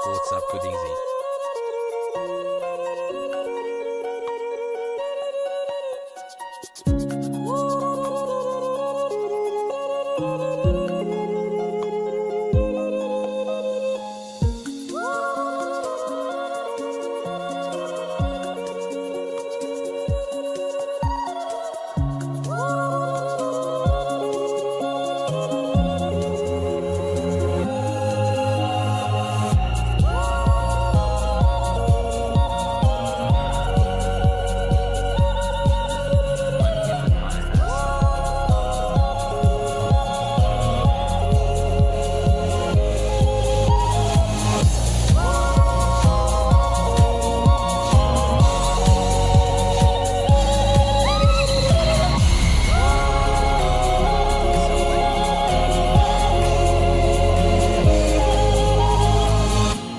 What's up, good easy?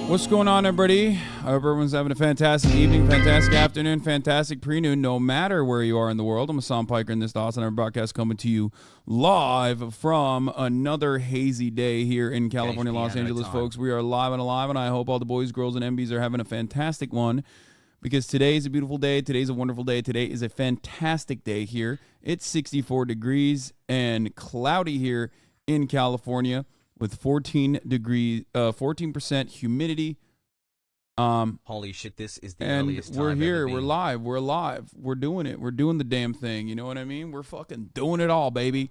What's going on, everybody? I hope everyone's having a fantastic evening, fantastic afternoon, fantastic pre-noon, no matter where you are in the world. I'm Hasan Piker, and this HasanAbi broadcast coming to you live from another hazy day here in California, Los Angeles, folks. We are live and alive, and I hope all the boys, girls, and MBs are having a fantastic one, because today is a beautiful day. Today's a wonderful day. Today is a fantastic day here. It's 64 degrees and cloudy here in California, with 14% humidity. Holy shit, this is the earliest time we're here, ever we're been. live, we're alive, we're doing it, we're doing the damn thing, you know what I mean? We're fucking doing it all, baby.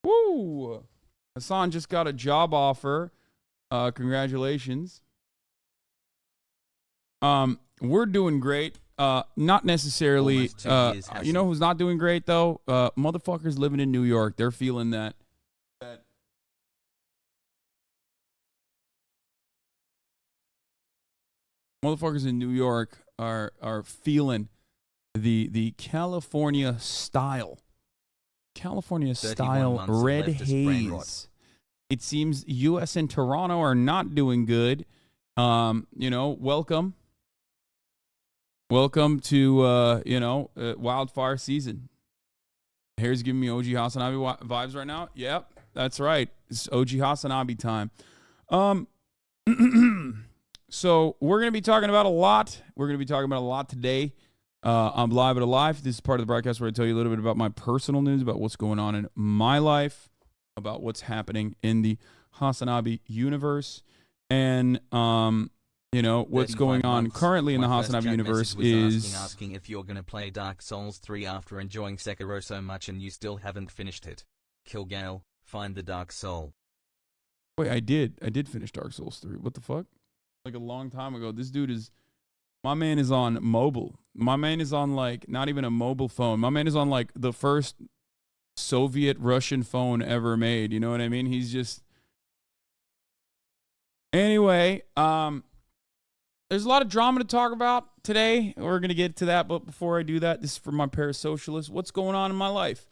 Woo! Hasan just got a job offer. Congratulations. We're doing great. Not necessarily, you know who's not doing great, though? Motherfuckers living in New York. They're feeling that. Motherfuckers in New York are feeling the California style red haze. It seems U.S. and Toronto are not doing good. You know, welcome to wildfire season. Hair's giving me OG HasanAbi vibes right now. Yep, that's right. It's OG HasanAbi time. So we're going to be talking about a lot. We're going to be talking about a lot today. I'm live at Alive. This is part of the broadcast where I tell you a little bit about my personal news, about what's going on in my life, about what's happening in the HasanAbi universe, and you know what's going on currently in the HasanAbi universe is asking if you're going to play Dark Souls 3 after enjoying Sekiro so much and you still haven't finished it. Kill Gale, find the Dark Soul. Wait, I did finish Dark Souls 3. What the fuck? Like a long time ago. This dude is, my man is on mobile. My man is on like not even a mobile phone. My man is on like the first Soviet Russian phone ever made. You know what I mean? He's just, anyway, there's a lot of drama to talk about today. We're going to get to that. But before I do that, this is for my parasocialists. What's going on in my life?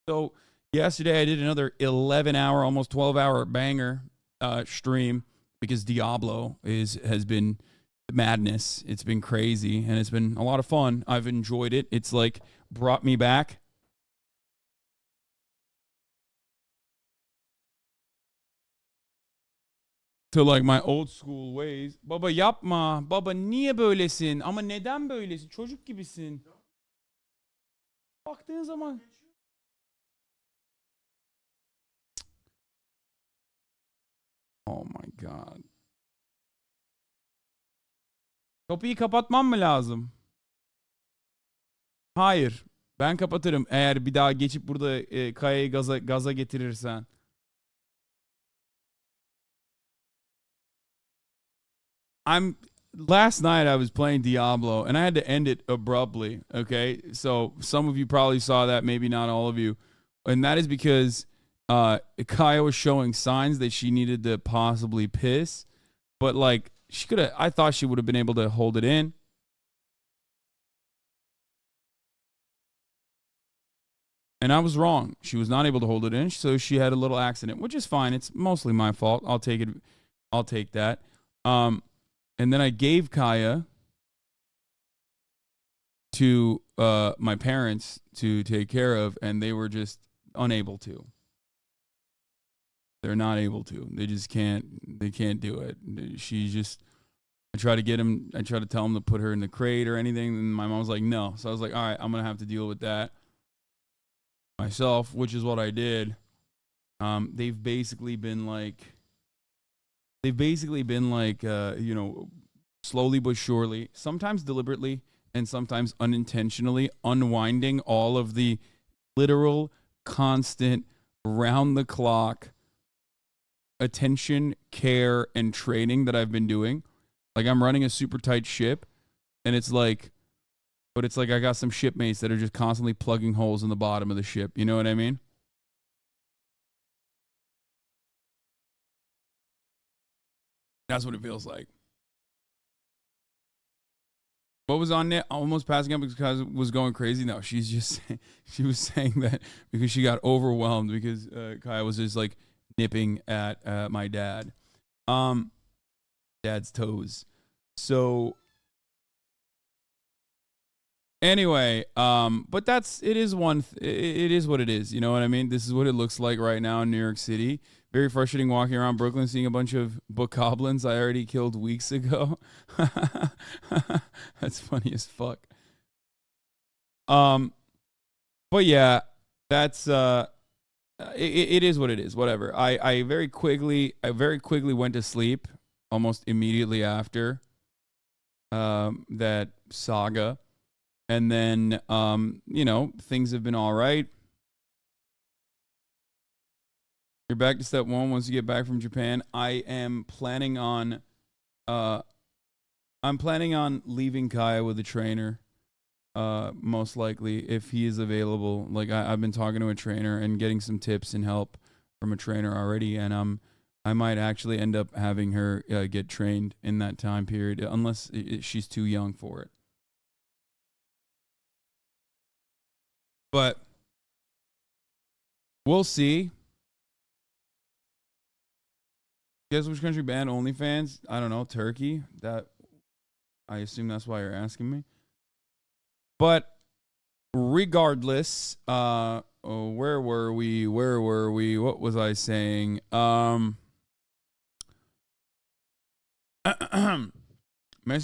So yesterday I did another 11-hour, almost 12-hour banger stream. Because Diablo has been madness. It's been crazy, and it's been a lot of fun. I've enjoyed it. It's like brought me back to like my old school ways. Baba yapma. Baba niye böylesin? Ama neden böylesin? Çocuk gibisin. Baktığın zaman. Oh my god. Kapıyı kapatmam mı lazım? Hayır. Ben kapatırım eğer bir daha geçip burada Kaya'yı gaza getirirsen. Last night I was playing Diablo and I had to end it abruptly, okay? So some of you probably saw that, maybe not all of you. And that is because Kaya was showing signs that she needed to possibly piss, but like I thought she would have been able to hold it in. And I was wrong. She was not able to hold it in, so she had a little accident, which is fine. It's mostly my fault. I'll take it. I'll take that. And then I gave Kaya to my parents to take care of, and they were just unable to. They're not able to. They just can't. They can't do it. She just I try to tell him to put her in the crate or anything, and my mom was like, no. So I was like, all right, I'm going to have to deal with that myself, which is what I did. They've basically been like, you know, slowly but surely, sometimes deliberately and sometimes unintentionally, unwinding all of the literal, constant, round-the-clock attention, care, and training that I've been doing. Like, I'm running a super tight ship, and it's like I got some shipmates that are just constantly plugging holes in the bottom of the ship. You know what I mean? That's what it feels like. What was on it? Almost passing up because it was going crazy. No, she was saying that because she got overwhelmed because Kai was just like nipping at my dad. Dad's toes. So anyway, but it is what it is. You know what I mean? This is what it looks like right now in New York City. Very frustrating walking around Brooklyn, seeing a bunch of bokoblins I already killed weeks ago. That's funny as fuck. But yeah, that's it is what it is. Whatever. I very quickly went to sleep almost immediately after that saga. And then, you know, things have been all right. You're back to step one once you get back from Japan. I'm planning on leaving Kaya with a trainer, most likely, if he is available. Like, I've been talking to a trainer and getting some tips and help from a trainer already, and I might actually end up having her get trained in that time period, unless she's too young for it. But we'll see. Guess which country banned OnlyFans? I don't know. Turkey. That, I assume that's why you're asking me. But regardless, where were we? What was I saying? Messi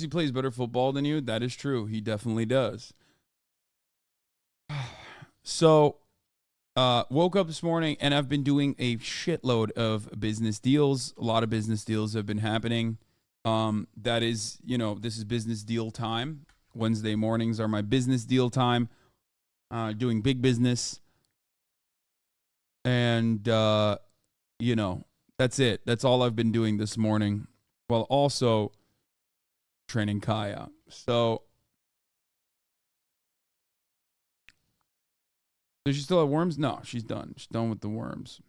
plays better football than you. That is true. He definitely does. So, woke up this morning and I've been doing a shitload of business deals. A lot of business deals have been happening. That is, you know, this is business deal time. Wednesday mornings are my business deal time. Doing big business. And, you know, that's it. That's all I've been doing this morning. While also training Kaya. So, does she still have worms? No, she's done. She's done with the worms.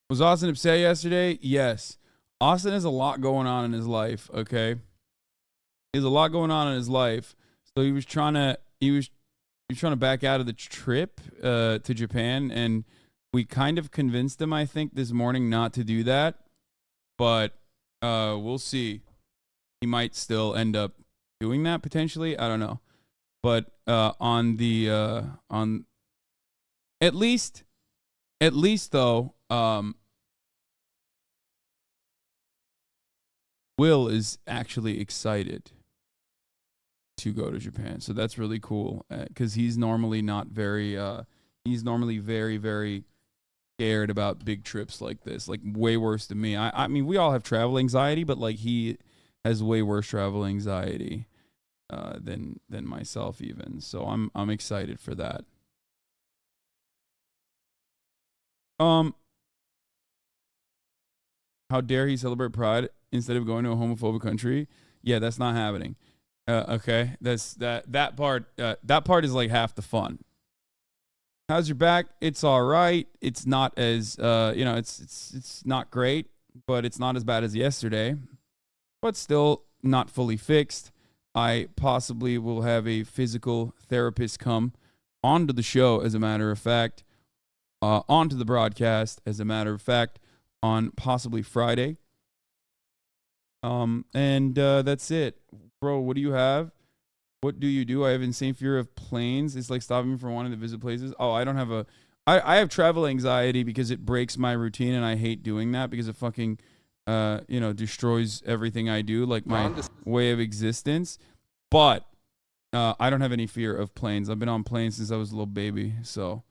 Was Austin upset yesterday? Yes. Austin has a lot going on in his life, okay? He has a lot going on in his life. So he was trying to back out of the trip to Japan, and we kind of convinced him, I think, this morning not to do that. But we'll see. He might still end up doing that potentially. I don't know. But on at least though, Will is actually excited to go to Japan, so that's really cool. Because he's normally not very. He's normally very, very scared about big trips like this. Like, way worse than me. I mean, we all have travel anxiety, but like, he has way worse travel anxiety than myself even. So I'm excited for that. How dare he celebrate Pride instead of going to a homophobic country? Yeah, that's not happening. Okay, that part is like half the fun. How's your back? It's all right. It's not as you know, it's not great, but it's not as bad as yesterday. But still not fully fixed. I possibly will have a physical therapist come onto the show, as a matter of fact, onto the broadcast, as a matter of fact, on possibly Friday. And that's it. Bro, what do you have? What do you do? I have insane fear of planes. It's like stopping me from wanting to visit places. Oh, I don't have I have travel anxiety because it breaks my routine, and I hate doing that because it fucking destroys everything I do, like my way of existence. But I don't have any fear of planes. I've been on planes since I was a little baby. So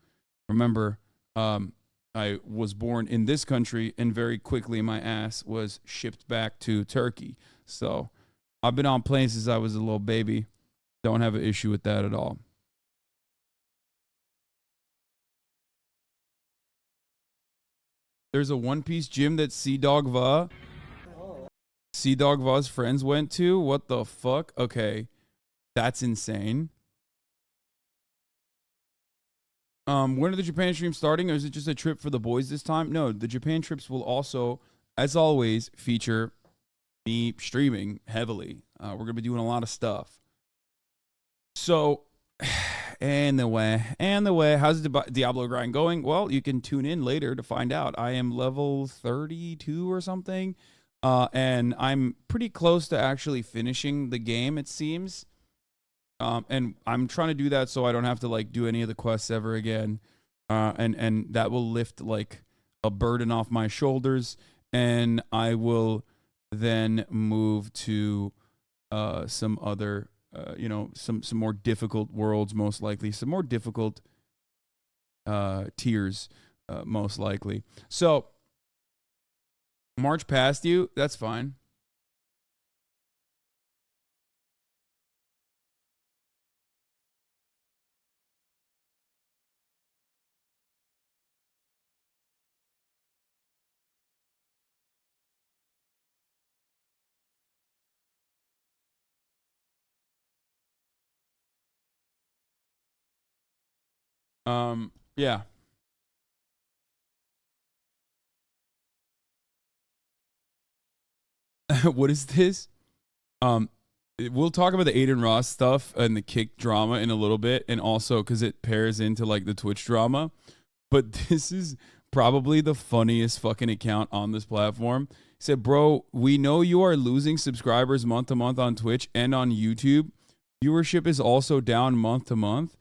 remember, I was born in this country, and very quickly my ass was shipped back to Turkey. So I've been on planes since I was a little baby. Don't have an issue with that at all. There's a One Piece gym that Sea-Dog Va's friends went to. What the fuck? Okay. That's insane. When are the Japan streams starting, or is it just a trip for the boys this time? No, the Japan trips will also, as always, feature me streaming heavily. We're going to be doing a lot of stuff. So, anyway, how's the Diablo grind going? Well, you can tune in later to find out. I am level 32 or something, and I'm pretty close to actually finishing the game, it seems. And I'm trying to do that so I don't have to like do any of the quests ever again. And that will lift like a burden off my shoulders, and I will then move to some other some more difficult worlds, most likely, some more difficult tiers, most likely. So march past you, that's fine. Yeah. What is this? We'll talk about the Adin Ross stuff and the kick drama in a little bit, and also because it pairs into like the Twitch drama. But this is probably the funniest fucking account on this platform. He said, bro, we know you are losing subscribers month to month on Twitch and on YouTube. Viewership is also down month to month.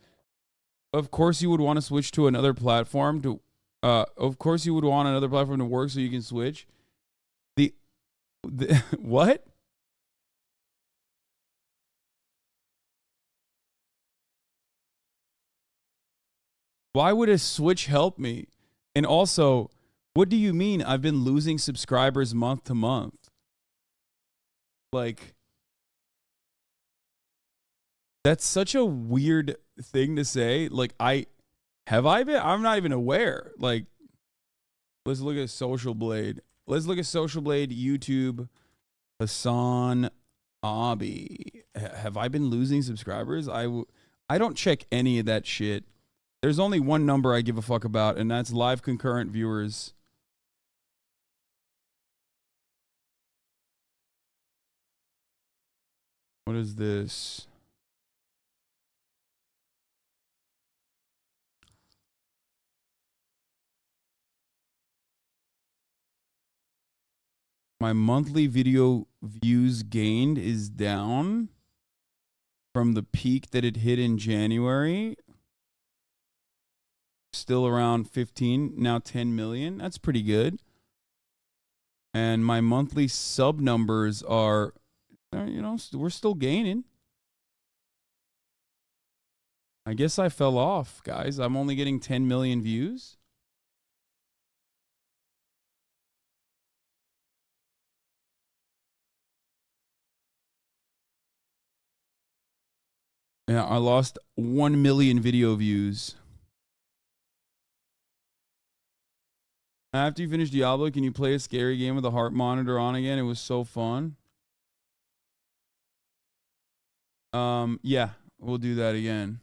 Of course you would want to switch to another platform to work so you can switch. The what? Why would a switch help me? And also, what do you mean I've been losing subscribers month to month? Like, that's such a weird thing to say. Like, I'm not even aware. Like, let's look at Social Blade. Let's look at Social Blade YouTube. HasanAbi. Have I been losing subscribers? I don't check any of that shit. There's only one number I give a fuck about, and that's live concurrent viewers. What is this? My monthly video views gained is down from the peak that it hit in January. Still around 15, now 10 million. That's pretty good. And my monthly sub numbers are, we're still gaining. I guess I fell off, guys. I'm only getting 10 million views. Yeah, I lost 1 million video views. After you finish Diablo, can you play a scary game with a heart monitor on again? It was so fun. Yeah, we'll do that again.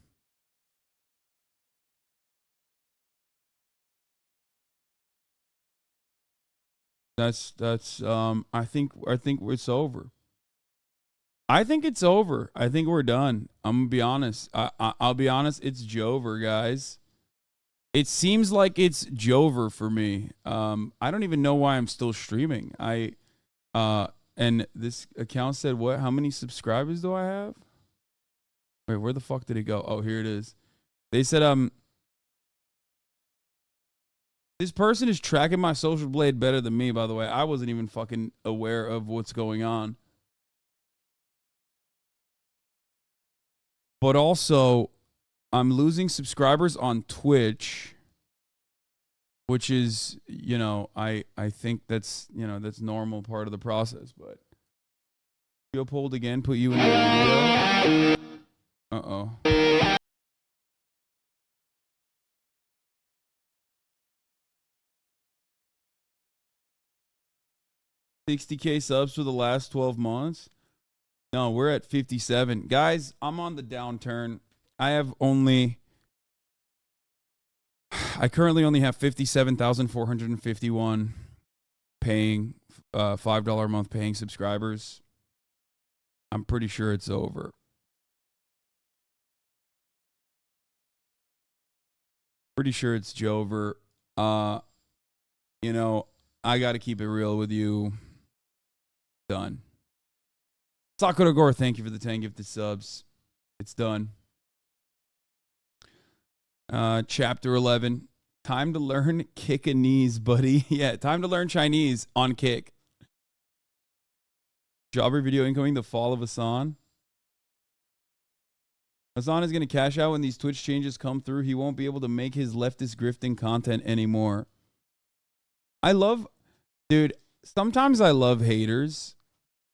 That's I think it's over. I think it's over. I think we're done. I'm gonna be honest. I'll be honest. It's Jover, guys. It seems like it's Jover for me. I don't even know why I'm still streaming. And this account said what? How many subscribers do I have? Wait, where the fuck did it go? Oh, here it is. They said This person is tracking my social blade better than me, by the way. I wasn't even fucking aware of what's going on. But also, I'm losing subscribers on Twitch, which is, you know, I think that's, you know, that's normal part of the process. But Geopold again put you in the video. Uh-oh. 60K subs for the last 12 months. No, we're at 57. Guys, I'm on the downturn. I currently only have 57,451 paying, $5 a month paying subscribers. I'm pretty sure it's over. Pretty sure it's Jover. You know, I got to keep it real with you. Done. Sakura Gore, thank you for the 10 gifted subs. It's done. Chapter 11. Time to learn Kickanese, buddy. Yeah, time to learn Chinese on Kick. Jobber video incoming, the fall of Hasan. Hasan is going to cash out when these Twitch changes come through. He won't be able to make his leftist grifting content anymore. Dude, sometimes I love haters.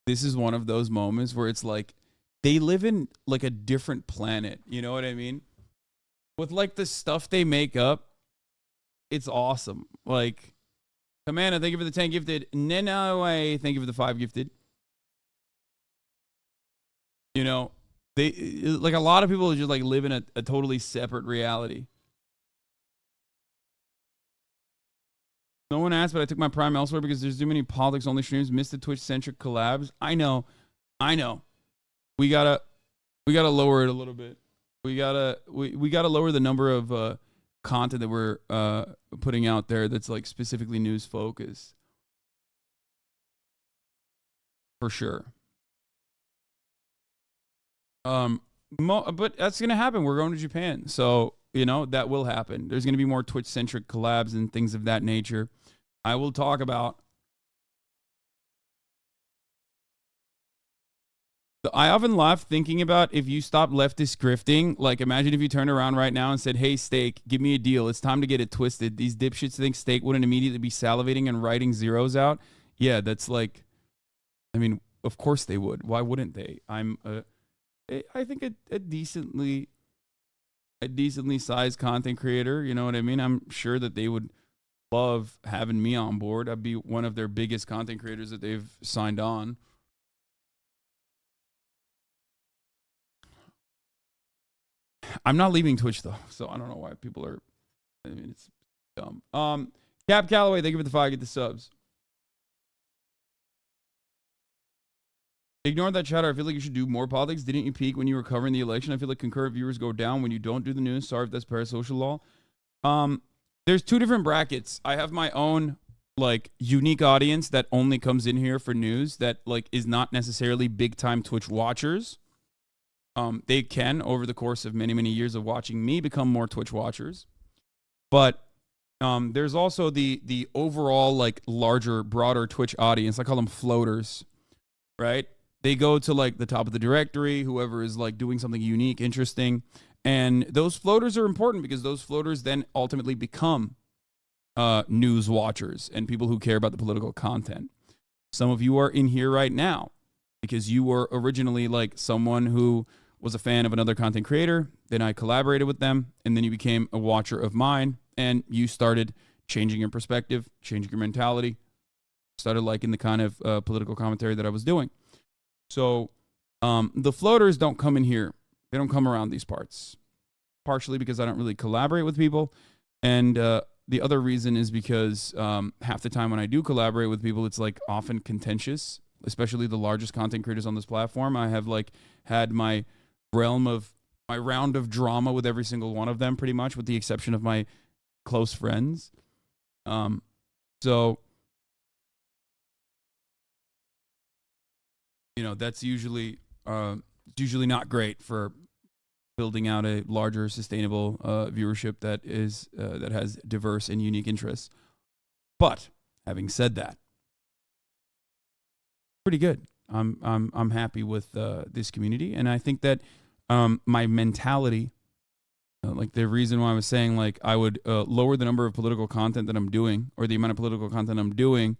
This is one of those moments where it's like they live in like a different planet. You know what I mean? With like the stuff they make up, it's awesome. Like, Commander, thank you for the 10 gifted. Nenaway, thank you for the 5 gifted. You know, they like a lot of people just like live in a totally separate reality. No one asked, but I took my Prime elsewhere because there's too many politics only streams. Missed the Twitch-centric collabs. I know. We gotta lower it a little bit. We gotta lower the number of content that we're putting out there that's like specifically news focused. For sure. But that's gonna happen. We're going to Japan, so you know that will happen. There's gonna be more Twitch-centric collabs and things of that nature. I will talk about. I often laugh thinking about if you stop leftist grifting. Like, imagine if you turned around right now and said, "Hey, Steak, give me a deal. It's time to get it twisted." These dipshits think Steak wouldn't immediately be salivating and writing zeros out. Yeah, that's like, I mean, of course they would. Why wouldn't they? I think a decently sized content creator. You know what I mean? I'm sure that they would love having me on board. I'd be one of their biggest content creators that they've signed on. I'm not leaving Twitch though, so I don't know why people are. I mean, it's dumb. Cap Calloway, thank you for the 5. Get the subs. Ignore that chatter. I feel like you should do more politics. Didn't you peak when you were covering the election? I feel like concurrent viewers go down when you don't do the news. Sorry if that's parasocial law. There's 2 different brackets. I have my own like unique audience that only comes in here for news that like is not necessarily big time Twitch watchers. They can over the course of many years of watching me become more Twitch watchers. But there's also the overall like larger, broader Twitch audience. I call them floaters, right? They go to like the top of the directory, whoever is like doing something unique, interesting. And those floaters are important because those floaters then ultimately become news watchers and people who care about the political content. Some of you are in here right now because you were originally like someone who was a fan of another content creator. Then I collaborated with them, and then you became a watcher of mine, and you started changing your perspective, changing your mentality, started liking the kind of political commentary that I was doing. So the floaters don't come in here. They don't come around these parts, partially because I don't really collaborate with people. And the other reason is because half the time when I do collaborate with people, it's like often contentious, especially the largest content creators on this platform. I have like had my round of drama with every single one of them, pretty much, with the exception of my close friends. So, you know, that's usually not great for building out a larger, sustainable viewership that is that has diverse and unique interests. But having said that, pretty good. I'm happy with this community, and I think that my mentality, like the reason why I was saying like I would lower the number of political content that I'm doing, or the amount of political content I'm doing.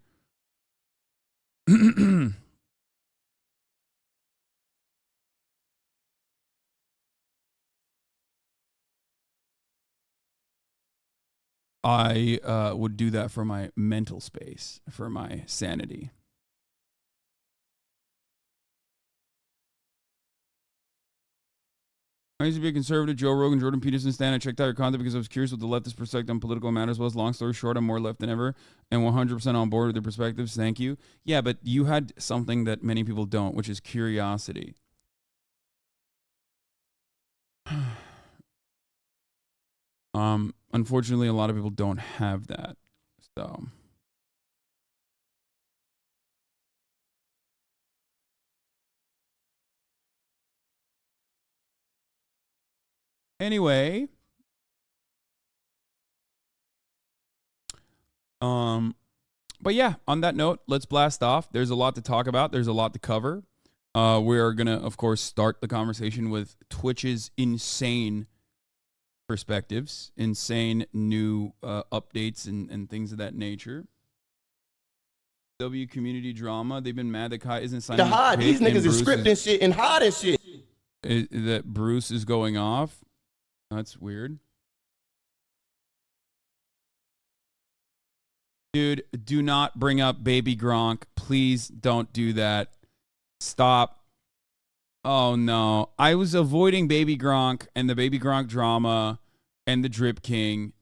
I would do that for my mental space, for my sanity. I used to be a conservative. Joe Rogan, Jordan Peterson stan. I checked out your content because I was curious what the leftist perspective on political matters was. Long story short, I'm more left than ever and 100% on board with their perspectives. Thank you. Yeah, but you had something that many people don't, which is curiosity. Unfortunately, a lot of people don't have that. So. Anyway. But yeah, on that note, let's blast off. There's a lot to talk about. There's a lot to cover. We are going to, of course, start the conversation with Twitch's insane perspectives, insane new updates and things of that nature. W community drama. They've been mad that Kai isn't signing. These niggas is scripting shit and hiding shit. That Bruce is going off. That's weird. Dude, do not bring up Baby Gronk. Please don't do that. Stop. Oh, no. I was avoiding Baby Gronk and the Baby Gronk drama and the Drip King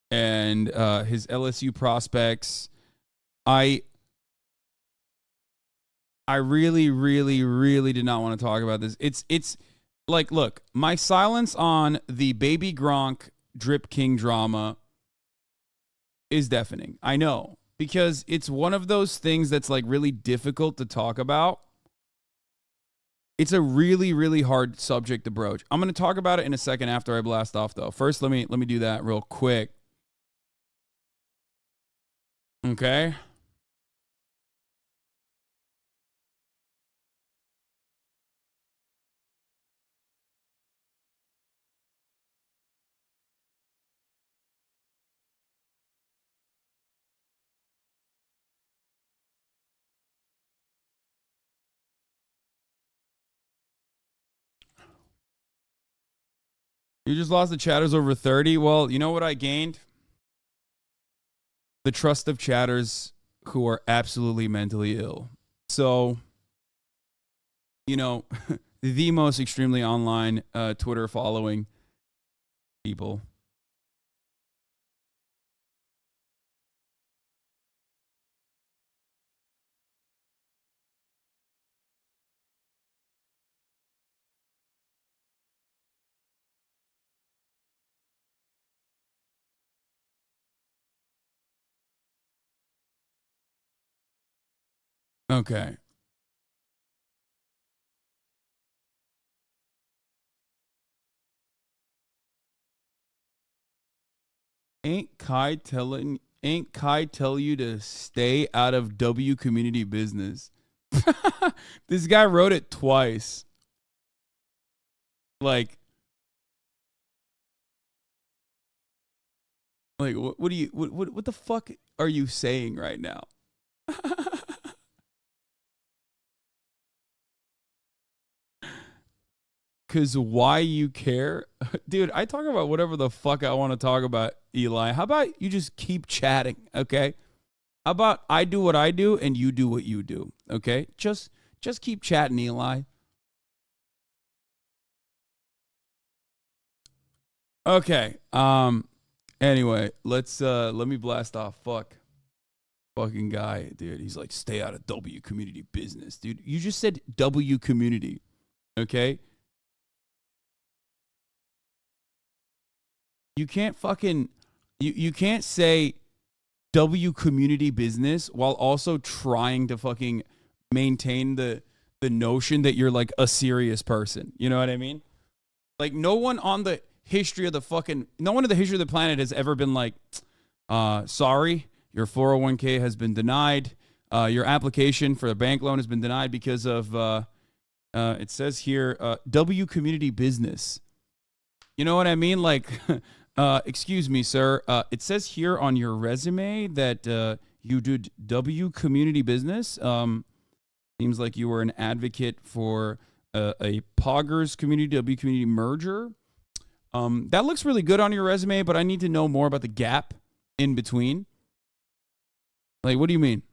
and his LSU prospects. I really, really, really did not want to talk about this. It's like, look, my silence on the Baby Gronk Drip King drama is deafening. I know, because it's one of those things that's like really difficult to talk about. It's a really, really hard subject to broach. I'm going to talk about it in a second after I blast off, though. First, let me do that real quick. Okay. You just lost the chatters over 30. Well, you know what I gained? The trust of chatters who are absolutely mentally ill. So, you know, the most extremely online Twitter following people. Okay. Ain't Kai tell you to stay out of W community business? This guy wrote it twice. Like what do you what the fuck are you saying right now? Cause why you care? Dude, I talk about whatever the fuck I want to talk about, Eli. How about you just keep chatting, okay? How about I do what I do and you do what you do, okay? Just keep chatting, Eli. Okay. Anyway, let me blast off. Fucking guy, dude. He's like, stay out of W community business, dude. You just said W community, okay? You can't fucking, you can't say W community business while also trying to fucking maintain the notion that you're like a serious person. You know what I mean? Like, no one in the history of the planet has ever been like, sorry, your 401k has been denied. Your application for a bank loan has been denied because of, it says here, W community business. You know what I mean? Like, excuse me, sir. It says here on your resume that you did W community business. Seems like you were an advocate for a Poggers community, W community merger. That looks really good on your resume, but I need to know more about the gap in between. Like, what do you mean?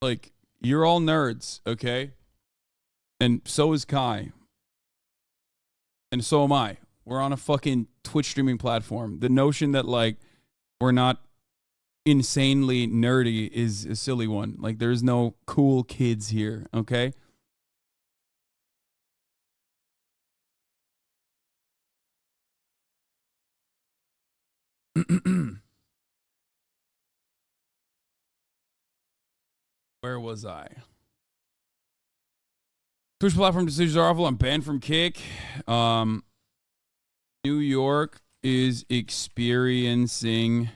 Like, you're all nerds, okay? And so is Kai. And so am I. We're on a fucking Twitch streaming platform. The notion that, like, we're not insanely nerdy is a silly one. Like, there's no cool kids here, okay? Where was I? Twitch platform decisions are awful. I'm banned from Kick. New York is experiencing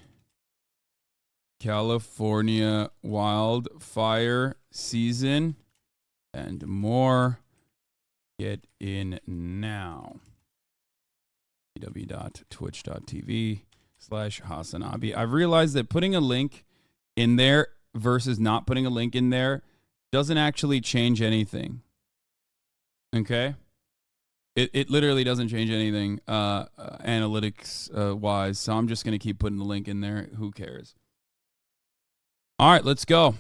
California wildfire season and more. Get in now. www.twitch.tv/HasanAbi. I've realized that putting a link in there versus not putting a link in there doesn't actually change anything. Okay? It literally doesn't change anything analytics wise, so I'm just going to keep putting the link in there. Who cares? All right, let's go.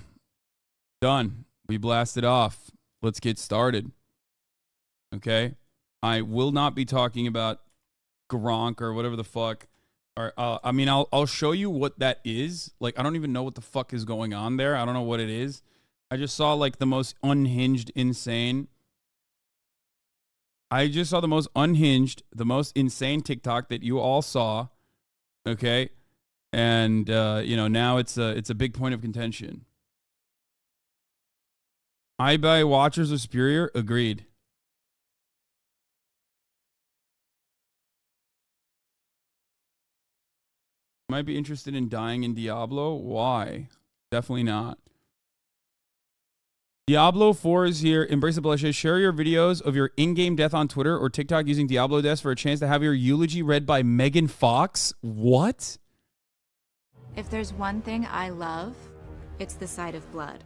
Done. We blasted off. Let's get started. Okay? I will not be talking about Gronk or whatever the fuck. Or, I mean, I'll show you what that is. Like, I don't even know what the fuck is going on there. I don't know what it is. I just saw, like, the most unhinged, insane. I just saw the most unhinged, the most insane TikTok that you all saw. Okay? And, you know, now it's a big point of contention. iBuy watchers are superior? Agreed. Might be interested in dying in Diablo. Why? Definitely not. Diablo 4 is here. Embrace the bloodshed. Share your videos of your in-game death on Twitter or TikTok using Diablo deaths for a chance to have your eulogy read by Megan Fox. What? If there's one thing I love, it's the sight of blood.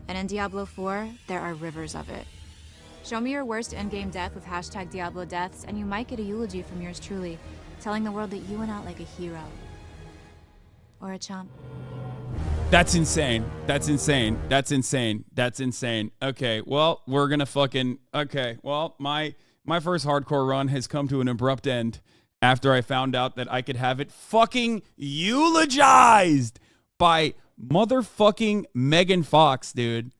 And in Diablo 4, there are rivers of it. Show me your worst in-game death with hashtag Diablo deaths, and you might get a eulogy from yours truly, telling the world that you went out like a hero. Or a chump. That's insane. That's insane. That's insane. That's insane. Okay, well, we're gonna fucking... Okay, well, my first hardcore run has come to an abrupt end after I found out that I could have it fucking eulogized by motherfucking Megan Fox, dude.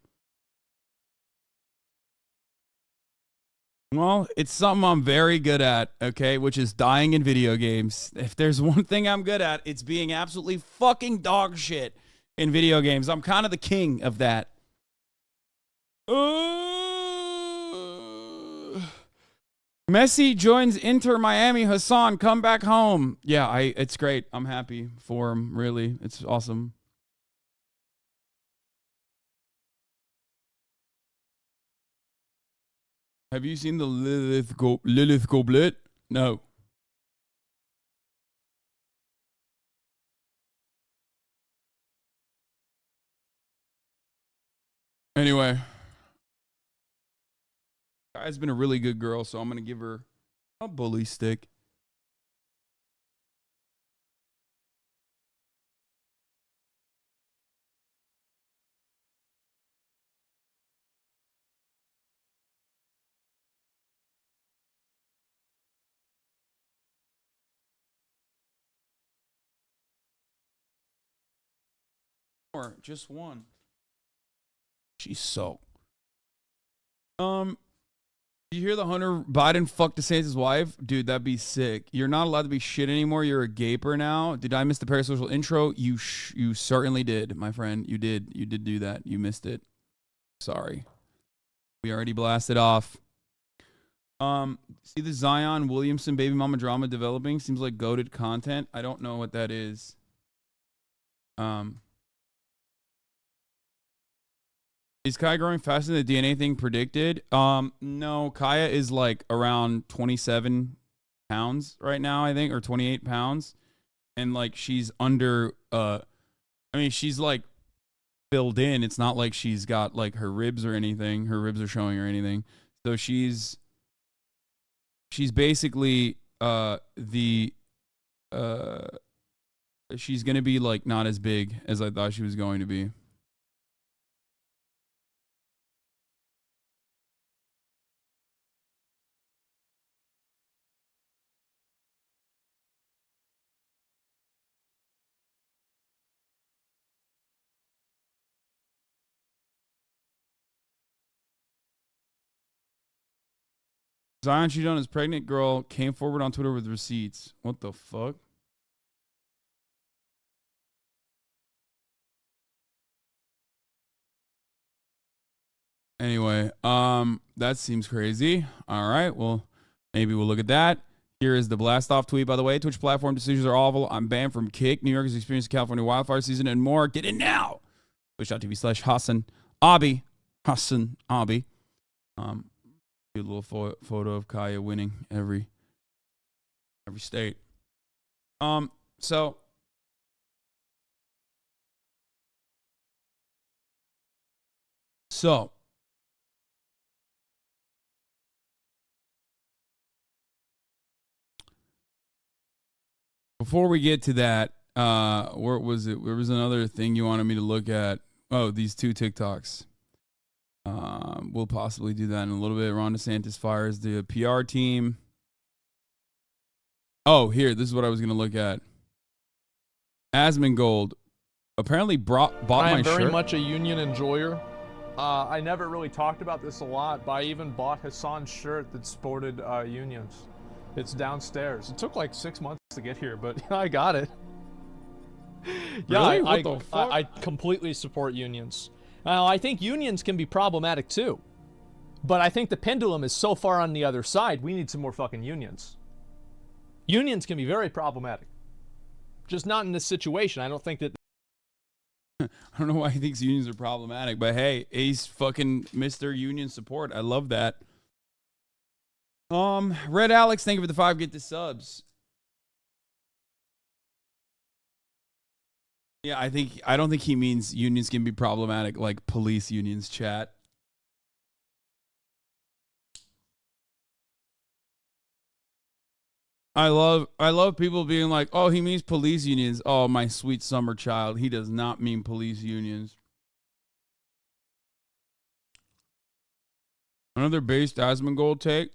Well, it's something I'm very good at, okay, which is dying in video games. If there's one thing I'm good at, it's being absolutely fucking dog shit in video games. I'm kind of the king of that. Messi joins Inter Miami. Hasan, come back home. Yeah, it's great. I'm happy for him, really. It's awesome. Have you seen the Lilith Goblet? No. Anyway. Kai's been a really good girl, so I'm going to give her a bully stick. Or just one. She's so. You hear the Hunter Biden fuck DeSantis' wife? Dude, that'd be sick. You're not allowed to be shit anymore. You're a gaper now. Did I miss the parasocial intro? You certainly did, my friend. You did. You did do that. You missed it. Sorry. We already blasted off. See the Zion Williamson baby mama drama developing? Seems like goated content. I don't know what that is. Is Kaya growing faster than the DNA thing predicted? No, Kaya is like around 27 pounds right now, I think, or 28 pounds. And like she's under, I mean, she's like filled in. It's not like she's got like her ribs or anything. Her ribs are showing or anything. So she's basically, she's going to be like not as big as I thought she was going to be. Zion Shidon, pregnant girl, came forward on Twitter with receipts. What the fuck? Anyway, that seems crazy. All right, well, maybe we'll look at that. Here is the blast off tweet, by the way. Twitch platform decisions are awful. I'm banned from Kick. New York is experiencing California wildfire season and more. Get in now. Twitch.tv/HasanAbi. HasanAbi. A little photo of Kaya winning every state. So before we get to that, where was it? There was another thing you wanted me to look at. Oh, these two TikToks. We'll possibly do that in a little bit. Ron DeSantis fires the PR team. Oh, here. This is what I was going to look at. Asmongold apparently bought my shirt. I'm very much a union enjoyer. I never really talked about this a lot, but I even bought Hasan's shirt that sported unions. It's downstairs. It took like 6 months to get here, but I got it. Yeah, really? What the fuck? I completely support unions. Now, I think unions can be problematic too. But I think the pendulum is so far on the other side, we need some more fucking unions. Unions can be very problematic. Just not in this situation. I don't think that... I don't know why he thinks unions are problematic, but hey, he's fucking Mr. Union support. I love that. Red Alex, thank you for the 5 get the subs. Yeah, I don't think he means unions can be problematic like police unions, chat. I love people being like, "Oh, he means police unions." Oh, my sweet summer child, he does not mean police unions. Another based Asmongold take.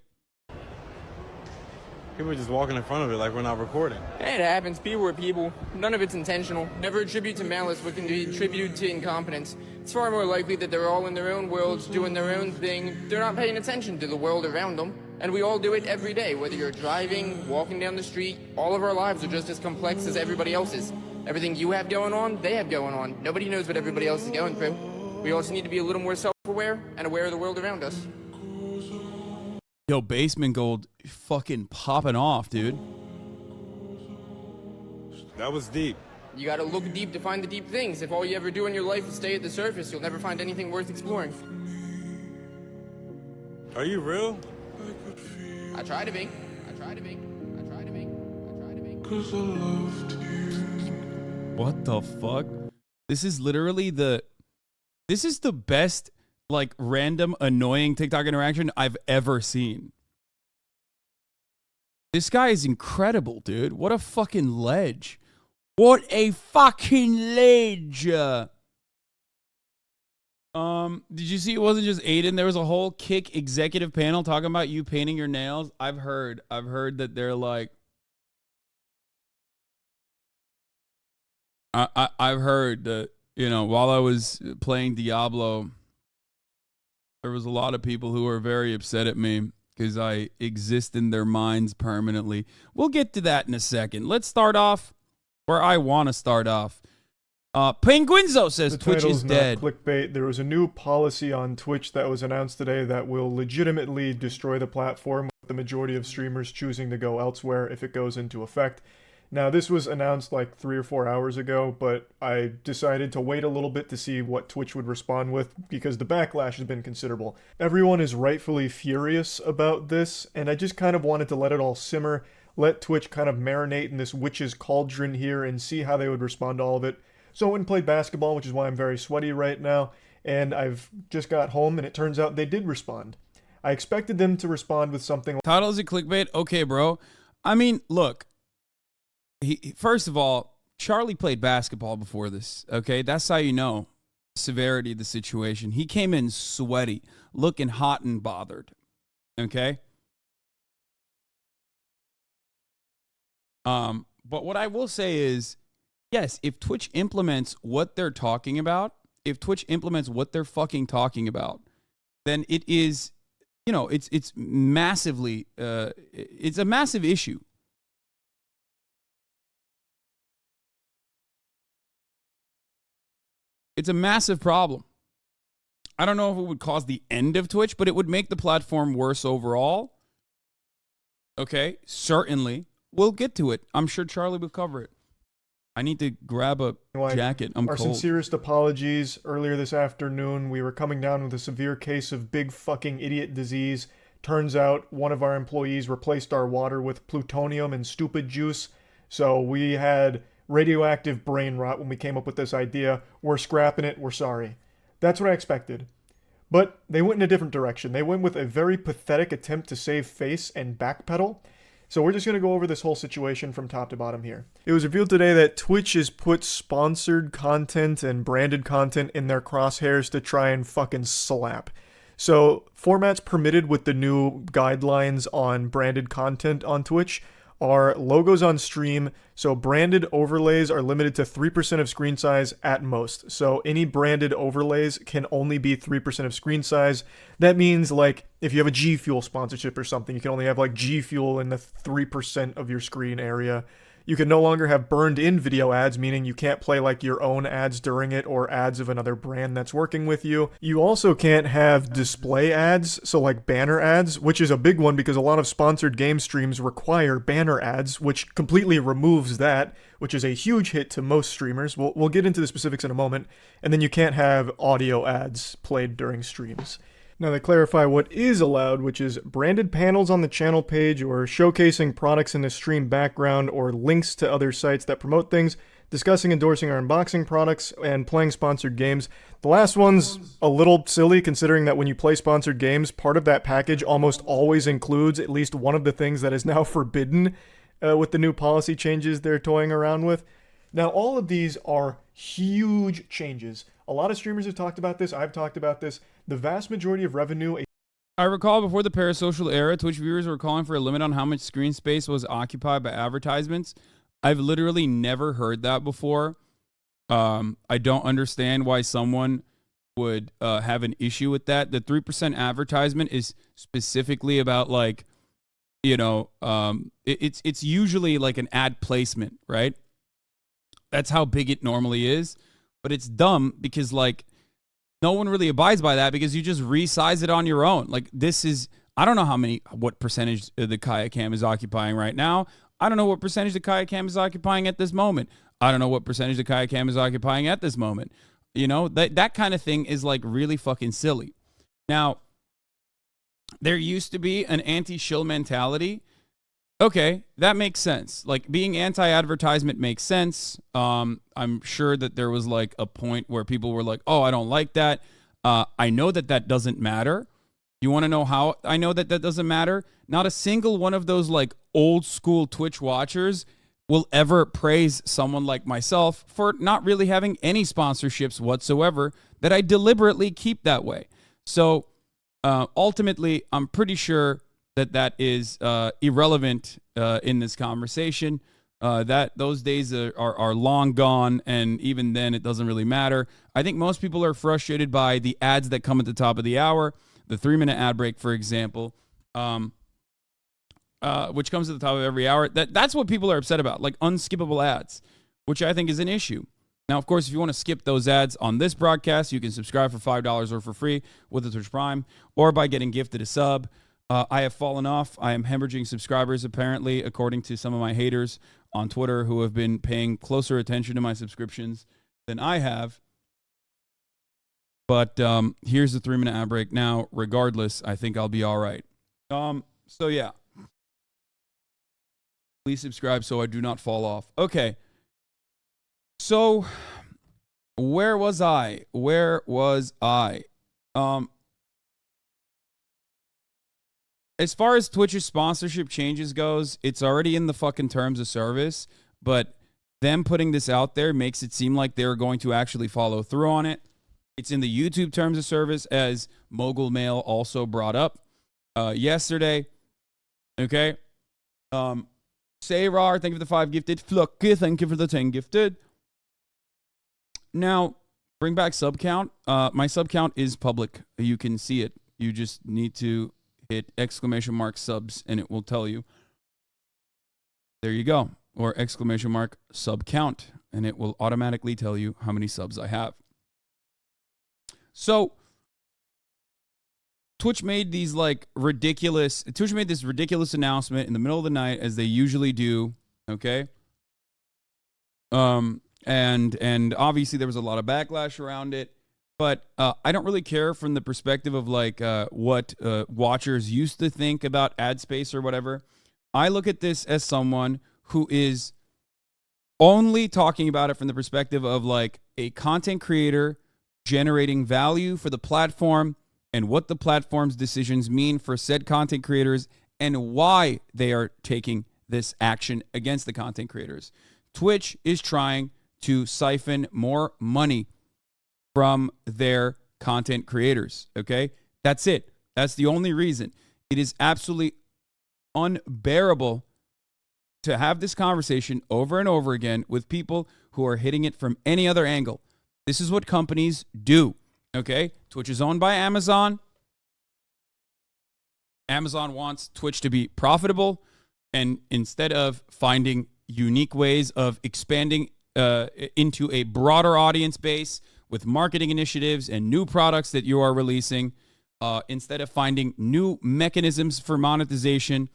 People are just walking in front of it like we're not recording. Hey, it happens. People are people. None of it's intentional. Never attribute to malice what can be attributed to incompetence. It's far more likely that they're all in their own worlds, doing their own thing. They're not paying attention to the world around them. And we all do it every day, whether you're driving, walking down the street. All of our lives are just as complex as everybody else's. Everything you have going on, they have going on. Nobody knows what everybody else is going through. We also need to be a little more self-aware and aware of the world around us. Yo, Basement Gold fucking popping off, dude. That was deep. You gotta look deep to find the deep things. If all you ever do in your life is stay at the surface, you'll never find anything worth exploring. Are you real? I try to be. I try to be. I try to be. I try to be. 'Cause I loved you. What the fuck? This is literally this is the best like random annoying TikTok interaction I've ever seen. This guy is incredible, dude. What a fucking ledge. What a fucking ledge. Did you see it wasn't just Adin? There was a whole Kick executive panel talking about you painting your nails. I've heard that they're like I've heard that, you know, while I was playing Diablo, there was a lot of people who were very upset at me because I exist in their minds permanently. We'll get to that in a second. Let's start off where I want to start off. Penguinzo says Twitch is dead. Clickbait. There was a new policy on Twitch that was announced today that will legitimately destroy the platform, with the majority of streamers choosing to go elsewhere if it goes into effect. Now, this was announced like 3 or 4 hours ago, but I decided to wait a little bit to see what Twitch would respond with, because the backlash has been considerable. Everyone is rightfully furious about this, and I just kind of wanted to let it all simmer, let Twitch kind of marinate in this witch's cauldron here and see how they would respond to all of it. So I went and played basketball, which is why I'm very sweaty right now, and I've just got home, and it turns out they did respond. I expected them to respond with something like... Title is a clickbait? Okay, bro. I mean, look. First of all, Charlie played basketball before this, okay? That's how you know the severity of the situation. He came in sweaty, looking hot and bothered, okay? But what I will say is, yes, if Twitch implements what they're talking about, if Twitch implements what they're fucking talking about, then it is, you know, it's massively, it's a massive issue. It's a massive problem. I don't know if it would cause the end of Twitch, but it would make the platform worse overall. Okay, certainly. We'll get to it. I'm sure Charlie will cover it. I need to grab a jacket. I'm Our cold. sincerest apologies. Earlier this afternoon, we were coming down with a severe case of big fucking idiot disease. Turns out one of our employees replaced our water with plutonium and stupid juice. So we had radioactive brain rot when we came up with this idea. We're scrapping it. We're sorry. That's what I expected. But they went in a different direction. They went with a very pathetic attempt to save face and backpedal. So we're just going to go over this whole situation from top to bottom here. It was revealed today that Twitch has put sponsored content and branded content in their crosshairs to try and fucking slap. So formats permitted with the new guidelines on branded content on Twitch are logos on stream. So branded overlays are limited to 3% of screen size at most. So any branded overlays can only be 3% of screen size. That means, like, if you have a G Fuel sponsorship or something, you can only have like G Fuel in the 3% of your screen area. You can no longer have burned in video ads, meaning you can't play like your own ads during it or ads of another brand that's working with you. You also can't have display ads, so like banner ads, which is a big one because a lot of sponsored game streams require banner ads, which completely removes that, which is a huge hit to most streamers. We'll get into the specifics in a moment. And then you can't have audio ads played during streams. Now they clarify what is allowed, which is branded panels on the channel page or showcasing products in the stream background or links to other sites that promote things, discussing, endorsing, or unboxing products, and playing sponsored games. The last one's a little silly considering that when you play sponsored games, part of that package almost always includes at least one of the things that is now forbidden with the new policy changes they're toying around with. Now all of these are huge changes. A lot of streamers have talked about this. I've talked about this. The vast majority of revenue... I recall before the parasocial era, Twitch viewers were calling for a limit on how much screen space was occupied by advertisements. I've literally never heard that before. I don't understand why someone would have an issue with that. The 3% advertisement is specifically about, like, you know, it's usually like an ad placement, right? That's how big it normally is. But it's dumb because, like, no one really abides by that because you just resize it on your own. Like, this is, I don't know what percentage the Kaya Cam is occupying right now. I don't know what percentage the Kaya Cam is occupying at this moment. I don't know what percentage the Kaya Cam is occupying at this moment. You know, that kind of thing is, like, really fucking silly. Now, there used to be an anti-shill mentality. Okay, that makes sense. Like, being anti-advertisement makes sense. I'm sure that there was, like, a point where people were like, oh, I don't like that. I know that doesn't matter. You want to know how I know that doesn't matter? Not a single one of those, like, old school Twitch watchers will ever praise someone like myself for not really having any sponsorships whatsoever that I deliberately keep that way. So, ultimately, I'm pretty sure that is irrelevant in this conversation. That those days are long gone, and even then it doesn't really matter. I think most people are frustrated by the ads that come at the top of the hour, the 3-minute ad break, for example. which comes at the top of every hour. That's what people are upset about, like unskippable ads, which I think is an issue. Now, of course, if you want to skip those ads on this broadcast, you can subscribe for $5 or for free with the Twitch Prime or by getting gifted a sub. I have fallen off. I am hemorrhaging subscribers, apparently, according to some of my haters on Twitter who have been paying closer attention to my subscriptions than I have. But here's the 3-minute ad break. Now, regardless, I think I'll be all right. So, yeah. Please subscribe so I do not fall off. Okay. So, where was I? As far as Twitch's sponsorship changes goes, it's already in the fucking terms of service, but them putting this out there makes it seem like they're going to actually follow through on it. It's in the YouTube terms of service, as Mogul Mail also brought up yesterday. Okay. Sayrar, thank you for the 5 gifted. Flucky, thank you for the 10 gifted. Now, bring back sub count. My sub count is public. You can see it. You just need to hit !subs and it will tell you. There you go. Or !sub count and it will automatically tell you how many subs I have. So, Twitch made this ridiculous announcement in the middle of the night, as they usually do, okay? And obviously there was a lot of backlash around it, but I don't really care from the perspective of what watchers used to think about ad space or whatever. I look at this as someone who is only talking about it from the perspective of a content creator generating value for the platform and what the platform's decisions mean for said content creators and why they are taking this action against the content creators. Twitch is trying to siphon more money from their content creators, okay? That's it. That's the only reason. It is absolutely unbearable to have this conversation over and over again with people who are hitting it from any other angle. This is what companies do, okay? Twitch is owned by Amazon. Amazon wants Twitch to be profitable, and instead of finding unique ways of expanding into a broader audience base with marketing initiatives and new products that you are releasing, instead of finding new mechanisms for monetization,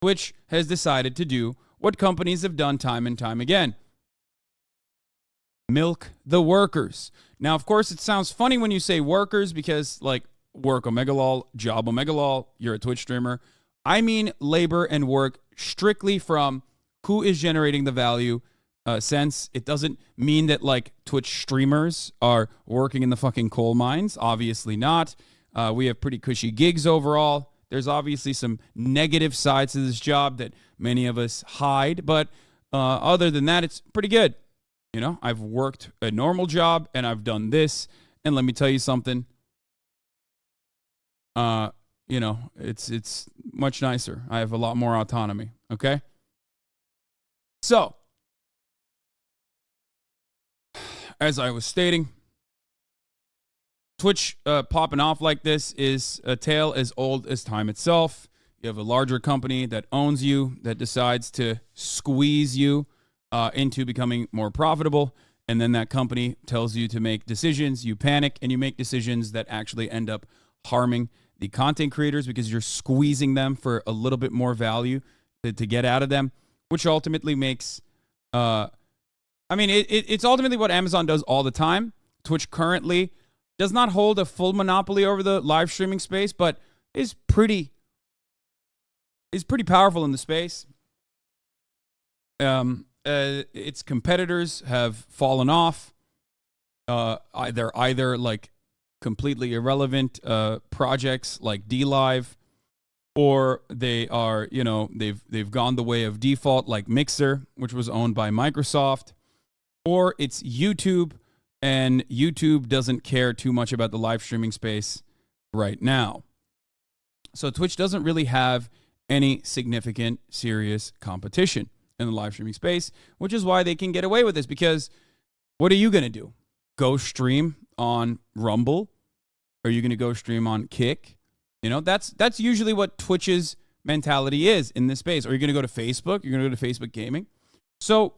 Twitch has decided to do what companies have done time and time again. Milk the workers. Now, of course, it sounds funny when you say workers because, work omegalol, job omegalol, you're a Twitch streamer. I mean labor and work strictly from who is generating the value sense. It doesn't mean that, Twitch streamers are working in the fucking coal mines. Obviously not. We have pretty cushy gigs overall. There's obviously some negative sides to this job that many of us hide, but other than that, it's pretty good. You know, I've worked a normal job and I've done this, and let me tell you something. It's much nicer. I have a lot more autonomy, okay? So, as I was stating, Twitch popping off like this is a tale as old as time itself. You have a larger company that owns you, that decides to squeeze you into becoming more profitable, and then that company tells you to make decisions. You panic, and you make decisions that actually end up harming the content creators because you're squeezing them for a little bit more value to get out of them, which ultimately makes... it's ultimately what Amazon does all the time. Twitch currently does not hold a full monopoly over the live streaming space, but is pretty powerful in the space. Its competitors have fallen off. They're either completely irrelevant projects like DLive, or they are, they've gone the way of default like Mixer, which was owned by Microsoft, or it's YouTube, and YouTube doesn't care too much about the live streaming space right now. So Twitch doesn't really have any significant, serious competition in the live streaming space, which is why they can get away with this, because what are you going to do? Go stream on Rumble? Are you going to go stream on Kick? You know, that's usually what Twitch's mentality is in this space. Or you're going to go to Facebook. You're going to go to Facebook Gaming. So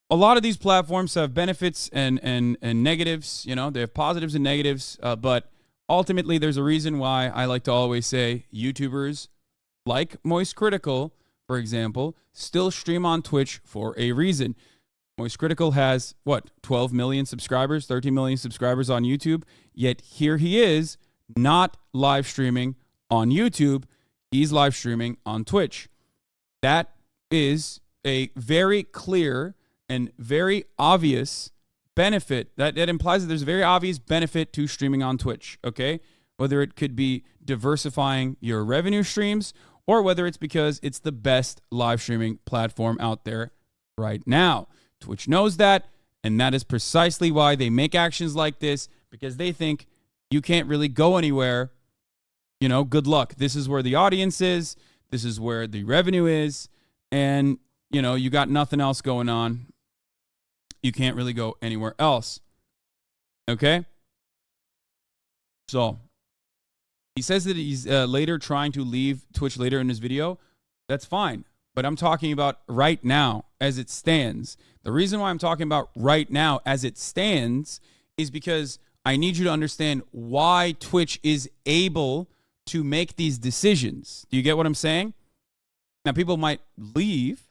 a lot of these platforms have benefits and negatives. You know, they have positives and negatives. But ultimately, there's a reason why I like to always say YouTubers like Moist Critical, for example, still stream on Twitch for a reason. Moist Critical has, 12 million subscribers, 13 million subscribers on YouTube. Yet here he is, not live streaming on YouTube. He's live streaming on Twitch. That is a very clear and very obvious benefit. That implies that there's a very obvious benefit to streaming on Twitch, okay? Whether it could be diversifying your revenue streams or whether it's because it's the best live streaming platform out there right now. Twitch knows that, and that is precisely why they make actions like this, because they think you can't really go anywhere. You know, good luck. This is where the audience is. This is where the revenue is. And, you know, you got nothing else going on. You can't really go anywhere else. Okay? So, he says that he's later trying to leave Twitch later in his video. That's fine. But I'm talking about right now as it stands. The reason why I'm talking about right now as it stands is because I need you to understand why Twitch is able to make these decisions. Do you get what I'm saying? Now, people might leave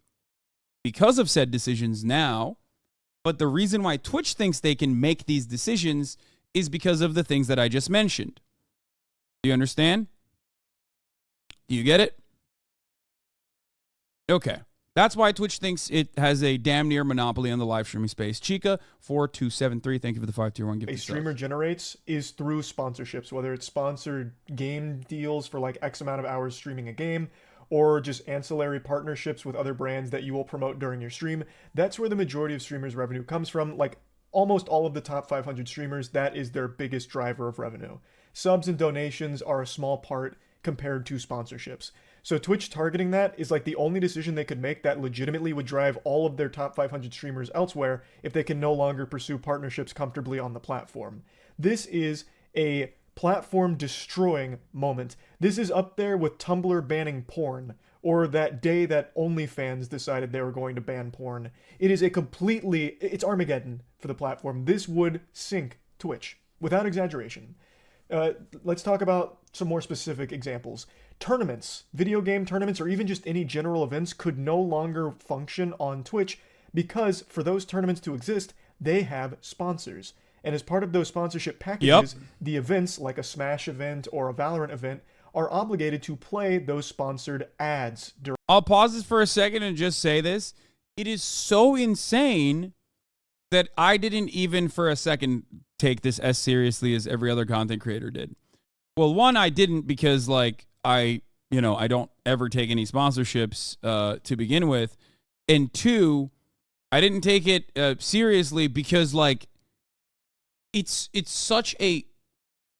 because of said decisions now, but the reason why Twitch thinks they can make these decisions is because of the things that I just mentioned. Do you understand? Do you get it? Okay. That's why Twitch thinks it has a damn near monopoly on the live streaming space. Chica4273, thank you for the 521 gift. A streamer generates is through sponsorships, whether it's sponsored game deals for like X amount of hours streaming a game, or just ancillary partnerships with other brands that you will promote during your stream. That's where the majority of streamers' revenue comes from. Like almost all of the top 500 streamers, that is their biggest driver of revenue. Subs and donations are a small part compared to sponsorships. So Twitch targeting that is like the only decision they could make that legitimately would drive all of their top 500 streamers elsewhere if they can no longer pursue partnerships comfortably on the platform. This is a platform destroying moment. This is up there with Tumblr banning porn, or that day that OnlyFans decided they were going to ban porn. It is it's Armageddon for the platform. This would sink Twitch, without exaggeration. Let's talk about some more specific examples. Tournaments, video game tournaments, or even just any general events could no longer function on Twitch because for those tournaments to exist, they have sponsors. And as part of those sponsorship packages, the events, like a Smash event or a Valorant event, are obligated to play those sponsored ads. I'll pause this for a second and just say this. It is so insane that I didn't even for a second take this as seriously as every other content creator did. Well, one, I didn't because, like, I don't ever take any sponsorships to begin with. And two, I didn't take it seriously because, like, it's such a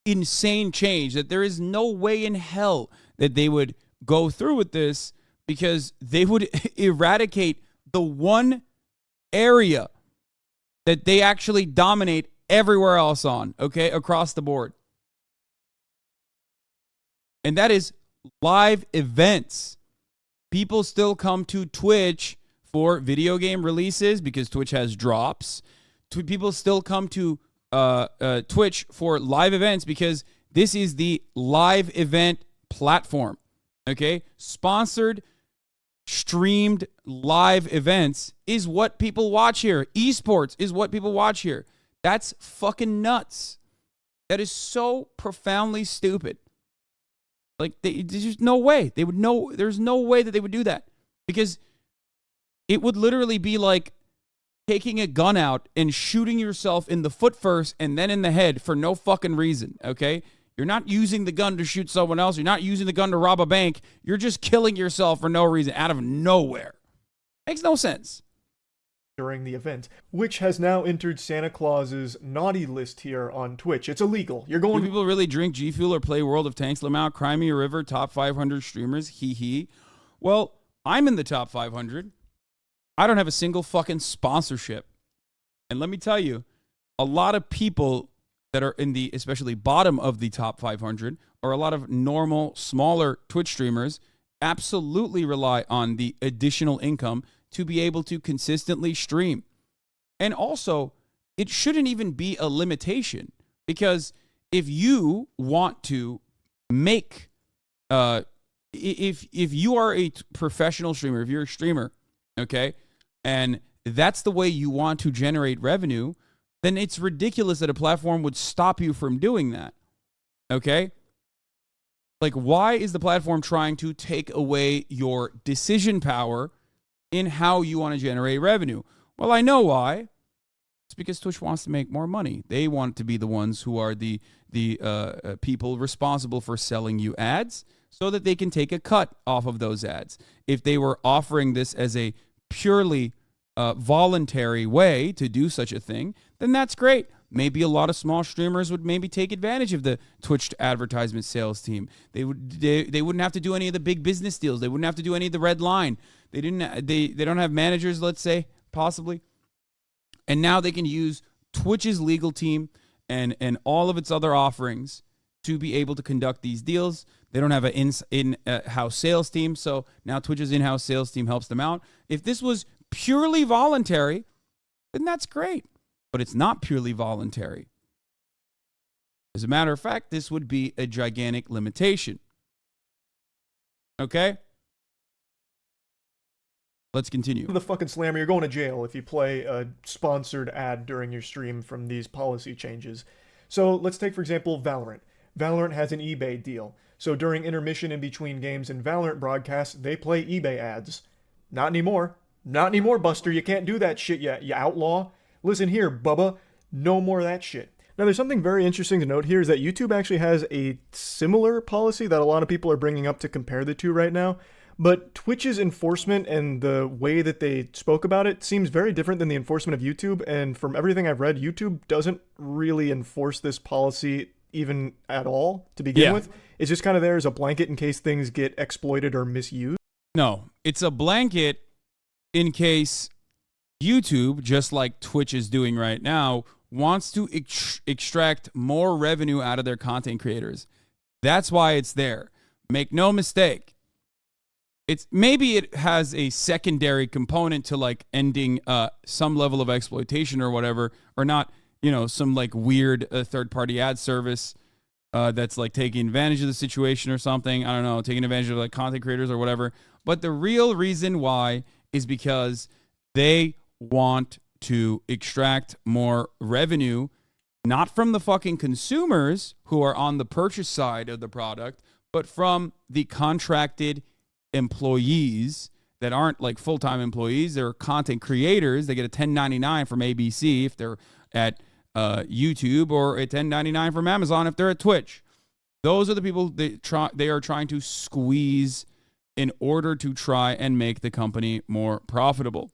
insane change that there is no way in hell that they would go through with this, because they would eradicate the one area that they actually dominate everywhere else on, okay, across the board. And that is live events. People still come to Twitch for video game releases because Twitch has drops. People still come to Twitch for live events because this is the live event platform. Okay? Sponsored, streamed live events is what people watch here. Esports is what people watch here. That's fucking nuts. That is so profoundly stupid. Like, there's just no way. There's no way that they would do that. Because it would literally be like taking a gun out and shooting yourself in the foot first and then in the head for no fucking reason, okay? You're not using the gun to shoot someone else. You're not using the gun to rob a bank. You're just killing yourself for no reason, out of nowhere. Makes no sense. During the event, which has now entered Santa Claus's naughty list here on Twitch. It's illegal. You're going. Do people really drink G Fuel or play World of Tanks? LMAO, Cry Me a River, top 500 streamers. Hee hee. Well, I'm in the top 500. I don't have a single fucking sponsorship. And let me tell you, a lot of people that are in the especially bottom of the top 500, or a lot of normal, smaller Twitch streamers, absolutely rely on the additional income to be able to consistently stream. And also, it shouldn't even be a limitation, because if you want to make, if you are a professional streamer, if you're a streamer, okay, and that's the way you want to generate revenue, then it's ridiculous that a platform would stop you from doing that, okay? Like, why is the platform trying to take away your decision power in how you want to generate revenue? Well, I know why. It's because Twitch wants to make more money. They want to be the ones who are the people responsible for selling you ads so that they can take a cut off of those ads. If they were offering this as a purely voluntary way to do such a thing, then that's great. Maybe a lot of small streamers would maybe take advantage of the Twitch advertisement sales team. They wouldn't have to do any of the big business deals. They wouldn't have to do any of the red line. They don't have managers, let's say, possibly. And now they can use Twitch's legal team and all of its other offerings to be able to conduct these deals. They don't have an in-house sales team, so now Twitch's in-house sales team helps them out. If this was purely voluntary, then that's great. But it's not purely voluntary. As a matter of fact, this would be a gigantic limitation. Okay? Let's continue. The fucking slammer, you're going to jail if you play a sponsored ad during your stream from these policy changes. So let's take, for example, Valorant. Valorant has an eBay deal. So during intermission in between games and Valorant broadcasts, they play eBay ads. Not anymore. Not anymore, Buster. You can't do that shit yet, you outlaw. Listen here, Bubba. No more of that shit. Now, there's something very interesting to note here is that YouTube actually has a similar policy that a lot of people are bringing up to compare the two right now. But Twitch's enforcement and the way that they spoke about it seems very different than the enforcement of YouTube. And from everything I've read, YouTube doesn't really enforce this policy even at all to begin with. It's just kind of there as a blanket in case things get exploited or misused. No, it's a blanket in case YouTube, just like Twitch is doing right now, wants to extract more revenue out of their content creators. That's why it's there. Make no mistake. Maybe it has a secondary component to like ending some level of exploitation or whatever, or not, some like weird third-party ad service that's like taking advantage of the situation or something. I don't know, taking advantage of like content creators or whatever. But the real reason why is because they want to extract more revenue, not from the fucking consumers who are on the purchase side of the product, but from the contracted employees that aren't like full-time employees. They're content creators. They get a 1099 from ABC if they're at YouTube, or a 1099 from Amazon if they're at Twitch. Those are the people they are trying to squeeze in order to try and make the company more profitable.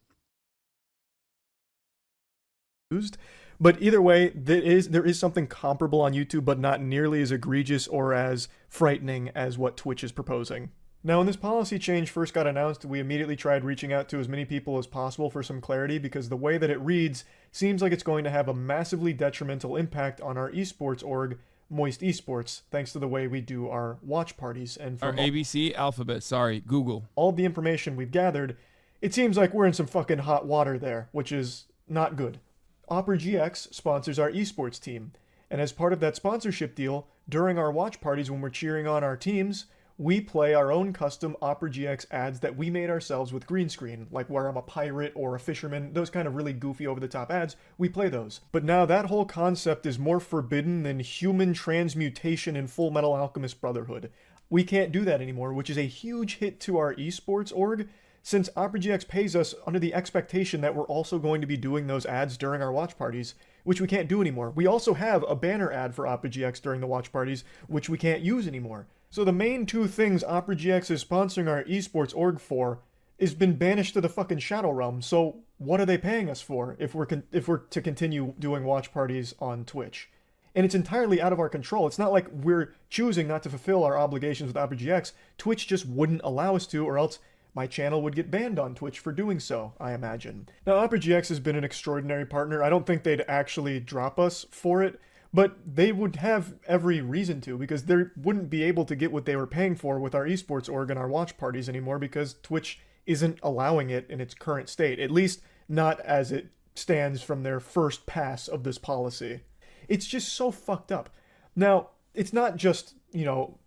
But either way, there is something comparable on YouTube, but not nearly as egregious or as frightening as what Twitch is proposing. Now, when this policy change first got announced, we immediately tried reaching out to as many people as possible for some clarity, because the way that it reads seems like it's going to have a massively detrimental impact on our esports org, Moist Esports, thanks to the way we do our watch parties. And our ABC alphabet, Google. All the information we've gathered, it seems like we're in some fucking hot water there, which is not good. Opera GX sponsors our esports team, and as part of that sponsorship deal, during our watch parties when we're cheering on our teams, we play our own custom Opera GX ads that we made ourselves with green screen, like where I'm a pirate or a fisherman, those kind of really goofy over-the-top ads, we play those. But now that whole concept is more forbidden than human transmutation in Full Metal Alchemist Brotherhood. We can't do that anymore, which is a huge hit to our esports org, since Opera GX pays us under the expectation that we're also going to be doing those ads during our watch parties, which we can't do anymore. We also have a banner ad for Opera GX during the watch parties, which we can't use anymore. So the main two things Opera GX is sponsoring our esports org for has been banished to the fucking Shadow Realm. So what are they paying us for if we're to continue doing watch parties on Twitch? And it's entirely out of our control. It's not like we're choosing not to fulfill our obligations with Opera GX. Twitch just wouldn't allow us to, or else my channel would get banned on Twitch for doing so, I imagine. Now, Opera GX has been an extraordinary partner. I don't think they'd actually drop us for it, But they would have every reason to, because they wouldn't be able to get what they were paying for with our esports org and our watch parties anymore, because Twitch isn't allowing it in its current state, at least not as it stands from their first pass of this policy. It's just so fucked up. Now, it's not just,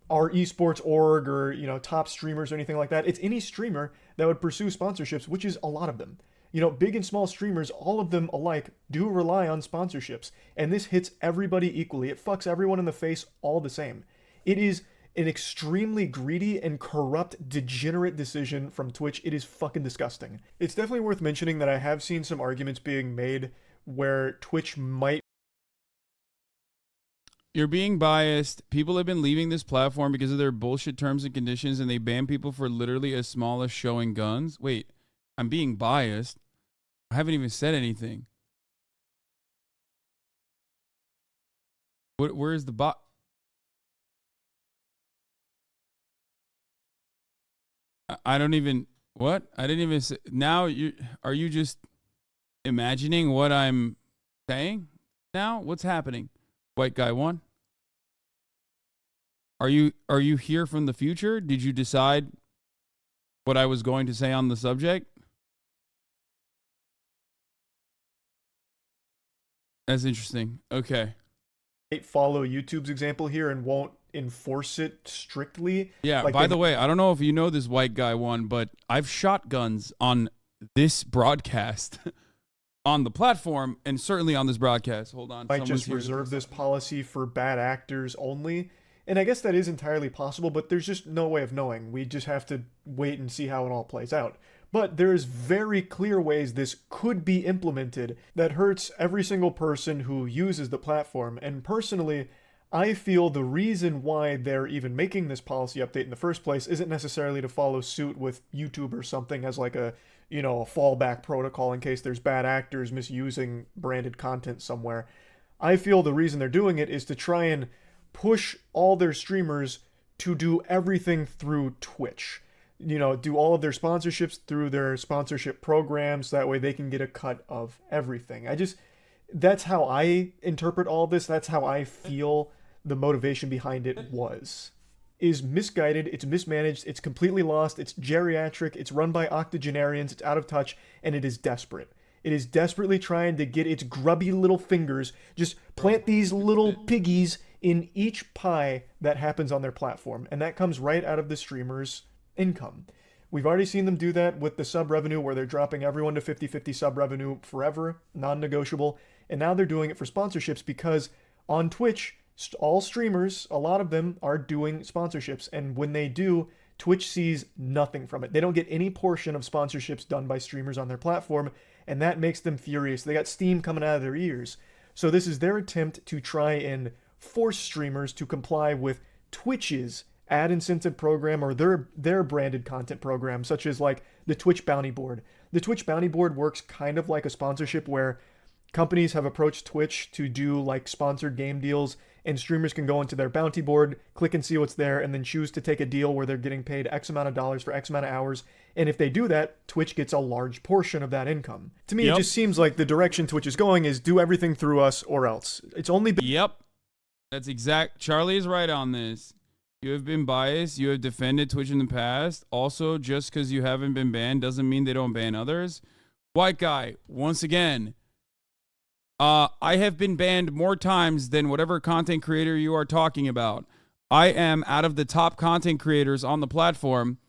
our esports org or, top streamers or anything like that. It's any streamer that would pursue sponsorships, which is a lot of them. Big and small streamers, all of them alike, do rely on sponsorships. And this hits everybody equally. It fucks everyone in the face all the same. It is an extremely greedy and corrupt, degenerate decision from Twitch. It is fucking disgusting. It's definitely worth mentioning that I have seen some arguments being made where Twitch might... You're being biased. People have been leaving this platform because of their bullshit terms and conditions, and they ban people for literally as small as showing guns. Wait, I'm being biased. I haven't even said anything. Where's the bot? I don't even... What? I didn't even say... Now, are you just imagining what I'm saying now? What's happening? White guy 1? Are you here from the future? Did you decide what I was going to say on the subject? That's interesting. Okay. Follow YouTube's example here and won't enforce it strictly. Yeah, by the way, I don't know if you know this white guy 1, but I've shot guns on this broadcast. On the platform, and certainly on this broadcast. Hold on. Might just reserve this policy for bad actors only. And I guess that is entirely possible, but there's just no way of knowing. We just have to wait and see how it all plays out. But there's very clear ways this could be implemented that hurts every single person who uses the platform. And personally, I feel the reason why they're even making this policy update in the first place isn't necessarily to follow suit with YouTube or something as like a fallback protocol in case there's bad actors misusing branded content somewhere. I feel the reason they're doing it is to try and push all their streamers to do everything through Twitch. Do all of their sponsorships through their sponsorship programs. That way they can get a cut of everything. That's how I interpret all this. That's how I feel the motivation behind it is misguided, it's mismanaged, it's completely lost, it's geriatric, it's run by octogenarians, it's out of touch, and it is desperate. It is desperately trying to get its grubby little fingers, just plant these little piggies in each pie that happens on their platform, and that comes right out of the streamer's income. We've already seen them do that with the sub revenue, where they're dropping everyone to 50-50 sub revenue forever, non-negotiable, and now they're doing it for sponsorships because on Twitch, all streamers, a lot of them are doing sponsorships, and when they do, Twitch sees nothing from it. They don't get any portion of sponsorships done by streamers on their platform, and that makes them furious. They got steam coming out of their ears. So this is their attempt to try and force streamers to comply with Twitch's ad incentive program or their branded content program, such as like the Twitch Bounty Board. The Twitch Bounty Board works kind of like a sponsorship where companies have approached Twitch to do like sponsored game deals, and streamers can go into their bounty board, click and see what's there, and then choose to take a deal where they're getting paid X amount of dollars for X amount of hours. And if they do that, Twitch gets a large portion of that income. To me, It just seems like the direction Twitch is going is do everything through us or else. It's only been... Yep. That's exact. Charlie is right on this. You have been biased. You have defended Twitch in the past. Also, just because you haven't been banned doesn't mean they don't ban others. White guy, once again... I have been banned more times than whatever content creator you are talking about. I am, out of the top content creators on the platform,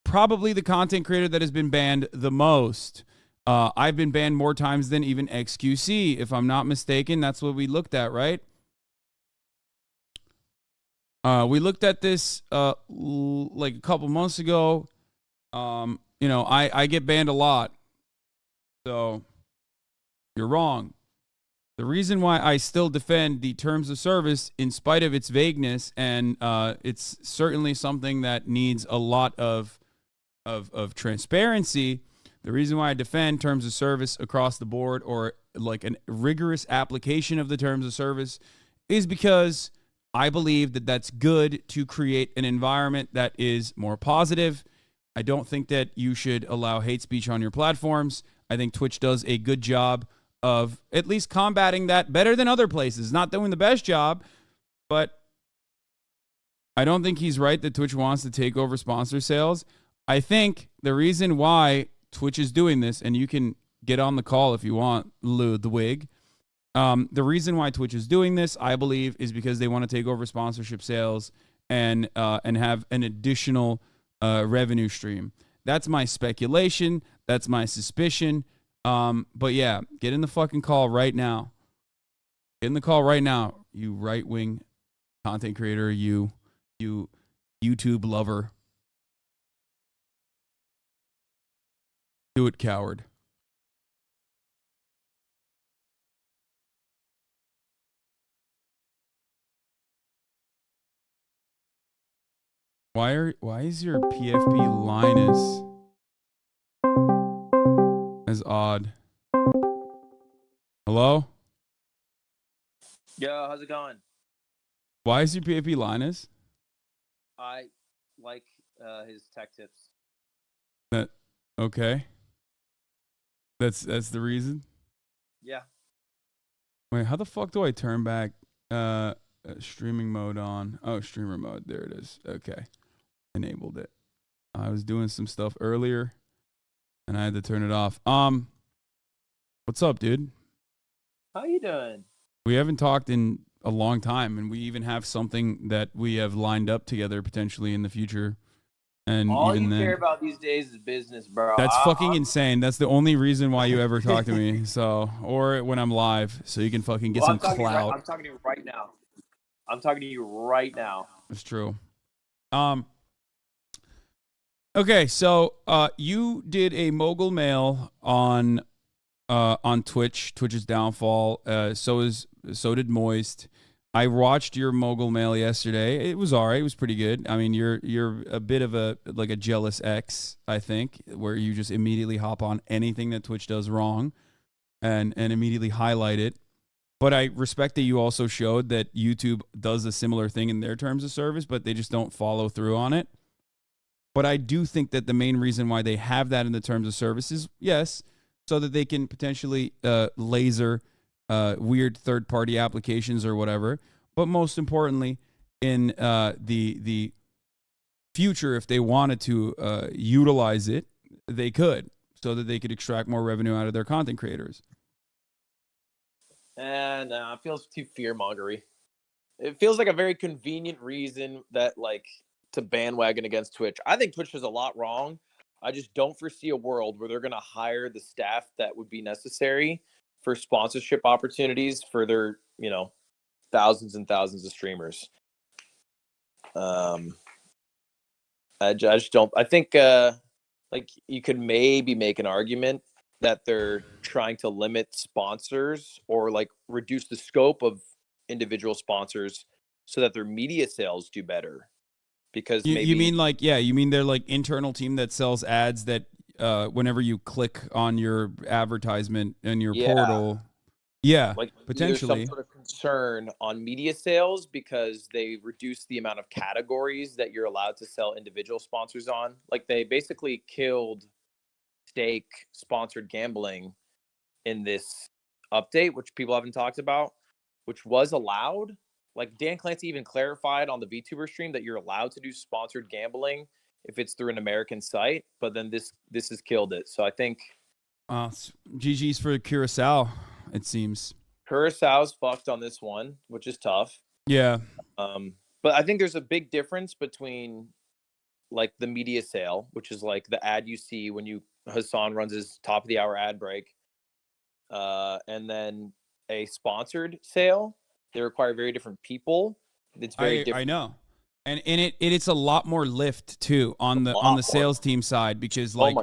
probably the content creator that has been banned the most. I've been banned more times than even XQC, if I'm not mistaken. That's what we looked at, right? We looked at this like a couple months ago. I get banned a lot. So, you're wrong. The reason why I still defend the terms of service, in spite of its vagueness, and it's certainly something that needs a lot of transparency. The reason why I defend terms of service across the board, or like a rigorous application of the terms of service, is because I believe that that's good to create an environment that is more positive. I don't think that you should allow hate speech on your platforms. I think Twitch does a good job of at least combating that better than other places. Not doing the best job, but I don't think he's right that Twitch wants to take over sponsor sales. I think the reason why Twitch is doing this, and you can get on the call if you want, Ludwig. The reason why Twitch is doing this, I believe, is because they want to take over sponsorship sales and have an additional revenue stream. That's my speculation. That's my suspicion. But yeah, get in the fucking call right now. Get in the call right now, you right-wing content creator, you YouTube lover. Do it, coward. Why is your PFP Linus as odd? Hello? Yo, how's it going? Why is your PFP Linus? I like his tech tips. Okay. That's the reason? Yeah. Wait, how the fuck do I turn back streaming mode on? Oh, streamer mode. There it is. Okay. Enabled it. I was doing some stuff earlier and I had to turn it off. What's up, dude? How you doing? We haven't talked in a long time, and we even have something that we have lined up together potentially in the future. And all even you then, care about these days is business, bro. that's fucking insane. That's the only reason why you ever talk to me. So, or when I'm live, so you can fucking get some clout. I'm talking to you right now. I'm talking to you right now. That's true. Okay, so you did a mogul mail on Twitch. Twitch's downfall. So did Moist. I watched your mogul mail yesterday. It was all right. It was pretty good. I mean, you're a bit of a jealous ex, I think, where you just immediately hop on anything that Twitch does wrong and immediately highlight it. But I respect that you also showed that YouTube does a similar thing in their terms of service, but they just don't follow through on it. But I do think that the main reason why they have that in the terms of service is, yes, so that they can potentially laser weird third-party applications or whatever. But most importantly, in the future, if they wanted to utilize it, they could, so that they could extract more revenue out of their content creators. And it feels too fear-mongery. It feels like a very convenient reason that, like, to bandwagon against Twitch. I think Twitch does a lot wrong. I just don't foresee a world where they're going to hire the staff that would be necessary for sponsorship opportunities for their, thousands and thousands of streamers. I just don't. I think you could maybe make an argument that they're trying to limit sponsors or like reduce the scope of individual sponsors so that their media sales do better. Because you mean their like internal team that sells ads that whenever you click on your advertisement in your portal, like potentially there's some sort of concern on media sales because they reduce the amount of categories that you're allowed to sell individual sponsors on. Like they basically killed stake sponsored gambling in this update, which people haven't talked about, which was allowed. Like Dan Clancy even clarified on the VTuber stream that you're allowed to do sponsored gambling if it's through an American site, but then this has killed it. So I think GG's for Curacao, it seems. Curaçao's fucked on this one, which is tough. Yeah. But I think there's a big difference between like the media sale, which is like the ad you see when Hasan runs his top of the hour ad break, and then a sponsored sale. They require very different people. It's very different. I know. And it's a lot more lift too on the sales team side because like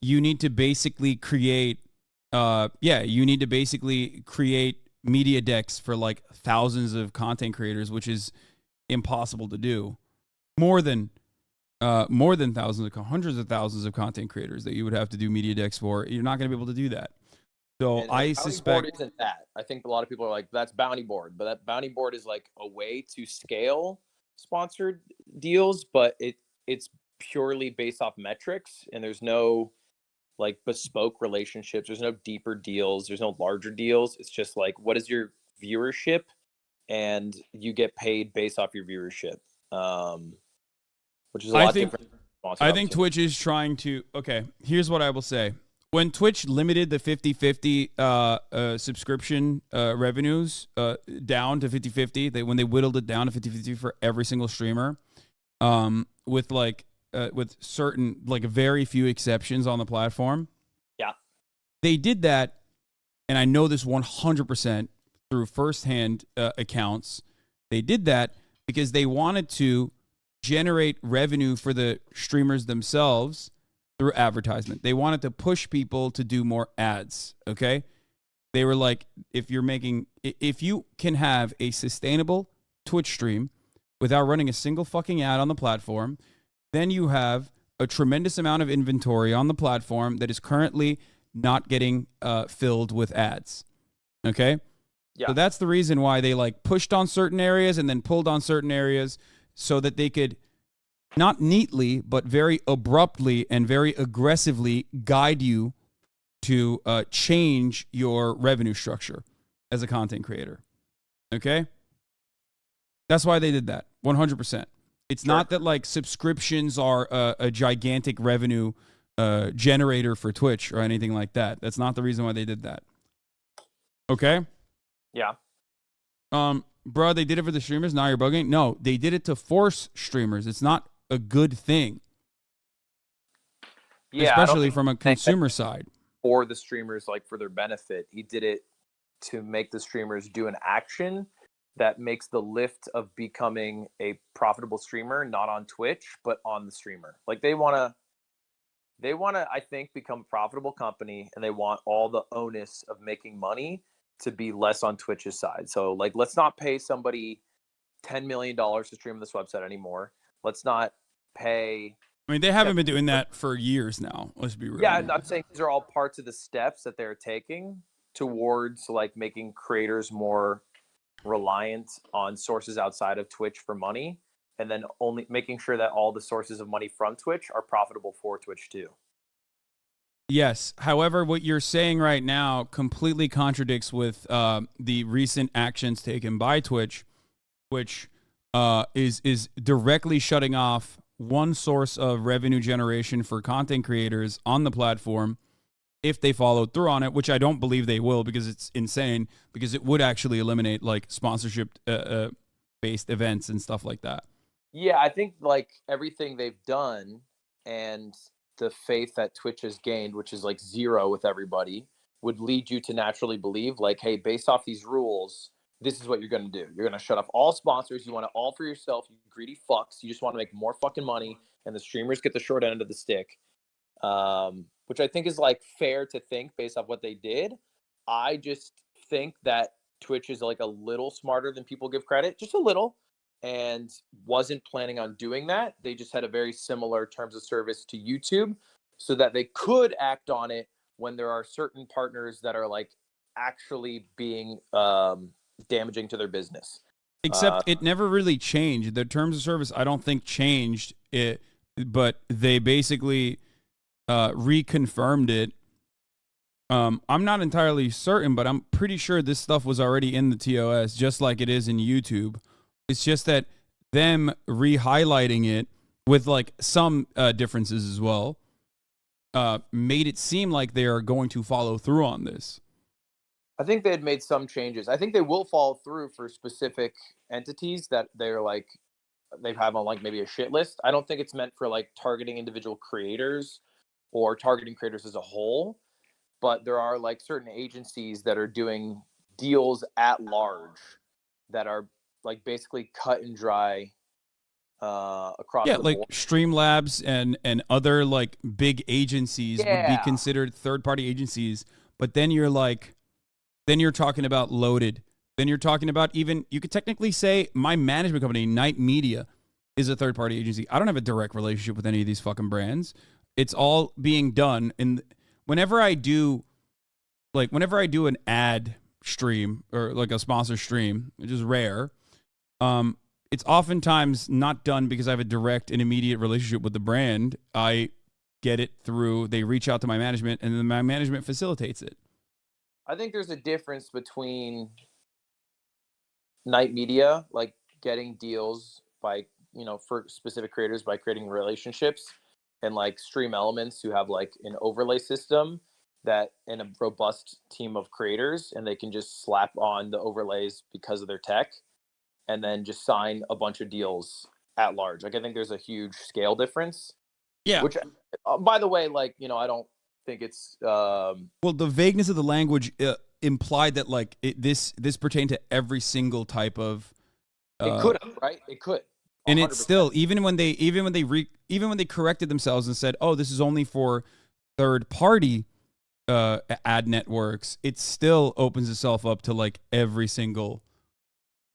you need to basically create media decks for like thousands of content creators, which is impossible to do. More than hundreds of thousands of content creators that you would have to do media decks for. You're not going to be able to do that. So I suspect board isn't that. I think a lot of people are like, that's bounty board, but that bounty board is like a way to scale sponsored deals, but it's purely based off metrics, and there's no like bespoke relationships. There's no deeper deals. There's no larger deals. It's just like, what is your viewership? And you get paid based off your viewership, which is a lot different. I think Twitch is trying to, okay, here's what I will say. When Twitch limited the 50-50 subscription revenues down to 50-50, when they whittled it down to 50-50 for every single streamer, with certain, like, very few exceptions on the platform. Yeah. They did that, and I know this 100% through firsthand accounts. They did that because they wanted to generate revenue for the streamers themselves through advertisement. They wanted to push people to do more ads, okay? They were like, if you can have a sustainable Twitch stream without running a single fucking ad on the platform, then you have a tremendous amount of inventory on the platform that is currently not getting filled with ads, okay? Yeah. So that's the reason why they like pushed on certain areas and then pulled on certain areas so that they could not neatly, but very abruptly and very aggressively guide you to change your revenue structure as a content creator. Okay? That's why they did that, 100%. It's not that like subscriptions are a gigantic revenue generator for Twitch or anything like that. That's not the reason why they did that. Okay? Yeah. Bro, they did it for the streamers. Now you're bugging. No, they did it to force streamers. It's not a good thing. Yeah, especially from a consumer side. For the streamers, like for their benefit, he did it to make the streamers do an action that makes the lift of becoming a profitable streamer not on Twitch but on the streamer. Like they want to, I think, become a profitable company, and they want all the onus of making money to be less on Twitch's side. So like, let's not pay somebody $10 million to stream on this website anymore. Let's not pay. I mean, they haven't been doing that for years now. Let's be real. Yeah, I'm saying these are all parts of the steps that they're taking towards like making creators more reliant on sources outside of Twitch for money, and then only making sure that all the sources of money from Twitch are profitable for Twitch too. Yes. However, what you're saying right now completely contradicts with the recent actions taken by Twitch, which is directly shutting off one source of revenue generation for content creators on the platform if they followed through on it, which I don't believe they will because it's insane, because it would actually eliminate like sponsorship based events and stuff like that. Yeah, I think like everything they've done and the faith that Twitch has gained, which is like zero with everybody, would lead you to naturally believe like, hey, based off these rules, this is what you're going to do. You're going to shut off all sponsors. You want it all for yourself. You greedy fucks. You just want to make more fucking money, and the streamers get the short end of the stick, which I think is like fair to think based off what they did. I just think that Twitch is like a little smarter than people give credit, just a little, and wasn't planning on doing that. They just had a very similar terms of service to YouTube so that they could act on it when there are certain partners that are like actually being damaging to their business. Except it never really changed. The terms of service, I don't think changed it, but they basically reconfirmed it. I'm not entirely certain, but I'm pretty sure this stuff was already in the TOS, just like it is in YouTube. It's just that them re-highlighting it with like some differences as well made it seem like they are going to follow through on this. I think they had made some changes. I think they will follow through for specific entities that they're like, they have on like maybe a shit list. I don't think it's meant for like targeting individual creators or targeting creators as a whole, but there are like certain agencies that are doing deals at large that are like basically cut and dry across the like board. Streamlabs and other like big agencies would be considered third-party agencies, but then you're like, then you're talking about Loaded. Then you're talking about even, you could technically say my management company, Night Media, is a third-party agency. I don't have a direct relationship with any of these fucking brands. It's all being done. And whenever I do an ad stream or like a sponsor stream, which is rare, it's oftentimes not done because I have a direct and immediate relationship with the brand. I get it through. They reach out to my management, and then my management facilitates it. I think there's a difference between night media, like getting deals by, for specific creators by creating relationships, and like Stream Elements who have like an overlay system that and a robust team of creators, and they can just slap on the overlays because of their tech and then just sign a bunch of deals at large. Like I think there's a huge scale difference. Yeah. Which, by the way, like, I don't think it's well, the vagueness of the language implied that like this pertained to every single type of it could have, right? It could. 100%. And it's still even when they corrected themselves and said, "Oh, this is only for third party ad networks," it still opens itself up to like every single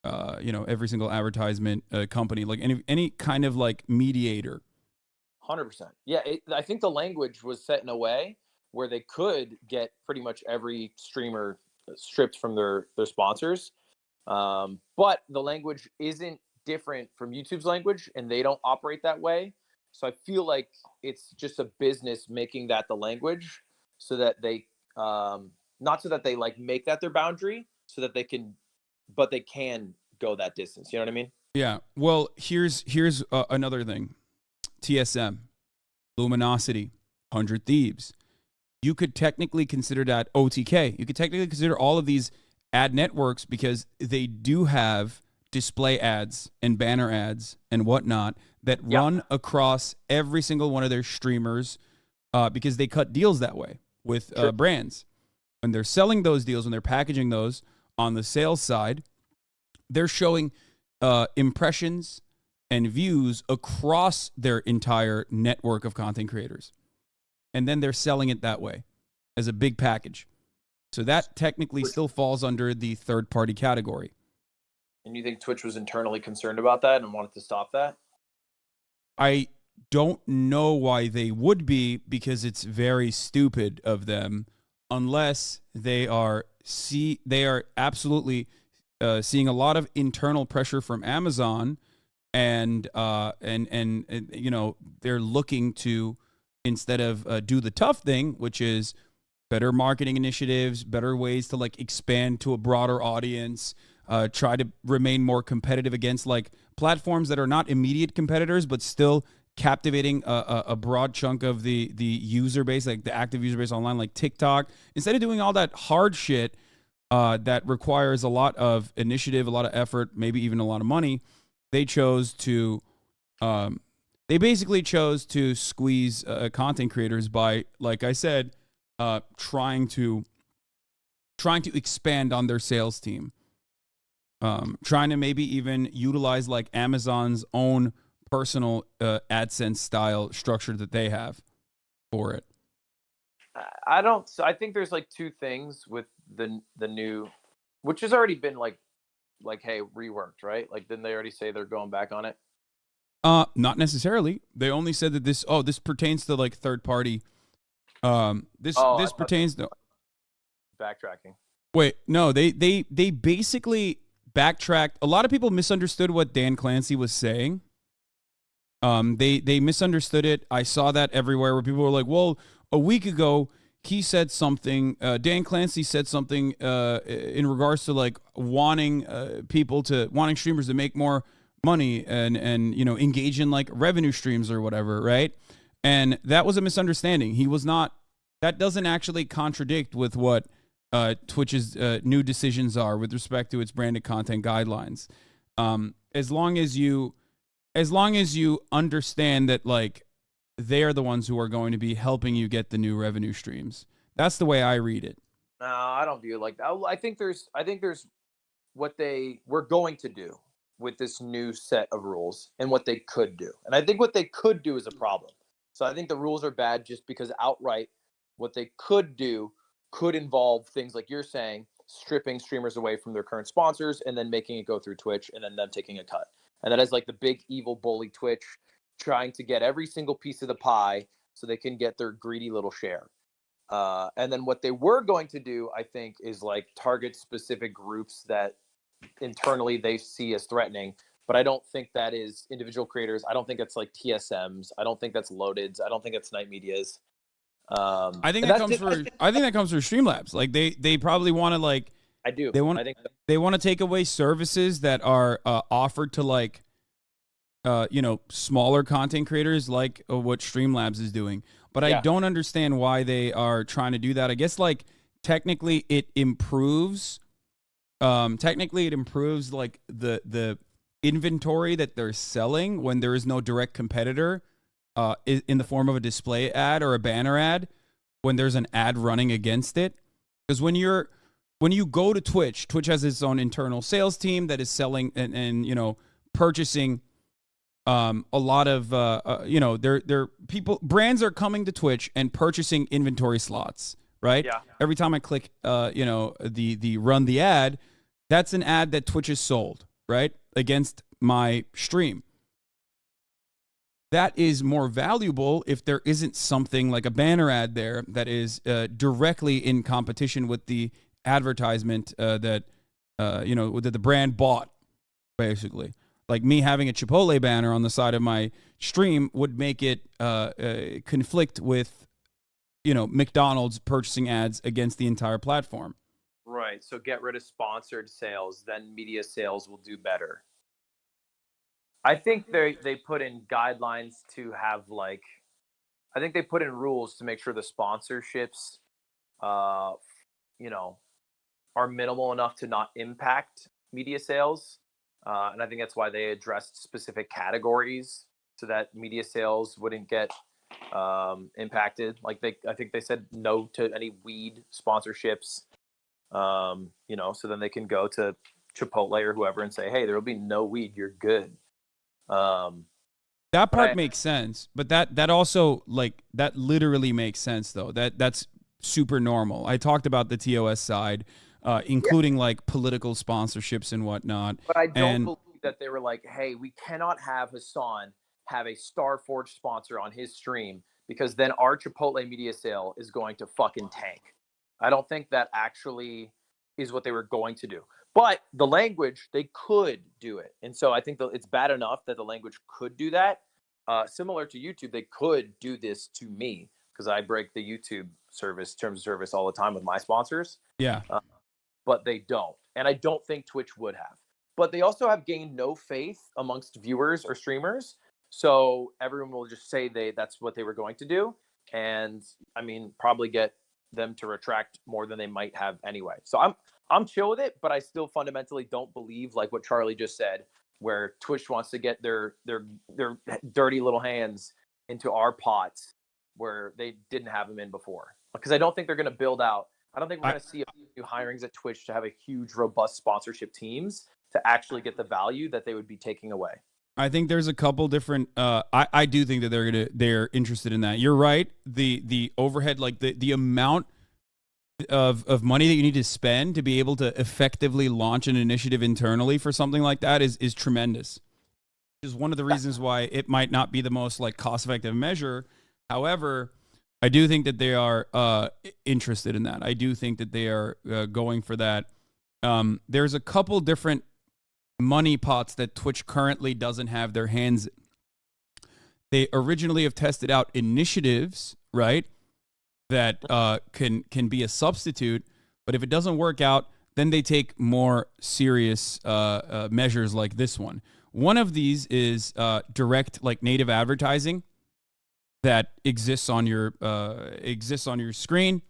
every single advertisement company, like any kind of like mediator. 100%. Yeah, I think the language was set in a way where they could get pretty much every streamer stripped from their sponsors. But the language isn't different from YouTube's language, and they don't operate that way. So I feel like it's just a business making that the language so that they, not so that they like make that their boundary, so that they can go that distance. You know what I mean? Yeah. Well, here's another thing. TSM, Luminosity, 100 Thieves. You could technically consider that OTK. You could technically consider all of these ad networks because they do have display ads and banner ads and whatnot that run across every single one of their streamers because they cut deals that way with brands. When they're selling those deals, when they're packaging those on the sales side, they're showing impressions and views across their entire network of content creators. And then they're selling it that way as a big package. So that technically still falls under the third-party category. And you think Twitch was internally concerned about that and wanted to stop that? I don't know why they would be, because it's very stupid of them, unless they are absolutely seeing a lot of internal pressure from Amazon, and they're looking to, instead of do the tough thing, which is better marketing initiatives, better ways to like expand to a broader audience, try to remain more competitive against like platforms that are not immediate competitors but still captivating a broad chunk of the user base, like the active user base online, like TikTok. Instead of doing all that hard shit that requires a lot of initiative, a lot of effort, maybe even a lot of money, they basically chose to squeeze content creators by, like I said, trying to expand on their sales team, trying to maybe even utilize like Amazon's own personal AdSense style structure that they have for it. I think there's like two things with the new, which has already been like hey, reworked, right? Like, didn't they already say they're going back on it? Not necessarily. They only said that this pertains to like third party. This pertains to backtracking. Wait, no, they basically backtracked. A lot of people misunderstood what Dan Clancy was saying. They misunderstood it. I saw that everywhere where people were like, well, a week ago he said something, Dan Clancy said something in regards to like wanting streamers to make more money and engage in like revenue streams or whatever, right? And that was a misunderstanding. He was not. That doesn't actually contradict with what Twitch's new decisions are with respect to its branded content guidelines. As long as you understand that like they are the ones who are going to be helping you get the new revenue streams. That's the way I read it. No, I don't view it like that. I think there's what they were going to do with this new set of rules and what they could do. And I think what they could do is a problem. So I think the rules are bad just because outright what they could do could involve things like you're saying, stripping streamers away from their current sponsors and then making it go through Twitch and then them taking a cut. And that is like the big evil bully Twitch trying to get every single piece of the pie so they can get their greedy little share. And then what they were going to do, I think, is like target specific groups that internally they see as threatening, but I don't think that is individual creators. I don't think it's like TSMs. I don't think that's loadeds. I don't think it's night medias. I think that comes for Streamlabs. Like they probably want to like. I do. They want. I think so. They want to take away services that are offered to like, smaller content creators, like what Streamlabs is doing. But I don't understand why they are trying to do that. I guess like technically it improves. Technically it improves like the inventory that they're selling when there is no direct competitor. In the form of a display ad or a banner ad, when there's an ad running against it. Because when you go to Twitch has its own internal sales team that is selling and purchasing a lot of their people, brands are coming to Twitch and purchasing inventory slots, right? Yeah. Every time I click the run the ad, that's an ad that Twitch has sold, right? Against my stream. That is more valuable if there isn't something like a banner ad there that is directly in competition with the advertisement that the brand bought, basically. Like me having a Chipotle banner on the side of my stream would make it conflict with, McDonald's purchasing ads against the entire platform. Right. So get rid of sponsored sales, then media sales will do better. I think they put in guidelines to have I think they put in rules to make sure the sponsorships, are minimal enough to not impact media sales. And I think that's why they addressed specific categories so that media sales wouldn't get impacted. I think they said no to any weed sponsorships, so then they can go to Chipotle or whoever and say, hey, there will be no weed. You're good. That part makes sense, but that also that literally makes sense though. That's super normal. I talked about the TOS side, including like political sponsorships and whatnot. But I don't believe that they were like, hey, we cannot have Hasan have a Starforge sponsor on his stream because then our Chipotle media sale is going to fucking tank. I don't think that actually is what they were going to do. But the language, they could do it. And so I think it's bad enough that the language could do that. Similar to YouTube, they could do this to me because I break the YouTube terms of service all the time with my sponsors. Yeah. But they don't. And I don't think Twitch would have. But they also have gained no faith amongst viewers or streamers. So everyone will just say that's what they were going to do. And I mean, probably get them to retract more than they might have anyway. So I'm chill with it, but I still fundamentally don't believe like what Charlie just said, where Twitch wants to get their dirty little hands into our pots where they didn't have them in before. Because I don't think they're going to build out. I don't think we're going to see a few new hirings at Twitch to have a huge, robust sponsorship teams to actually get the value that they would be taking away. I think there's a couple different. I do think that they're interested in that. You're right. The overhead, like the amount of money that you need to spend to be able to effectively launch an initiative internally for something like that is tremendous. Is one of the reasons why it might not be the most like cost-effective measure. However, I do think that they are interested in that. I do think that they are going for that. There's a couple different money pots that Twitch currently doesn't have their hands in. They originally have tested out initiatives, right? That can be a substitute, but if it doesn't work out, then they take more serious measures like this one. One of these is direct, like native advertising that exists on your screen.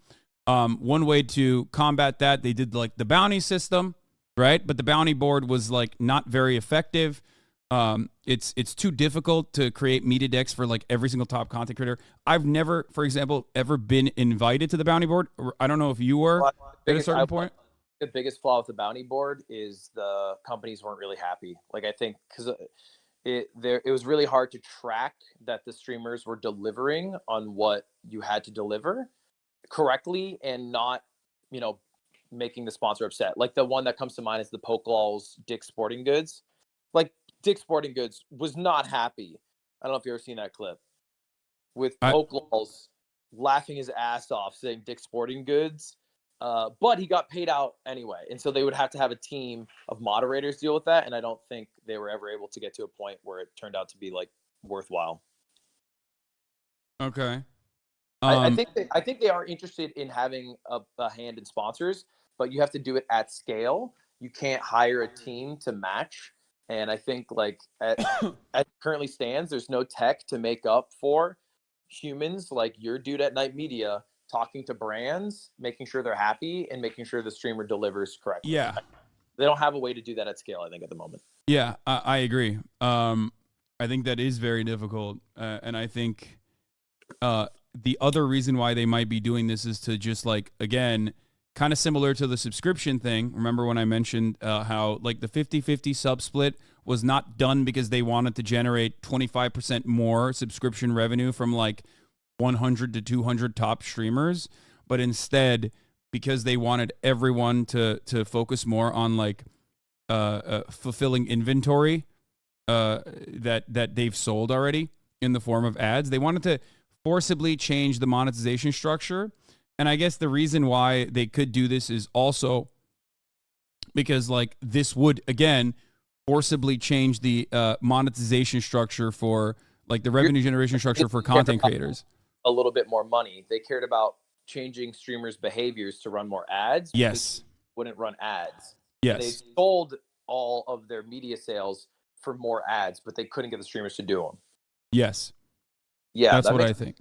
One way to combat that, they did like the bounty system, right? But the bounty board was like not very effective. It's too difficult to create media decks for like every single top content creator. I've never, for example, ever been invited to the bounty board. I don't know if you were at a certain point. The biggest flaw with the bounty board is the companies weren't really happy. Like I think because it was really hard to track that the streamers were delivering on what you had to deliver correctly and not, making the sponsor upset. Like the one that comes to mind is the Pokelaw's Dick's Sporting Goods. Like Dick's Sporting Goods was not happy. I don't know if you've ever seen that clip with Pokelaw's laughing his ass off saying Dick's Sporting Goods But he got paid out anyway, and so they would have to have a team of moderators deal with that. And I don't think they were ever able to get to a point where it turned out to be like worthwhile. Okay. I think they are interested in having a hand in sponsors, but you have to do it at scale. You can't hire a team to match. And I think like as it currently stands, there's no tech to make up for humans like your dude at Night Media talking to brands, making sure they're happy, and making sure the streamer delivers correctly. Yeah. They don't have a way to do that at scale, I think, at the moment. Yeah, I agree. I think that is very difficult. And I think the other reason why they might be doing this is to just like, again, kind of similar to the subscription thing. Remember when I mentioned how like the 50-50 sub split was not done because they wanted to generate 25% more subscription revenue from like 100 to 200 top streamers, but instead because they wanted everyone to focus more on like fulfilling inventory that they've sold already in the form of ads. They wanted to forcibly change the monetization structure. And I guess the reason why they could do this is also because like this would, again, forcibly change the monetization structure for like the revenue generation structure for content creators. A little bit more money. They cared about changing streamers' behaviors to run more ads. Yes. Wouldn't run ads. Yes. They sold all of their media sales for more ads, but they couldn't get the streamers to do them. Yes. Yeah. That's what I think.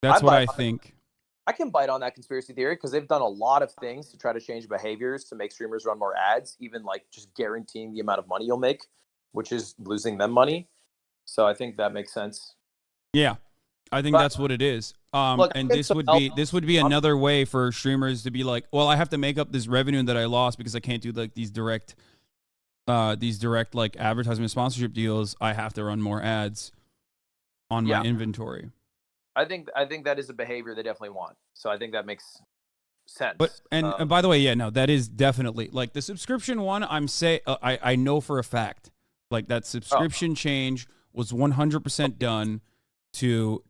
That's what I think. I can bite on that conspiracy theory because they've done a lot of things to try to change behaviors to make streamers run more ads, even like just guaranteeing the amount of money you'll make, which is losing them money. So I think that makes sense. Yeah. I think that's what it is. Look, and this would be another way for streamers to be like, well, I have to make up this revenue that I lost because I can't do like these direct like advertisement sponsorship deals. I have to run more ads on my inventory. I think that is a behavior they definitely want. So I think that makes sense. But and by the way, yeah, no, that is definitely like the subscription one. I know for a fact like that subscription change was 100% done to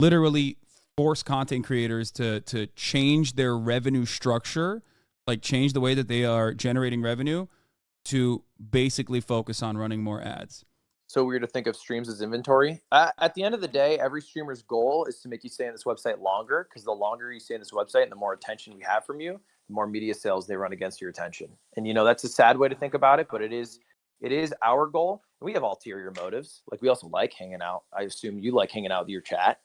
literally force content creators to change their revenue structure, like change the way that they are generating revenue to basically focus on running more ads. So weird to think of streams as inventory. At the end of the day, every streamer's goal is to make you stay on this website longer, because the longer you stay on this website and the more attention we have from you, the more media sales they run against your attention. And, you know, that's a sad way to think about it, but it is our goal. We have ulterior motives. Like, we also like hanging out. I assume you like hanging out with your chat.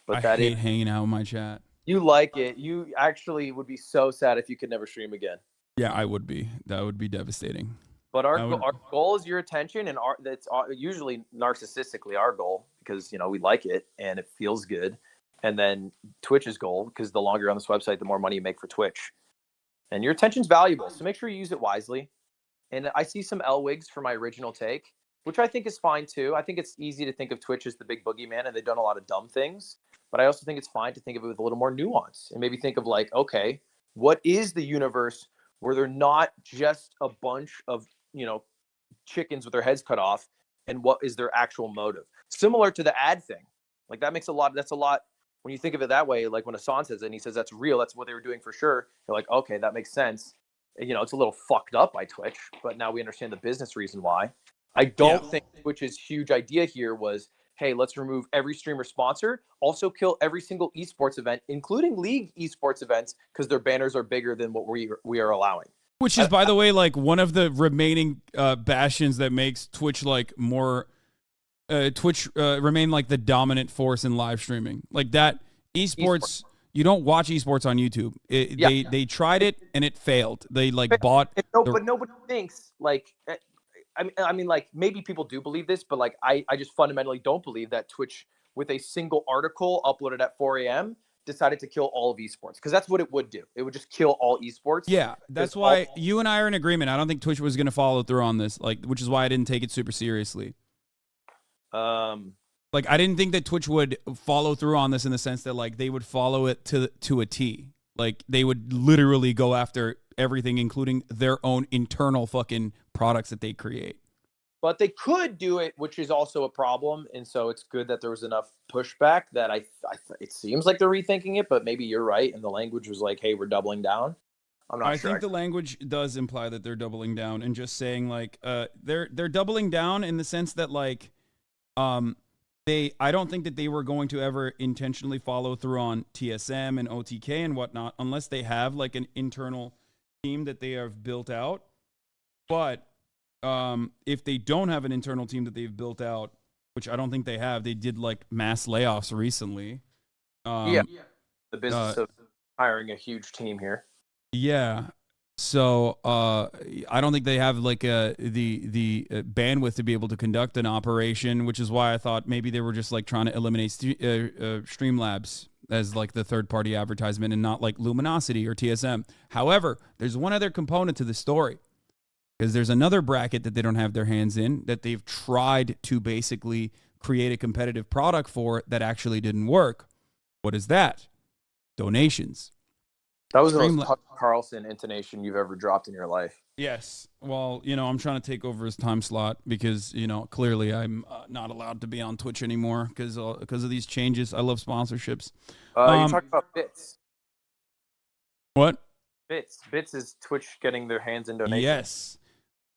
But I hate hanging out with my chat. You like it. You actually would be so sad if you could never stream again. Yeah, I would be. That would be devastating. But our goal is your attention, and that's usually narcissistically our goal, because, you know, we like it and it feels good. And then Twitch's goal, because the longer you're on this website, the more money you make for Twitch. And your attention's valuable, so make sure you use it wisely. And I see some L-wigs for my original take, which I think is fine too. I think it's easy to think of Twitch as the big boogeyman, and they've done a lot of dumb things. But I also think it's fine to think of it with a little more nuance, and maybe think of like, okay, what is the universe where they're not just a bunch of, you know, chickens with their heads cut off, and what is their actual motive? Similar to the ad thing. Like, that's a lot when you think of it that way. Like when Hasan says it and he says that's real, that's what they were doing for sure. You're like, okay, that makes sense. You know, it's a little fucked up by Twitch, but now we understand the business reason why. I don't think Twitch's huge idea here was, hey, let's remove every streamer sponsor, also kill every single esports event, including league esports events, because their banners are bigger than what we are allowing. Which is, by the way, like one of the remaining bastions that makes Twitch like more remain like the dominant force in live streaming. Like that esports. You don't watch esports on YouTube. They tried it and it failed. They bought. But nobody thinks like. I mean, like, maybe people do believe this, but like I just fundamentally don't believe that Twitch, with a single article uploaded at 4 a.m., decided to kill all of esports, because that's what it would do. It would just kill all esports. Yeah, that's why you and I are in agreement. I don't think Twitch was going to follow through on this, like, which is why I didn't take it super seriously. Like, I didn't think that Twitch would follow through on this in the sense that, like, they would follow it to a T. Like, they would literally go after everything, including their own internal fucking products that they create. But they could do it, which is also a problem. And so it's good that there was enough pushback that it seems like they're rethinking it, but maybe you're right. And the language was like, hey, we're doubling down. I'm not sure. I think the language does imply that they're doubling down and just saying like they're doubling down in the sense that like I don't think that they were going to ever intentionally follow through on TSM and OTK and whatnot unless they have like an internal team that they have built out. But if they don't have an internal team that they've built out, which I don't think they have, they did like mass layoffs recently. The business of hiring a huge team here. Yeah. So I don't think they have like the bandwidth to be able to conduct an operation, which is why I thought maybe they were just like trying to eliminate Streamlabs as like the third party advertisement and not like Luminosity or TSM. However, there's one other component to the story. Because there's another bracket that they don't have their hands in that they've tried to basically create a competitive product for that actually didn't work. What is that? Donations. That was the most Tucker Carlson intonation you've ever dropped in your life. Yes. Well, I'm trying to take over his time slot because, clearly I'm not allowed to be on Twitch anymore because of these changes. I love sponsorships. You talked about Bits. What? Bits is Twitch getting their hands in donations. Yes.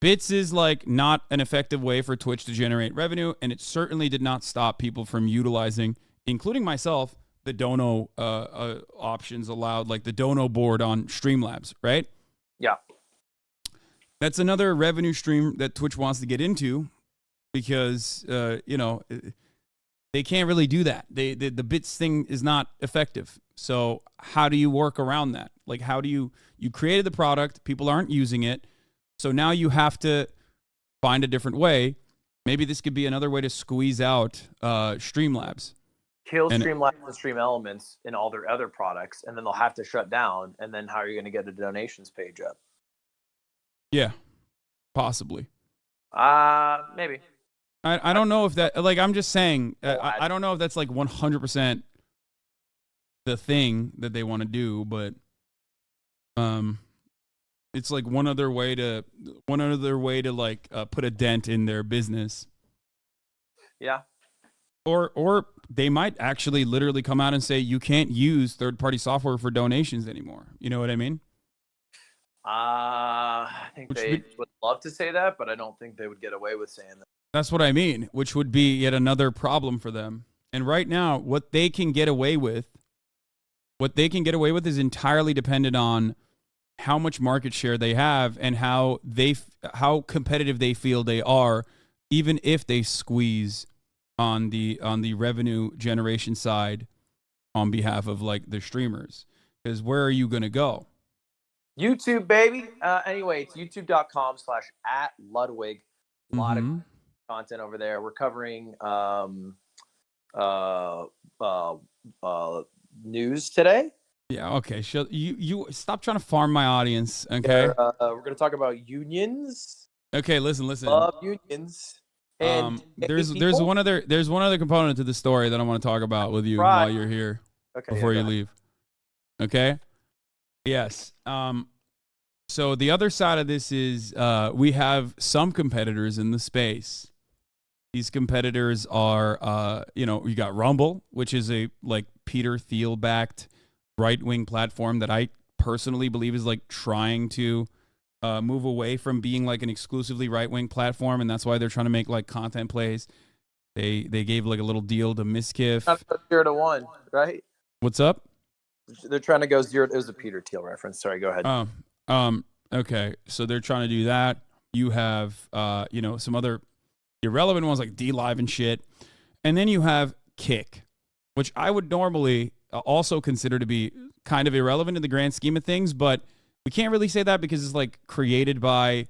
Bits is like not an effective way for Twitch to generate revenue, and it certainly did not stop people from utilizing, including myself, the dono options allowed, like the dono board on Streamlabs, right? Yeah. That's another revenue stream that Twitch wants to get into because, they can't really do that. The Bits thing is not effective. So how do you work around that? Like, how do you created the product, people aren't using it, so now you have to find a different way. Maybe this could be another way to squeeze out Streamlabs. Kill Streamlabs and Stream Elements in all their other products, and then they'll have to shut down, and then how are you going to get a donations page up? Yeah, possibly. Maybe. I don't know if that, like, I'm just saying, I don't know if that's like 100% the thing that they want to do, but it's like one other way to like put a dent in their business. Yeah. Or they might actually literally come out and say you can't use third-party software for donations anymore. You know what I mean? I think they would love to say that, but I don't think they would get away with saying that. That's what I mean, which would be yet another problem for them. And right now, what they can get away with is entirely dependent on how much market share they have and how competitive they feel they are, even if they squeeze on the revenue generation side on behalf of like the streamers. Because where are you going to go? YouTube, baby. Anyway, it's youtube.com/@Ludwig. A lot of content over there. We're covering news today. Yeah, okay. You stop trying to farm my audience, okay? We're going to talk about unions. Okay, listen. Love unions. And there's one other component to the story that I want to talk about with you while you're here. Okay, before you leave. Okay? Yes. So the other side of this is we have some competitors in the space. These competitors are you got Rumble, which is a like Peter Thiel backed right-wing platform that I personally believe is like trying to move away from being like an exclusively right-wing platform, and that's why they're trying to make like content plays. They gave like a little deal to Mizkif. 0-1, right? What's up? They're trying to go 0. It was a Peter Thiel reference. Sorry, go ahead. Okay, so they're trying to do that. You have some other irrelevant ones like DLive and shit, and then you have Kick, which I would normally also consider to be kind of irrelevant in the grand scheme of things, but we can't really say that because it's like created by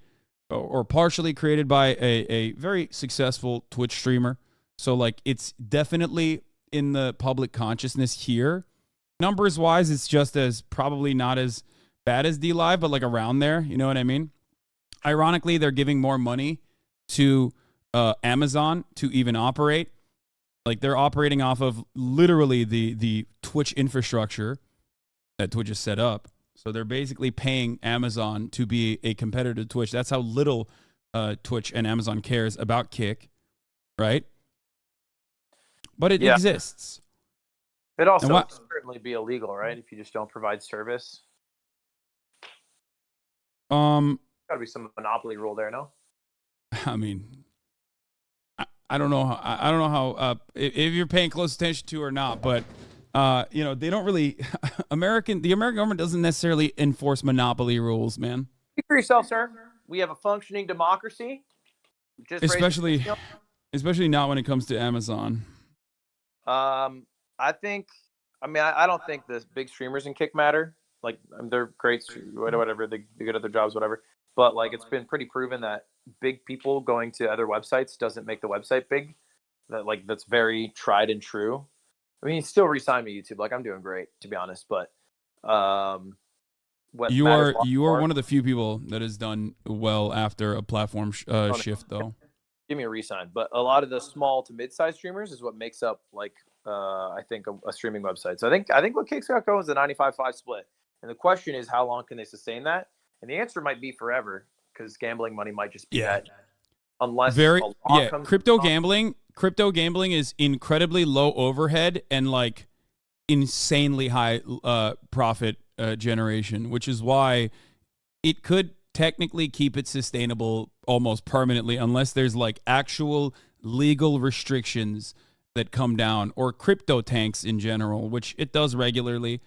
or partially created by a very successful Twitch streamer. So like it's definitely in the public consciousness here. Numbers wise, it's just as probably not as bad as DLive, but like around there. You know what I mean? Ironically, they're giving more money to Amazon to even operate. Like they're operating off of literally the Twitch infrastructure that Twitch has set up. So they're basically paying Amazon to be a competitor to Twitch. That's how little Twitch and Amazon cares about Kick, right? But it Yeah. exists. It'd also certainly be illegal, right? If you just don't provide service. Gotta be some monopoly rule there, no? I mean, I don't know. I don't know how if you're paying close attention to or not, but you know, they don't really. The American government doesn't necessarily enforce monopoly rules, man. Speak for yourself, sir. We have a functioning democracy. Just especially not when it comes to Amazon. I think. I mean, I don't think the big streamers in Kick matter. Like, they're great, whatever. They're good at their jobs, whatever. But like, it's been pretty proven that big people going to other websites doesn't make the website big. That's very tried and true. I mean, still re-sign me, YouTube. Like, I'm doing great, to be honest. But you are one of the few people that has done well after a platform shift, though. Give me a re-sign. But a lot of the small to mid-sized streamers is what makes up, like, I think a streaming website. So I think what Kick's got going is a 95-5 split. And the question is, how long can they sustain that? And the answer might be forever, because gambling money might just be that. Unless crypto gambling is incredibly low overhead and like insanely high profit generation, which is why it could technically keep it sustainable almost permanently, unless there's like actual legal restrictions that come down, or crypto tanks in general, which it does regularly,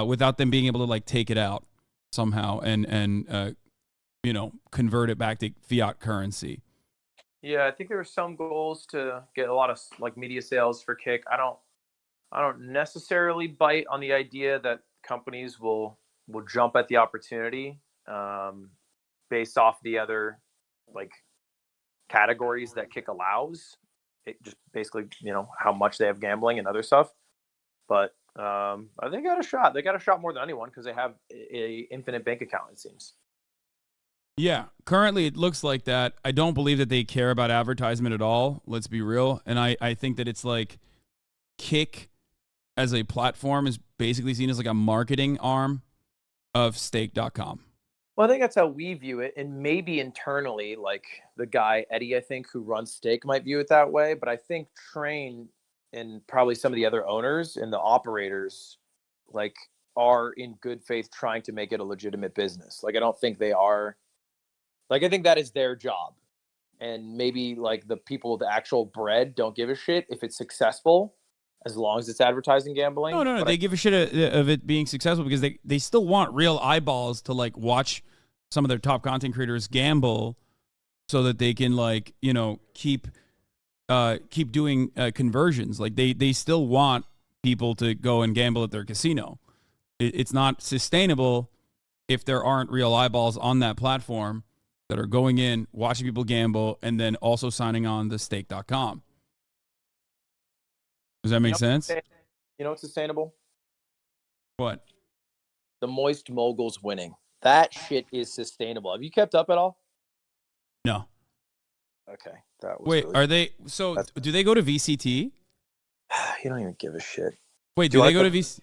without them being able to like take it out somehow and you know, convert it back to fiat currency. Yeah, I think there were some goals to get a lot of like media sales for Kick. I don't necessarily bite on the idea that companies will jump at the opportunity based off the other like categories that Kick allows. It just basically, you know, how much they have gambling and other stuff. But they got a shot. They got a shot more than anyone because they have a infinite bank account, it seems. Yeah, currently it looks like that. I don't believe that they care about advertisement at all. Let's be real. And I think that it's like Kick as a platform is basically seen as like a marketing arm of stake.com. Well, I think that's how we view it. And maybe internally, like the guy, Eddie, I think, who runs Stake might view it that way. But I think Train and probably some of the other owners and the operators like are in good faith trying to make it a legitimate business. Like, I don't think they are. Like, I think that is their job. And maybe like the people with the actual bread don't give a shit if it's successful, as long as it's advertising gambling. No. They give a shit of it being successful because they still want real eyeballs to like watch some of their top content creators gamble so that they can like, you know, keep doing conversions. Like they still want people to go and gamble at their casino. It's not sustainable if there aren't real eyeballs on that platform that are going in, watching people gamble, and then also signing on to stake.com. Does that make sense? You know what's sustainable? What? The Moist Moguls winning. That shit is sustainable. Have you kept up at all? No. Okay. That was Wait, really... are they... So, do they go to VCT? You don't even give a shit. Wait, do they go to VCT?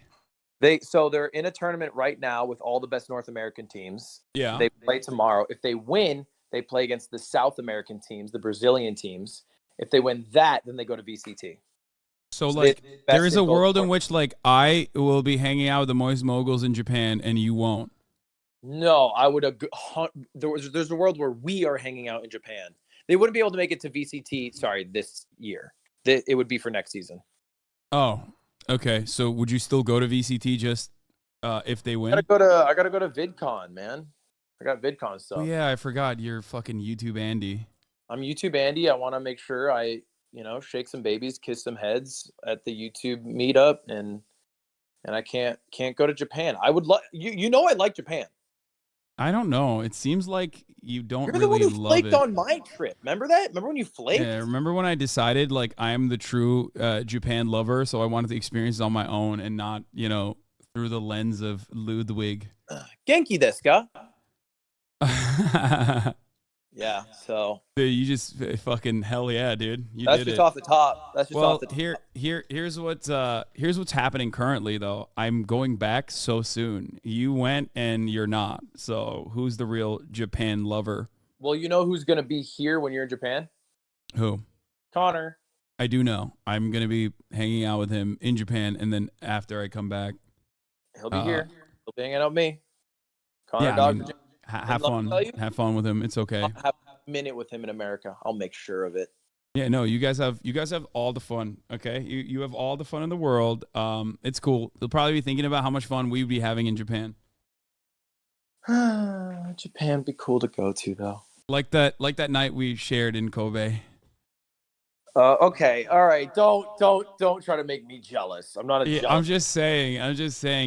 So they're in a tournament right now with all the best North American teams. Yeah. They play tomorrow. If they win, they play against the South American teams, the Brazilian teams. If they win that, then they go to VCT. So like, there is a world in which like I will be hanging out with the Moist Moguls in Japan and you won't. No, I would. There's a world where we are hanging out in Japan. They wouldn't be able to make it to VCT. Sorry, this year. It would be for next season. Oh, okay. So would you still go to VCT just if they win? I gotta go to VidCon, man. I got VidCon stuff. Oh, yeah, I forgot. You're fucking YouTube Andy. I'm YouTube Andy. I want to make sure I, shake some babies, kiss some heads at the YouTube meetup, and I can't go to Japan. I would love I like Japan. I don't know. It seems like you don't You're really the one who love flaked it. on my trip. Remember that? Remember when you flaked? Yeah, remember when I decided like I am the true Japan lover, so I wanted to experience it on my own and not, through the lens of Ludwig. Genki desu ka? Yeah, so Dude, you just fucking hell yeah, dude. That's just off the top. That's just off the top. Here's what's happening currently though. I'm going back so soon. You went and you're not. So who's the real Japan lover? Well, you know who's going to be here when you're in Japan? Who? Connor. I do know. I'm going to be hanging out with him in Japan, and then after I come back, He'll be here. He'll be hanging out with me. Connor, yeah, dog. have fun. Have fun with him. It's okay. I'll have a minute with him in America. I'll make sure of it. Yeah, no, you guys have all the fun. Okay, you have all the fun in the world. It's cool. They'll probably be thinking about how much fun we'd be having in Japan. Japan would be cool to go to, though. Like that night we shared in Kobe. Okay, all right. Don't try to make me jealous. I'm not a jealous. I'm just saying,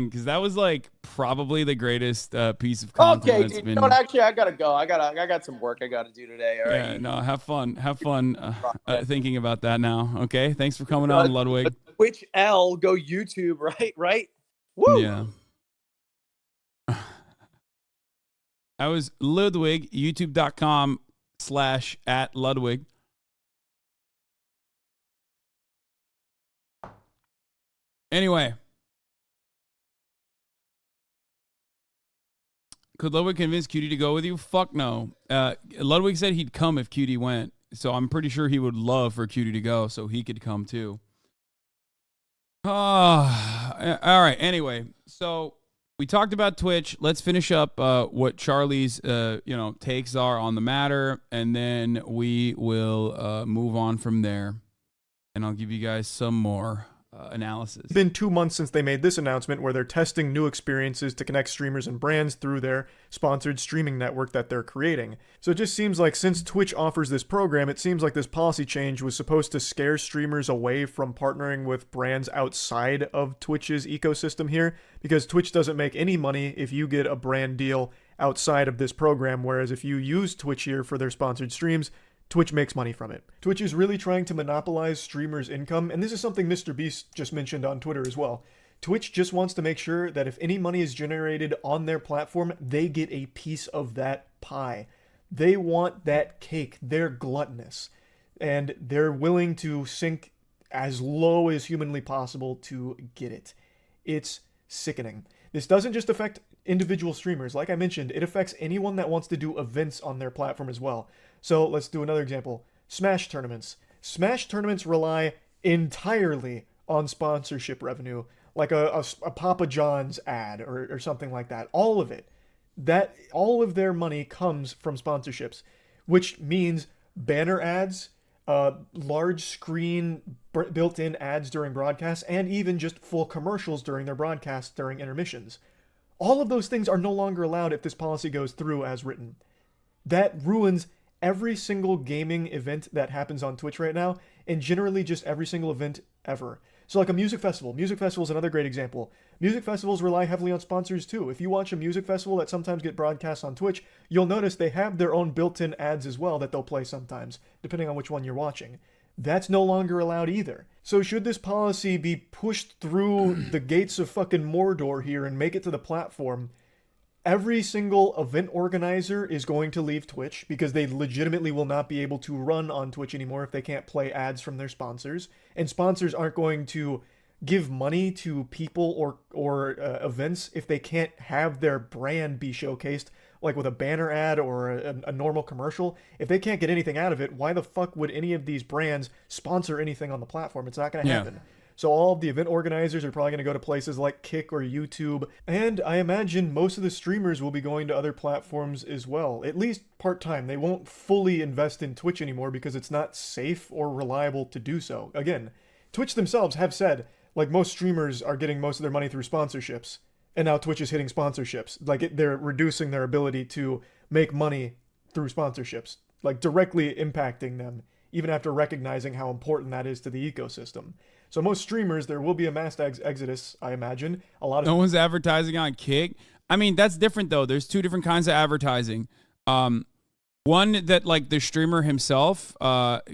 because that was like probably the greatest piece of content. Okay, dude. You know what? Actually, I gotta go. I got some work I gotta do today. All right. Yeah, no, have fun thinking about that now. Okay, thanks for coming on, Ludwig. Twitch L, go YouTube, right? Woo! Yeah. I was Ludwig, youtube.com/@Ludwig. Anyway. Could Ludwig convince Cutie to go with you? Fuck no. Ludwig said he'd come if Cutie went. So I'm pretty sure he would love for Cutie to go so he could come too. All right. Anyway, so we talked about Twitch. Let's finish up what Charlie's takes are on the matter, and then we will move on from there. And I'll give you guys some more analysis. It's been 2 months since they made this announcement where they're testing new experiences to connect streamers and brands through their sponsored streaming network that they're creating. So it just seems like since Twitch offers this program, it seems like this policy change was supposed to scare streamers away from partnering with brands outside of Twitch's ecosystem here, because Twitch doesn't make any money if you get a brand deal outside of this program, whereas if you use Twitch here for their sponsored streams, Twitch makes money from it. Twitch is really trying to monopolize streamers' income, and this is something Mr. Beast just mentioned on Twitter as well. Twitch just wants to make sure that if any money is generated on their platform, they get a piece of that pie. They want that cake. They're gluttonous, and they're willing to sink as low as humanly possible to get it. It's sickening. This doesn't just affect individual streamers. Like I mentioned, it affects anyone that wants to do events on their platform as well. So let's do another example. Smash tournaments. Smash tournaments rely entirely on sponsorship revenue, like a Papa John's ad or something like that. All of it. All of their money comes from sponsorships, which means banner ads, large screen built-in ads during broadcasts, and even just full commercials during their broadcasts during intermissions. All of those things are no longer allowed if this policy goes through as written. That ruins every single gaming event that happens on Twitch right now, and generally just every single event ever. So like a music festival. Music festival is another great example. Music festivals rely heavily on sponsors too. If you watch a music festival that sometimes get broadcast on Twitch, you'll notice they have their own built-in ads as well that they'll play sometimes, depending on which one you're watching. That's no longer allowed either. So should this policy be pushed through the gates of fucking Mordor here and make it to the platform, every single event organizer is going to leave Twitch because they legitimately will not be able to run on Twitch anymore if they can't play ads from their sponsors. And sponsors aren't going to give money to people or events if they can't have their brand be showcased, like with a banner ad or a normal commercial. If they can't get anything out of it, why the fuck would any of these brands sponsor anything on the platform? It's not going to happen. So all of the event organizers are probably going to go to places like Kick or YouTube, and I imagine most of the streamers will be going to other platforms as well, at least part-time. They won't fully invest in Twitch anymore because it's not safe or reliable to do so. Again, Twitch themselves have said, like, most streamers are getting most of their money through sponsorships, and now Twitch is hitting sponsorships. Like, they're reducing their ability to make money through sponsorships, like directly impacting them, even after recognizing how important that is to the ecosystem. So most streamers, there will be a mass exodus, I imagine. No one's advertising on Kick. I mean, that's different though. There's two different kinds of advertising. One that like the streamer himself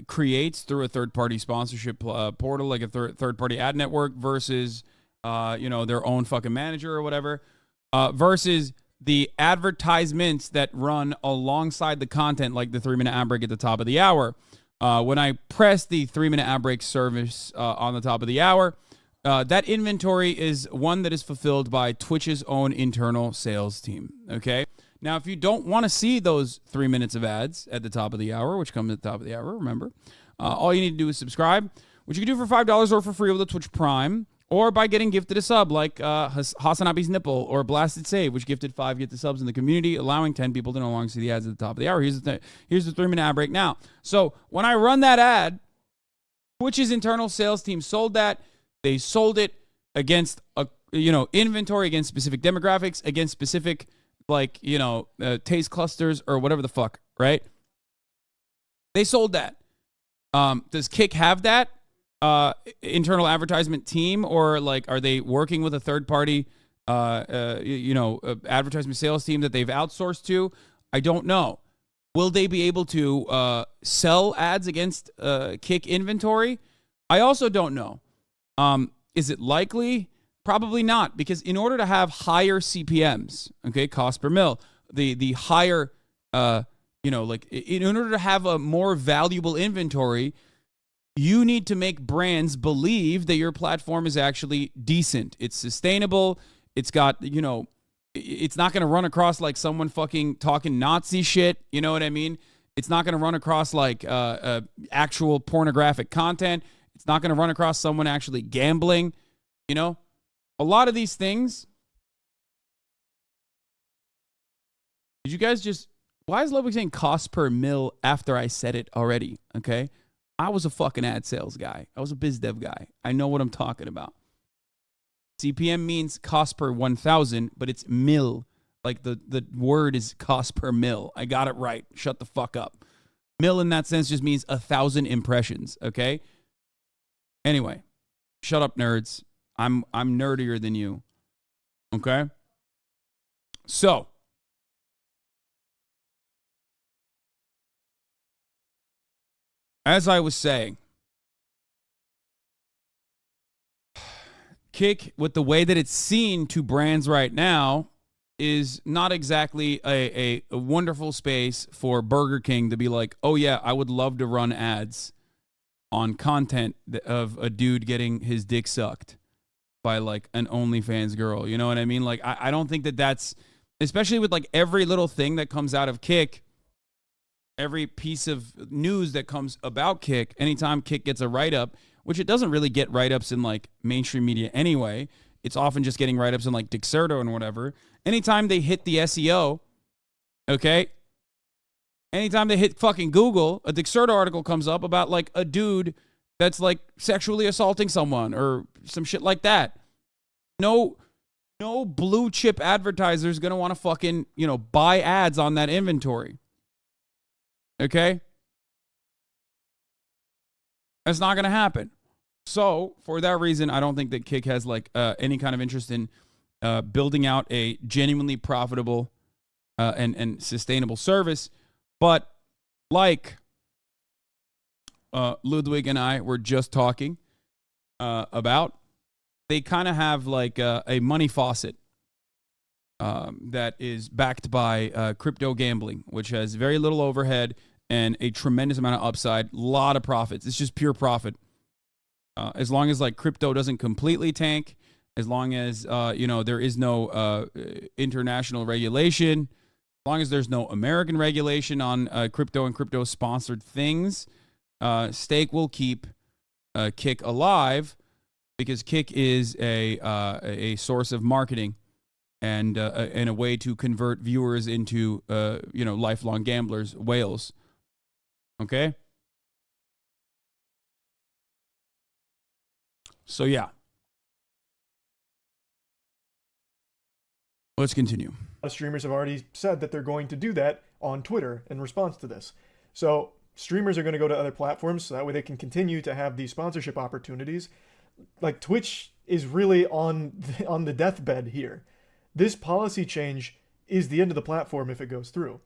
creates through a third-party sponsorship portal, like a third-party ad network, versus their own fucking manager or whatever, versus the advertisements that run alongside the content, like the 3-minute ad break at the top of the hour. When I press the 3-minute ad break service on the top of the hour, that inventory is one that is fulfilled by Twitch's own internal sales team. Okay. Now, if you don't want to see those 3 minutes of ads at the top of the hour, which come at the top of the hour, remember, all you need to do is subscribe, which you can do for $5 or for free with the Twitch Prime, or by getting gifted a sub like HasanAbi's Nipple or Blasted Save, which gifted 5 gifted subs in the community, allowing 10 people to no longer see the ads at the top of the hour. Here's the 3-minute ad break now. So when I run that ad, Twitch's internal sales team sold that. They sold it against inventory, against specific demographics, against specific taste clusters or whatever the fuck, right? They sold that. Does Kick have that internal advertisement team, or are they working with a third party advertisement sales team that they've outsourced to? I don't know. Will they be able to sell ads against Kick inventory? I also don't know. Is it likely? Probably not, because in order to have higher CPMs, okay, cost per mil, the higher, in order to have a more valuable inventory, you need to make brands believe that your platform is actually decent. It's sustainable. It's got, it's not going to run across like someone fucking talking Nazi shit. You know what I mean? It's not going to run across like actual pornographic content. It's not going to run across someone actually gambling, A lot of these things. Did you guys just... Why is Ludwig saying cost per mil after I said it already? Okay? I was a fucking ad sales guy. I was a biz dev guy. I know what I'm talking about. CPM means cost per 1,000, but it's mil. Like the word is cost per mil. I got it right. Shut the fuck up. Mil in that sense just means 1,000 impressions, okay? Anyway, shut up, nerds. I'm nerdier than you. Okay? So, as I was saying, Kick, with the way that it's seen to brands right now, is not exactly a wonderful space for Burger King to be like, oh yeah, I would love to run ads on content of a dude getting his dick sucked by like an OnlyFans girl. You know what I mean? Like, I don't think that's, especially with like every little thing that comes out of Kick, every piece of news that comes about Kick, anytime Kick gets a write-up, which it doesn't really get write-ups in like mainstream media anyway, it's often just getting write-ups in like Dixerto and whatever. Anytime they hit the SEO, okay, anytime they hit fucking Google, a Dixerto article comes up about like a dude that's like sexually assaulting someone or some shit like that. No blue chip advertiser is going to want to fucking, buy ads on that inventory. Okay? That's not going to happen. So, for that reason, I don't think that Kick has like any kind of interest in building out a genuinely profitable and sustainable service. But like Ludwig and I were just talking about, they kind of have like a money faucet that is backed by crypto gambling, which has very little overhead and a tremendous amount of upside, a lot of profits. It's just pure profit. As long as like crypto doesn't completely tank, as long as there is no international regulation, as long as there's no American regulation on crypto and crypto sponsored things, Stake will keep Kick alive, because Kick is a source of marketing and a way to convert viewers into lifelong gamblers, whales. Okay? So yeah. Let's continue. Streamers have already said that they're going to do that on Twitter in response to this. So streamers are going to go to other platforms so that way they can continue to have these sponsorship opportunities. Like, Twitch is really on the deathbed here. This policy change is the end of the platform if it goes through.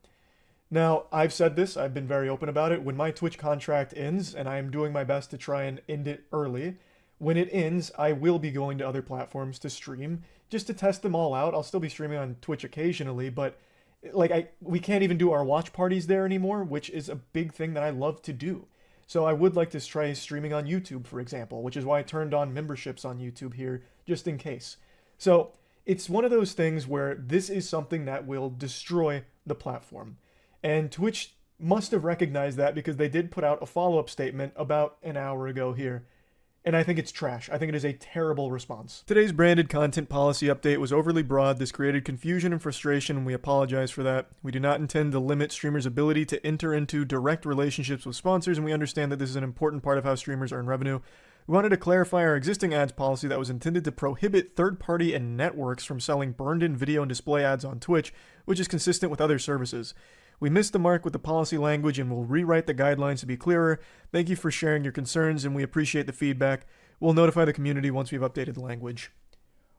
Now, I've said this, I've been very open about it. When my Twitch contract ends, and I am doing my best to try and end it early, when it ends, I will be going to other platforms to stream, just to test them all out. I'll still be streaming on Twitch occasionally, but we can't even do our watch parties there anymore, which is a big thing that I love to do. So I would like to try streaming on YouTube, for example, which is why I turned on memberships on YouTube here, just in case. So It's one of those things where this is something that will destroy the platform. And Twitch must have recognized that because they did put out a follow-up statement about an hour ago here. And I think it's trash. I think it is a terrible response. Today's branded content policy update was overly broad. This created confusion and frustration, and we apologize for that. We do not intend to limit streamers' ability to enter into direct relationships with sponsors, and we understand that this is an important part of how streamers earn revenue. We wanted to clarify our existing ads policy that was intended to prohibit third-party and networks from selling burned-in video and display ads on Twitch, which is consistent with other services. We missed the mark with the policy language and will rewrite the guidelines to be clearer. Thank you for sharing your concerns, and we appreciate the feedback. We'll notify the community once we've updated the language.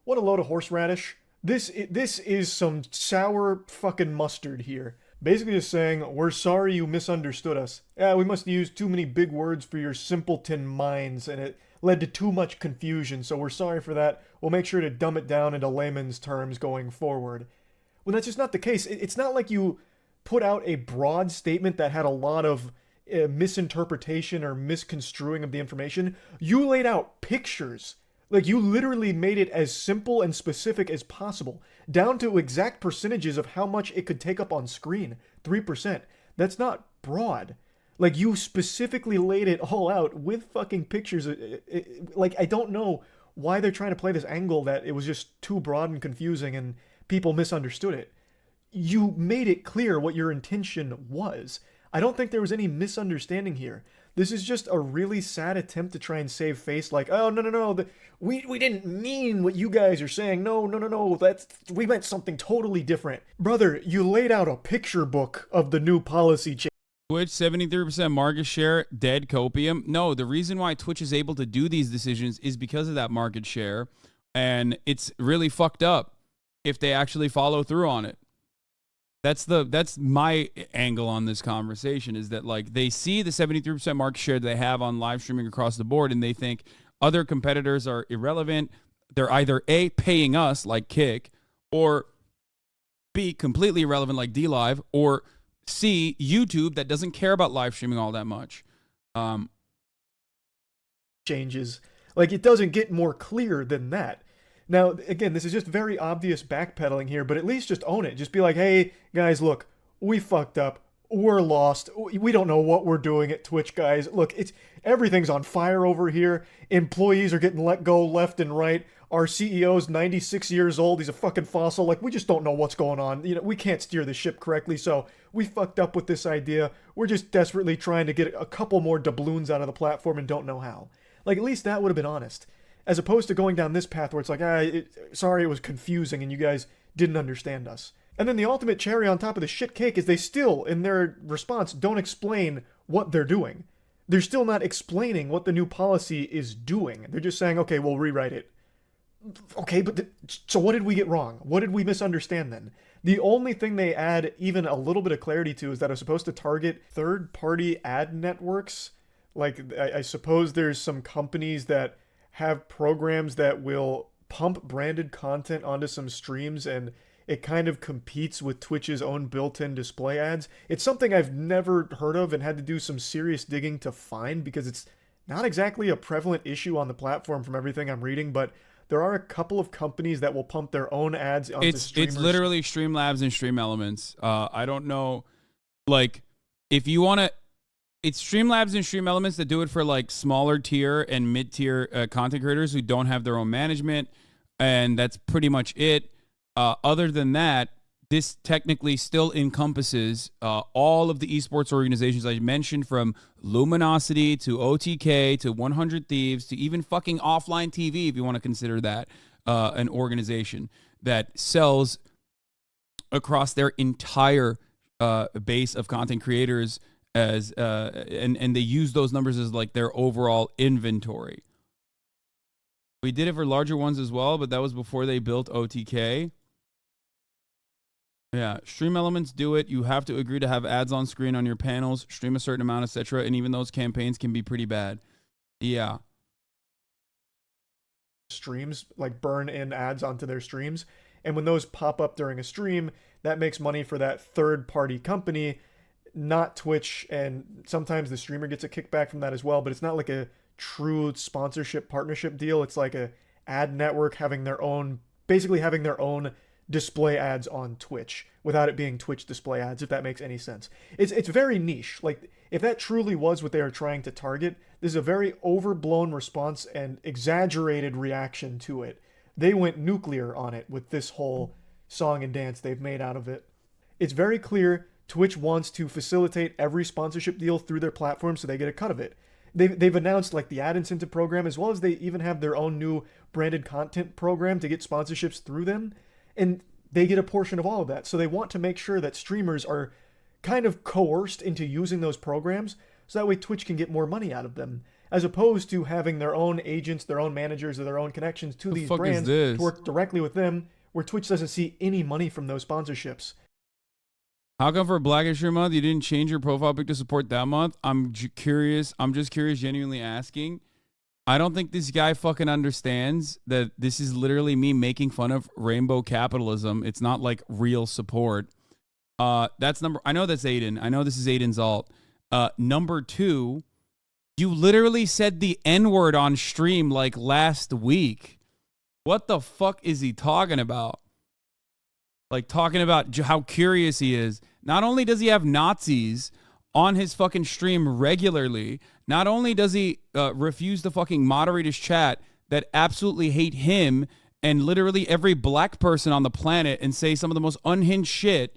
What a load of horseradish. This is some sour fucking mustard here. Basically just saying, we're sorry you misunderstood us. Yeah, we must have used too many big words for your simpleton minds, and it led to too much confusion, so we're sorry for that. We'll make sure to dumb it down into layman's terms going forward. When that's just not the case. It's not like you put out a broad statement that had a lot of misinterpretation or misconstruing of the information. You laid out pictures. Like, you literally made it as simple and specific as possible, down to exact percentages of how much it could take up on screen. 3%. That's not broad. Like, you specifically laid it all out with fucking pictures. Like, I don't know why they're trying to play this angle that it was just too broad and confusing and people misunderstood it. You made it clear what your intention was. I don't think there was any misunderstanding here. This is just a really sad attempt to try and save face, like, oh, no, we didn't mean what you guys are saying. No, we meant something totally different. Brother, you laid out a picture book of the new policy change. Twitch, 73% market share, dead copium. No, the reason why Twitch is able to do these decisions is because of that market share, and it's really fucked up if they actually follow through on it. That's my angle on this conversation, is that, like, they see the 73% market share they have on live streaming across the board, and they think other competitors are irrelevant. They're either A, paying us like Kick, or B, completely irrelevant like DLive, or C, YouTube that doesn't care about live streaming all that much. Changes. Like, it doesn't get more clear than that. Now, again, this is just very obvious backpedaling here, but at least just own it. Just be like, hey, guys, look, we fucked up. We're lost. We don't know what we're doing at Twitch, guys. Look, everything's on fire over here. Employees are getting let go left and right. Our CEO's 96 years old. He's a fucking fossil. Like, we just don't know what's going on. You know, we can't steer the ship correctly, so we fucked up with this idea. We're just desperately trying to get a couple more doubloons out of the platform and don't know how. Like, at least that would have been honest. As opposed to going down this path where it's like, sorry, it was confusing and you guys didn't understand us. And then the ultimate cherry on top of the shit cake is they still, in their response, don't explain what they're doing. They're still not explaining what the new policy is doing. They're just saying, okay, we'll rewrite it. Okay, but so what did we get wrong? What did we misunderstand then? The only thing they add even a little bit of clarity to is that it's supposed to target third-party ad networks. Like, I suppose there's some companies that have programs that will pump branded content onto some streams, and it kind of competes with Twitch's own built-in display ads. It's something I've never heard of and had to do some serious digging to find, because it's not exactly a prevalent issue on the platform from everything I'm reading, but there are a couple of companies that will pump their own ads onto streamers. It's literally Streamlabs and Stream Elements. I don't know, like, if you want to... It's Streamlabs and Stream Elements that do it for, like, smaller tier and mid-tier content creators who don't have their own management, and that's pretty much it. Other than that, this technically still encompasses all of the esports organizations I mentioned, from Luminosity to OTK to 100 Thieves to even fucking Offline TV, if you want to consider that an organization that sells across their entire base of content creators, as and they use those numbers as, like, their overall inventory. We did it for larger ones as well, but that was before they built OTK. Yeah, Stream Elements do it. You have to agree to have ads on screen on your panels, stream a certain amount, etc. And even those campaigns can be pretty bad. Yeah. Streams, like, burn in ads onto their streams. And when those pop up during a stream, that makes money for that third-party company, not Twitch, and sometimes the streamer gets a kickback from that as well, but it's not like a true sponsorship partnership deal. It's like a ad network having their own basically having their own display ads on Twitch without it being Twitch display ads, if that makes any sense. It's very niche. Like, if that truly was what they were trying to target, this is a very overblown response and exaggerated reaction to it. They went nuclear on it with this whole song and dance they've made out of it. It's very clear Twitch wants to facilitate every sponsorship deal through their platform so they get a cut of it. They've announced like the ad incentive program, as well as they even have their own new branded content program to get sponsorships through them, and they get a portion of all of that. So they want to make sure that streamers are kind of coerced into using those programs so that way Twitch can get more money out of them, as opposed to having their own agents, their own managers, or their own connections to these brands to work directly with them, where Twitch doesn't see any money from those sponsorships. How come for Black History Month you didn't change your profile pic to support that month? I'm curious. I'm just curious, genuinely asking. I don't think this guy fucking understands that this is literally me making fun of rainbow capitalism. It's not like real support. That's number. I know that's Aiden. I know this is Aiden's alt. Number 2, you literally said the N-word on stream like last week. What the fuck is he talking about? Like, talking about how curious he is. Not only does he have Nazis on his fucking stream regularly, not only does he refuse to fucking moderate his chat that absolutely hate him and literally every black person on the planet and say some of the most unhinged shit,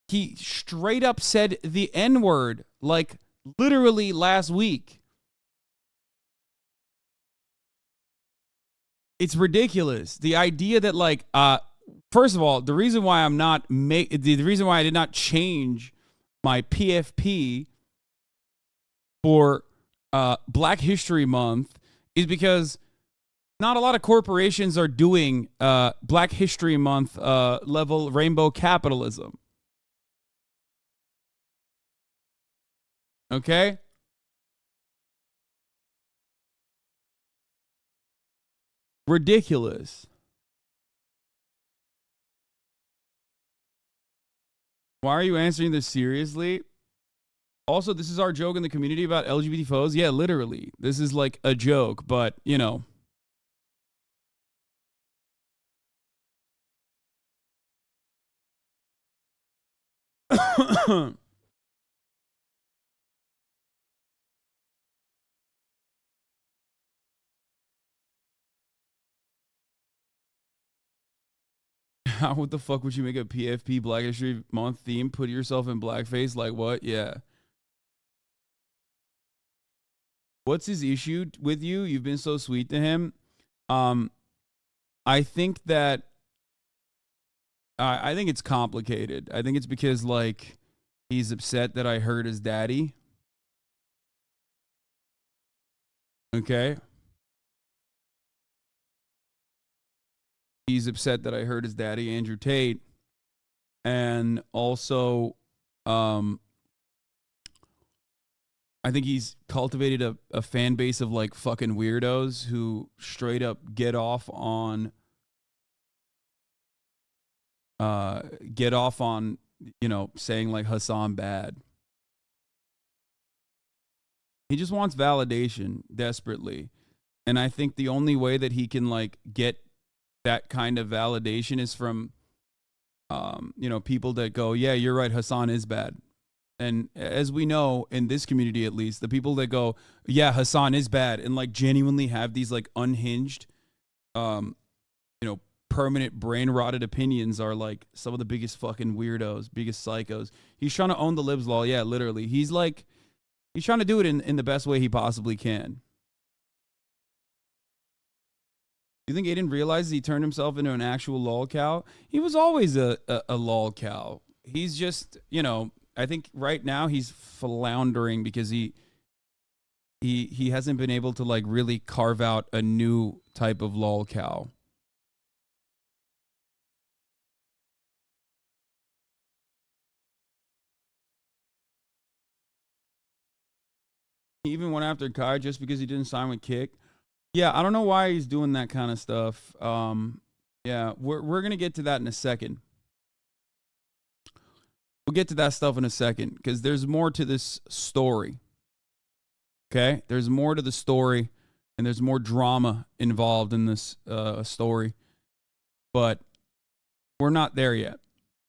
he straight up said the N-word like literally last week. It's ridiculous. The idea that like, first of all, the reason why I'm not the reason why I did not change my PFP for Black History Month is because not a lot of corporations are doing Black History Month level rainbow capitalism. Okay? Ridiculous. Why are you answering this seriously? Also, this is our joke in the community about LGBT foes. Yeah, literally. This is like a joke, but, you know. How the fuck would you make a PFP Black History Month theme? Put yourself in blackface? Like what? Yeah. What's his issue with you? You've been so sweet to him. I think that I think it's complicated. I think it's because like he's upset that I hurt his daddy. Okay. He's upset that I hurt his daddy, Andrew Tate. And also, I think he's cultivated a fan base of like fucking weirdos who straight up get off on, you know, saying like Hasan bad. He just wants validation desperately. And I think the only way that he can like get that kind of validation is from, you know, people that go, yeah, you're right, Hasan is bad. And as we know, in this community at least, the people that go, yeah, Hasan is bad, and like genuinely have these like unhinged, you know, permanent brain rotted opinions are like some of the biggest fucking weirdos, biggest psychos. He's trying to own the libs law. Yeah, literally. He's trying to do it in the best way he possibly can. You think Aiden realizes he turned himself into an actual lol cow? He was always a lol cow. He's just, you know, I think right now he's floundering because he hasn't been able to like really carve out a new type of lol cow. He even went after Kai just because he didn't sign with Kick. Yeah, I don't know why he's doing that kind of stuff. Yeah, we're gonna get to that in a second. We'll get to that stuff in a second because there's more to this story. Okay, there's more to the story, and there's more drama involved in this story. but we're not there yet.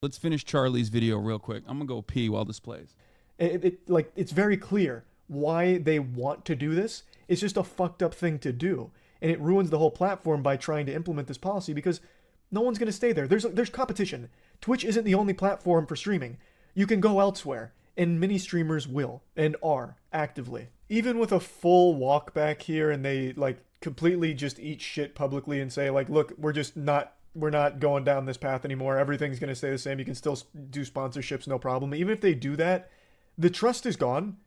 Let's finish Charlie's video real quick. I'm gonna go pee while this plays. It's very clear why they want to do this. It's just a fucked up thing to do, and it ruins the whole platform by trying to implement this policy because no one's gonna stay there. There's competition. Twitch isn't the only platform for streaming. You can go elsewhere, and many streamers will and are actively. Even with a full walk back here, and they like completely just eat shit publicly and say like, look, we're not going down this path anymore. Everything's going to stay the same. You can still do sponsorships, no problem. Even if they do that, the trust is gone.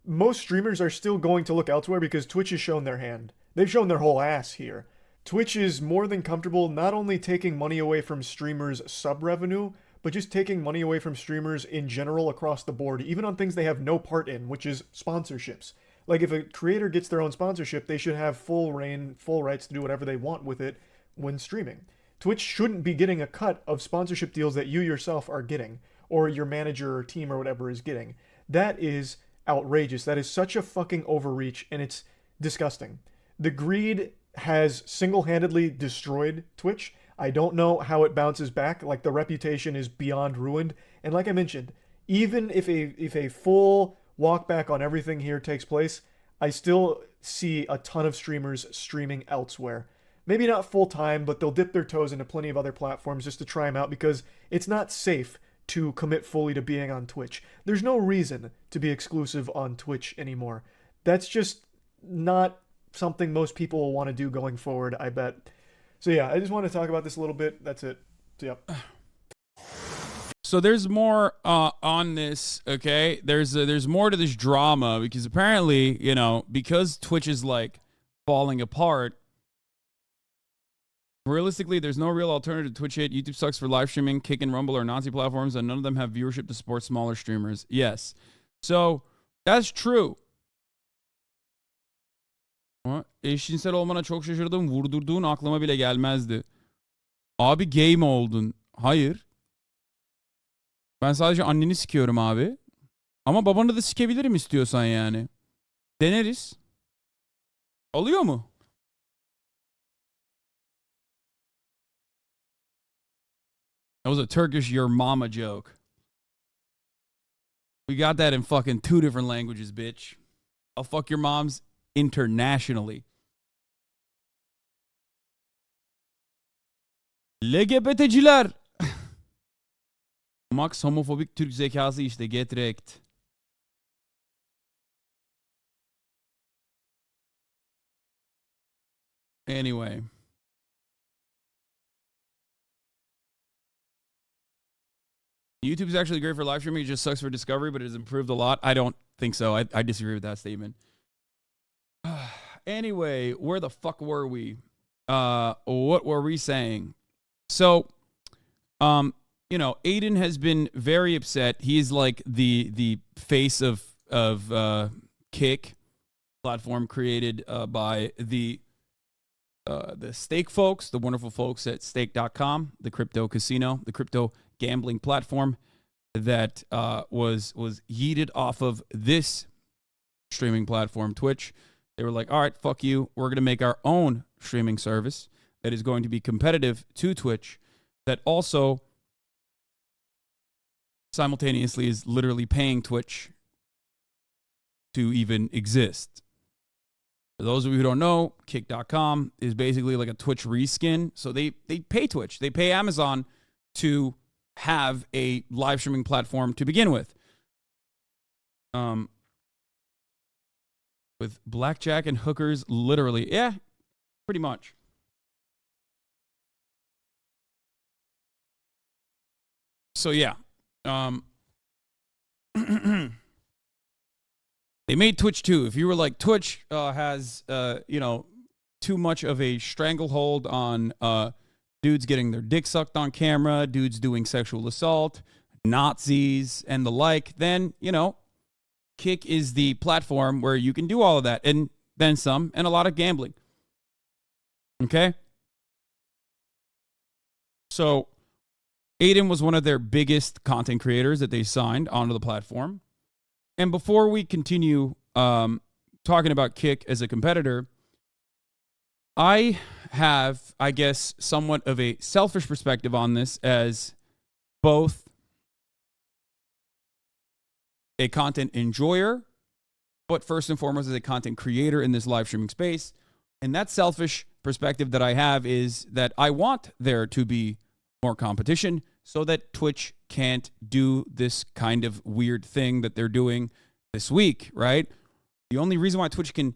Most streamers are still going to look elsewhere because Twitch has shown their hand. They've shown their whole ass here. Twitch is more than comfortable not only taking money away from streamers' sub revenue, but just taking money away from streamers in general across the board, even on things they have no part in, which is sponsorships. Like if a creator gets their own sponsorship, they should have full reign, full rights to do whatever they want with it when streaming. Twitch shouldn't be getting a cut of sponsorship deals that you yourself are getting, or your manager or team or whatever is getting. That is outrageous. That is such a fucking overreach, and it's disgusting. The greed has single-handedly destroyed Twitch. I don't know how it bounces back. Like, the reputation is beyond ruined. And like I mentioned, even if a full walk back on everything here takes place, I still see a ton of streamers streaming elsewhere. Maybe not full-time, but they'll dip their toes into plenty of other platforms just to try them out because it's not safe to commit fully to being on Twitch. There's no reason to be exclusive on Twitch anymore. That's just not something most people will want to do going forward, I bet. So yeah, I just want to talk about this a little bit. That's it. So, yep. So there's more on this, okay? There's more to this drama because apparently, you know, because Twitch is like falling apart, realistically, there's no real alternative to Twitch hit. YouTube sucks for live streaming. Kick and Rumble are Nazi platforms, and none of them have viewership to support smaller streamers. Yes. So, that's true. Eşcinsel olmana çok şaşırdım. Vurdurduğun aklıma bile gelmezdi. Abi gay mi oldun? Hayır. Ben sadece anneni sikiyorum abi. Ama babanı da sikebilirim istiyorsan yani. Deneriz. Oluyor mu? That was a Turkish your mama joke. We got that in fucking 2 different languages, bitch. I'll fuck your moms internationally. LGBT'ciler. Max homofobik Türk zekası işte. Get wrecked. Anyway. YouTube is actually great for live streaming. It just sucks for discovery, but it has improved a lot. I don't think so. I disagree with that statement. Anyway, where the fuck were we? What were we saying? So, you know, Adin has been very upset. He's like the face of Kick, platform created by the stake folks, the wonderful folks at stake.com, the crypto casino, the crypto gambling platform that was yeeted off of this streaming platform, Twitch. They were like, all right, fuck you. We're going to make our own streaming service that is going to be competitive to Twitch, that also simultaneously is literally paying Twitch to even exist. For those of you who don't know, Kick.com is basically like a Twitch reskin. So they pay Twitch. They pay Amazon to have a live streaming platform to begin with. With blackjack and hookers, literally. Yeah, pretty much. So yeah. They made Twitch too. If you were like, Twitch has, you know, too much of a stranglehold on dudes getting their dick sucked on camera, dudes doing sexual assault, Nazis, and the like, then, you know, Kick is the platform where you can do all of that, and then some, and a lot of gambling. Okay? So, Adin was one of their biggest content creators that they signed onto the platform. And before we continue talking about Kick as a competitor, I have, I guess, somewhat of a selfish perspective on this as both a content enjoyer, but first and foremost as a content creator in this live streaming space. And that selfish perspective that I have is that I want there to be more competition so that Twitch can't do this kind of weird thing that they're doing this week, right? The only reason why Twitch can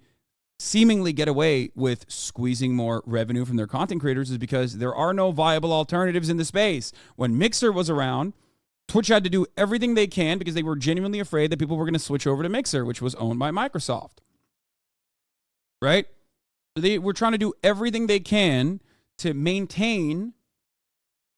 seemingly get away with squeezing more revenue from their content creators is because there are no viable alternatives in the space. When Mixer was around, Twitch had to do everything they can because they were genuinely afraid that people were going to switch over to Mixer, which was owned by Microsoft, right? So they were trying to do everything they can to maintain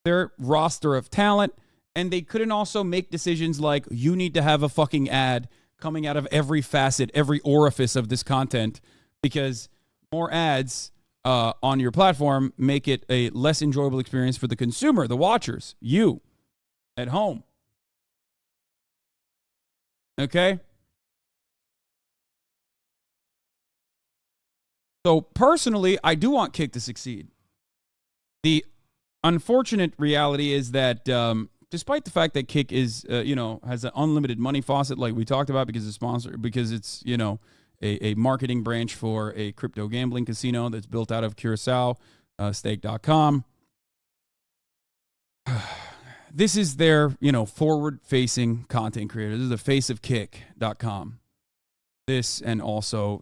their roster of talent, and they couldn't also make decisions like, you need to have a fucking ad coming out of every facet, every orifice of this content, because more ads on your platform make it a less enjoyable experience for the consumer, the watchers, you at home. Okay? So personally, I do want Kick to succeed. The unfortunate reality is that despite the fact that Kick is, has an unlimited money faucet like we talked about because it's, a marketing branch for a crypto gambling casino that's built out of Curacao, stake.com. This is their, forward-facing content creator. This is the face of kick.com. This and also,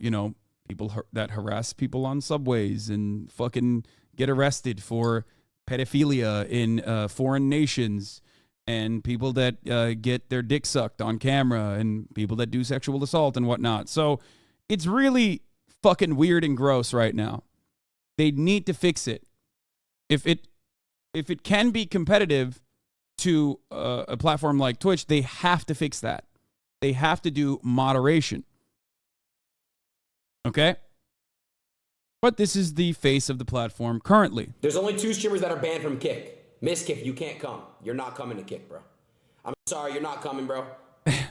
people that harass people on subways and fucking get arrested for pedophilia in foreign nations, and people that get their dick sucked on camera, and people that do sexual assault and whatnot. So it's really fucking weird and gross right now. They need to fix it. If it can be competitive to a platform like Twitch, they have to fix that. They have to do moderation. Okay? But this is the face of the platform currently. There's only 2 streamers that are banned from Kick. Mizkif, you can't come. You're not coming to Kick, bro. I'm sorry, you're not coming, bro.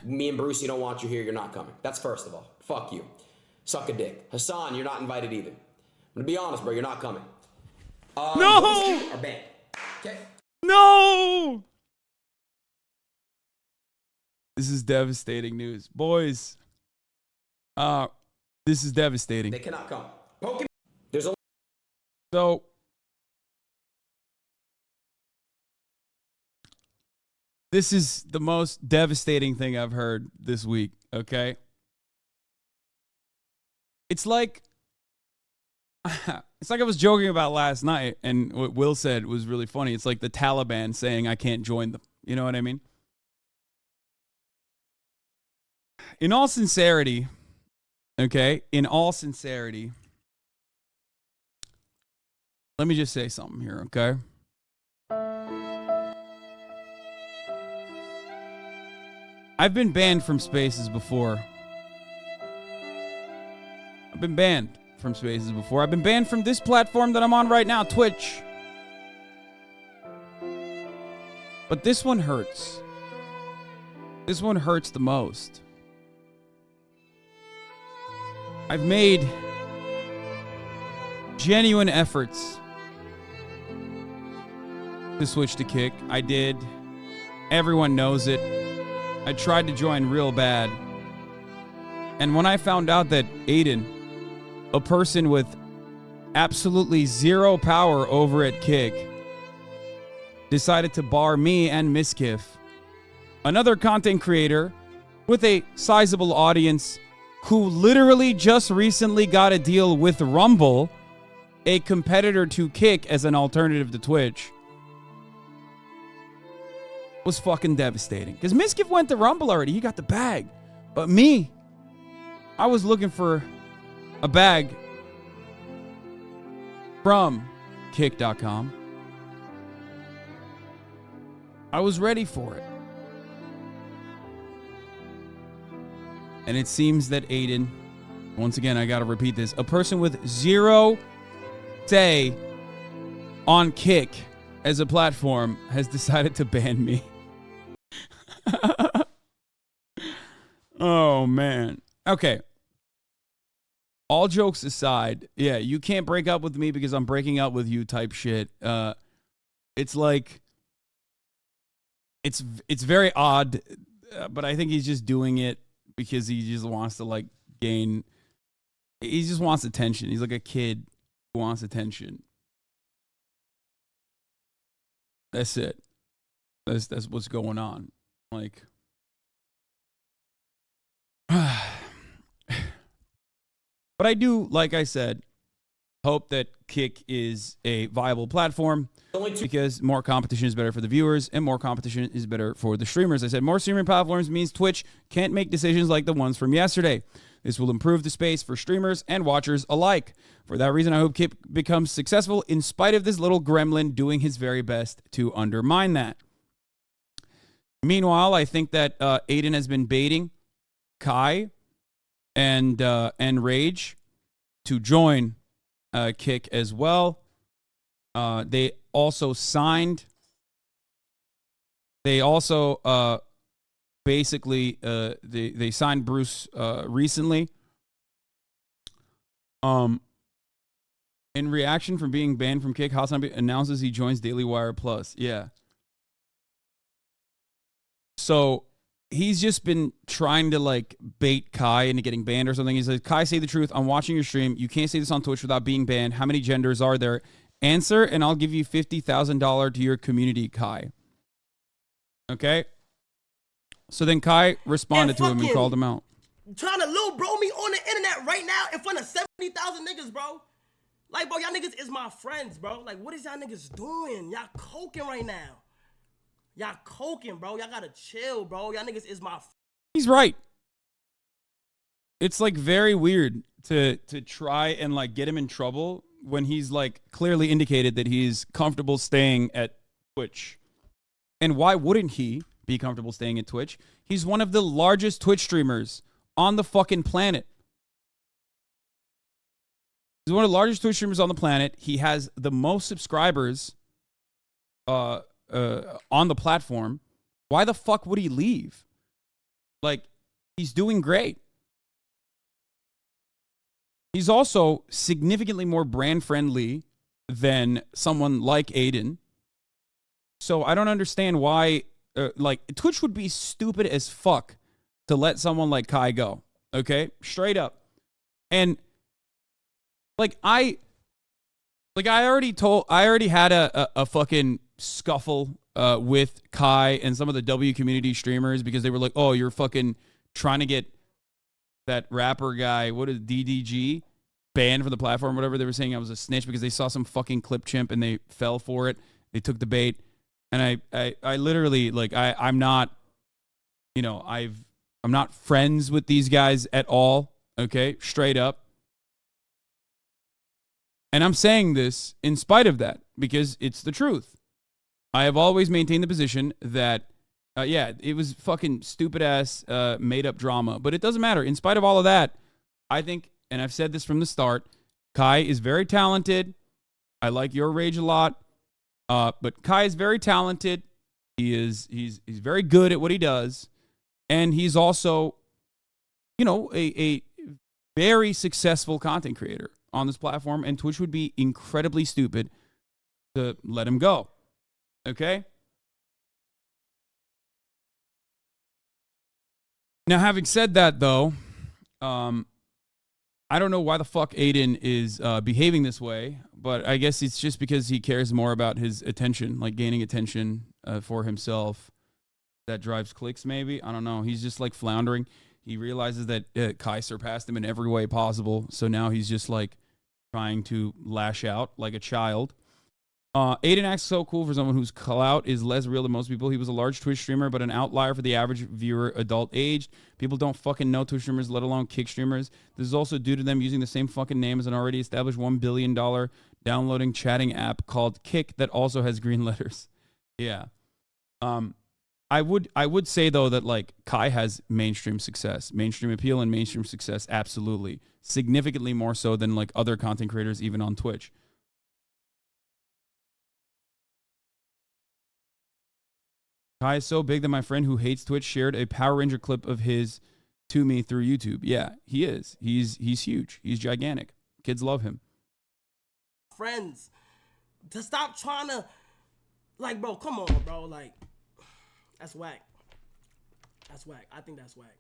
Me and Brucey don't want you here. You're not coming. That's first of all. Fuck you. Suck a dick. Hasan, you're not invited either. I'm gonna be honest, bro. You're not coming. No! Are banned. Okay? No! This is devastating news. Boys, this is devastating. They cannot come. Pokemon. There's only... So, this is the most devastating thing I've heard this week, okay? It's like I was joking about last night, and what Will said was really funny. It's like the Taliban saying I can't join them. You know what I mean? In all sincerity, okay? In all sincerity, let me just say something here, okay? I've been banned from spaces before. I've been banned from spaces before. I've been banned from this platform that I'm on right now, Twitch. But this one hurts. This one hurts the most. I've made genuine efforts to switch to Kick. I did. Everyone knows it. I tried to join real bad. And when I found out that Adin, a person with absolutely zero power over at Kick, decided to bar me and Mizkif, another content creator with a sizable audience who literally just recently got a deal with Rumble, a competitor to Kick as an alternative to Twitch, was fucking devastating. Because Mizkif went to Rumble already. He got the bag. But me, I was looking for a bag from Kick.com. I was ready for it. And it seems that Adin, once again, I gotta repeat this, a person with zero say on Kick as a platform has decided to ban me. Oh, man. Okay. all jokes aside, yeah, you can't break up with me because I'm breaking up with you type shit. It's like, it's very odd, but I think he's just doing it because he just wants to like gain, he just wants attention. He's like a kid who wants attention. That's it. That's what's going on. Like, but I do, like I said, hope that Kick is a viable platform because more competition is better for the viewers and more competition is better for the streamers. I said more streaming platforms means Twitch can't make decisions like the ones from yesterday. This will improve the space for streamers and watchers alike. For that reason, I hope Kick becomes successful in spite of this little gremlin doing his very best to undermine that. Meanwhile, I think that Adin has been baiting Kai and Rage to join Kick as well. They also signed. They also basically they signed Bruce recently. In reaction from being banned from Kick, HasanAbi announces he joins Daily Wire Plus. Yeah. So he's just been trying to like bait Kai into getting banned or something. He says, Kai, say the truth. I'm watching your stream. You can't say this on Twitch without being banned. How many genders are there? Answer, and I'll give you $50,000 to your community, Kai. Okay? So then Kai responded to him and called him out. Trying to little bro me on the internet right now in front of 70,000 niggas, bro. Like, bro, y'all niggas is my friends, bro. Like, what is y'all niggas doing? Y'all coking right now. Y'all coking, bro. Y'all gotta chill, bro. Y'all niggas is my... He's right. It's like very weird to try and like get him in trouble when he's like clearly indicated that he's comfortable staying at Twitch. And why wouldn't he be comfortable staying at Twitch? He's one of the largest Twitch streamers on the fucking planet. He's one of the largest Twitch streamers on the planet. He has the most subscribers on the platform. Why the fuck would he leave? Like, he's doing great. He's also significantly more brand friendly than someone like Adin. So I don't understand why, like, Twitch would be stupid as fuck to let someone like Kai go. Okay? Straight up. And like I already had a fucking scuffle with Kai and some of the W community streamers because they were like, oh, you're fucking trying to get that rapper guy, what is DDG, banned from the platform, whatever. They were saying I was a snitch because they saw some fucking clip chimp and they fell for it. They took the bait. And I literally, like, I'm not, you know, I'm not friends with these guys at all. Okay, straight up. And I'm saying this in spite of that because it's the truth. I have always maintained the position that, yeah, it was fucking stupid-ass made-up drama. But it doesn't matter. In spite of all of that, I think, and I've said this from the start, Kai is very talented. I like your Rage a lot. But Kai is very talented. He's very good at what he does. And he's also, you know, a very successful content creator on this platform. And Twitch would be incredibly stupid to let him go. Okay? Now, having said that, though, I don't know why the fuck Adin is behaving this way, but I guess it's just because he cares more about his attention, like gaining attention for himself. That drives clicks, maybe? I don't know. He's just like floundering. He realizes that Kai surpassed him in every way possible, so now he's just like trying to lash out like a child. Adin acts so cool for someone whose clout is less real than most people. He was a large Twitch streamer, but an outlier for the average viewer, adult aged. People don't fucking know Twitch streamers, let alone Kick streamers. This is also due to them using the same fucking name as an already established $1 billion downloading chatting app called Kick that also has green letters. Yeah. I would say, though, that like Kai has mainstream success, mainstream appeal and mainstream success, absolutely. Significantly more so than like other content creators even on Twitch. Kai is so big that my friend who hates Twitch shared a Power Ranger clip of his to me through YouTube. Yeah, he is. He's huge. He's gigantic. Kids love him. Friends, to stop trying to, like, bro, come on, bro, like, that's whack. That's whack. I think that's whack.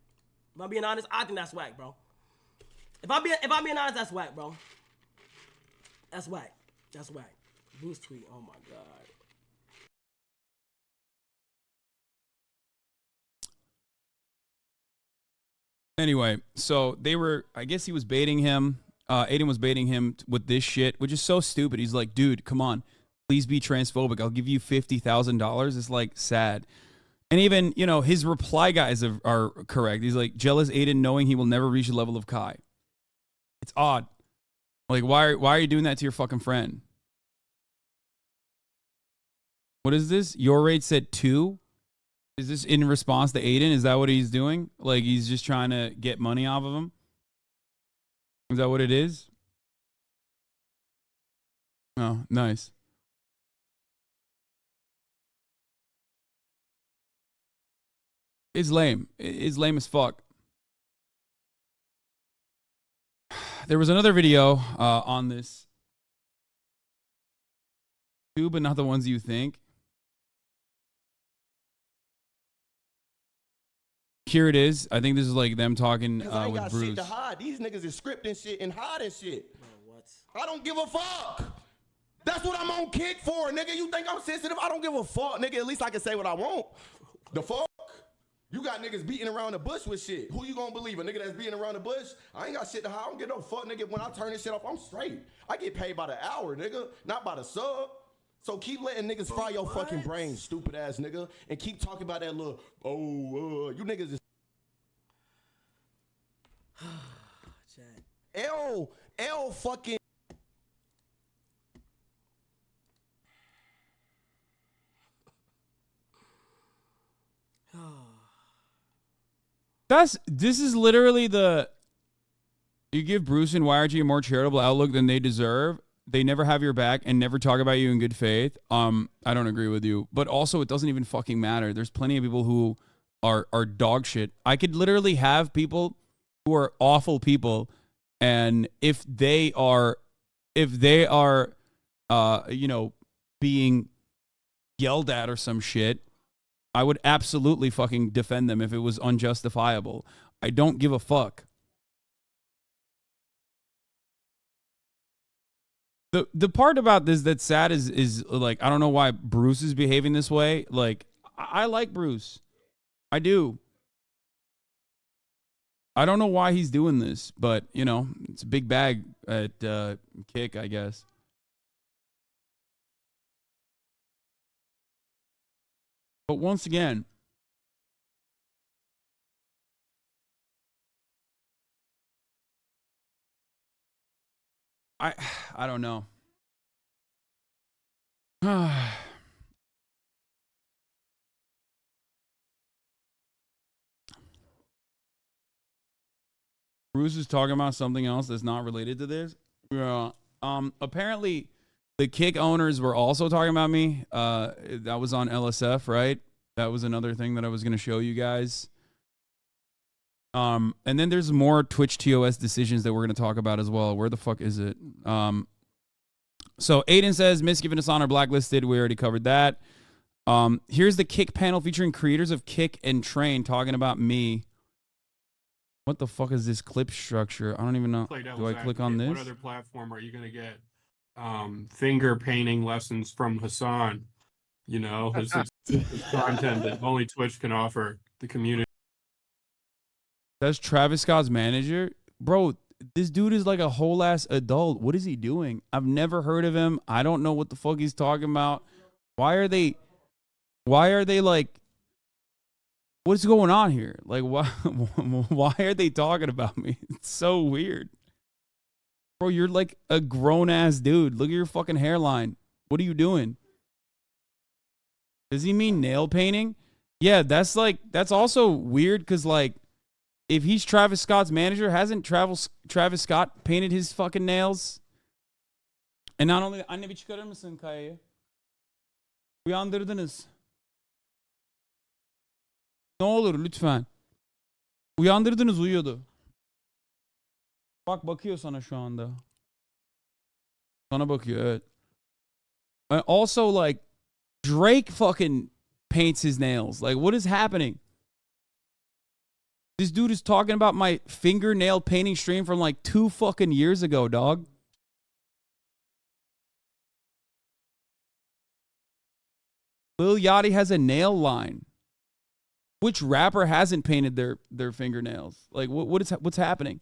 If I'm being honest, I think that's whack, bro. If I'm being honest, that's whack, bro. That's whack. That's whack. Bruce tweet. Oh my god. Anyway, so they were, I guess he was baiting him. Adin was baiting him with this shit, which is so stupid. He's like, dude, come on. Please be transphobic. I'll give you $50,000. It's like sad. And even, you know, his reply guys are correct. He's like, jealous Adin knowing he will never reach the level of Kai. It's odd. Like, why are you doing that to your fucking friend? What is this? Your rate said 2? Is this in response to Adin? Is that what he's doing? Like, he's just trying to get money off of him? Is that what it is? Oh, nice. It's lame. It's lame as fuck. There was another video on this too, but not the ones you think. Here it is. I think this is like them talking I ain't with got Bruce. shit to hide. These niggas is scripting shit and hiding shit. Bro, what? I don't give a fuck. That's what I'm on kick for, nigga. You think I'm sensitive? I don't give a fuck, nigga. At least I can say what I want. The fuck? You got niggas beating around the bush with shit. Who you gonna believe? A nigga that's beating around the bush? I ain't got shit to hide. I don't give no fuck, nigga. When I turn this shit off, I'm straight. I get paid by the hour, nigga, not by the sub. So keep letting niggas fry your fucking brain, stupid ass nigga, and keep talking about that little, you niggas is L fucking. This is literally you give Bruce and YRG a more charitable outlook than they deserve. They never have your back and never talk about you in good faith. I don't agree with you, but also it doesn't even fucking matter. There's plenty of people who are dog shit. I could literally have people who are awful people, and if they are you know, being yelled at or some shit, I would absolutely fucking defend them if it was unjustifiable. I don't give a fuck. The part about this that's sad is like, I don't know why Bruce is behaving this way. Like, I like Bruce. I do. I don't know why he's doing this, but, you know, it's a big bag at Kick, I guess. But once again, I don't know. Bruce is talking about something else that's not related to this. Yeah. Apparently the Kick owners were also talking about me. That was on LSF, right? That was another thing that I was going to show you guys. And then there's more Twitch ToS decisions that we're going to talk about as well. Where the fuck is it? So Adin says Mizkif and Hasan are blacklisted. We already covered that. Here's the Kick panel featuring creators of Kick and Train talking about me. What the fuck is this clip structure? I don't even know. Do I click on this? What other platform are you going to get finger painting lessons from Hasan? You know, his content that only Twitch can offer the community. That's Travis Scott's manager? Bro, this dude is like a whole ass adult. What is he doing? I've never heard of him. I don't know what the fuck he's talking about. Why are they like, what's going on here? Like, why are they talking about me? It's so weird. Bro, you're like a grown ass dude. Look at your fucking hairline. What are you doing? Does he mean nail painting? Yeah, that's also weird because, like, if he's Travis Scott's manager, hasn't Travis Scott painted his fucking nails? And not only, anne bir çıkarır mısın Kaya'yı? Uyandırdınız. Ne olur lütfen. Uyandırdınız, uyuyordu. Bak bakıyor sana şu anda. Sana bakıyor, evet. And also, like, Drake fucking paints his nails. Like, what is happening? This dude is talking about my fingernail painting stream from like 2 fucking years ago, dog. Lil Yachty has a nail line. Which rapper hasn't painted their fingernails? Like, what's happening?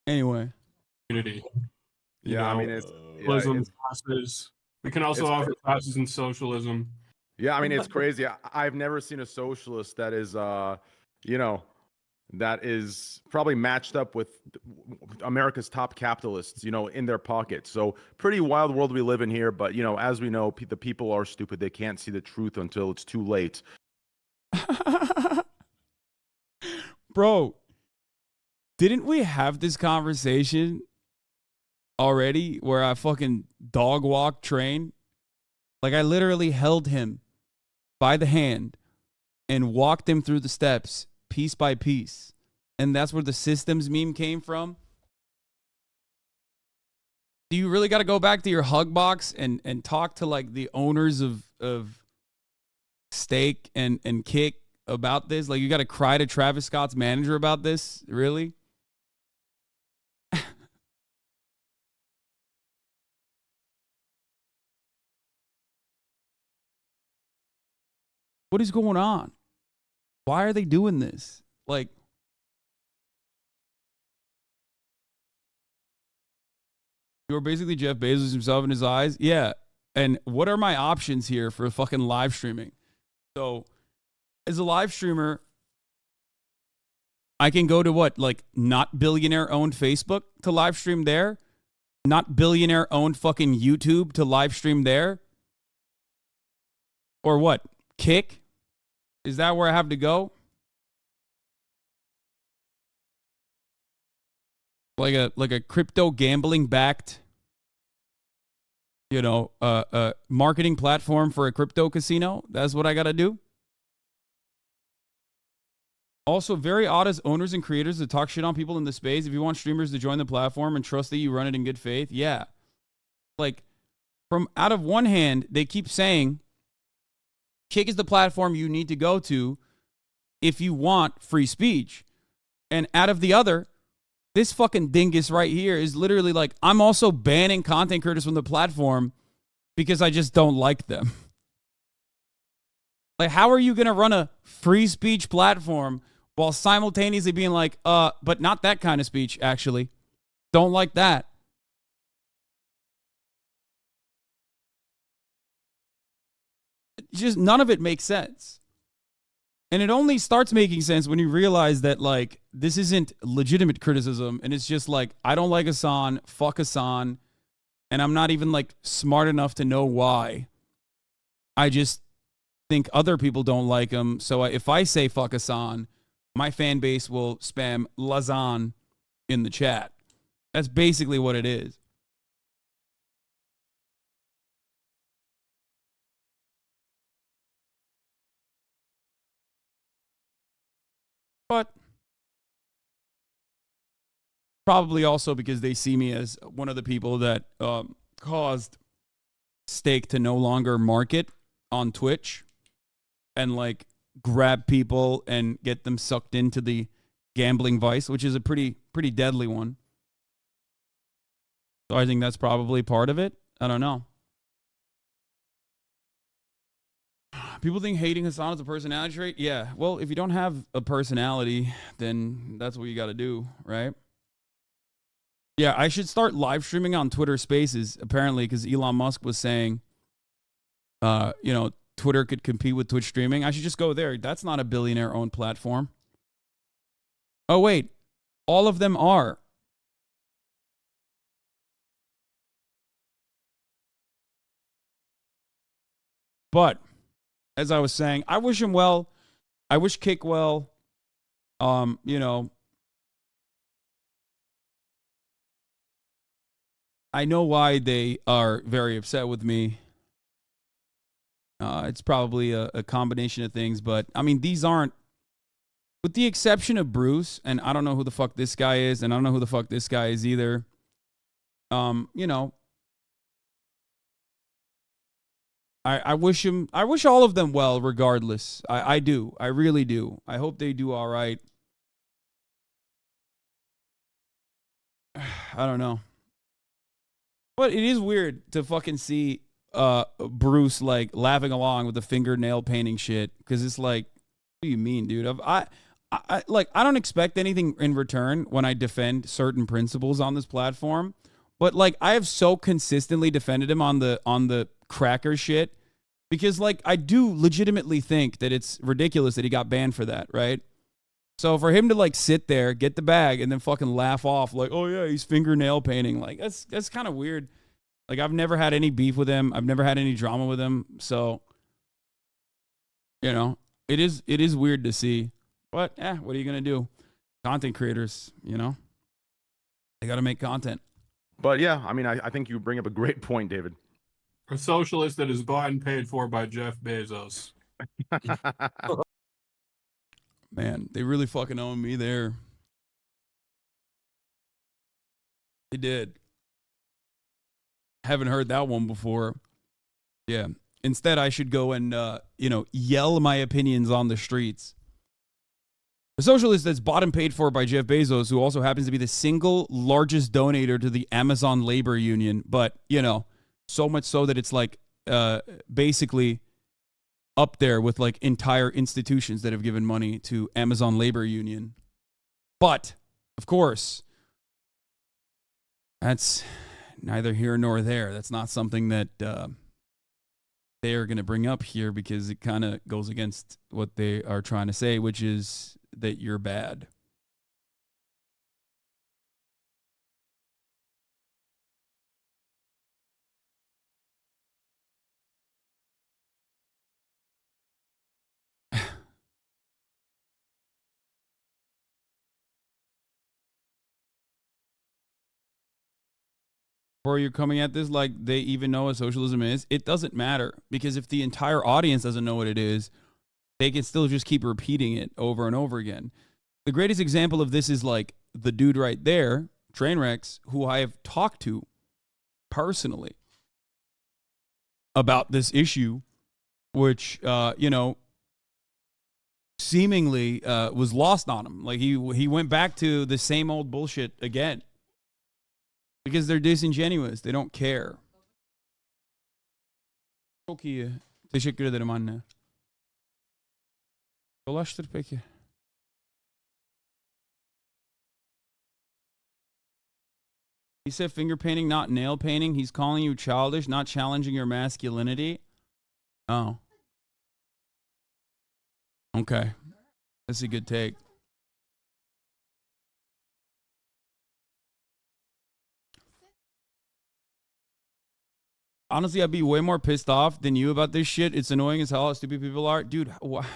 Anyway. Community. Yeah, I mean, it's socialism classes. We can also offer classes in socialism. Yeah, I mean, it's crazy. I've never seen a socialist that is, you know, that is probably matched up with America's top capitalists, you know, in their pockets. So pretty wild world we live in here. But, you know, as we know, the people are stupid. They can't see the truth until it's too late. Bro, didn't we have this conversation already where I fucking dog walk train? Like, I literally held him by the hand and walked him through the steps piece by piece. And that's where the systems meme came from. Do you really got to go back to your hug box and talk to like the owners of Steak and Kick about this? Like, you got to cry to Travis Scott's manager about this? Really? What is going on? Why are they doing this? Like, you're basically Jeff Bezos himself in his eyes. Yeah. And what are my options here for fucking live streaming? So, as a live streamer, I can go to what? Like, not billionaire owned Facebook to live stream there? Not billionaire owned fucking YouTube to live stream there? Or what? Kick? Is that where I have to go? Like a crypto gambling backed, you know, marketing platform for a crypto casino? That's what I got to do? Also, very odd as owners and creators to talk shit on people in the space. If you want streamers to join the platform and trust that you run it in good faith, yeah. Like, from out of one hand, they keep saying Kick is the platform you need to go to if you want free speech. And out of the other, this fucking dingus right here is literally like, I'm also banning content creators from the platform because I just don't like them. Like, how are you going to run a free speech platform while simultaneously being like, but not that kind of speech, actually. Don't like that. Just none of it makes sense. And it only starts making sense when you realize that, like, this isn't legitimate criticism. And it's just like, I don't like Hasan, fuck Hasan. And I'm not even, like, smart enough to know why. I just think other people don't like him. So if I say fuck Hasan, my fan base will spam Lazan in the chat. That's basically what it is. But probably also because they see me as one of the people that caused Steak to no longer market on Twitch and like grab people and get them sucked into the gambling vice, which is a pretty deadly one. So I think that's probably part of it. I don't know. People think hating Hasan is a personality trait. Yeah, well, if you don't have a personality, then that's what you got to do, right? Yeah, I should start live streaming on Twitter Spaces, apparently, because Elon Musk was saying, you know, Twitter could compete with Twitch streaming. I should just go there. That's not a billionaire-owned platform. Oh, wait. All of them are. But as I was saying, I wish him well. I wish Kick well. You know, I know why they are very upset with me. It's probably a combination of things, but I mean, these aren't, with the exception of Bruce, and I don't know who the fuck this guy is, and I don't know who the fuck this guy is either. You know, I wish all of them well, regardless. I do. I really do. I hope they do all right. I don't know. But it is weird to fucking see Bruce like laughing along with the fingernail painting shit, because it's like, what do you mean, dude? I don't expect anything in return when I defend certain principles on this platform, but like I have so consistently defended him on the cracker shit, because like I do legitimately think that it's ridiculous that he got banned for that, right? So for him to like sit there, get the bag, and then fucking laugh off like, oh yeah, he's fingernail painting, like that's kind of weird. Like I've never had any beef with him. I've never had any drama with him. So, you know, it is weird to see. But what are you gonna do? Content creators, you know, they got to make content. But yeah, I mean, I think you bring up a great point, David. A socialist that is bought and paid for by Jeff Bezos. Man, they really fucking own me there. They did. Haven't heard that one before. Yeah. Instead, I should go and, yell my opinions on the streets. A socialist that's bought and paid for by Jeff Bezos, who also happens to be the single largest donator to the Amazon labor union. But, you know, so much so that it's like basically up there with like entire institutions that have given money to Amazon labor union. But, of course, that's neither here nor there. That's not something that they are going to bring up here, because it kind of goes against what they are trying to say, which is that you're bad. Or you're coming at this like they even know what socialism is. It doesn't matter, because if the entire audience doesn't know what it is, they can still just keep repeating it over and over again. The greatest example of this is like the dude right there, Trainwrecks, who I have talked to personally about this issue, which, seemingly was lost on him. Like he went back to the same old bullshit again. Because they're disingenuous. They don't care. Çok iyi. Teşekkür ederim anne. Dolaştır peki. He said finger painting, not nail painting. He's calling you childish, not challenging your masculinity. Oh. Okay. That's a good take. Honestly, I'd be way more pissed off than you about this shit. It's annoying as hell how stupid people are. Dude,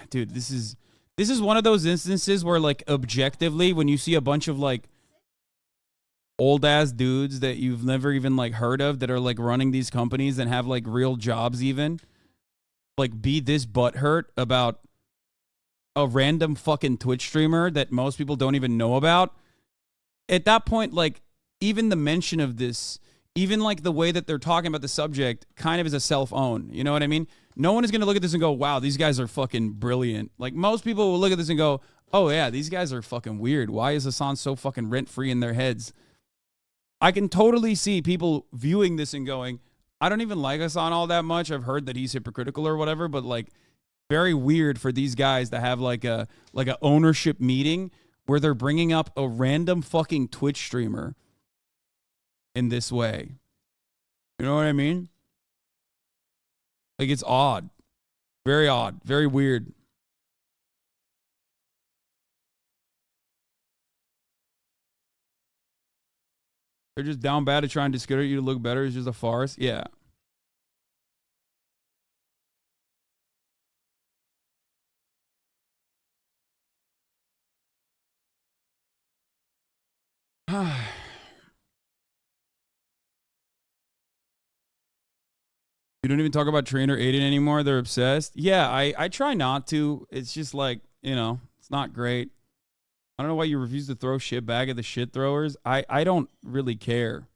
this is one of those instances where, like, objectively, when you see a bunch of, like, old-ass dudes that you've never even, like, heard of that are, like, running these companies and have, like, real jobs even, like, be this butthurt about a random fucking Twitch streamer that most people don't even know about. At that point, like, even the mention of this, even like the way that they're talking about the subject kind of is a self-own. You know what I mean? No one is going to look at this and go, wow, these guys are fucking brilliant. Like most people will look at this and go, oh yeah, these guys are fucking weird. Why is Hasan so fucking rent-free in their heads? I can totally see people viewing this and going, I don't even like Hasan all that much. I've heard that he's hypocritical or whatever, but like very weird for these guys to have like a ownership meeting where they're bringing up a random fucking Twitch streamer in this way. You know what I mean? Like, it's odd. Very odd. Very weird. They're just down bad at trying to discredit you to look better. It's just a farce. Yeah. You don't even talk about Trainer Adin anymore. They're obsessed. Yeah, I try not to. It's just like, you know, it's not great. I don't know why you refuse to throw shit back at the shit throwers. I don't really care.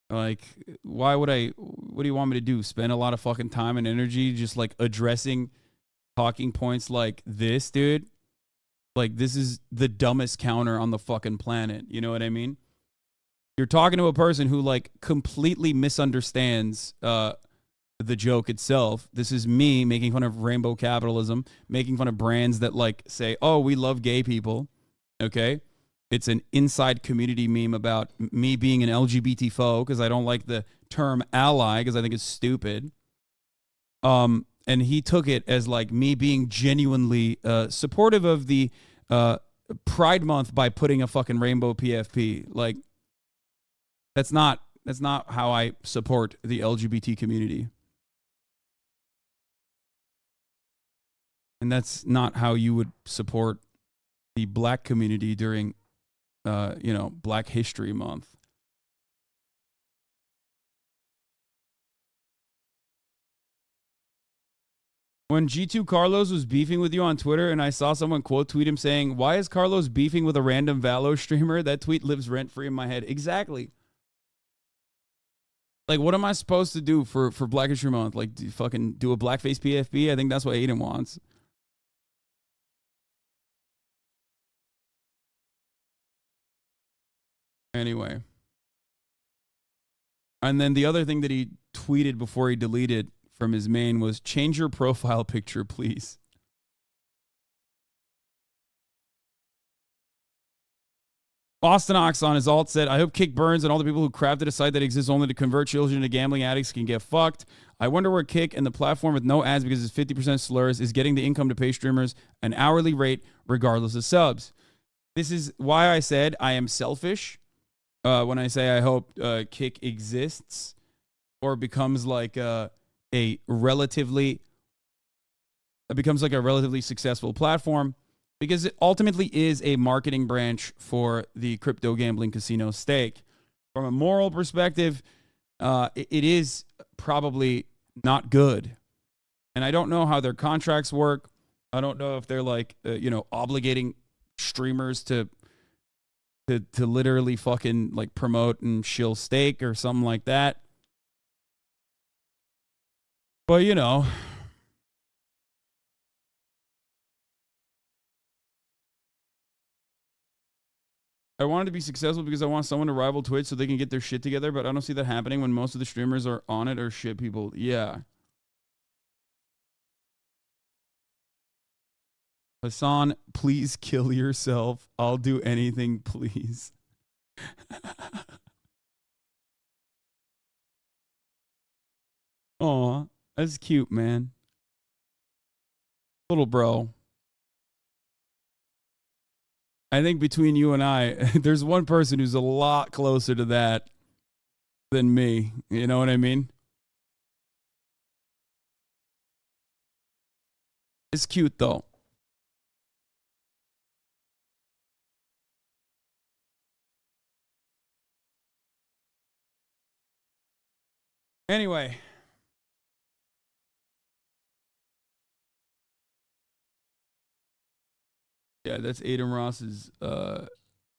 Like, why would I? What do you want me to do? Spend a lot of fucking time and energy just like addressing talking points like this, dude? Like, this is the dumbest counter on the fucking planet. You know what I mean? You're talking to a person who like completely misunderstands the joke itself. This is me making fun of rainbow capitalism, making fun of brands that like say, "Oh, we love gay people." Okay? It's an inside community meme about me being an LGBT foe because I don't like the term ally because I think it's stupid. And he took it as like me being genuinely supportive of the Pride Month by putting a fucking rainbow PFP. Like, that's not how I support the LGBT community. And that's not how you would support the black community during Black History Month. When G2 Carlos was beefing with you on Twitter and I saw someone quote tweet him saying, "Why is Carlos beefing with a random Valo streamer?" That tweet lives rent free in my head. Exactly. Like, what am I supposed to do for Black History Month? Like, do a blackface PFP? I think that's what Adin wants. Anyway. And then the other thing that he tweeted before he deleted from his main was, "Change your profile picture, please." Ostonox on his alt said, "I hope Kick burns and all the people who crafted a site that exists only to convert children into gambling addicts can get fucked. I wonder where Kick and the platform with no ads because it's 50% slurs is getting the income to pay streamers an hourly rate regardless of subs." This is why I said I am selfish when I say I hope Kick exists or becomes like a relatively successful platform, because it ultimately is a marketing branch for the crypto gambling casino stake. From a moral perspective, it is probably not good. And I don't know how their contracts work. I don't know if they're like, obligating streamers to literally fucking like promote and shill stake or something like that. But, I wanted to be successful because I want someone to rival Twitch so they can get their shit together, but I don't see that happening when most of the streamers are on it or shit people. Yeah. Hasan, please kill yourself. I'll do anything, please. Aw, that's cute, man. Little bro. I think between you and I, there's one person who's a lot closer to that than me. You know what I mean? It's cute, though. Anyway. Yeah, that's Adin Ross's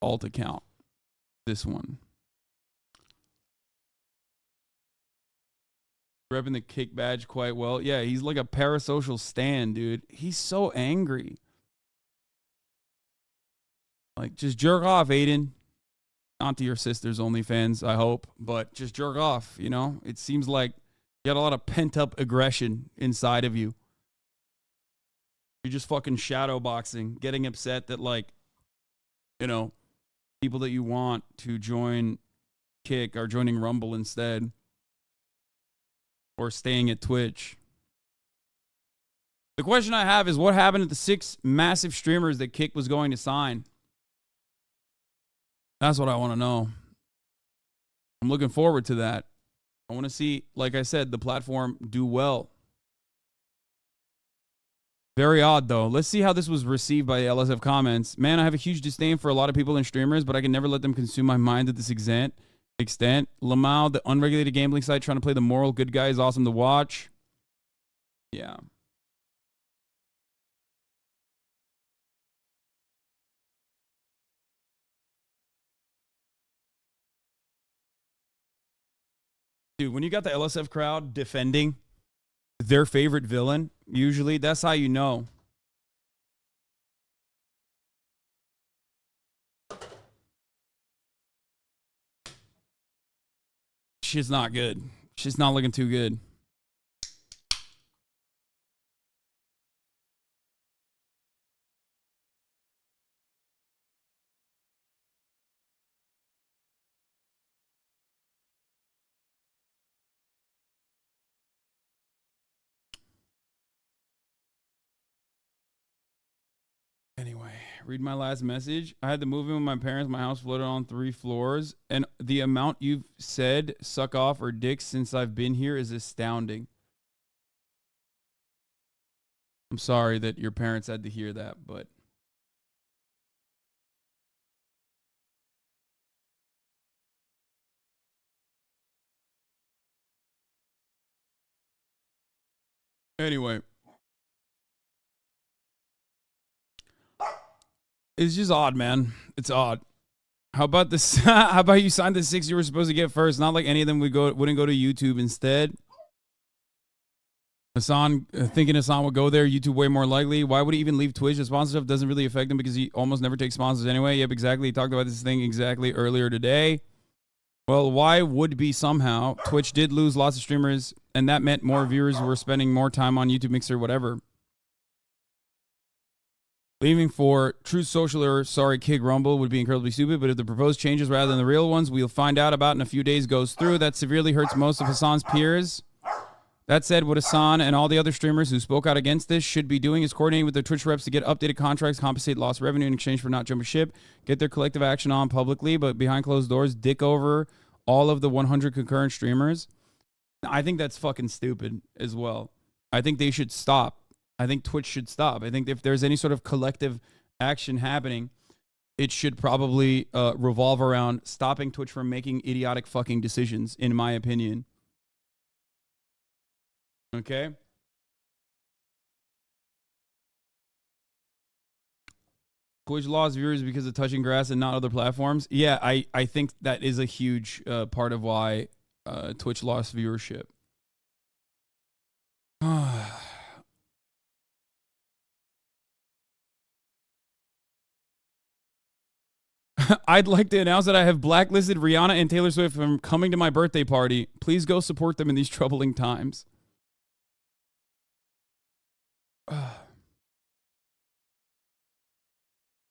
alt account. This one. Repping the Kick badge quite well. Yeah, he's like a parasocial stan, dude. He's so angry. Like, just jerk off, Adin. Not to your sister's OnlyFans, I hope. But just jerk off, It seems like you got a lot of pent-up aggression inside of you. You're just fucking shadowboxing, getting upset that, people that you want to join Kick are joining Rumble instead. Or staying at Twitch. The question I have is, what happened to the 6 massive streamers that Kick was going to sign? That's what I want to know. I'm looking forward to that. I want to see, like I said, the platform do well. Very odd, though. Let's see how this was received by the LSF comments. Man, I have a huge disdain for a lot of people and streamers, but I can never let them consume my mind to this extent. extent. LMAO, the unregulated gambling site trying to play the moral good guy, is awesome to watch. Yeah. Dude, when you got the LSF crowd defending their favorite villain, usually that's how you know. Shit's not good. Shit's not looking too good. Anyway, read my last message. I had to move in with my parents. My house floated on 3 floors. And the amount you've said suck off or dick since I've been here is astounding. I'm sorry that your parents had to hear that, but... Anyway. It's just odd, man. It's odd. How about this? How about you signed the 6 you were supposed to get first? Not like any of them wouldn't go to YouTube instead. Hasan, thinking Hasan would go there. YouTube way more likely. Why would he even leave Twitch? The sponsorship doesn't really affect him because he almost never takes sponsors anyway. Yep, exactly. He talked about this thing exactly earlier today. Well, why would be somehow? Twitch did lose lots of streamers, and that meant more viewers were spending more time on YouTube Mixer, whatever. Leaving for True Social or sorry Kid Rumble would be incredibly stupid, but if the proposed changes rather than the real ones we'll find out about in a few days goes through, that severely hurts most of Hasan's peers. That said, what Hasan and all the other streamers who spoke out against this should be doing is coordinating with their Twitch reps to get updated contracts, compensate lost revenue in exchange for not jumping ship, get their collective action on publicly, but behind closed doors, dick over all of the 100 concurrent streamers. I think that's fucking stupid as well. I think they should stop. I think Twitch should stop. I think if there's any sort of collective action happening, it should probably revolve around stopping Twitch from making idiotic fucking decisions, in my opinion. Okay? Twitch lost viewers because of touching grass and not other platforms. Yeah, I think that is a huge part of why Twitch lost viewership. I'd like to announce that I have blacklisted Rihanna and Taylor Swift from coming to my birthday party. Please go support them in these troubling times.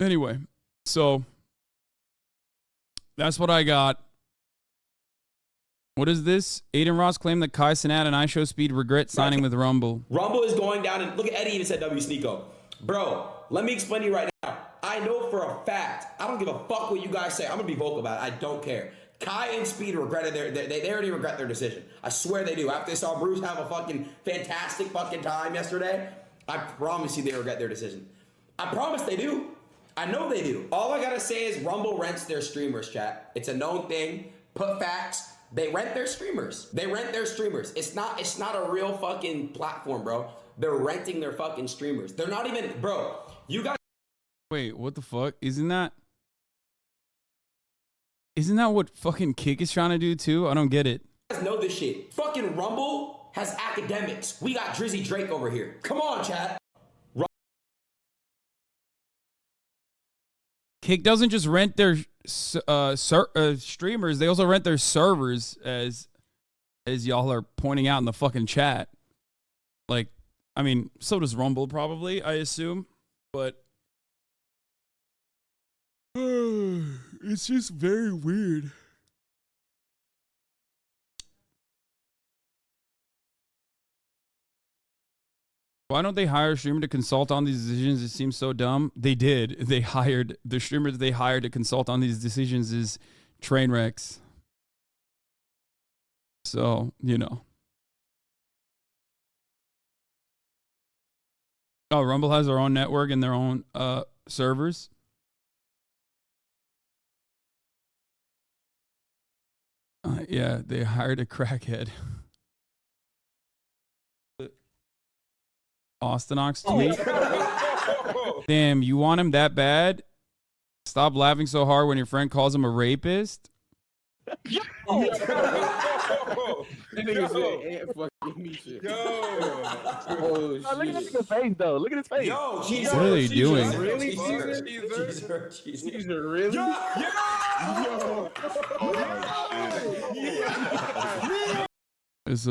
Anyway, so that's what I got. What is this? Aiden Ross claimed that Kai Cenat and iShowSpeed regret signing with Rumble. Rumble is going down, and look at Eddie even said W Sneeko. Bro, let me explain to you right now. I know for a fact, I don't give a fuck what you guys say. I'm gonna be vocal about it. I don't care. Kai and Speed regretted they already regret their decision. I swear they do. After they saw Bruce have a fucking fantastic fucking time yesterday, I promise you they regret their decision. I promise they do. I know they do. All I gotta say is Rumble rents their streamers, chat. It's a known thing. Put facts. They rent their streamers. They rent their streamers. It's not a real fucking platform, bro. They're renting their fucking streamers. They're not even, bro. You guys. Wait, what the fuck? Isn't that what fucking Kick is trying to do too? I don't get it. You guys know this shit. Fucking Rumble has academics. We got Drizzy Drake over here. Come on, chat. Kick doesn't just rent their streamers; they also rent their servers, as y'all are pointing out in the fucking chat. Like, I mean, so does Rumble probably, I assume, but it's just very weird. Why don't they hire a streamer to consult on these decisions? It seems so dumb. They did. They hired the streamer that they hired to consult on these decisions is Trainwrecks. So, you know. Oh, Rumble has their own network and their own servers. Yeah, they hired a crackhead. Ostonox Tweet. Damn, you want him that bad? Stop laughing so hard when your friend calls him a rapist. Look at his face, though. Look at his face. Yo, What are they doing? Really? Caesar, really? If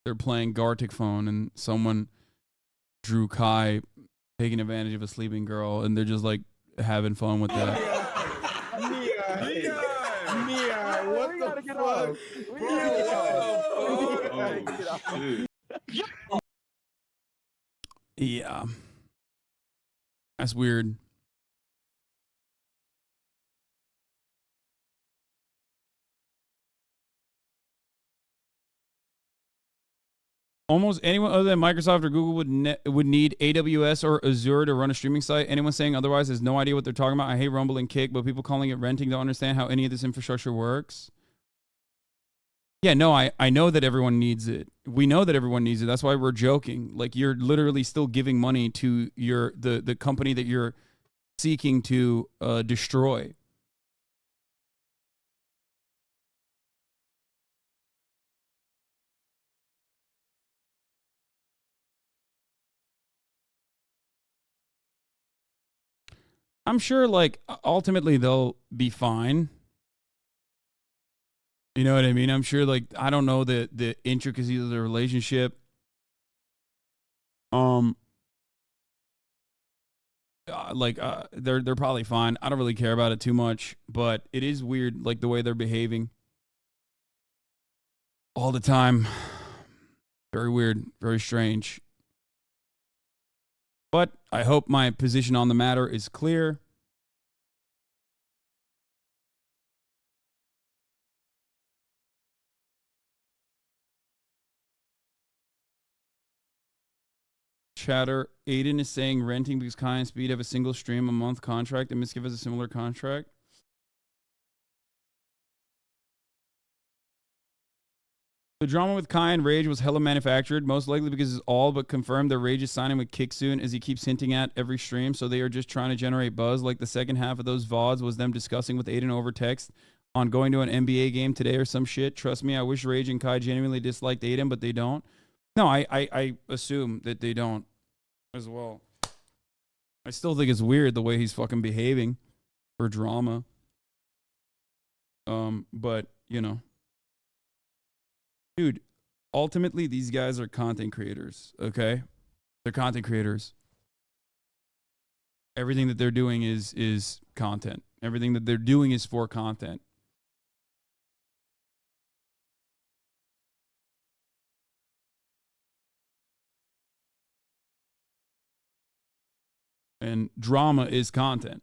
they're playing Gartic phone and someone drew Kai taking advantage of a sleeping girl and they're just like having fun with that. What the fuck? Yeah. That's weird. Almost anyone other than Microsoft or Google would need AWS or Azure to run a streaming site. Anyone saying otherwise has no idea what they're talking about. I hate Rumble and Kick, but people calling it renting don't understand how any of this infrastructure works. Yeah, no, I know that everyone needs it. We know that everyone needs it. That's why we're joking. Like, you're literally still giving money to the company that you're seeking to destroy. I'm sure, like, ultimately they'll be fine. You know what I mean? I'm sure, like, I don't know the intricacies of the relationship. They're probably fine. I don't really care about it too much, but it is weird, like, the way they're behaving all the time. Very weird, very strange. But I hope my position on the matter is clear. Chatter, Adin is saying renting because Kai and Speed have a single stream a month contract and Mizkif has a similar contract. The drama with Kai and Rage was hella manufactured, most likely because it's all but confirmed that Rage is signing with Kick soon, as he keeps hinting at every stream, so they are just trying to generate buzz. Like, the second half of those VODs was them discussing with Adin over text on going to an NBA game today or some shit. Trust me, I wish Rage and Kai genuinely disliked Adin, but they don't. No, I assume that they don't as well. I still think it's weird the way he's fucking behaving for drama. But, you know. Dude, ultimately, these guys are content creators, okay? They're content creators. Everything that they're doing is content. Everything that they're doing is for content. And drama is content.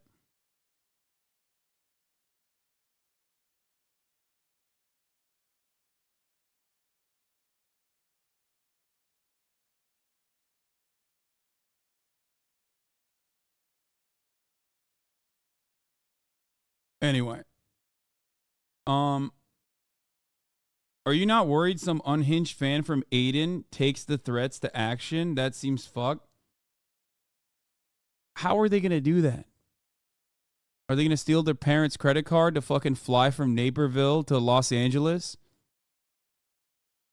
Anyway. Are you not worried some unhinged fan from Adin takes the threats to action? That seems fucked. How are they going to do that? Are they going to steal their parents' credit card to fucking fly from Naperville to Los Angeles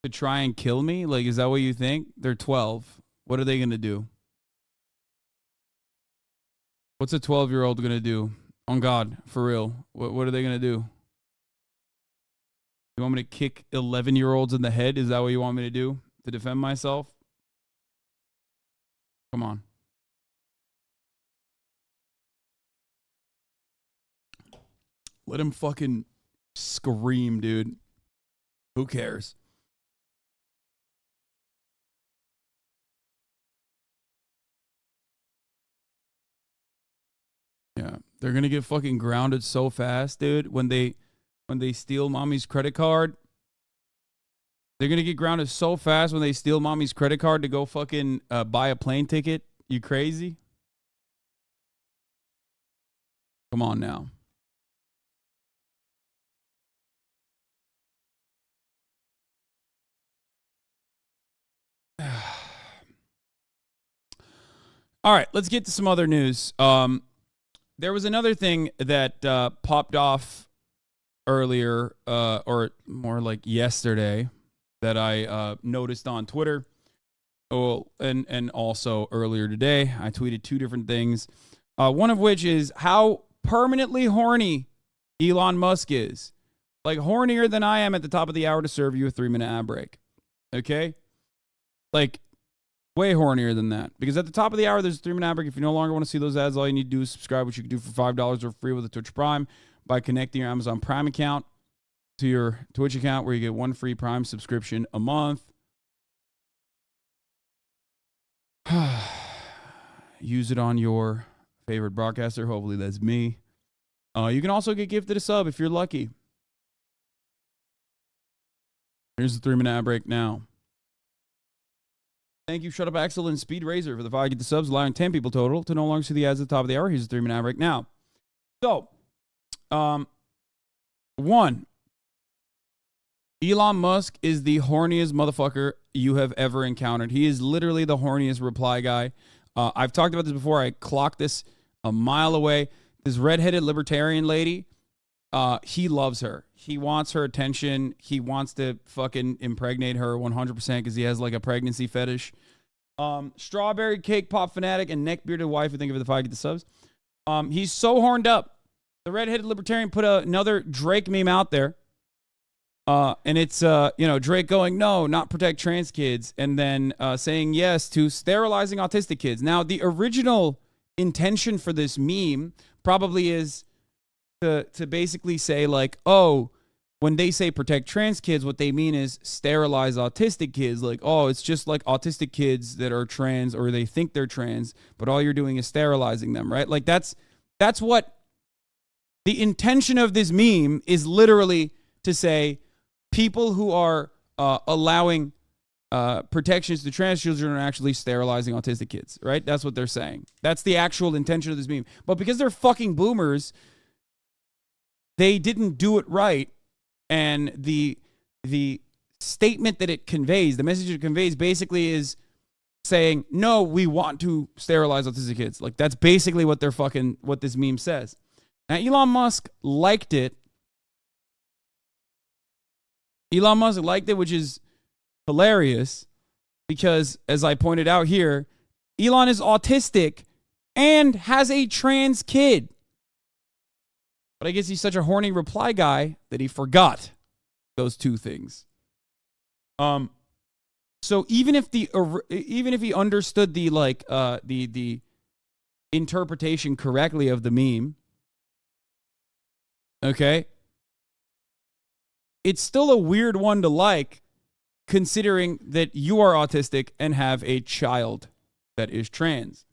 to try and kill me? Like, is that what you think? They're 12. What are they going to do? What's a 12-year-old going to do? On God, for real. What are they going to do? You want me to kick 11-year-olds in the head? Is that what you want me to do? To defend myself? Come on. Let him fucking scream, dude. Who cares? Yeah, they're gonna get fucking grounded so fast, dude. When they steal mommy's credit card, they're gonna get grounded so fast when they steal mommy's credit card to go fucking buy a plane ticket. You crazy? Come on now. All right, let's get to some other news. There was another thing that popped off earlier, or more like yesterday, that I noticed on Twitter. Oh, and also earlier today, I tweeted two different things. One of which is how permanently horny Elon Musk is. Like, hornier than I am at the top of the hour to serve you a 3-minute ad break. Okay? Like, way hornier than that. Because at the top of the hour, there's a 3-minute ad break. If you no longer want to see those ads, all you need to do is subscribe, which you can do for $5 or free with a Twitch Prime by connecting your Amazon Prime account to your Twitch account, where you get one free Prime subscription a month. Use it on your favorite broadcaster. Hopefully that's me. You can also get gifted a sub if you're lucky. Here's the 3-minute ad break now. Thank you, Shut Up Axel and Speed Razor for the 5 get the subs, allowing 10 people total to no longer see the ads at the top of the hour. Here's the 3-minute ad break now. So, one, Elon Musk is the horniest motherfucker you have ever encountered. He is literally the horniest reply guy. I've talked about this before. I clocked this a mile away. This redheaded libertarian lady, he loves her. He wants her attention. He wants to fucking impregnate her 100% because he has like a pregnancy fetish. Strawberry cake pop fanatic and neck bearded wife, I think of the 5 get the subs. He's so horned up. The redheaded libertarian put another Drake meme out there. And it's, Drake going, no, not protect trans kids. And then saying yes to sterilizing autistic kids. Now, the original intention for this meme probably is to basically say, like, oh, when they say protect trans kids, what they mean is sterilize autistic kids. Like, oh, it's just like autistic kids that are trans, or they think they're trans, but all you're doing is sterilizing them, right? Like, that's what the intention of this meme is, literally to say people who are allowing protections to trans children are actually sterilizing autistic kids, right? That's what they're saying. That's the actual intention of this meme. But because they're fucking boomers, they didn't do it right. And the statement that it conveys, the message it conveys, basically is saying, no, we want to sterilize autistic kids. Like, that's basically what what this meme says. Now, Elon Musk liked it. Elon Musk liked it, which is hilarious because, as I pointed out here, Elon is autistic and has a trans kid. But I guess he's such a horny reply guy that he forgot those two things. So even if he understood the interpretation correctly of the meme, okay, it's still a weird one to like, considering that you are autistic and have a child that is trans.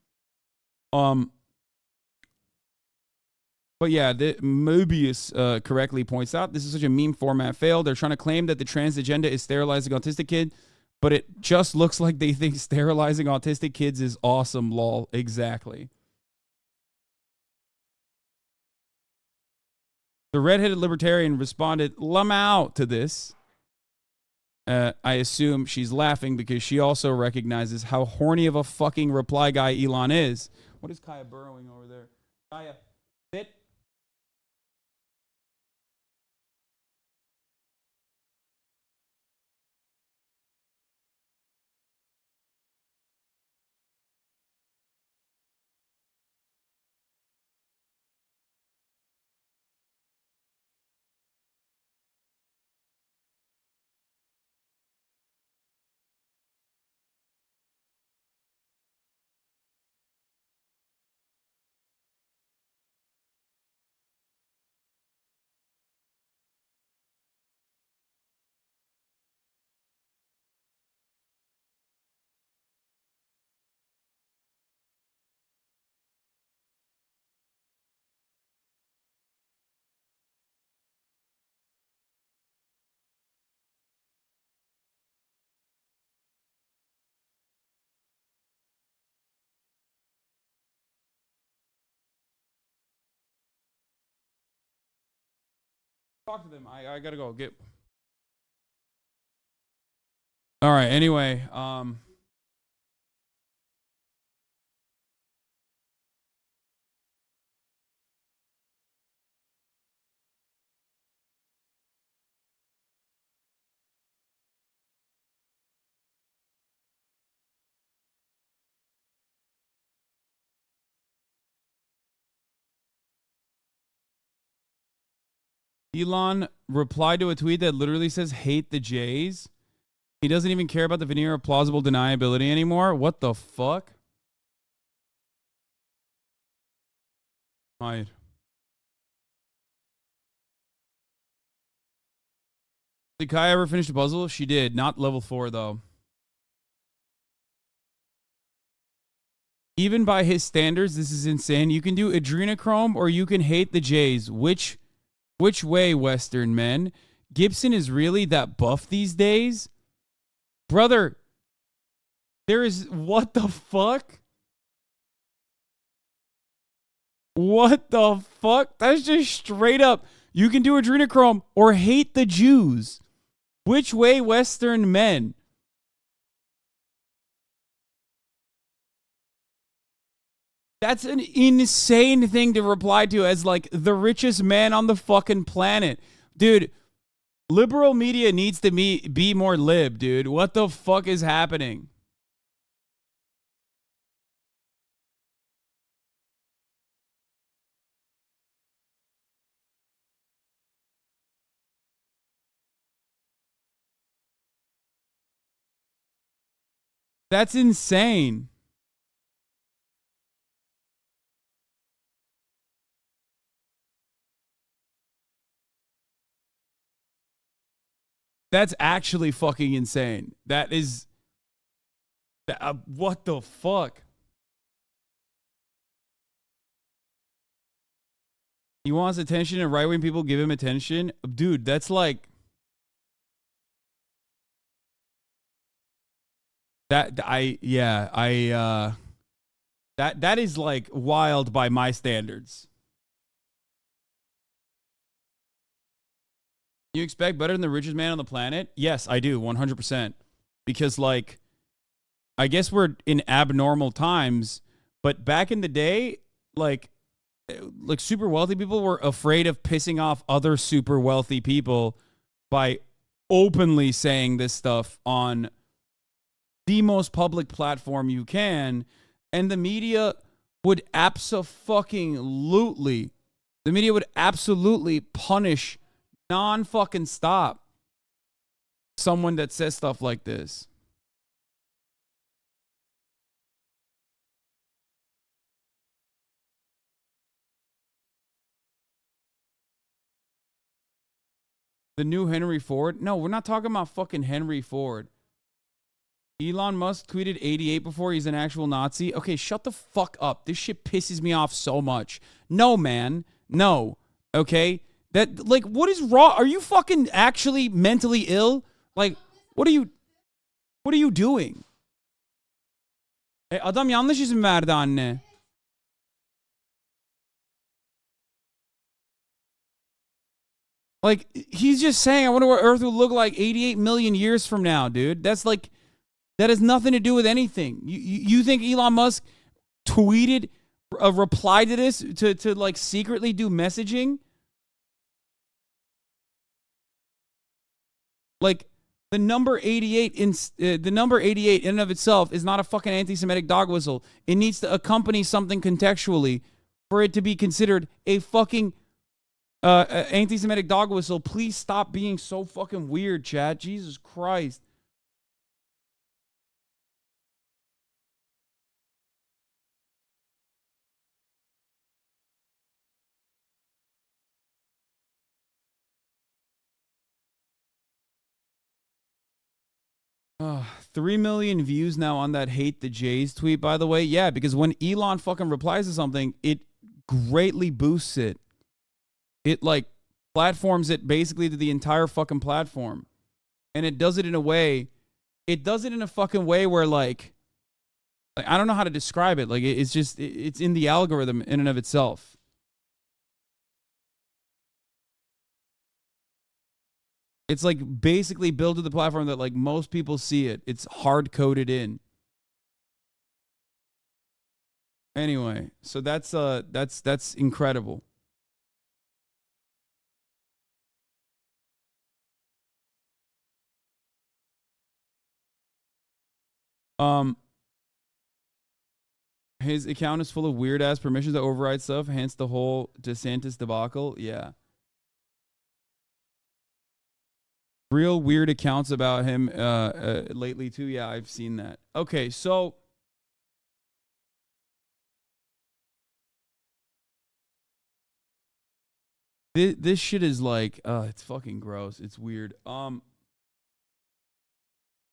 But yeah, Mobius correctly points out, this is such a meme format fail. They're trying to claim that the trans agenda is sterilizing autistic kid, but it just looks like they think sterilizing autistic kids is awesome, lol. Exactly. The redheaded libertarian responded LMAO to this. I assume she's laughing because she also recognizes how horny of a fucking reply guy Elon is. What is Kaya burrowing over there? Kaya, sit. Talk to them. I gotta go get. All right. Anyway, Elon replied to a tweet that literally says hate the Jays. He doesn't even care about the veneer of plausible deniability anymore. What the fuck? Right. Did Kai ever finish the puzzle? She did. Not level 4, though. Even by his standards, this is insane. You can do adrenochrome or you can hate the Jays. Which way, Western men? Gibson is really that buff these days? Brother, there is... What the fuck? What the fuck? That's just straight up. You can do adrenochrome or hate the Jews. Which way, Western men? That's an insane thing to reply to as like the richest man on the fucking planet. Dude, liberal media needs to be more lib, dude. What the fuck is happening? That's insane. That's actually fucking insane. That is... what the fuck? He wants attention and right-wing people give him attention? Dude, that's like... That is like wild by my standards. You expect better than the richest man on the planet? Yes, I do, 100%. Because like, I guess we're in abnormal times, but back in the day, like super wealthy people were afraid of pissing off other super wealthy people by openly saying this stuff on the most public platform you can, and the media would absolutely punish non-fucking stop someone that says stuff like this. The new Henry Ford? No, we're not talking about fucking Henry Ford. Elon Musk tweeted 88 before. He's an actual Nazi. Okay, shut the fuck up. This shit pisses me off so much. No, man. No. Okay? That, like, what is wrong? Are you fucking actually mentally ill? Like, what are you doing? Adam yanlış izin verdi anne. Like, he's just saying, I wonder what Earth will look like 88 million years from now, dude. That's like, that has nothing to do with anything. You think Elon Musk tweeted a reply to this to like secretly do messaging? Like, the number 88 in and of itself is not a fucking anti-Semitic dog whistle. It needs to accompany something contextually for it to be considered a fucking anti-Semitic dog whistle. Please stop being so fucking weird, chat. Jesus Christ. Oh, 3 million views now on that hate the Jays tweet, by the way. Yeah, because when Elon fucking replies to something, it greatly boosts it. It, like, platforms it basically to the entire fucking platform. And it does it in a way, fucking way where, like I don't know how to describe it. Like, it's just, it's in the algorithm in and of itself. It's like basically built to the platform that like most people see it. It's hard coded in. Anyway, so that's incredible. His account is full of weird ass permissions that override stuff, hence the whole DeSantis debacle. Yeah. Real weird accounts about him lately too. Yeah, I've seen that. Okay, so this shit is like, it's fucking gross. It's weird.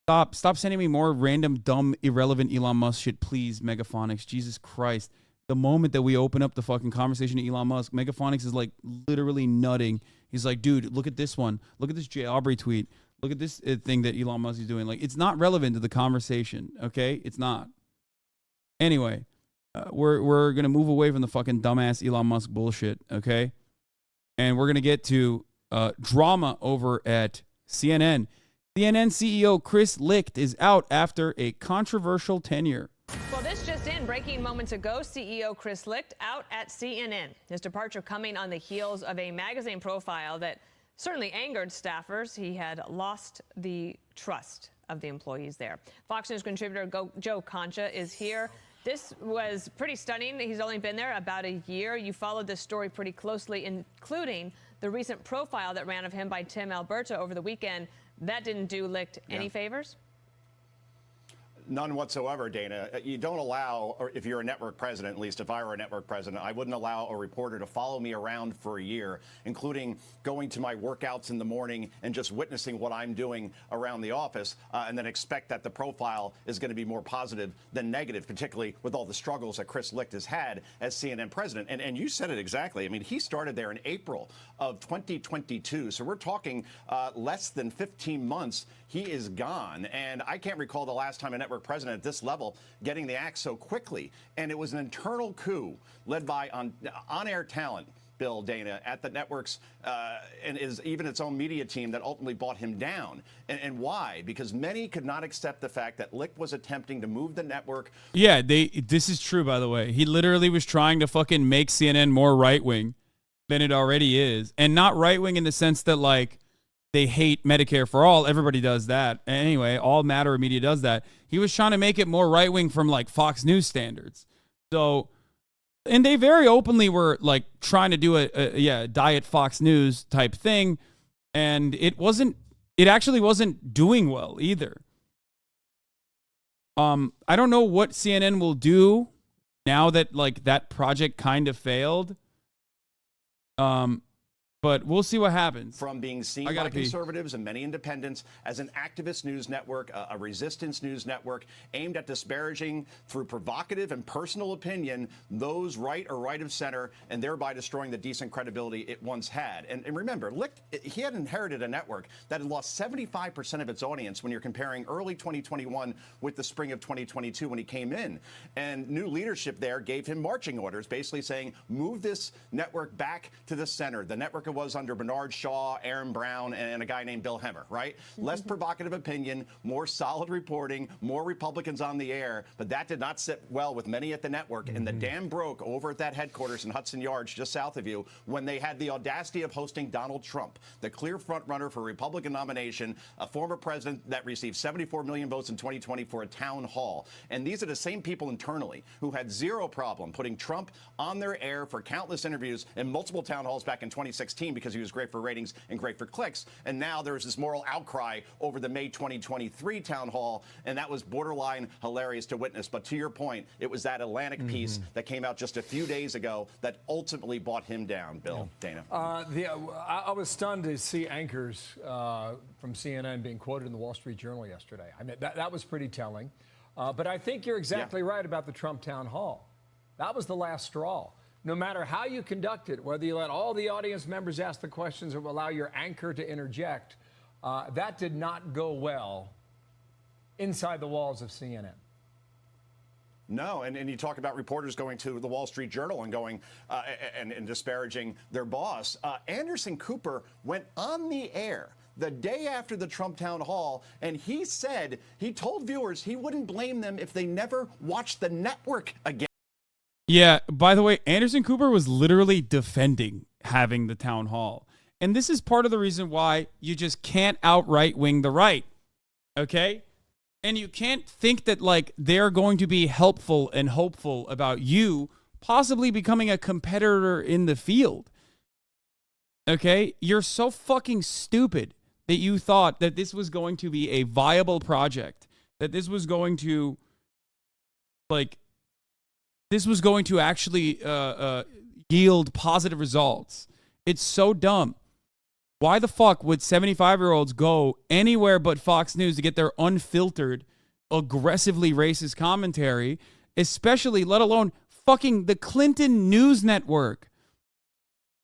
Stop sending me more random, dumb, irrelevant Elon Musk shit, please, Megaphonics. Jesus Christ. The moment that we open up the fucking conversation to Elon Musk, Megaphonics is like literally nutting. He's like, dude, look at this one. Look at this J. Aubrey tweet. Look at this thing that Elon Musk is doing. Like, it's not relevant to the conversation, okay? It's not. Anyway, we're going to move away from the fucking dumbass Elon Musk bullshit, okay? And we're going to get to drama over at CNN. CNN CEO Chris Licht is out after a controversial tenure. Well, this just in, breaking moments ago, CEO Chris Licht out at CNN. His departure coming on the heels of a magazine profile that certainly angered staffers. He had lost the trust of the employees there. Fox News contributor Joe Concha is here. This was pretty stunning. He's only been there about a year. You followed this story pretty closely, including the recent profile that ran of him by Tim Alberto over the weekend. That didn't do Licht any favors? None whatsoever, Dana. You don't allow, or if you're a network president, at least if I were a network president, I wouldn't allow a reporter to follow me around for a year, including going to my workouts in the morning and just witnessing what I'm doing around the office, and then expect that the profile is going to be more positive than negative, particularly with all the struggles that Chris Licht has had as CNN president. And you said it exactly. I mean, he started there in April of 2022. So we're talking less than 15 months. He is gone. And I can't recall the last time a network president at this level getting the axe so quickly. And it was an internal coup led by on-air talent, Bill, Dana, at the networks, and is even its own media team that ultimately brought him down. And why? Because many could not accept the fact that Licht was attempting to move the network. Yeah, this is true, by the way. He literally was trying to fucking make CNN more right-wing than it already is. And not right-wing in the sense that, like, they hate Medicare for all. Everybody does that. Anyway, all matter of media does that. He was trying to make it more right-wing from, like, Fox News standards. So, and they very openly were, like, trying to do a diet Fox News type thing. And it actually wasn't doing well either. I don't know what CNN will do now that, like, that project kind of failed. But we'll see what happens. From being seen by conservatives and many independents as an activist news network, a resistance news network aimed at disparaging through provocative and personal opinion those right or right of center, and thereby destroying the decent credibility it once had. And remember, Licht, he had inherited a network that had lost 75% of its audience when you're comparing early 2021 with the spring of 2022 when he came in. And new leadership there gave him marching orders, basically saying, move this network back to the center. The network was under Bernard Shaw, Aaron Brown, and a guy named Bill Hemmer, right? Less provocative opinion, more solid reporting, more Republicans on the air, but that did not sit well with many at the network, and the dam broke over at that headquarters in Hudson Yards, just south of you, when they had the audacity of hosting Donald Trump, the clear front runner for Republican nomination, a former president that received 74 million votes in 2020 for a town hall. And these are the same people internally who had zero problem putting Trump on their air for countless interviews in multiple town halls back in 2016 because he was great for ratings and great for clicks. And now there's this moral outcry over the May 2023 town hall, and that was borderline hilarious to witness. But to your point, it was that Atlantic piece that came out just a few days ago that ultimately brought him down, Bill, Dana. I was stunned to see anchors from CNN being quoted in the Wall Street Journal yesterday. I mean, that was pretty telling. But I think you're exactly right about the Trump town hall. That was the last straw. No matter how you conduct it, whether you let all the audience members ask the questions or allow your anchor to interject, that did not go well inside the walls of CNN. No, and you talk about reporters going to the Wall Street Journal and going and disparaging their boss. Anderson Cooper went on the air the day after the Trump town hall, and he said, he told viewers he wouldn't blame them if they never watched the network again. Yeah, by the way, Anderson Cooper was literally defending having the town hall. And this is part of the reason why you just can't outright wing the right. Okay? And you can't think that, like, they're going to be helpful and hopeful about you possibly becoming a competitor in the field. Okay? You're so fucking stupid that you thought that this was going to be a viable project, that this was going to, like, this was going to actually yield positive results. It's so dumb. Why the fuck would 75-year-olds go anywhere but Fox News to get their unfiltered, aggressively racist commentary, especially, let alone, fucking the Clinton News Network?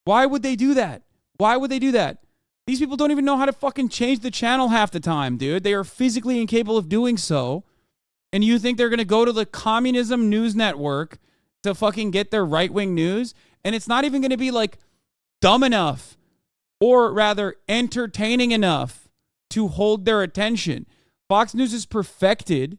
Why would they do that? Why would they do that? These people don't even know how to fucking change the channel half the time, dude. They are physically incapable of doing so. And you think they're going to go to the Communism News Network to fucking get their right-wing news? And it's not even going to be, like, dumb enough, or rather entertaining enough to hold their attention. Fox News has perfected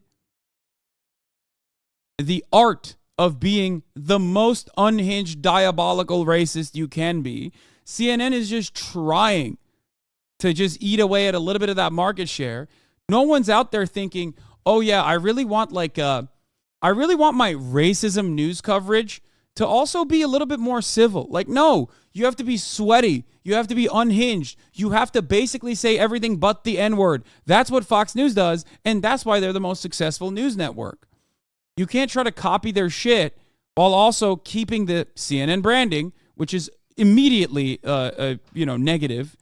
the art of being the most unhinged, diabolical racist you can be. CNN is just trying to just eat away at a little bit of that market share. No one's out there thinking, oh yeah, I really want my racism news coverage to also be a little bit more civil. Like, no, you have to be sweaty. You have to be unhinged. You have to basically say everything but the N-word. That's what Fox News does, and that's why they're the most successful news network. You can't try to copy their shit while also keeping the CNN branding, which is immediately, negative,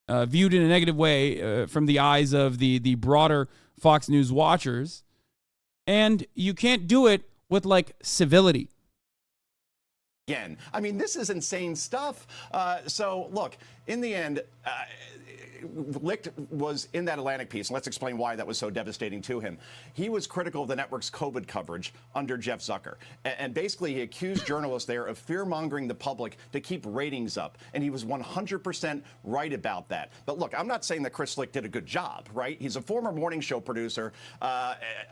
viewed in a negative way from the eyes of the broader Fox News watchers. And you can't do it with, like, civility. Again, I mean, this is insane stuff. So, look, in the end, Licht was in that Atlantic piece, and let's explain why that was so devastating to him. He was critical of the network's COVID coverage under Jeff Zucker, and basically he accused journalists there of fear-mongering the public to keep ratings up, and he was 100% right about that. But look, I'm not saying that Chris Licht did a good job, right? He's a former morning show producer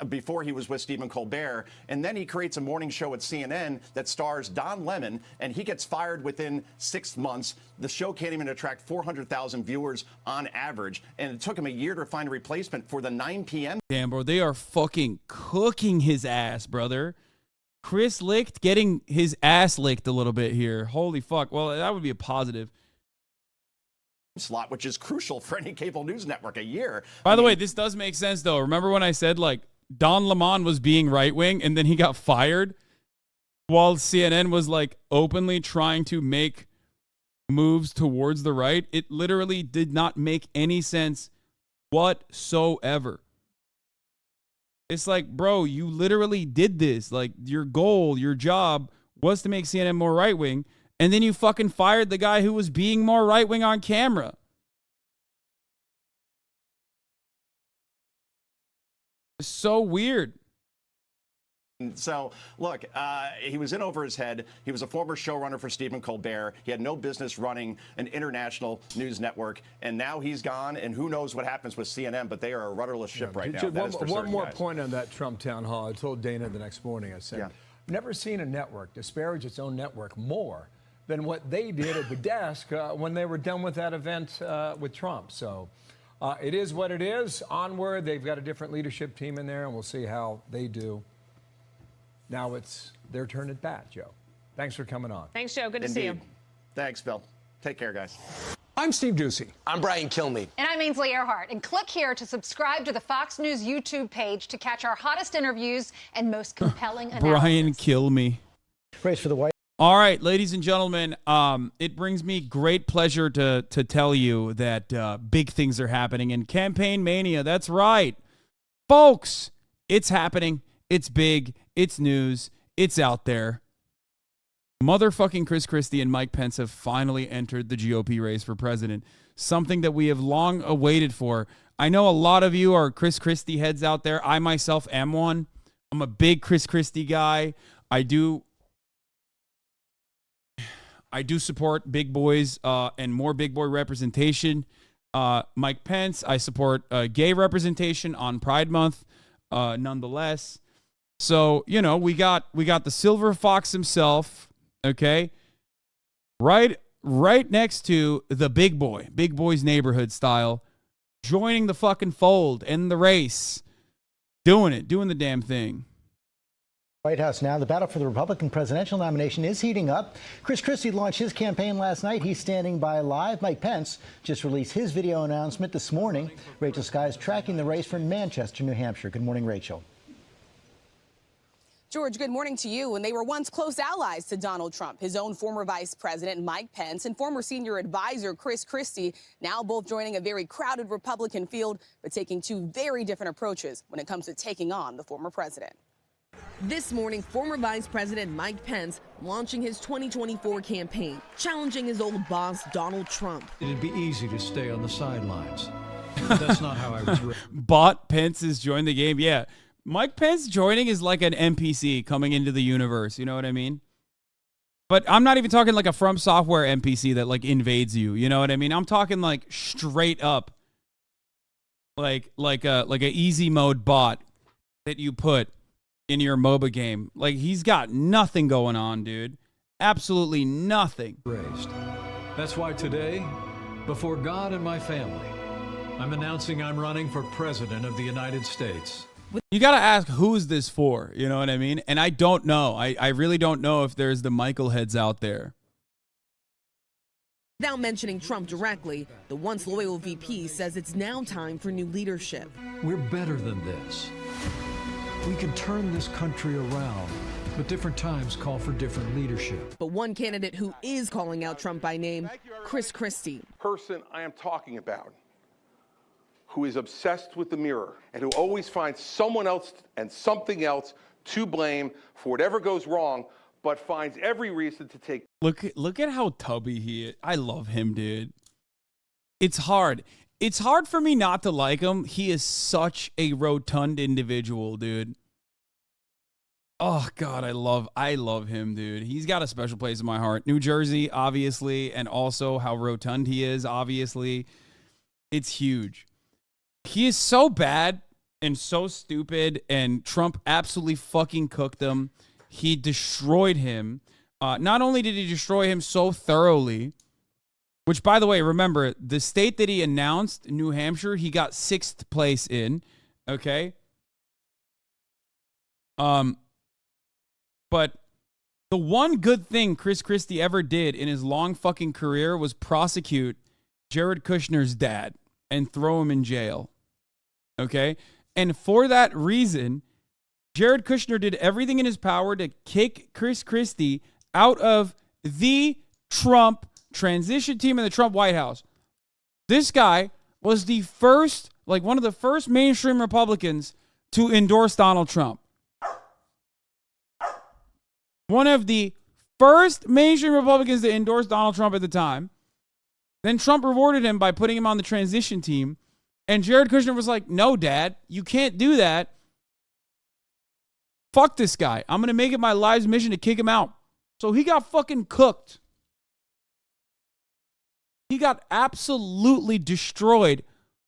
before he was with Stephen Colbert, and then he creates a morning show at CNN that stars Don Lemon, and he gets fired within 6 months. The show can't even attract 400,000 viewers on average, and it took him a year to find a replacement for the 9 p.m. Damn, bro, they are fucking cooking his ass, brother. Chris Licht getting his ass licked a little bit here. Holy fuck. Well, that would be a positive slot, which is crucial for any cable news network. A year. By the way, this does make sense, though. Remember when I said, like, Don Lemon was being right-wing, and then he got fired while CNN was, like, openly trying to make moves towards the right? It literally did not make any sense whatsoever. It's like, bro, you literally did this. Like, your goal, your job was to make CNN more right-wing, and then you fucking fired the guy who was being more right-wing on camera. It's so weird. So, look, he was in over his head. He was a former showrunner for Stephen Colbert. He had no business running an international news network, and now he's gone, and who knows what happens with CNN, but they are a rudderless ship right now. One more point on that Trump town hall. I told Dana the next morning, I said, never seen a network disparage its own network more than what they did at the desk when they were done with that event with Trump. So it is what it is. Onward, they've got a different leadership team in there, and we'll see how they do. Now it's their turn at bat, Joe. Thanks for coming on. Thanks, Joe. Good to see you. Thanks, Bill. Take care, guys. I'm Steve Doocy. I'm Brian Kilmeade. And I'm Ainsley Earhart. And click here to subscribe to the Fox News YouTube page to catch our hottest interviews and most compelling analysis. Brian, kill me. Race for the White. All right, ladies and gentlemen, it brings me great pleasure to tell you that big things are happening in campaign mania. That's right. Folks, it's happening. It's big. It's news. It's out there. Motherfucking Chris Christie and Mike Pence have finally entered the GOP race for president, something that we have long awaited for. I know a lot of you are Chris Christie heads out there. I myself am one. I'm a big Chris Christie guy. I do support big boys and more big boy representation. Mike Pence, I support gay representation on Pride Month nonetheless. So, you know, we got the silver fox himself, okay? Right next to the big boy's neighborhood style, joining the fucking fold in the race, doing the damn thing. White House now. The battle for the Republican presidential nomination is heating up. Chris Christie launched his campaign last night. He's standing by live. Mike Pence just released his video announcement this morning. Rachel Sky is tracking the race from Manchester, New Hampshire. Good morning, Rachel. George, good morning to you. And they were once close allies to Donald Trump. His own former vice president, Mike Pence, and former senior advisor, Chris Christie, now both joining a very crowded Republican field, but taking two very different approaches when it comes to taking on the former president. This morning, former Vice President Mike Pence launching his 2024 campaign, challenging his old boss, Donald Trump. It'd be easy to stay on the sidelines. That's not how I was raised. Bot Pence has joined the game. Yeah. Mike Pence joining is like an NPC coming into the universe. You know what I mean? But I'm not even talking like a From Software NPC that like invades you. You know what I mean? I'm talking like straight up like a easy mode bot that you put in your MOBA game. Like, he's got nothing going on, dude. Absolutely nothing. Raised. That's why today, before God and my family, I'm announcing I'm running for president of the United States. You got to ask, who's this for? You know what I mean? And I don't know. I really don't know if there's the Michael heads out there. Without mentioning Trump directly, the once loyal VP says it's now time for new leadership. We're better than this. We can turn this country around, but different times call for different leadership. But one candidate who is calling out Trump by name, Chris Christie. Person I am talking about, who is obsessed with the mirror and who always finds someone else and something else to blame for whatever goes wrong, but finds every reason to take. Look at how tubby he is. I love him, dude. It's hard. It's hard for me not to like him. He is such a rotund individual, dude. Oh God, I love him, dude. He's got a special place in my heart. New Jersey, obviously, and also how rotund he is, obviously. It's huge. He is so bad and so stupid, and Trump absolutely fucking cooked him. He destroyed him. Not only did he destroy him so thoroughly, which, by the way, remember, the state that he announced, New Hampshire, he got 6th place in, okay? But the one good thing Chris Christie ever did in his long fucking career was prosecute Jared Kushner's dad and throw him in jail, okay? And for that reason, Jared Kushner did everything in his power to kick Chris Christie out of the Trump transition team in the Trump White House. This guy was the first, like one of the first mainstream Republicans to endorse Donald Trump. One of the first mainstream Republicans to endorse Donald Trump at the time. Then Trump rewarded him by putting him on the transition team. And Jared Kushner was like, no, Dad, you can't do that. Fuck this guy. I'm going to make it my life's mission to kick him out. So he got fucking cooked. He got absolutely destroyed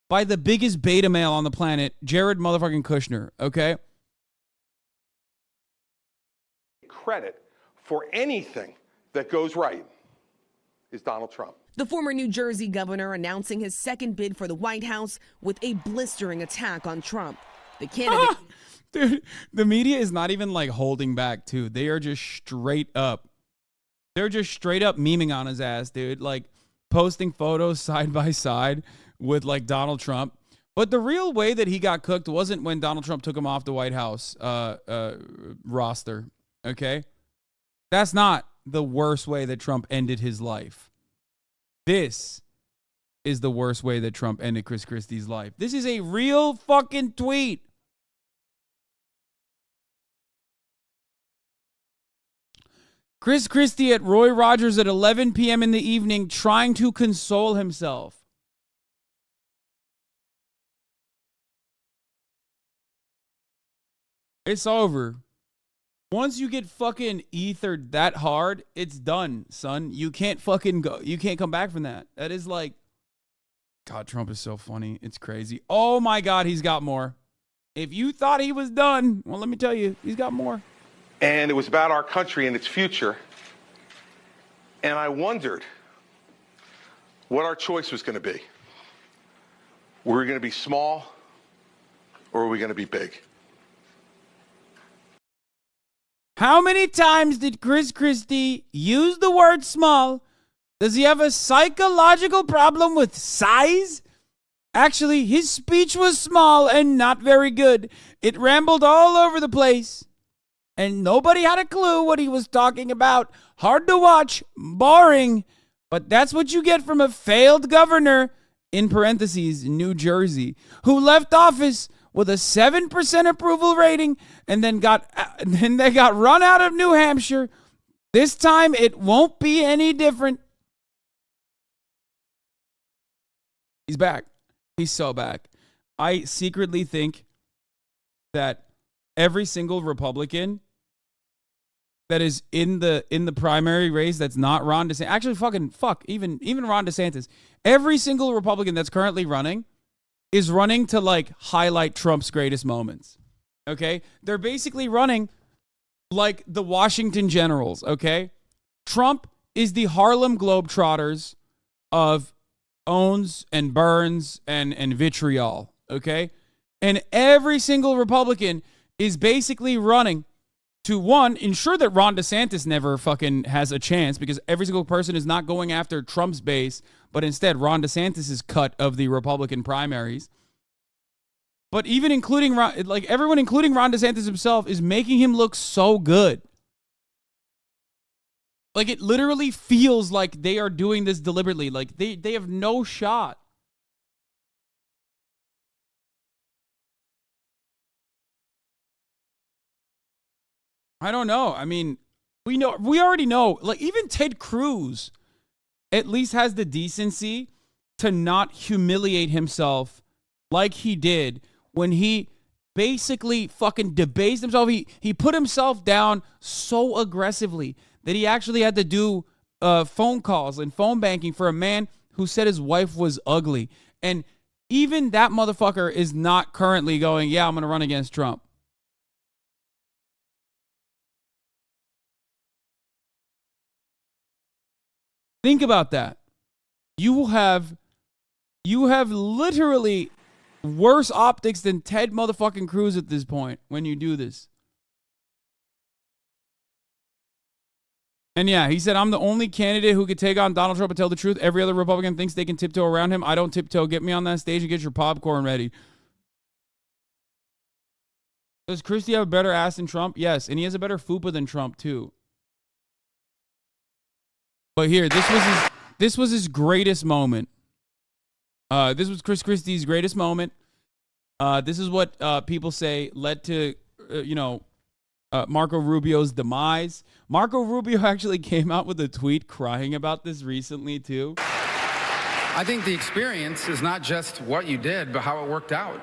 by the biggest beta male on the planet, Jared motherfucking Kushner, okay? Credit for anything that goes right is Donald Trump. The former New Jersey governor announcing his second bid for the White House with a blistering attack on Trump. The candidate... Dude, the media is not even like holding back, too. They are just straight up. They're just straight up memeing on his ass, dude. Like posting photos side by side with like Donald Trump. But the real way that he got cooked wasn't when Donald Trump took him off the White House roster. Okay? That's not the worst way that Trump ended his life. This is the worst way that Trump ended Chris Christie's life. This is a real fucking tweet. Chris Christie at Roy Rogers at 11 p.m. in the evening trying to console himself. It's over. Once you get fucking ethered that hard, it's done, son. You can't fucking go. You can't come back from that. That is like, God, Trump is so funny. It's crazy. Oh my God, he's got more. If you thought he was done, well, let me tell you, he's got more. And it was about our country and its future. And I wondered what our choice was going to be. Were we going to be small or were we going to be big? How many times did Chris Christie use the word small? Does he have a psychological problem with size? Actually, his speech was small and not very good. It rambled all over the place, and nobody had a clue what he was talking about. Hard to watch, boring, but that's what you get from a failed governor, in parentheses, New Jersey, who left office with a 7% approval rating and then they got run out of New Hampshire. This time it won't be any different. He's back. He's so back. I secretly think that every single Republican that is in the primary race that's not Ron DeSantis, actually even Ron DeSantis, every single Republican that's currently running is running to like highlight Trump's greatest moments. Okay? They're basically running like the Washington Generals, okay? Trump is the Harlem Globetrotters of Owens and Burns and vitriol, okay? And every single Republican is basically running to, one, ensure that Ron DeSantis never fucking has a chance, because every single person is not going after Trump's base, but instead Ron DeSantis' cut of the Republican primaries. But even including everyone, including Ron DeSantis himself, is making him look so good. Like, it literally feels like they are doing this deliberately. Like, they have no shot. I don't know. I mean, we already know. Like, even Ted Cruz at least has the decency to not humiliate himself like he did when he basically fucking debased himself. He put himself down so aggressively that he actually had to do phone calls and phone banking for a man who said his wife was ugly. And even that motherfucker is not currently going, yeah, I'm going to run against Trump. Think about that. You have literally worse optics than Ted motherfucking Cruz at this point when you do this. And yeah, he said, I'm the only candidate who could take on Donald Trump and tell the truth. Every other Republican thinks they can tiptoe around him. I don't tiptoe. Get me on that stage and get your popcorn ready. Does Christie have a better ass than Trump? Yes, and he has a better fupa than Trump too. But here, this was his greatest moment. This was Chris Christie's greatest moment. This is what people say led to, Marco Rubio's demise. Marco Rubio actually came out with a tweet crying about this recently, too. I think the experience is not just what you did, but how it worked out.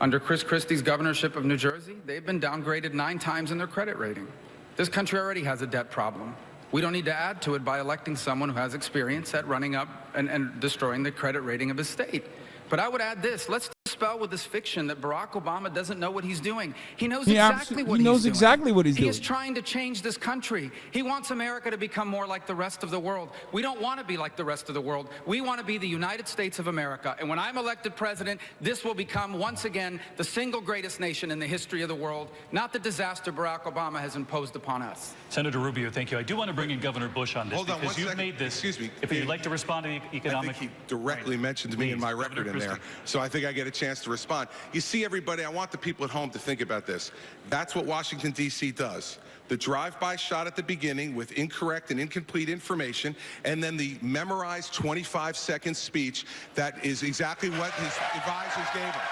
Under Chris Christie's governorship of New Jersey, they've been downgraded 9 times in their credit rating. This country already has a debt problem. We don't need to add to it by electing someone who has experience at running up and destroying the credit rating of his state. But I would add this. Let's dispel with this fiction that Barack Obama doesn't know what he's doing. He knows exactly what he's doing. He knows exactly what he's doing. He is trying to change this country. He wants America to become more like the rest of the world. We don't want to be like the rest of the world. We want to be the United States of America. And when I'm elected president, this will become, once again, the single greatest nation in the history of the world, not the disaster Barack Obama has imposed upon us. Senator Rubio, thank you. I do want to bring in Governor Bush on this. Hold on, because you've made this. Excuse me. If you'd like to respond to the economic. I think he directly mentioned me in my record in there. So I think I get a chance to respond. You see, everybody, I want the people at home to think about this. That's what Washington, D.C. does. The drive-by shot at the beginning with incorrect and incomplete information, and then the memorized 25-second speech that is exactly what his advisors gave him.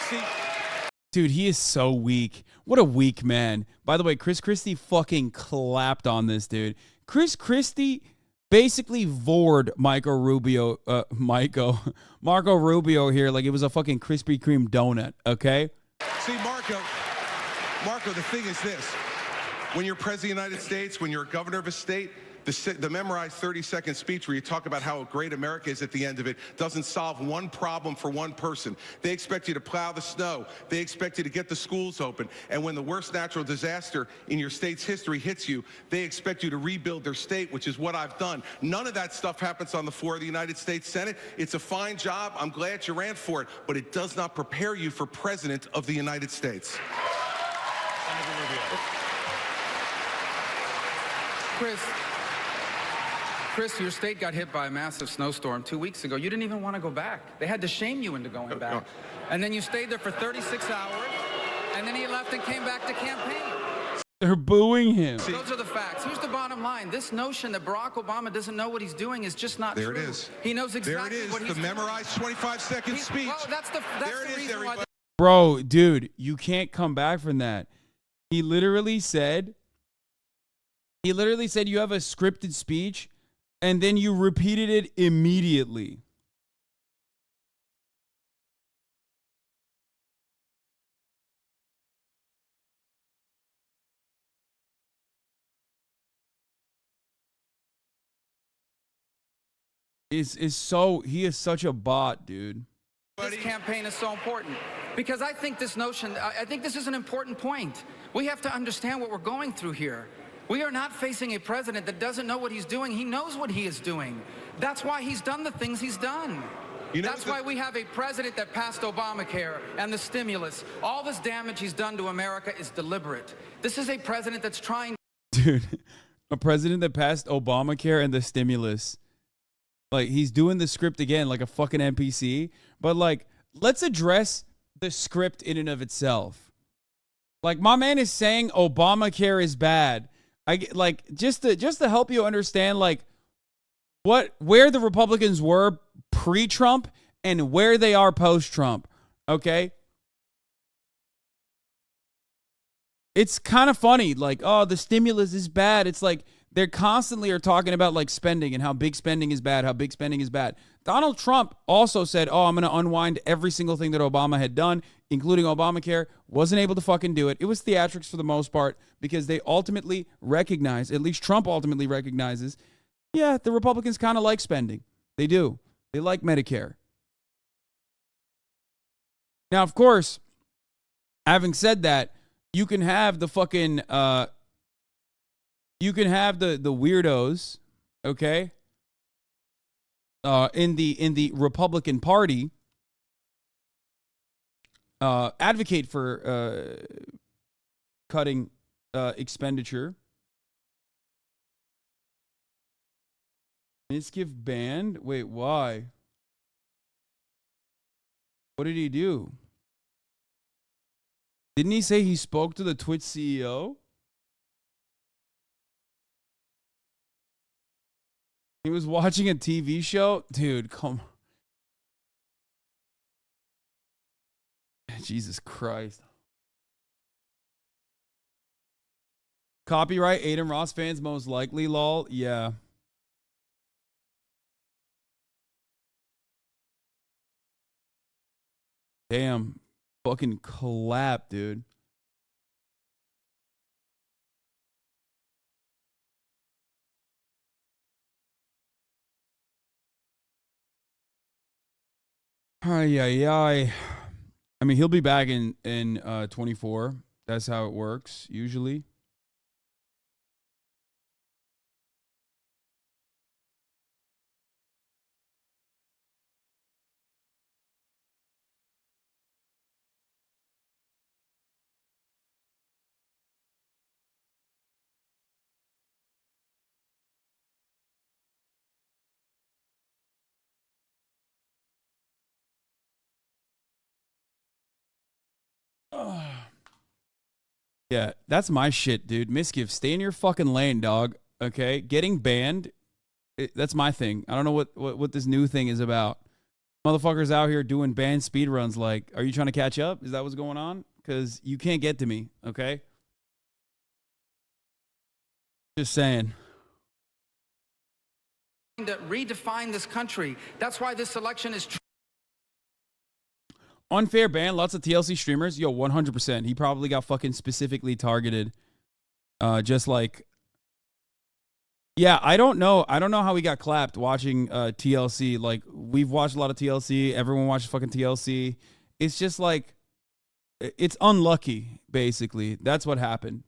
See? Dude, he is so weak. What a weak man. By the way, Chris Christie fucking clapped on this, dude. Chris Christie basically vored Marco Rubio here like it was a fucking Krispy Kreme donut, okay? See, Marco, the thing is this. When you're president of the United States, when you're a governor of a state, the memorized 30-second speech where you talk about how great America is at the end of it doesn't solve one problem for one person. They expect you to plow the snow. They expect you to get the schools open. And when the worst natural disaster in your state's history hits you, they expect you to rebuild their state, which is what I've done. None of that stuff happens on the floor of the United States Senate. It's a fine job. I'm glad you ran for it, but it does not prepare you for president of the United States. Chris, your state got hit by a massive snowstorm 2 weeks ago. You didn't even want to go back. They had to shame you into going back. And then you stayed there for 36 hours, and then he left and came back to campaign. They're booing him. Those are the facts. Here's the bottom line. This notion that Barack Obama doesn't know what he's doing is just not true. There it is. He knows exactly what he's doing. The memorized 25-second speech. Well, that's the reason why. Bro, dude, you can't come back from that. He literally said you have a scripted speech, and then you repeated it immediately. He is such a bot, dude. This campaign is so important because I think this is an important point. We have to understand what we're going through here. We are not facing a president that doesn't know what he's doing. He knows what he is doing. That's why he's done the things he's done. That's why we have a president that passed Obamacare and the stimulus. All this damage he's done to America is deliberate. This is a president that's trying. Dude, a president that passed Obamacare and the stimulus. Like, he's doing the script again like a fucking NPC. But, like, let's address the script in and of itself. Like, my man is saying Obamacare is bad. Just to help you understand, like, where the Republicans were pre-Trump and where they are post-Trump. Okay? It's kind of funny. Like, oh, the stimulus is bad. It's like, they constantly are talking about like spending and how big spending is bad, Donald Trump also said, oh, I'm going to unwind every single thing that Obama had done, including Obamacare. Wasn't able to fucking do it. It was theatrics for the most part because they ultimately recognize, at least Trump ultimately recognizes, yeah, the Republicans kind of like spending. They do. They like Medicare. Now, of course, having said that, you can have the fucking... you can have the weirdos, okay, in the Republican Party advocate for cutting expenditure. Mizkif banned? Wait, why? What did he do? Didn't he say he spoke to the Twitch CEO? He was watching a TV show? Dude, come on. Jesus Christ. Copyright Adin Ross fans most likely, lol. Yeah. Damn. Fucking clap, dude. I mean, he'll be back in 24. That's how it works usually. Yeah, that's my shit, dude. Mizkif, stay in your fucking lane, dog. Okay? Getting banned, that's my thing. I don't know what this new thing is about. Motherfuckers out here doing banned speedruns. Like, are you trying to catch up? Is that what's going on? Because you can't get to me, okay? Just saying. To redefine this country. That's why this election is Unfair ban, lots of TLC streamers. Yo, 100%. He probably got fucking specifically targeted. Just like, yeah, I don't know how he got clapped watching TLC. Like, we've watched a lot of TLC. Everyone watches fucking TLC. It's just like, it's unlucky, basically. That's what happened.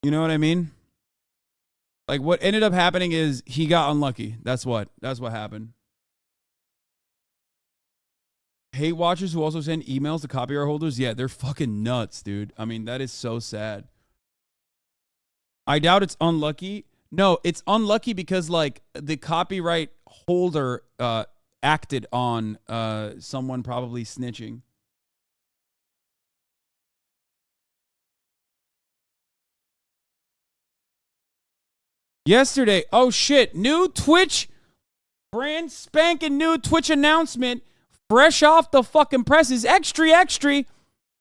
You know what I mean? Like, what ended up happening is he got unlucky. That's what happened. hate watchers who also send emails to copyright holders, yeah, they're fucking nuts, dude. I mean, that is so sad. I doubt it's unlucky. No, it's unlucky because, like, the copyright holder acted on someone probably snitching. Yesterday, oh shit, new Twitch, brand spanking new Twitch announcement, fresh off the fucking presses, extra.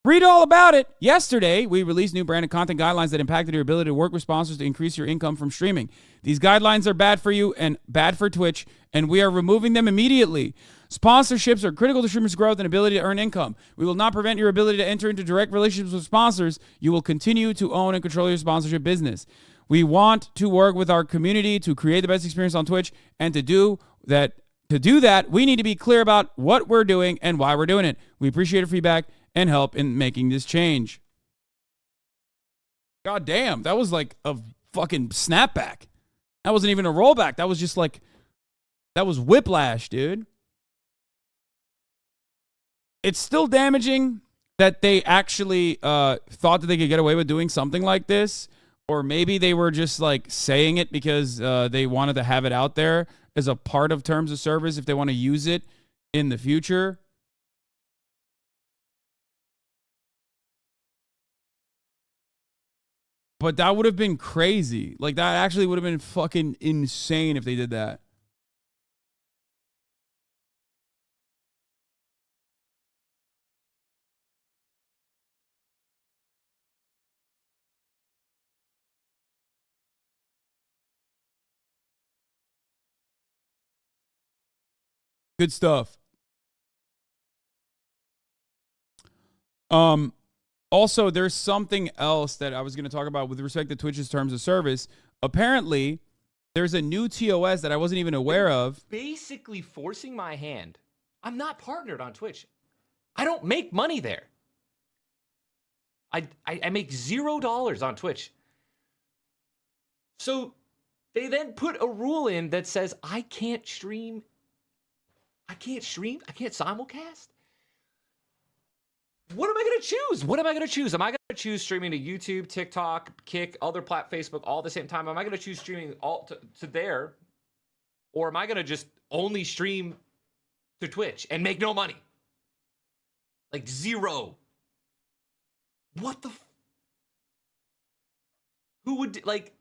Read all about it. Yesterday, we released new branded content guidelines that impacted your ability to work with sponsors to increase your income from streaming. These guidelines are bad for you and bad for Twitch, and we are removing them immediately. Sponsorships are critical to streamers' growth and ability to earn income. We will not prevent your ability to enter into direct relationships with sponsors. You will continue to own and control your sponsorship business. We want to work with our community to create the best experience on Twitch, and to do that, we need to be clear about what we're doing and why we're doing it. We appreciate your feedback and help in making this change. God damn, that was like a fucking snapback. That wasn't even a rollback. That was just like, that was whiplash, dude. It's still damaging that they actually thought that they could get away with doing something like this. Or maybe they were just like saying it because they wanted to have it out there as a part of terms of service if they want to use it in the future. But that would have been crazy. Like, that actually would have been fucking insane if they did that. Good stuff. Also, there's something else that I was going to talk about with respect to Twitch's terms of service. Apparently, there's a new TOS that I wasn't even aware of. Basically forcing my hand. I'm not partnered on Twitch. I don't make money there. I make $0 on Twitch. So they then put a rule in that says I can't stream. I can't simulcast. What am I going to choose? Am I going to choose streaming to YouTube, TikTok, Kick, other Facebook all at the same time? Am I going to choose streaming all to there? Or am I going to just only stream to Twitch and make no money? Like zero. What the? Who would, like,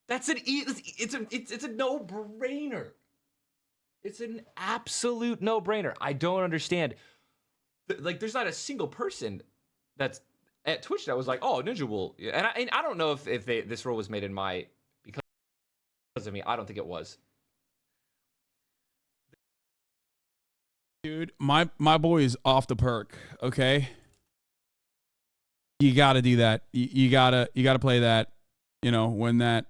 that's it's a no-brainer. It's an absolute no-brainer. I don't understand. Like, there's not a single person that's at Twitch that was like, "Oh, Ninja will." And I don't know if this rule was made in my because of me. I don't think it was. Dude, my boy is off the perk. Okay, you got to do that. You gotta play that. You know, when that.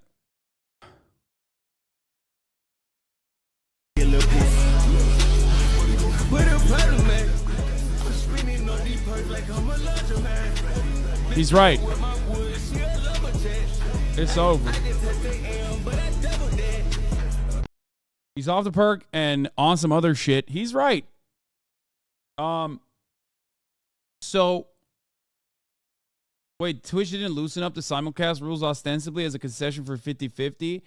He's right. It's over. He's off the perk and on some other shit. He's right. So wait, Twitch didn't loosen up the simulcast rules ostensibly as a concession for 50-50.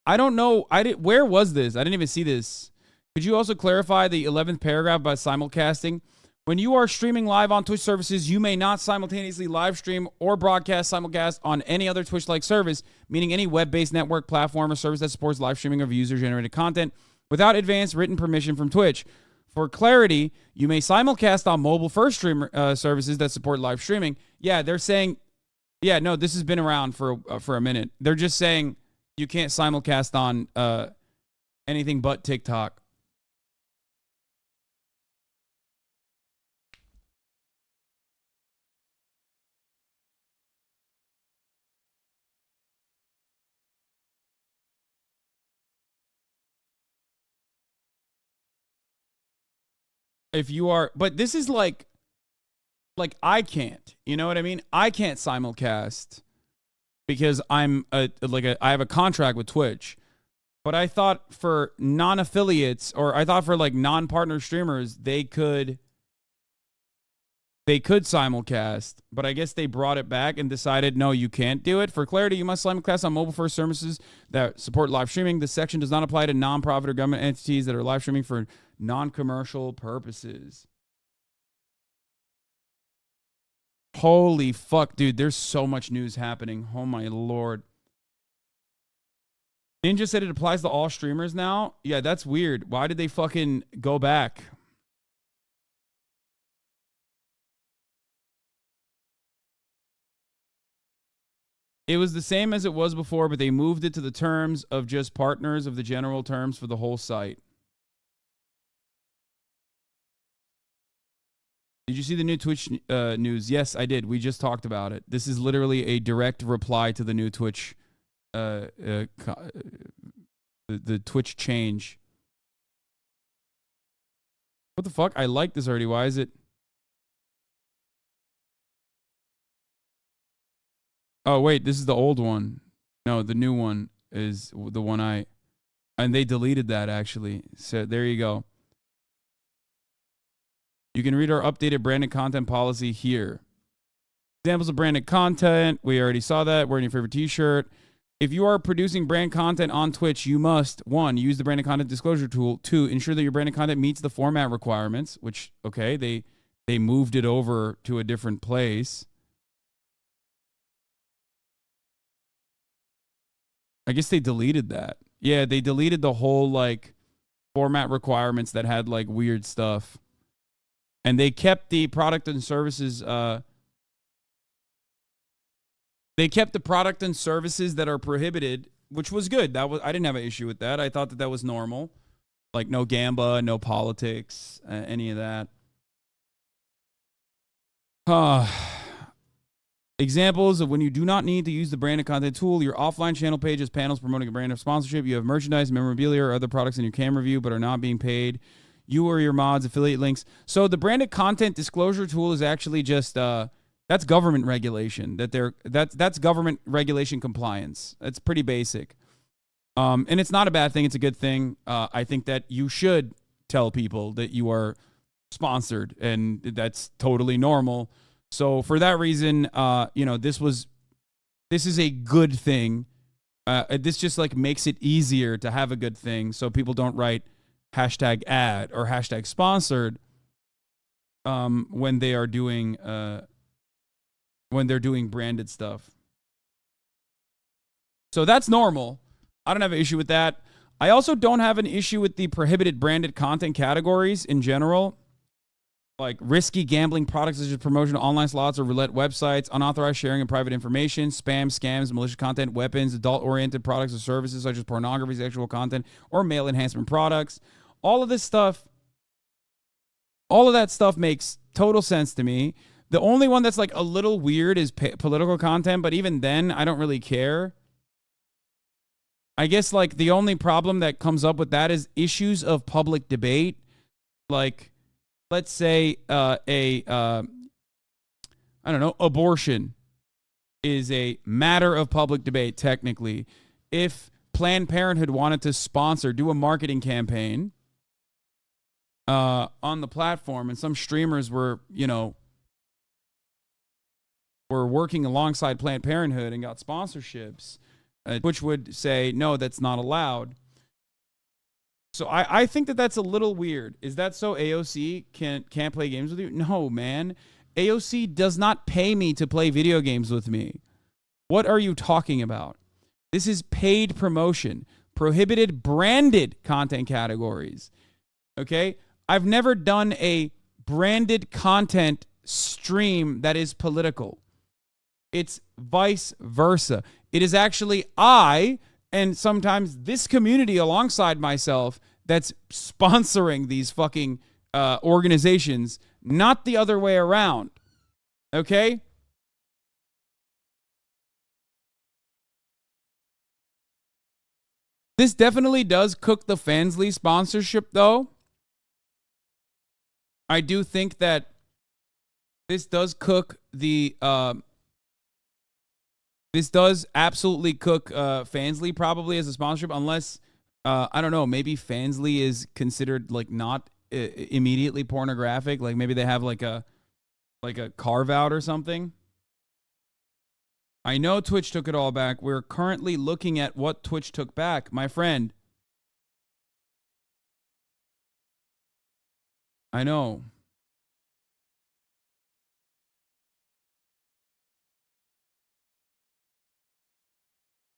I don't know. Where was this? I didn't even see this. Could you also clarify the 11th paragraph about simulcasting? When you are streaming live on Twitch services, you may not simultaneously live stream or broadcast simulcast on any other Twitch-like service, meaning any web-based network, platform, or service that supports live streaming of user-generated content without advanced written permission from Twitch. For clarity, you may simulcast on mobile-first streamer services that support live streaming. Yeah, they're saying, yeah, no, this has been around for a minute. They're just saying you can't simulcast on anything but TikTok. If you are, but this is like I can't, you know what I mean? I can't simulcast because I have a contract with Twitch. But I thought for non-affiliates, or I thought for like non-partner streamers, they could they could simulcast, but I guess they brought it back and decided, no, you can't do it. For clarity, you must simulcast on mobile-first services that support live streaming. This section does not apply to nonprofit or government entities that are live streaming for non-commercial purposes. Holy fuck, dude. There's so much news happening. Oh, my Lord. Ninja said it applies to all streamers now. Yeah, that's weird. Why did they fucking go back? It was the same as it was before, but they moved it to the terms of just partners of the general terms for the whole site. Did you see the new Twitch news? Yes, I did. We just talked about it. This is literally a direct reply to the new Twitch, the Twitch change. What the fuck? I like this already. Why is it? Oh, wait, this is the old one. No, the new one is the one and they deleted that actually. So there you go. You can read our updated branded content policy here. Examples of branded content. We already saw that. Wearing your favorite t-shirt. If you are producing brand content on Twitch, you must, 1, use the branded content disclosure tool. 2, ensure that your branded content meets the format requirements, which, okay, they moved it over to a different place. I guess they deleted that. Yeah, they deleted the whole, like, format requirements that had, like, weird stuff. And they kept the product and services, they kept the product and services that are prohibited, which was good. I didn't have an issue with that. I thought that was normal. Like, no gamba, no politics, any of that. Examples of when you do not need to use the branded content tool. Your offline channel page has panels promoting a brand of sponsorship. You have merchandise, memorabilia, or other products in your camera view but are not being paid. You or your mods, affiliate links. So the branded content disclosure tool is actually just that's government regulation. That's government regulation compliance. It's pretty basic. And it's not a bad thing. It's a good thing. I think that you should tell people that you are sponsored, and that's totally normal. So for that reason, this is a good thing. This just like makes it easier to have a good thing, so people don't write #ad or #sponsored when they are doing when they're doing branded stuff. So that's normal. I don't have an issue with that. I also don't have an issue with the prohibited branded content categories in general. Like risky gambling products such as promotion of online slots or roulette websites, unauthorized sharing of private information, spam, scams, malicious content, weapons, adult-oriented products or services such as pornography, sexual content, or male enhancement products. All of this stuff, all of that stuff makes total sense to me. The only one that's like a little weird is political content, but even then, I don't really care. I guess like the only problem that comes up with that is issues of public debate. Like, let's say abortion is a matter of public debate, technically. If Planned Parenthood wanted to do a marketing campaign on the platform, and some streamers were working alongside Planned Parenthood and got sponsorships, which would say, no, that's not allowed. So I think that that's a little weird. Is that so AOC can't play games with you? No, man. AOC does not pay me to play video games with me. What are you talking about? This is paid promotion. Prohibited branded content categories. Okay? I've never done a branded content stream that is political. It's vice versa. It is actually I, and sometimes this community alongside myself, that's sponsoring these fucking organizations, not the other way around. Okay? This definitely does cook the Fansly sponsorship, though. I do think that this does cook the... This does absolutely cook Fansly probably as a sponsorship, unless, I don't know, maybe Fansly is considered like not immediately pornographic. Like maybe they have like a like a carve out or something. I know Twitch took it all back. We're currently looking at what Twitch took back, my friend. I know.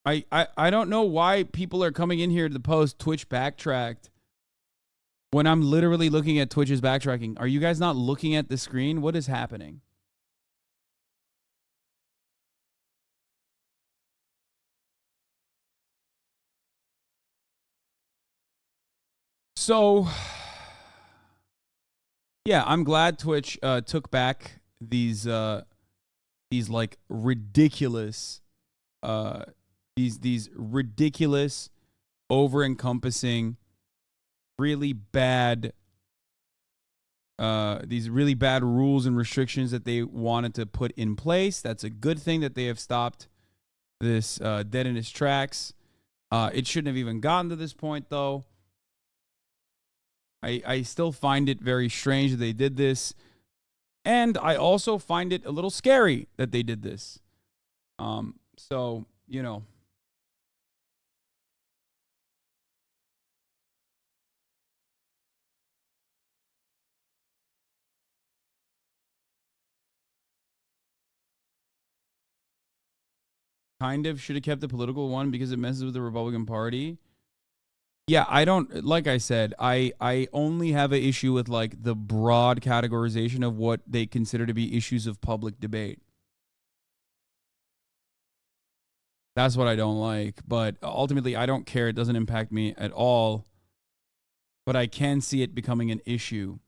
I don't know why people are coming in here to post Twitch backtracked when I'm literally looking at Twitch's backtracking. Are you guys not looking at the screen? What is happening? So, yeah, I'm glad Twitch took back these like ridiculous these ridiculous, over-encompassing, really bad these really bad rules and restrictions that they wanted to put in place. That's a good thing that they have stopped this dead in its tracks. It shouldn't have even gotten to this point, though. I still find it very strange that they did this. And I also find it a little scary that they did this. So, you know. Kind of should have kept the political one because it messes with the Republican Party. Yeah, I don't, like I said, I only have an issue with like the broad categorization of what they consider to be issues of public debate. That's what I don't like, but ultimately I don't care. It doesn't impact me at all. But I can see it becoming an issue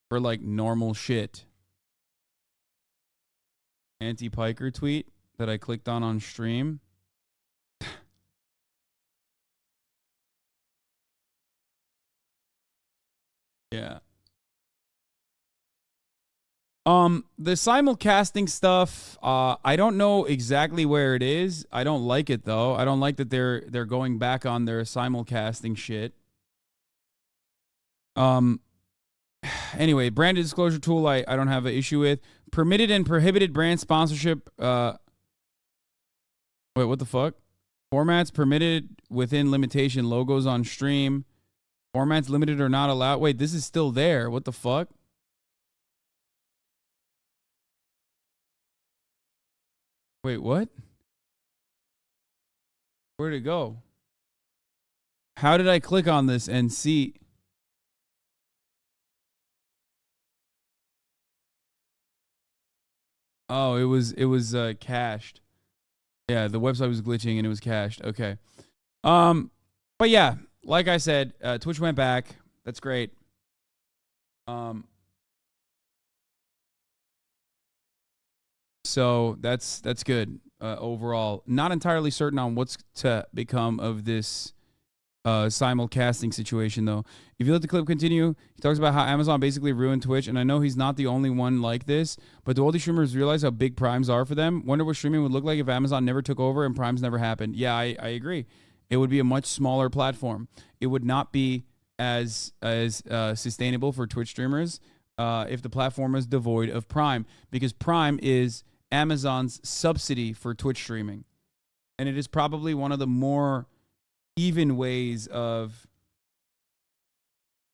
for like normal shit. Anti-Piker tweet that I clicked on stream. Yeah. The simulcasting stuff, I don't know exactly where it is. I don't like it though. I don't like that they're going back on their simulcasting shit. Anyway, branded disclosure tool I don't have an issue with. Permitted and prohibited brand sponsorship. Wait, what the fuck? Formats permitted within limitation. Logos on stream. Formats limited or not allowed. Wait, this is still there. What the fuck? Wait, what? Where'd it go? How did I click on this and see? Oh, it was cached. Yeah, the website was glitching and it was cached. Okay. But yeah, like I said, Twitch went back. That's great. So that's good overall. Not entirely certain on what's to become of this simulcasting situation, though. If you let the clip continue, he talks about how Amazon basically ruined Twitch, and I know he's not the only one like this, but do all these streamers realize how big primes are for them? Wonder what streaming would look like if Amazon never took over and primes never happened. Yeah, I agree. It would be a much smaller platform. It would not be as sustainable for Twitch streamers if the platform is devoid of Prime, because Prime is Amazon's subsidy for Twitch streaming, and it is probably one of the more even ways of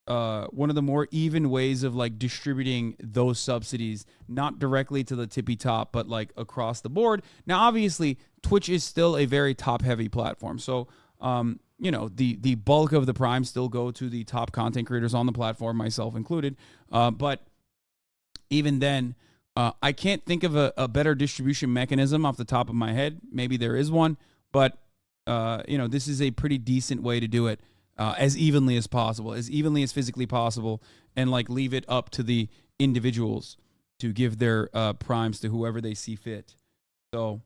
like distributing those subsidies, not directly to the tippy top, but like across the board. Now, obviously, Twitch is still a very top heavy platform, so you know, the bulk of the prime still go to the top content creators on the platform, myself included. But even then, I can't think of a better distribution mechanism off the top of my head. Maybe there is one, but you know, this is a pretty decent way to do it, as evenly as possible, as evenly as physically possible, and like leave it up to the individuals to give their primes to whoever they see fit. So,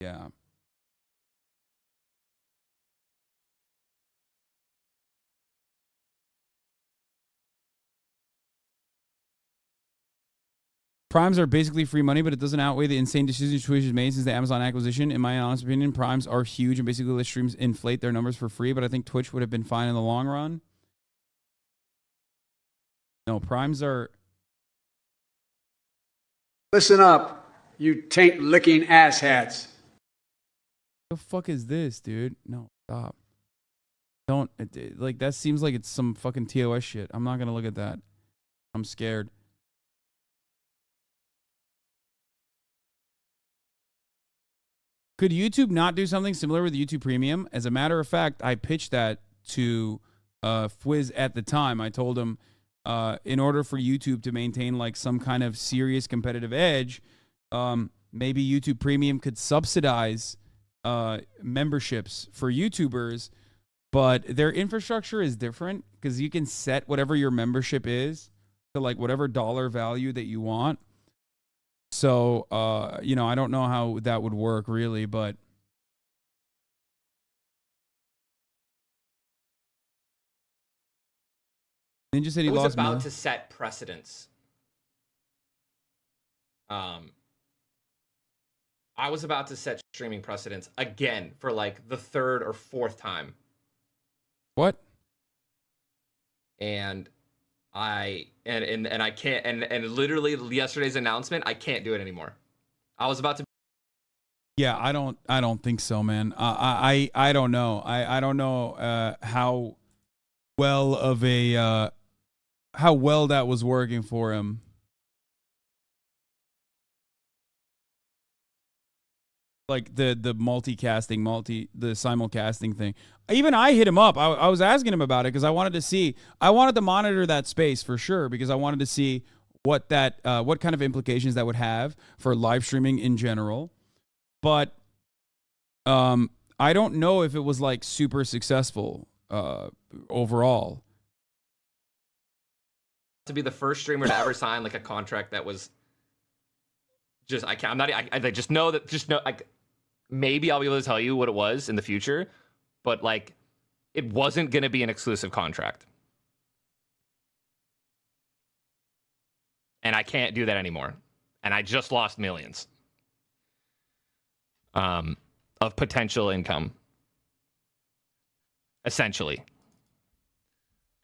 yeah. Primes are basically free money, but it doesn't outweigh the insane decisions Twitch has made since the Amazon acquisition. In my honest opinion, primes are huge and basically let streams inflate their numbers for free, but I think Twitch would have been fine in the long run. No, primes are. Listen up, you taint-licking asshats. The fuck is this, dude? No, stop. Don't like that. Seems like it's some fucking TOS shit. I'm not gonna look at that. I'm scared. Could YouTube not do something similar with YouTube Premium? As a matter of fact, I pitched that to Fwiz at the time. I told him in order for YouTube to maintain like some kind of serious competitive edge, maybe YouTube Premium could subsidize memberships for YouTubers, but their infrastructure is different because you can set whatever your membership is to like whatever dollar value that you want. So, you know, I don't know how that would work really, but Ninja said he was lost about to set precedents. I was about to set streaming precedents again for like the third or fourth time. What? And I can't, and literally yesterday's announcement, I can't do it anymore. I was about to. Yeah, I don't think so, man. I don't know. I don't know how well of a how well that was working for him. Like the multicasting, the simulcasting thing. Even I hit him up. I was asking him about it because I wanted to monitor that space for sure because I wanted to see what kind of implications that would have for live streaming in general. But I don't know if it was like super successful overall. To be the first streamer to ever sign like a contract that was just I just know like maybe I'll be able to tell you what it was in the future, but like it wasn't going to be an exclusive contract. And I can't do that anymore. And I just lost millions of potential income, essentially.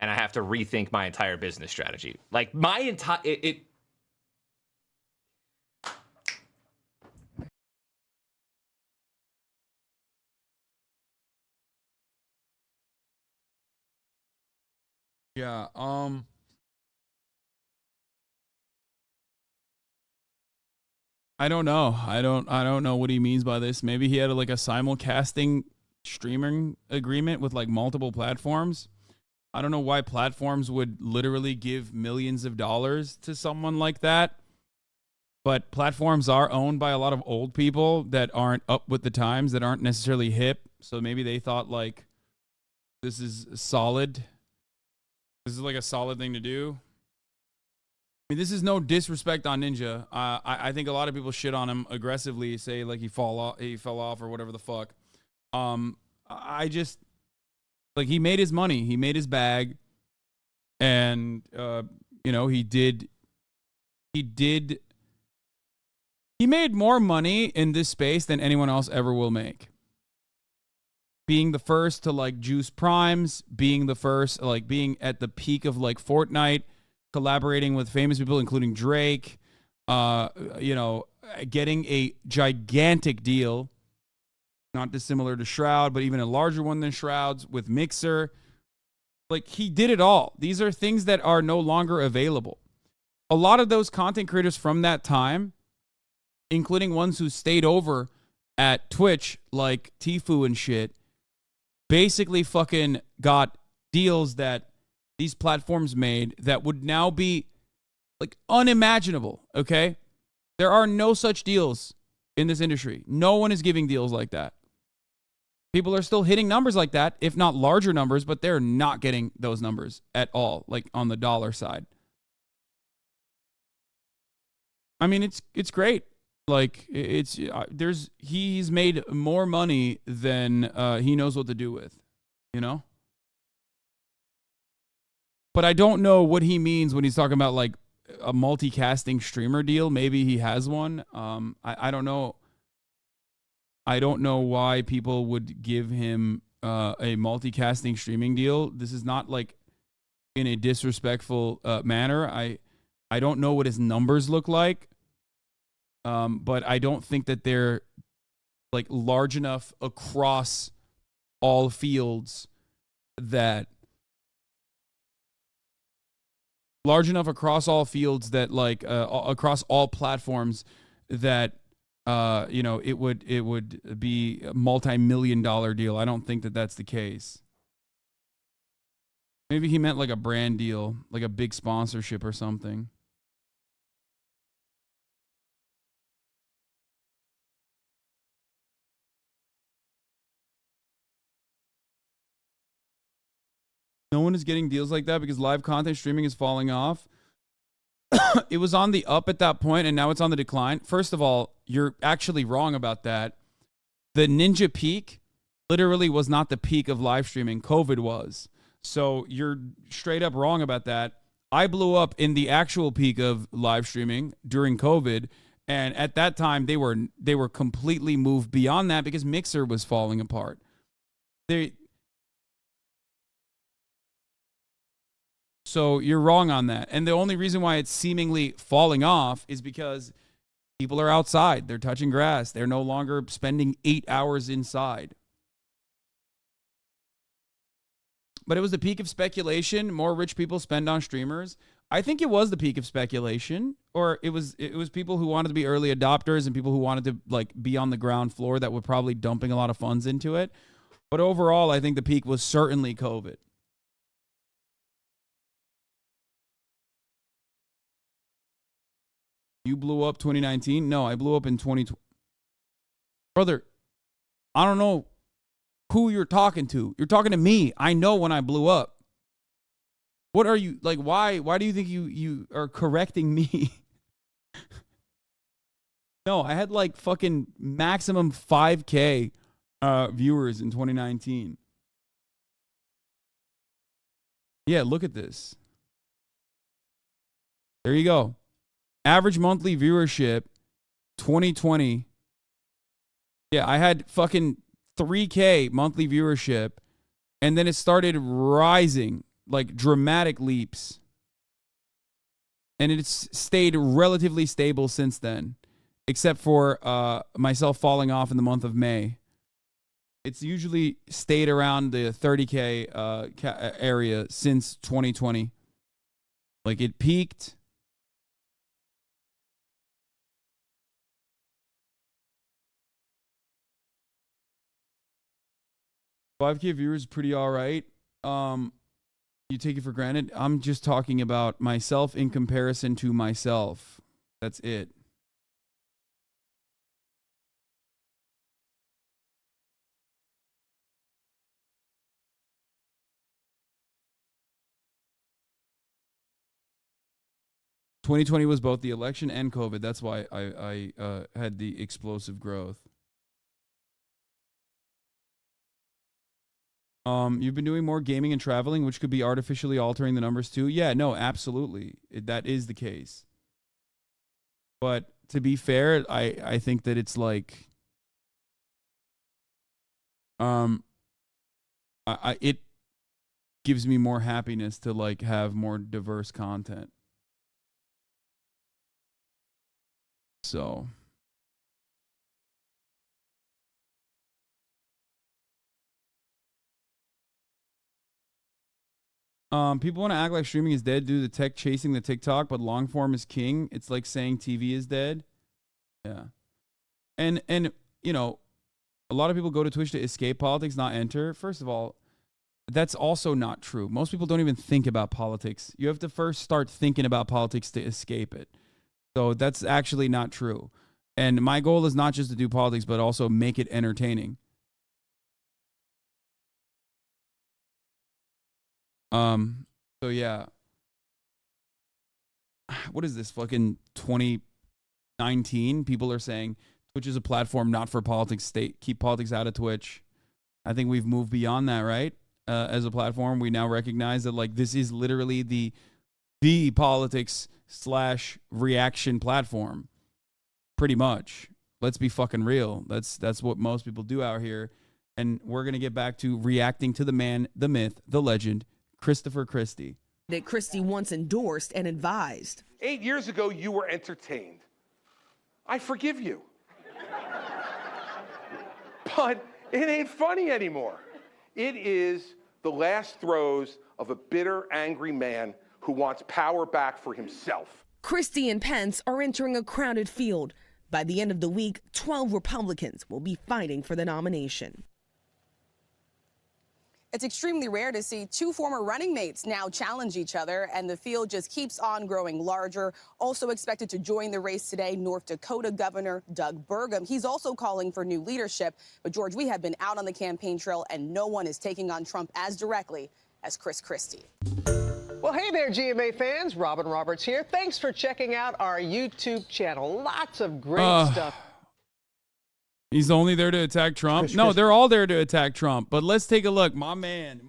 And I have to rethink my entire business strategy. Like my entire Yeah, I don't know. I don't know what he means by this. Maybe he had like a simulcasting streaming agreement with like multiple platforms. I don't know why platforms would literally give millions of dollars to someone like that. But platforms are owned by a lot of old people that aren't up with the times, that aren't necessarily hip. So maybe they thought like this is solid. This is like a solid thing to do. I mean, this is no disrespect on Ninja. I think a lot of people shit on him aggressively, say like he fell off or whatever the fuck. I just like he made his money, he made his bag, and you know he made more money in this space than anyone else ever will make. Being the first to like juice primes, being the first, like being at the peak of like Fortnite, collaborating with famous people, including Drake, you know, getting a gigantic deal, not dissimilar to Shroud, but even a larger one than Shroud's with Mixer. Like he did it all. These are things that are no longer available. A lot of those content creators from that time, including ones who stayed over at Twitch, like Tfue and shit, basically fucking got deals that these platforms made that would now be like unimaginable, okay? There are no such deals in this industry. No one is giving deals like that. People are still hitting numbers like that, if not larger numbers, but they're not getting those numbers at all, like on the dollar side. I mean, it's great. Like he's made more money than he knows what to do with, you know? But I don't know what he means when he's talking about like a multicasting streamer deal. Maybe he has one. I don't know. I don't know why people would give him a multicasting streaming deal. This is not like in a disrespectful manner. I don't know what his numbers look like, but I don't think that they're like large enough across all fields that like across all platforms that it would be a multi-million-dollar deal. I don't think that that's the case. Maybe he meant like a brand deal, like a big sponsorship or something. No one is getting deals like that because live content streaming is falling off. It was on the up at that point, and now it's on the decline. First of all, you're actually wrong about that. The Ninja peak literally was not the peak of live streaming. COVID was. So you're straight up wrong about that. I blew up in the actual peak of live streaming during COVID, and at that time they were completely moved beyond that because Mixer was falling apart. So you're wrong on that. And the only reason why it's seemingly falling off is because people are outside. They're touching grass. They're no longer spending 8 hours inside. But it was the peak of speculation. More rich people spend on streamers. I think it was the peak of speculation, or it was people who wanted to be early adopters and people who wanted to like be on the ground floor that were probably dumping a lot of funds into it. But overall, I think the peak was certainly COVID. You blew up 2019? No, I blew up in 2020. Brother, I don't know who you're talking to. You're talking to me. I know when I blew up. What are you, like, why do you think you are correcting me? No, I had like fucking maximum 5K viewers in 2019. Yeah, look at this. There you go. Average monthly viewership, 2020. Yeah, I had fucking 3K monthly viewership, and then it started rising, like dramatic leaps. And it's stayed relatively stable since then, except for myself falling off in the month of May. It's usually stayed around the 30K area since 2020. Like it peaked. 5K viewers is pretty all right. You take it for granted. I'm just talking about myself in comparison to myself. That's it. ...2020 was both the election and COVID. That's why I had the explosive growth. You've been doing more gaming and traveling, which could be artificially altering the numbers too. Yeah, no, absolutely. That is the case. But to be fair, I think that it's like, it gives me more happiness to like have more diverse content. So. People want to act like streaming is dead due to the tech chasing the TikTok, but long form is king. It's like saying TV is dead. Yeah. And you know, a lot of people go to Twitch to escape politics, not enter. First of all, that's also not true. Most people don't even think about politics. You have to first start thinking about politics to escape it. So that's actually not true. And my goal is not just to do politics, but also make it entertaining. So yeah. What is this, fucking 2019? People are saying Twitch is a platform not for politics. Keep politics out of Twitch. I think we've moved beyond that, right? As a platform, we now recognize that like this is literally the politics / reaction platform. Pretty much. Let's be fucking real. That's what most people do out here. And we're gonna get back to reacting to the man, the myth, the legend, Christopher Christie. that Christie once endorsed and advised. 8 years ago, you were entertained. I forgive you. But it ain't funny anymore. It is the last throes of a bitter, angry man who wants power back for himself. Christie and Pence are entering a crowded field. By the end of the week, 12 Republicans will be fighting for the nomination. It's extremely rare to see two former running mates now challenge each other, and the field just keeps on growing larger. Also expected to join the race today, North Dakota Governor Doug Burgum. He's also calling for new leadership. But, George, we have been out on the campaign trail, and no one is taking on Trump as directly as Chris Christie. Well, hey there, GMA fans. Robin Roberts here. Thanks for checking out our YouTube channel. Lots of great stuff. He's only there to attack Trump? No, they're all there to attack Trump. But let's take a look. My man.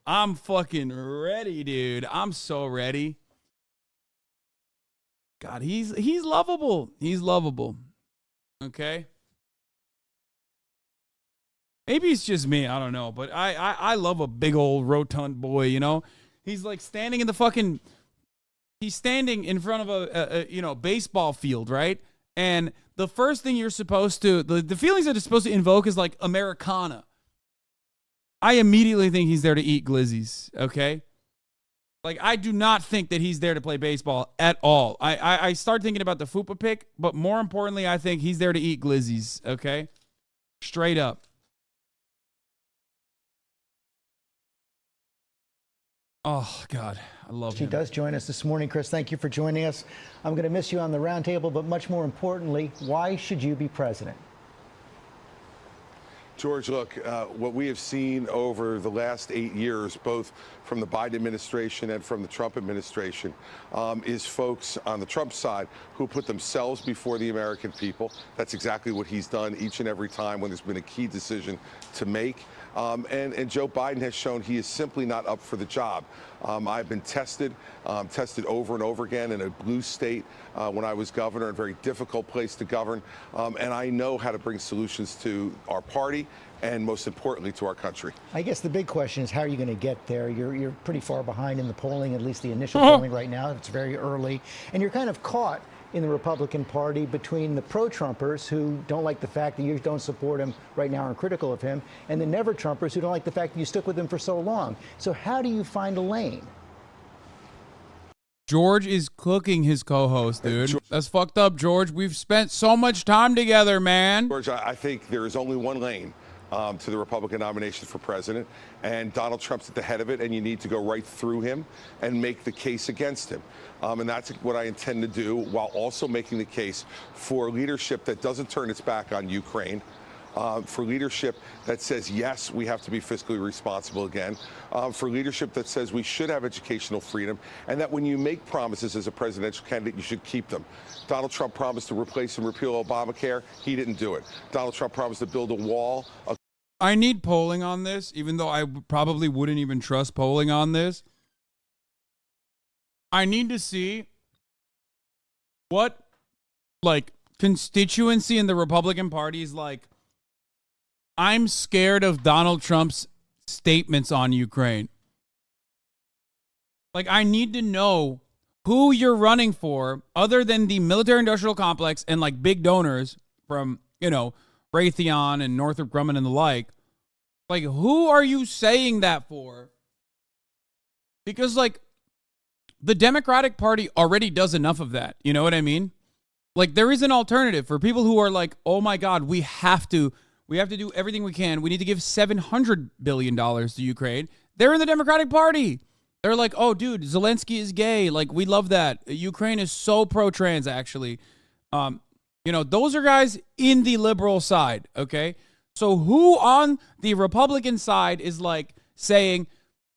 I'm fucking ready, dude. I'm so ready. God, he's lovable. He's lovable. Okay? Maybe it's just me. I don't know. But I love a big old rotund boy, you know? He's like standing in the fucking... He's standing in front of a baseball field, right? And the first thing you're supposed to, the feelings that it's supposed to invoke is like Americana. I immediately think he's there to eat glizzies, okay? Like, I do not think that he's there to play baseball at all. I start thinking about the fupa pick, but more importantly, I think he's there to eat glizzies, okay? Straight up. Oh, God, I love She him. does join us this morning. Chris, thank you for joining us. I'm going to miss you on the roundtable, but much more importantly, why should you be president? George, look, what we have seen over the last 8 years, both from the Biden administration and from the Trump administration, is folks on the Trump side who put themselves before the American people. That's exactly what he's done each and every time when there's been a key decision to make. And Joe Biden has shown he is simply not up for the job. I've been tested over and over again in a blue state when I was governor, a very difficult place to govern. And I know how to bring solutions to our party and, most importantly, to our country. I guess the big question is, how are you going to get there? You're pretty far behind in the polling, at least the initial polling right now. It's very early. And you're kind of caught in the Republican Party between the pro-Trumpers who don't like the fact that you don't support him right now, are critical of him, and the never-Trumpers who don't like the fact that you stuck with him for so long. So how do you find a lane? George is cooking his co-host, dude. That's fucked up, George. We've spent so much time together, man. George, I think there is only one lane to the Republican nomination for president, and Donald Trump's at the head of it, and you need to go right through him and make the case against him. And that's what I intend to do, while also making the case for leadership that doesn't turn its back on Ukraine, for leadership that says, yes, we have to be fiscally responsible again, for leadership that says we should have educational freedom, and that when you make promises as a presidential candidate, you should keep them. Donald Trump promised to replace and repeal Obamacare. He didn't do it. Donald Trump promised to build a wall. I need polling on this, even though I probably wouldn't even trust polling on this. I need to see what, like, constituency in the Republican Party is like, I'm scared of Donald Trump's statements on Ukraine. Like, I need to know who you're running for other than the military-industrial complex and, like, big donors from, Raytheon and Northrop Grumman and the like. Like, who are you saying that for? Because, like, the Democratic Party already does enough of that. You know what I mean? Like, there is an alternative for people who are like, oh my God, we have to do everything we can. We need to give $700 billion to Ukraine. They're in the Democratic Party. They're like, oh, dude, Zelensky is gay. Like, we love that. Ukraine is so pro-trans, actually. Those are guys in the liberal side, okay? So who on the Republican side is like saying,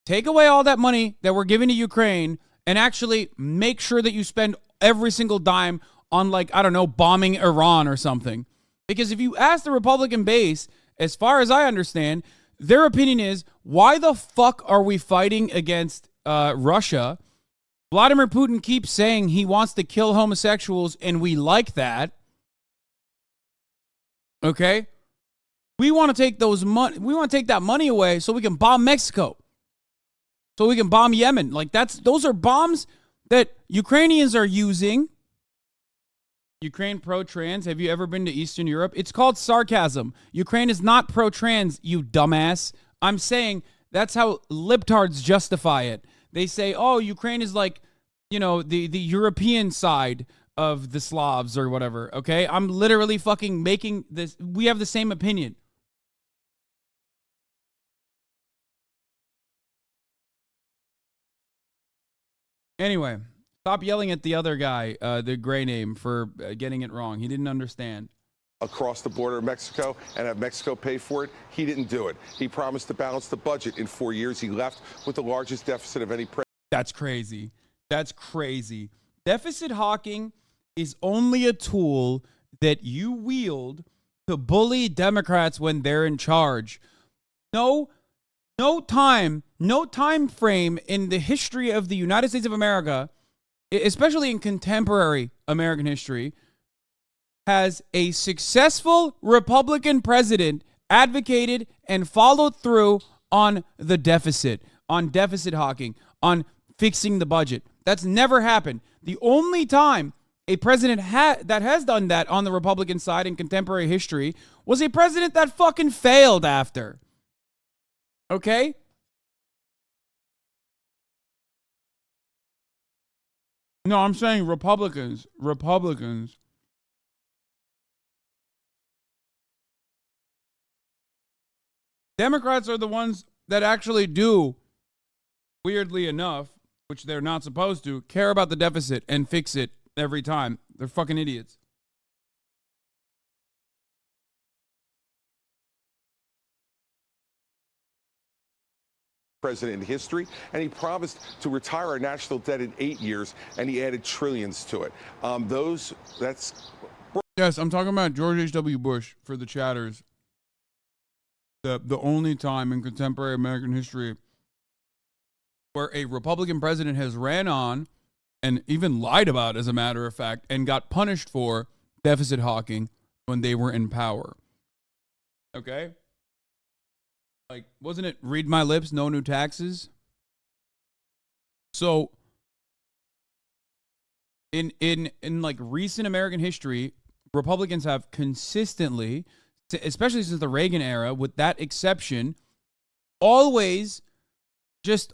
take away all that money that we're giving to Ukraine and actually make sure that you spend every single dime on, like, I don't know, bombing Iran or something? Because if you ask the Republican base, as far as I understand, their opinion is, why the fuck are we fighting against Russia? Vladimir Putin keeps saying he wants to kill homosexuals, and we like that. Okay? We want to take that money away so we can bomb Mexico. so we can bomb Yemen. Like those are bombs that Ukrainians are using. Ukraine pro-trans. Have you ever been to Eastern Europe? It's called sarcasm. Ukraine is not pro-trans, you dumbass. I'm saying that's how libtards justify it. They say, oh, Ukraine is like, you know, the European side of the Slavs or whatever, okay? I'm literally fucking making this. We have the same opinion. Anyway, stop yelling at the other guy, the gray name, for getting it wrong. He didn't understand. Across the border of Mexico and have Mexico pay for it. He didn't do it. He promised to balance the budget in 4 years. He left with the largest deficit of any president. That's crazy. That's crazy. Deficit hawking is only a tool that you wield to bully Democrats when they're in charge. No time frame in the history of the United States of America, especially in contemporary American history, has a successful Republican president advocated and followed through on the deficit, on deficit hawking, on fixing the budget. That's never happened. The only time a president that has done that on the Republican side in contemporary history was a president that fucking failed after. Okay? No, I'm saying Republicans. Democrats are the ones that actually do, weirdly enough, which they're not supposed to, care about the deficit and fix it every time. They're fucking idiots. President in history, and he promised to retire our national debt in 8 years, and he added trillions to it. Yes, I'm talking about George H.W. Bush for the chatters. The only time in contemporary American history where a Republican president has ran on and even lied about, as a matter of fact, and got punished for deficit hawking when they were in power. Okay? Like, wasn't it read my lips, no new taxes? So, in like recent American history, Republicans have consistently, especially since the Reagan era, with that exception, always just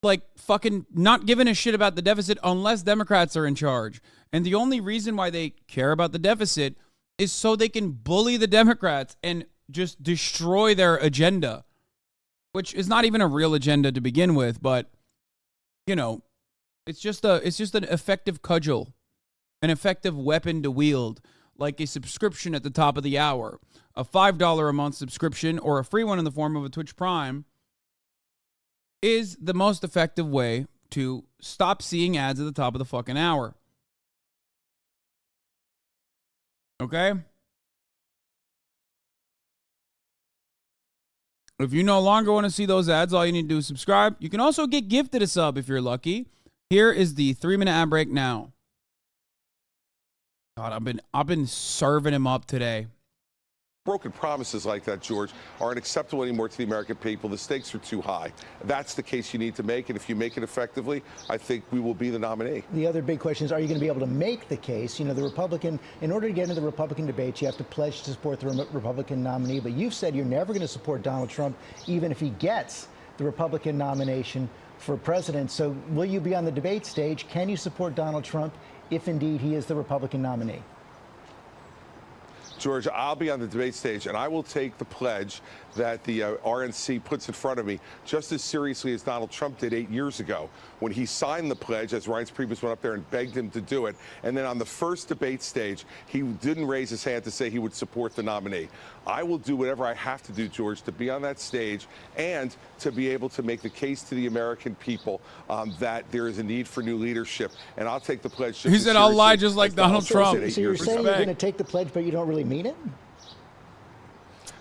like fucking not giving a shit about the deficit unless Democrats are in charge. And the only reason why they care about the deficit is so they can bully the Democrats and just destroy their agenda, which is not even a real agenda to begin with, but you know, it's just an effective cudgel, an effective weapon to wield, like a subscription at the top of the hour. A $5 a month subscription or a free one in the form of a Twitch Prime is the most effective way to stop seeing ads at the top of the fucking hour. Okay? If you no longer want to see those ads, all you need to do is subscribe. You can also get gifted a sub if you're lucky. Here is the 3-minute ad break now. God, I've been serving him up today. Broken promises like that, George, aren't acceptable anymore to the American people. The stakes are too high. That's the case you need to make, and if you make it effectively, I think we will be the nominee. The other big question is, are you going to be able to make the case? You know, the Republican, in order to get into the Republican debates, you have to pledge to support the Republican nominee, but you've said you're never going to support Donald Trump, even if he gets the Republican nomination for president. So will you be on the debate stage? Can you support Donald Trump if indeed he is the Republican nominee? George, I'll be on the debate stage, and I will take the pledge that the RNC puts in front of me just as seriously as Donald Trump did 8 years ago when he signed the pledge, as Reince Priebus went up there and begged him to do it. And then on the first debate stage, he didn't raise his hand to say he would support the nominee. I will do whatever I have to do, George, to be on that stage and to be able to make the case to the American people that there is a need for new leadership. And I'll take the pledge. He said, I'll lie just like Donald Trump. So you're saying you're going to take the pledge, but you don't really mean it?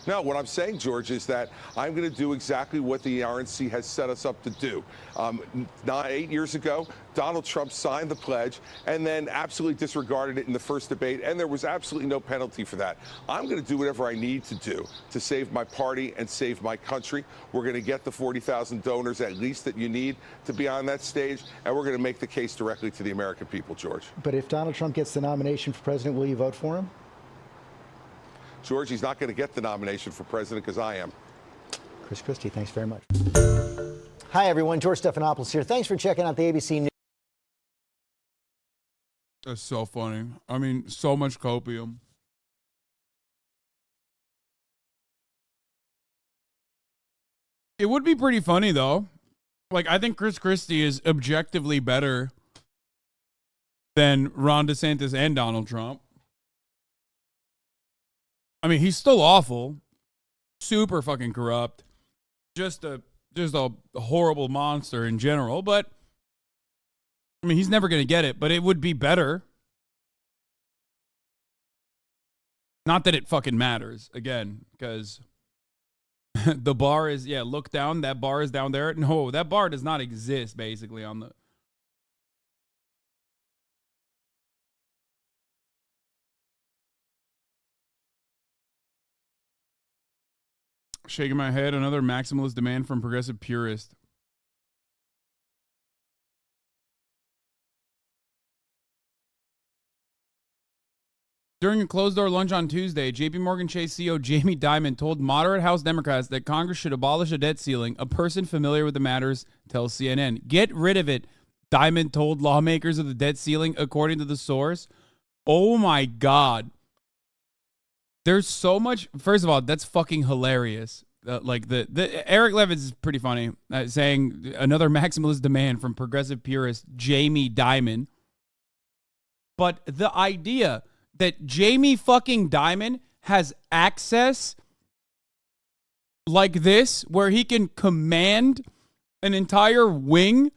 No, what I'm saying, George, is that I'm going to do exactly what the RNC has set us up to do. 8 years ago, Donald Trump signed the pledge and then absolutely disregarded it in the first debate, and there was absolutely no penalty for that. I'm going to do whatever I need to do to save my party and save my country. We're going to get the 40,000 donors at least that you need to be on that stage, and we're going to make the case directly to the American people, George. But if Donald Trump gets the nomination for president, will you vote for him? George, he's not going to get the nomination for president because I am. Chris Christie, thanks very much. Hi, everyone. George Stephanopoulos here. Thanks for checking out the ABC News. That's so funny. I mean, so much copium. It would be pretty funny, though. Like, I think Chris Christie is objectively better than Ron DeSantis and Donald Trump. I mean, he's still awful, super fucking corrupt, just a horrible monster in general. But I mean, he's never going to get it. But it would be better. Not that it fucking matters again, because the bar is look down. That bar is down there. No, that bar does not exist. Basically, on the. Shaking my head, another maximalist demand from progressive purist. During a closed-door lunch on Tuesday, JP Morgan Chase CEO Jamie Dimon told moderate House Democrats that Congress should abolish a debt ceiling. A person familiar with the matters tells CNN. Get rid of it, Dimon told lawmakers of the debt ceiling, according to the source. Oh my God. There's so much. First of all, that's fucking hilarious. Like the Eric Levitz is pretty funny, saying another maximalist demand from progressive purist Jamie Dimon. But the idea that Jamie fucking Dimon has access like this, where he can command an entire wing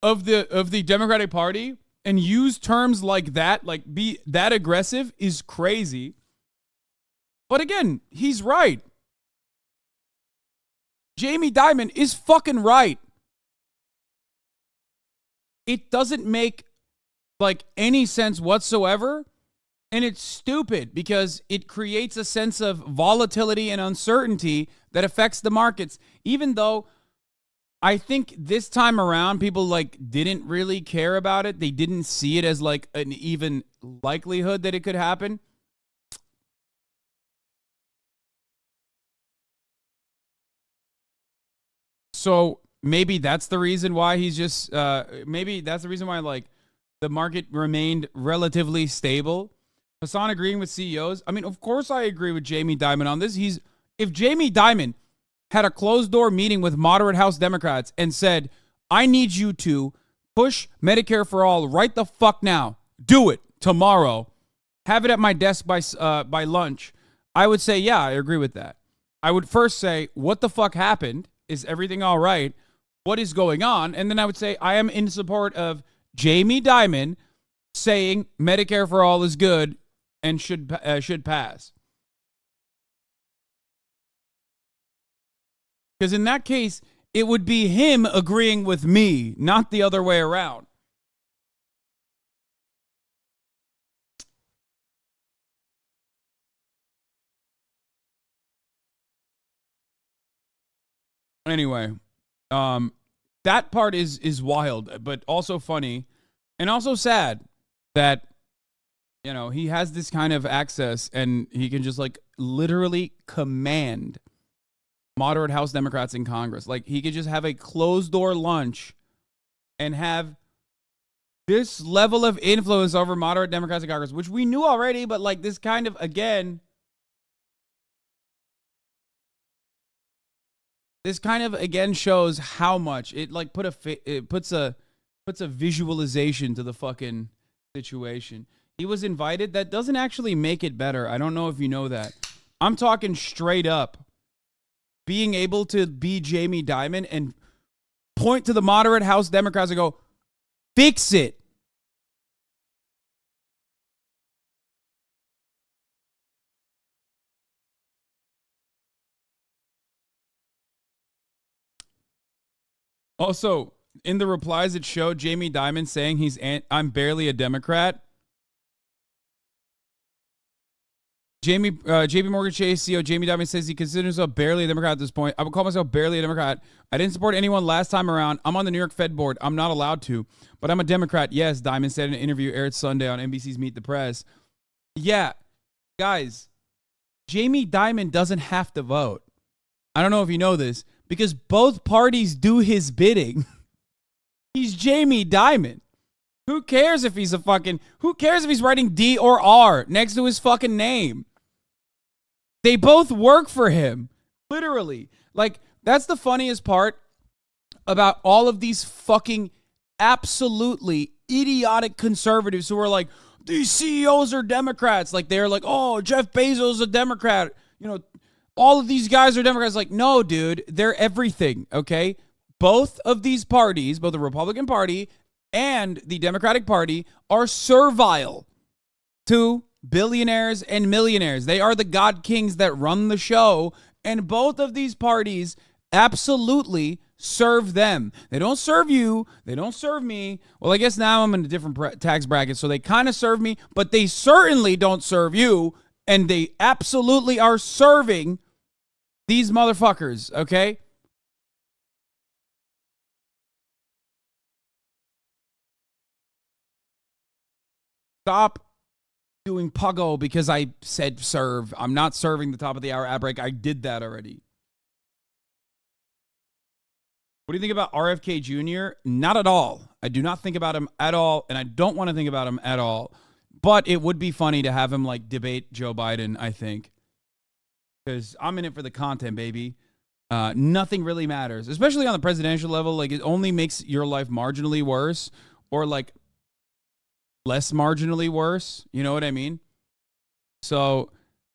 of the Democratic Party and use terms like that, like be that aggressive, is crazy. But again, he's right. Jamie Dimon is fucking right. It doesn't make like any sense whatsoever, and it's stupid because it creates a sense of volatility and uncertainty that affects the markets. Even though I think this time around people like didn't really care about it. They didn't see it as like an even likelihood that it could happen. So maybe that's the reason why he's just, maybe that's the reason why like the market remained relatively stable. Hasan agreeing with CEOs. I mean, of course I agree with Jamie Dimon on this. If Jamie Dimon had a closed door meeting with moderate House Democrats and said, I need you to push Medicare for all right the fuck now. Do it tomorrow. Have it at my desk by lunch. I would say, yeah, I agree with that. I would first say, what the fuck happened? Is everything all right? What is going on? And then I would say, I am in support of Jamie Dimon saying Medicare for all is good and should pass. Because in that case, it would be him agreeing with me, not the other way around. Anyway, that part is wild, but also funny and also sad that, you know, he has this kind of access and he can just like literally command moderate House Democrats in Congress. Like he could just have a closed door lunch and have this level of influence over moderate Democrats in Congress, which we knew already, but like this kind of, again, this kind of again shows how much it like puts a visualization to the fucking situation. He was invited. That doesn't actually make it better. I don't know if you know that. I'm talking straight up. Being able to be Jamie Dimon and point to the moderate House Democrats and go, fix it. Also, in the replies, it showed Jamie Dimon saying I'm barely a Democrat. JP Morgan Chase CEO Jamie Dimon says he considers himself barely a Democrat at this point. I would call myself barely a Democrat. I didn't support anyone last time around. I'm on the New York Fed board. I'm not allowed to, but I'm a Democrat. Yes, Dimon said in an interview aired Sunday on NBC's Meet the Press. Yeah, guys, Jamie Dimon doesn't have to vote. I don't know if you know this, because both parties do his bidding. He's Jamie Dimon. Who cares if he's who cares if he's writing D or R next to his fucking name? They both work for him. Literally. Like, that's the funniest part about all of these fucking absolutely idiotic conservatives who are like, these CEOs are Democrats. Like, they're like, oh, Jeff Bezos is a Democrat. You know, all of these guys are Democrats. Like, no, dude, they're everything, okay? Both of these parties, both the Republican Party and the Democratic Party, are servile to billionaires and millionaires. They are the God Kings that run the show, and both of these parties absolutely serve them. They don't serve you. They don't serve me. Well, I guess now I'm in a different tax bracket, so they kind of serve me, but they certainly don't serve you, and they absolutely are serving these motherfuckers, okay? Stop doing puggo because I said serve. I'm not serving the top of the hour ad break. I did that already. What do you think about RFK Jr.? Not at all. I do not think about him at all, and I don't want to think about him at all. But it would be funny to have him like debate Joe Biden, I think. Because I'm in it for the content, baby. Nothing really matters, especially on the presidential level. Like, it only makes your life marginally worse, or like less marginally worse. You know what I mean? So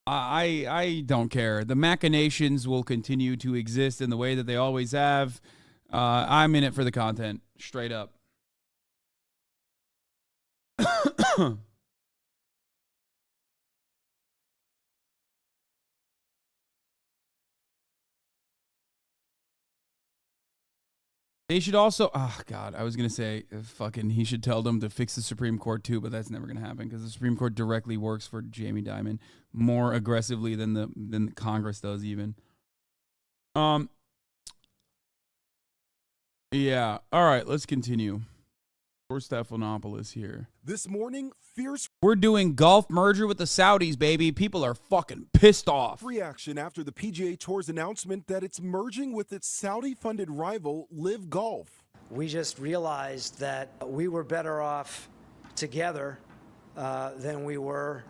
I don't care. The machinations will continue to exist in the way that they always have. I'm in it for the content, straight up. They should also, oh God, I was going to say, he should tell them to fix the Supreme Court too, but that's never going to happen because the Supreme Court directly works for Jamie Dimon more aggressively than the Congress does even. Yeah. All right, let's continue. We're Stephanopoulos here. This morning, fierce We're doing Gulf merger with the Saudis, baby. People are fucking pissed off. reaction after the PGA Tour's announcement that it's merging with its Saudi-funded rival, Live Golf. We just realized that we were better off together than we were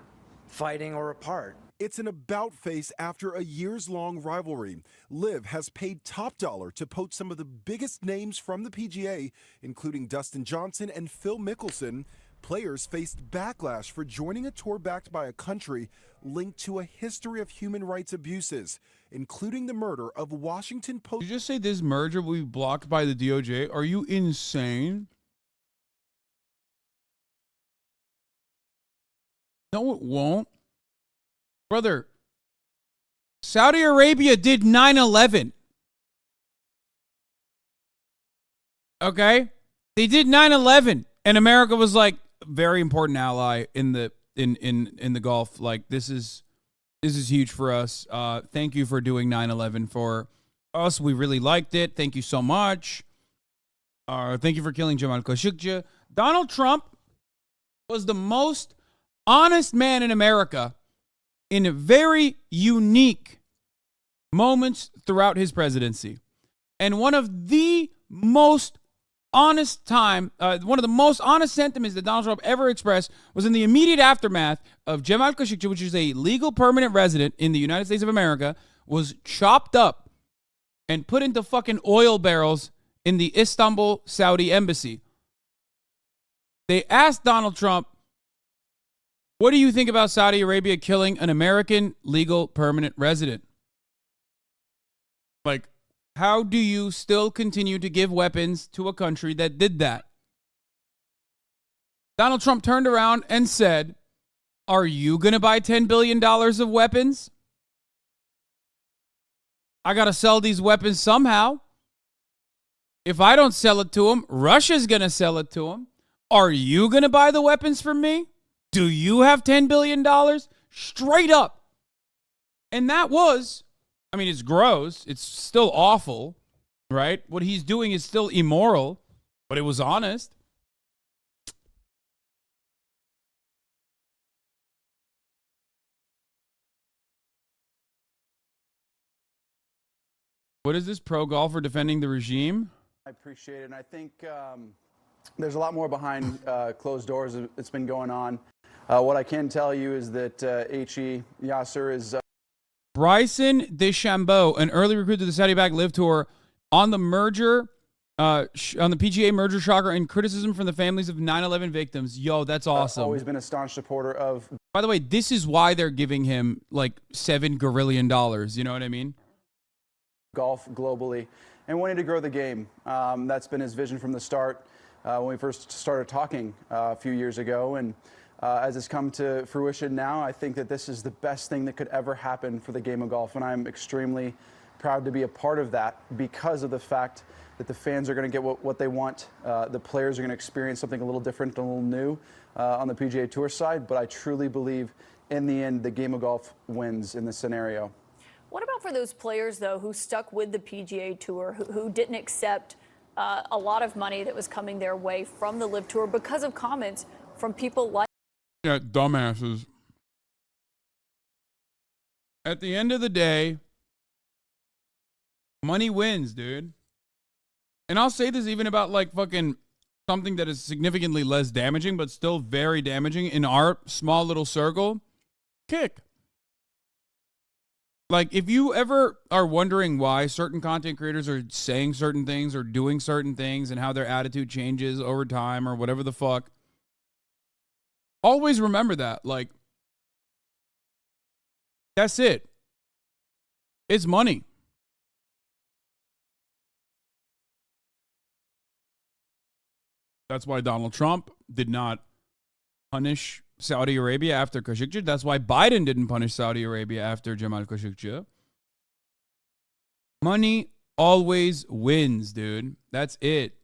fighting or apart. It's an about-face after a years-long rivalry. Liv has paid top dollar to poach some of the biggest names from the PGA, including Dustin Johnson and Phil Mickelson. Players faced backlash for joining a tour backed by a country linked to a history of human rights abuses, including the murder of Washington Post. Did you just say this merger will be blocked by the DOJ? Are you insane? No, it won't. Brother, Saudi Arabia did 9/11. Okay? They did 9/11, and America was like a very important ally in the Gulf. Like, this is huge for us. Thank you for doing 9/11 for us. We really liked it. Thank you so much. Thank you for killing Jamal Khashoggi. Donald Trump was the most honest man in America in very unique moments throughout his presidency. And one of the most honest sentiments that Donald Trump ever expressed was in the immediate aftermath of Jamal Khashoggi, which is a legal permanent resident in the United States of America, was chopped up and put into fucking oil barrels in the Istanbul Saudi embassy. They asked Donald Trump, what do you think about Saudi Arabia killing an American legal permanent resident? Like, how do you still continue to give weapons to a country that did that? Donald Trump turned around and said, are you going to buy $10 billion of weapons? I got to sell these weapons somehow. If I don't sell it to him, Russia's going to sell it to him. Are you going to buy the weapons from me? Do you have $10 billion? Straight up. And that was, I mean, it's gross. It's still awful, right? What he's doing is still immoral, but it was honest. What is this, pro golfer defending the regime? I appreciate it. And I think there's a lot more behind closed doors that's been going on. What I can tell you is that H.E. Yasser is... Bryson DeChambeau, an early recruit to the Saudi-backed Live Tour, on the merger, on the PGA merger shocker and criticism from the families of 9/11 victims. Yo, that's awesome. Always been a staunch supporter of... By the way, this is why they're giving him like $7 gorillion. You know what I mean? Golf globally and wanting to grow the game. That's been his vision from the start when we first started talking a few years ago. And as it's come to fruition now, I think that this is the best thing that could ever happen for the game of golf. And I'm extremely proud to be a part of that because of the fact that the fans are going to get what they want. The players are going to experience something a little different, a little new on the PGA Tour side. But I truly believe in the end, the game of golf wins in this scenario. What about for those players, though, who stuck with the PGA Tour, who didn't accept a lot of money that was coming their way from the Live Tour because of comments from people like... Yeah, dumbasses. At the end of the day, money wins, dude. And I'll say this even about like fucking something that is significantly less damaging, but still very damaging in our small little circle. Kick. Like, if you ever are wondering why certain content creators are saying certain things or doing certain things and how their attitude changes over time or whatever the fuck, always remember that. Like, that's it. It's money. That's why Donald Trump did not punish Saudi Arabia after Khashoggi. That's why Biden didn't punish Saudi Arabia after Jamal Khashoggi. Money always wins, dude. That's it.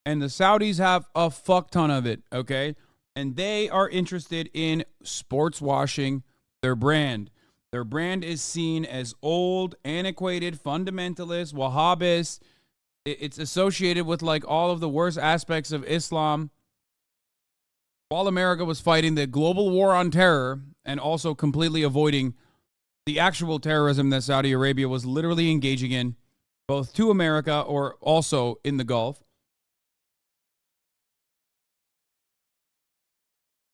And the Saudis have a fuck ton of it, okay? And they are interested in sports washing their brand. Their brand is seen as old, antiquated, fundamentalist, Wahhabist. It's associated with like all of the worst aspects of Islam. While America was fighting the global war on terror and also completely avoiding the actual terrorism that Saudi Arabia was literally engaging in, both to America or also in the Gulf.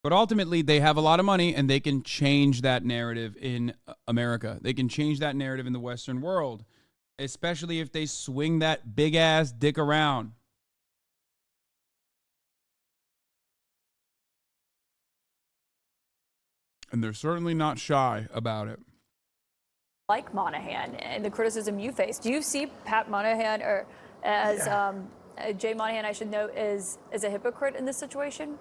But ultimately, they have a lot of money and they can change that narrative in America. They can change that narrative in the Western world, especially if they swing that big-ass dick around. And they're certainly not shy about it. Like Monahan and the criticism you face. Do you see Pat Monahan or as Jay Monahan, I should note, as a hypocrite in this situation?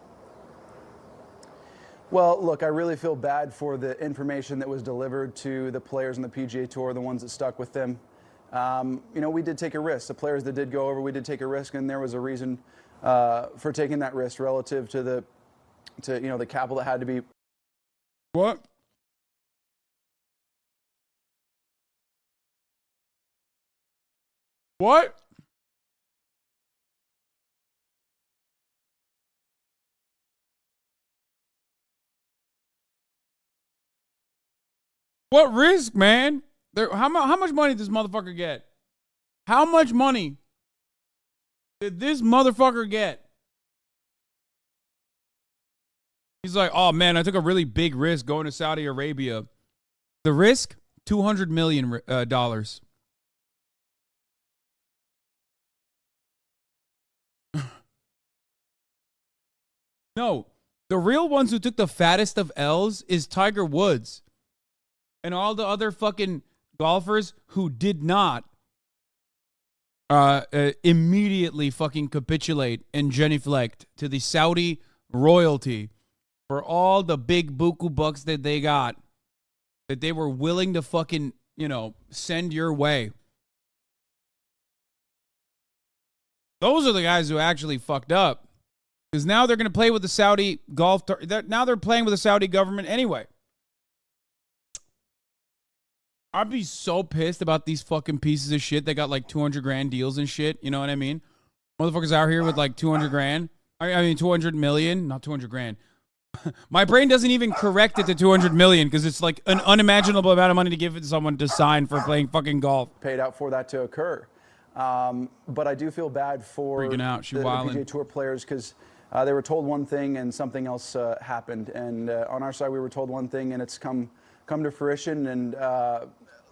Well, look, I really feel bad for the information that was delivered to the players on the PGA Tour, the ones that stuck with them. You know, we did take a risk. The players that did go over, we did take a risk, and there was a reason for taking that risk relative to the capital that had to be. What? What? What risk, man? How much money did this motherfucker get? How much money did this motherfucker get? He's like, oh man, I took a really big risk going to Saudi Arabia. The risk, $200 million. No, the real ones who took the fattest of L's is Tiger Woods and all the other fucking golfers who did not immediately fucking capitulate and genuflect to the Saudi royalty for all the big buku bucks that they got, that they were willing to fucking, send your way. Those are the guys who actually fucked up. Because now they're going to play with the Saudi golf. Now they're playing with the Saudi government anyway. I'd be so pissed about these fucking pieces of shit that got like 200 grand deals and shit. You know what I mean? Motherfuckers out here with like 200 grand. I mean, 200 million, not 200 grand. My brain doesn't even correct it to 200 million because it's like an unimaginable amount of money to give it to someone to sign for playing fucking golf. Paid out for that to occur. But I do feel bad for Freaking out. the PGA Tour players because they were told one thing and something else happened. And on our side, we were told one thing and it's come to fruition. And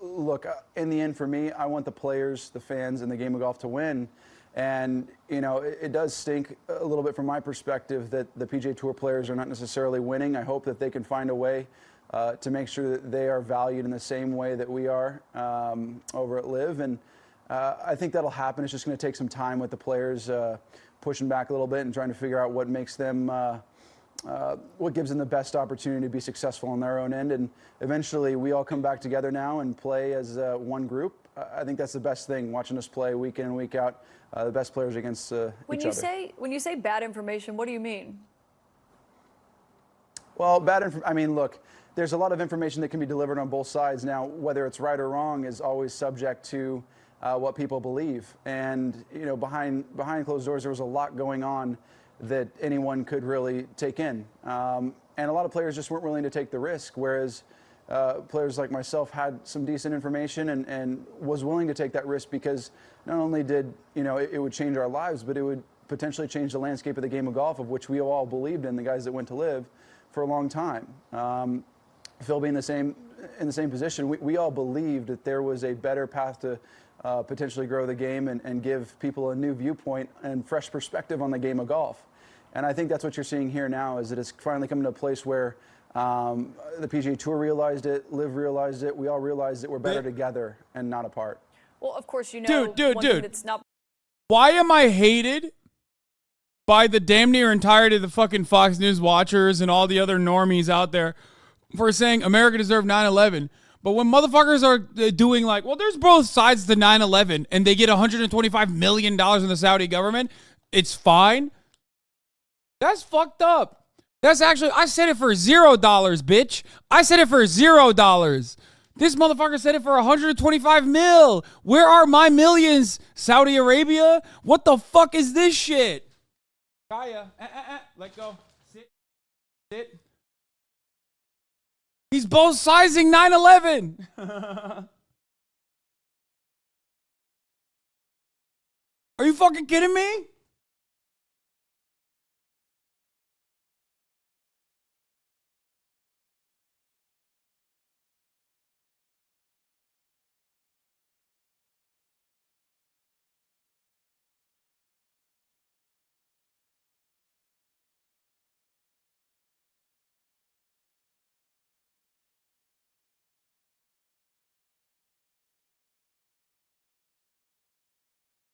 look, in the end, for me, I want the players, the fans, and the game of golf to win. And, you know, it does stink a little bit from my perspective that the PGA Tour players are not necessarily winning. I hope that they can find a way to make sure that they are valued in the same way that we are over at LIV. And I think that'll happen. It's just going to take some time with the players pushing back a little bit and trying to figure out what makes them, what gives them the best opportunity to be successful on their own end. And eventually we all come back together now and play as one group. I think that's the best thing, watching us play week in and week out, the best players against each other. When you say bad information, what do you mean? Well, I mean, look, there's a lot of information that can be delivered on both sides. Now, whether it's right or wrong is always subject to what people believe. And, you know, behind closed doors, there was a lot going on that anyone could really take in. And a lot of players just weren't willing to take the risk, whereas players like myself had some decent information and was willing to take that risk because not only did, you know, it would change our lives, but it would potentially change the landscape of the game of golf, of which we all believed in, the guys that went to LIV for a long time. Phil being in the same position, we all believed that there was a better path to potentially grow the game and give people a new viewpoint and fresh perspective on the game of golf. And I think that's what you're seeing here now, is that it's finally coming to a place where the PGA Tour realized it, LIV realized it, we all realized that we're better together and not apart. Well, of course, you know, dude, that's not. Why am I hated by the damn near entirety of the fucking Fox News watchers and all the other normies out there for saying America deserved 9/11? But when motherfuckers are doing like, well, there's both sides to 9/11 and they get $125 million in the Saudi government, it's fine. That's fucked up. That's actually, I said it for $0, bitch. I said it for $0. This motherfucker said it for 125 mil. Where are my millions, Saudi Arabia? What the fuck is this shit? Kaya, let go. Sit. He's both sizing 9/11. Are you fucking kidding me?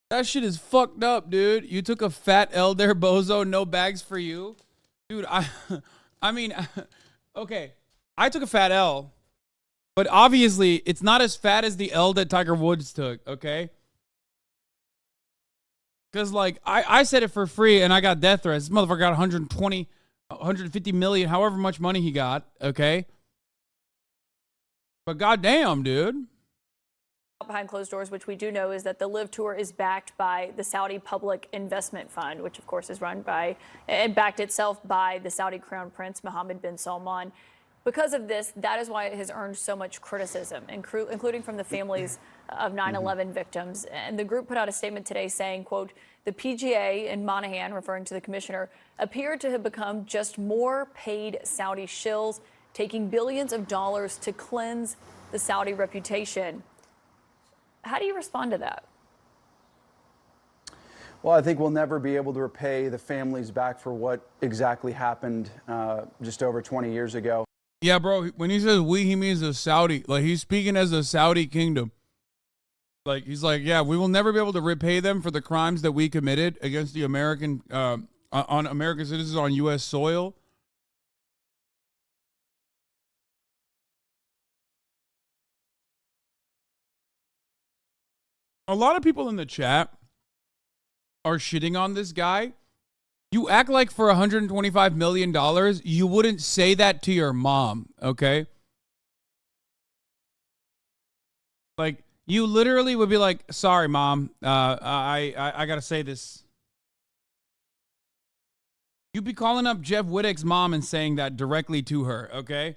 That shit is fucked up, dude. You took a fat L there, bozo. No bags for you. Dude, I mean, okay. I took a fat L, but obviously it's not as fat as the L that Tiger Woods took, okay? Because, like, I said it for free and I got death threats. This motherfucker got 120, 150 million, however much money he got, okay? But goddamn, dude. Behind closed doors, which we do know, is that the LIV Tour is backed by the Saudi Public Investment Fund, which of course is run by and backed itself by the Saudi Crown Prince Mohammed bin Salman. Because of this, that is why it has earned so much criticism, including from the families of 9/11 victims. And the group put out a statement today saying, quote, the PGA and Monahan, referring to the commissioner, appear to have become just more paid Saudi shills, taking billions of dollars to cleanse the Saudi reputation. How do you respond to that? Well, I think we'll never be able to repay the families back for what exactly happened just over 20 years ago. Yeah, bro, when he says we, he means the Saudi. Like, he's speaking as the Saudi kingdom. Like, he's like, yeah, we will never be able to repay them for the crimes that we committed against the American, on American citizens on U.S. soil. A lot of people in the chat are shitting on this guy, you act like for $125 million, you wouldn't say that to your mom, okay? Like, you literally would be like, sorry, Mom, I gotta say this. You'd be calling up Jeff Wittick's mom and saying that directly to her, okay?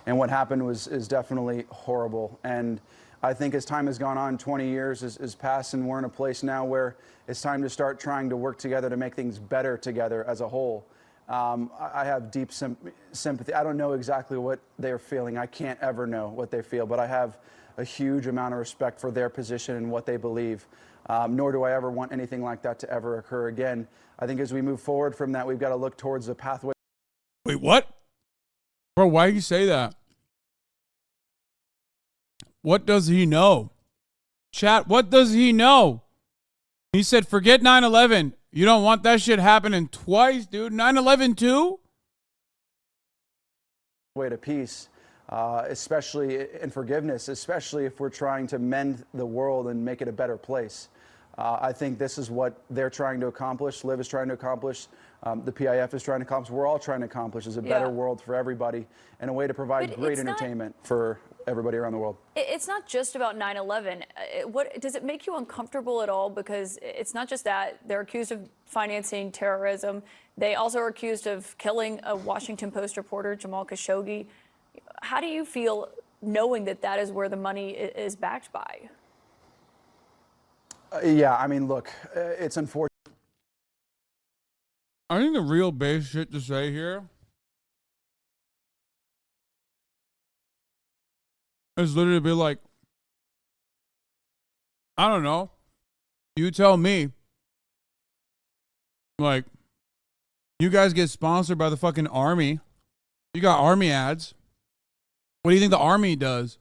And what happened is definitely horrible. And I think as time has gone on, 20 years is passed, and we're in a place now where it's time to start trying to work together to make things better together as a whole. I have deep sympathy. I don't know exactly what they're feeling. I can't ever know what they feel, but I have a huge amount of respect for their position and what they believe. Nor do I ever want anything like that to ever occur again. I think as we move forward from that, we've got to look towards the pathway. Wait, what? Bro, why do you say that? What does he know? Chat, what does he know? He said, forget 9/11. You don't want that shit happening twice, dude. 9/11 too? Way to peace, especially in forgiveness, especially if we're trying to mend the world and make it a better place. I think this is what they're trying to accomplish. Liv is trying to accomplish. The PIF is trying to accomplish. We're all trying to accomplish is a better world for everybody and a way to provide great entertainment for everybody around the world. It's not just about 9/11. What does it make you uncomfortable at all? Because it's not just that they're accused of financing terrorism. They also are accused of killing a Washington Post reporter, Jamal Khashoggi. How do you feel knowing that that is where the money is backed by? Yeah, I mean, look, it's unfortunate. I think the real base shit to say here is literally be like, I don't know. You tell me. Like, you guys get sponsored by the fucking army. You got army ads. What do you think the army does?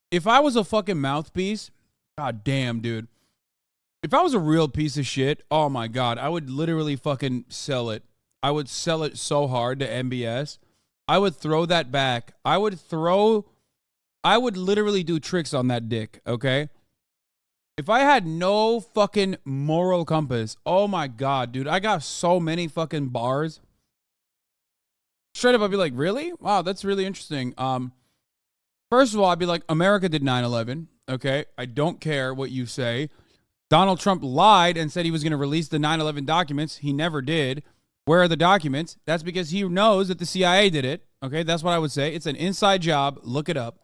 If I was a fucking mouthpiece, god damn, dude. If I was a real piece of shit, oh my god, I would literally fucking sell it. I would sell it so hard to MBS. I would throw that back. I would literally do tricks on that dick, okay? If I had no fucking moral compass, oh my god, dude, I got so many fucking bars. Straight up, I'd be like, really? Wow, that's really interesting. First of all, I'd be like, America did 9/11, okay? I don't care what you say. Donald Trump lied and said he was going to release the 9/11 documents. He never did. Where are the documents? That's because he knows that the CIA did it, okay? That's what I would say. It's an inside job. Look it up.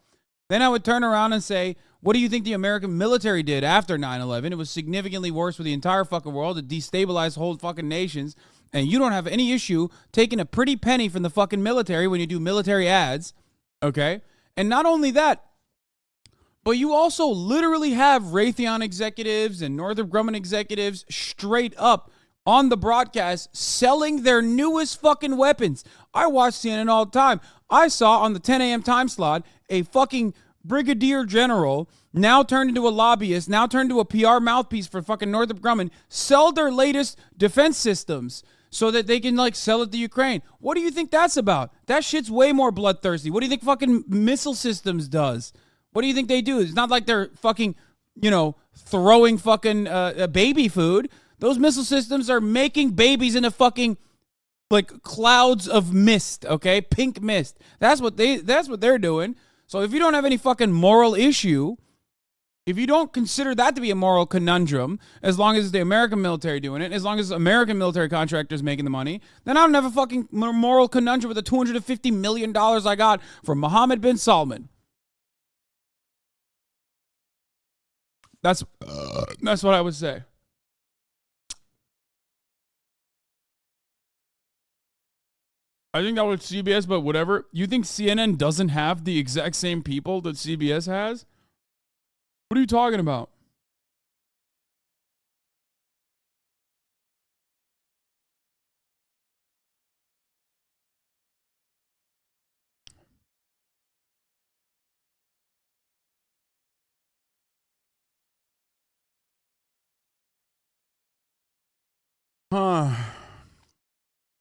Then I would turn around and say, what do you think the American military did after 9/11? It was significantly worse for the entire fucking world. It destabilized whole fucking nations. And you don't have any issue taking a pretty penny from the fucking military when you do military ads, okay? And not only that, but you also literally have Raytheon executives and Northrop Grumman executives straight up on the broadcast selling their newest fucking weapons. I watch CNN all the time. I saw on the 10 a.m. time slot a fucking brigadier general, now turned into a lobbyist, now turned into a PR mouthpiece for fucking Northrop Grumman, sell their latest defense systems so that they can, like, sell it to Ukraine. What do you think that's about? That shit's way more bloodthirsty. What do you think fucking missile systems does? What do you think they do? It's not like they're fucking, you know, throwing fucking baby food. Those missile systems are making babies into fucking, like, clouds of mist, okay? Pink mist. That's what they're doing. So if you don't have any fucking moral issue, if you don't consider that to be a moral conundrum, as long as it's the American military doing it, as long as American military contractors making the money, then I don't have a fucking moral conundrum with the $250 million I got from Mohammed bin Salman. That's what I would say. I think that was CBS, but whatever. You think CNN doesn't have the exact same people that CBS has? What are you talking about?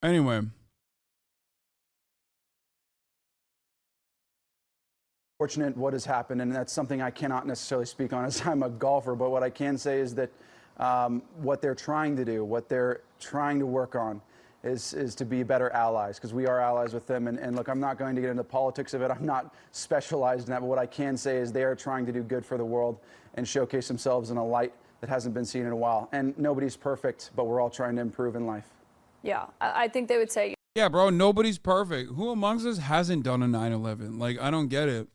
Anyway. Fortunate what has happened, and that's something I cannot necessarily speak on as I'm a golfer, but what I can say is that what they're trying to do, what they're trying to work on is to be better allies, because we are allies with them. And look, I'm not going to get into politics of it. I'm not specialized in that, but what I can say is they are trying to do good for the world and showcase themselves in a light that hasn't been seen in a while. And nobody's perfect, but we're all trying to improve in life. Yeah, I think they would say. Yeah, bro, nobody's perfect. Who amongst us hasn't done a 9/11? Like, I don't get it.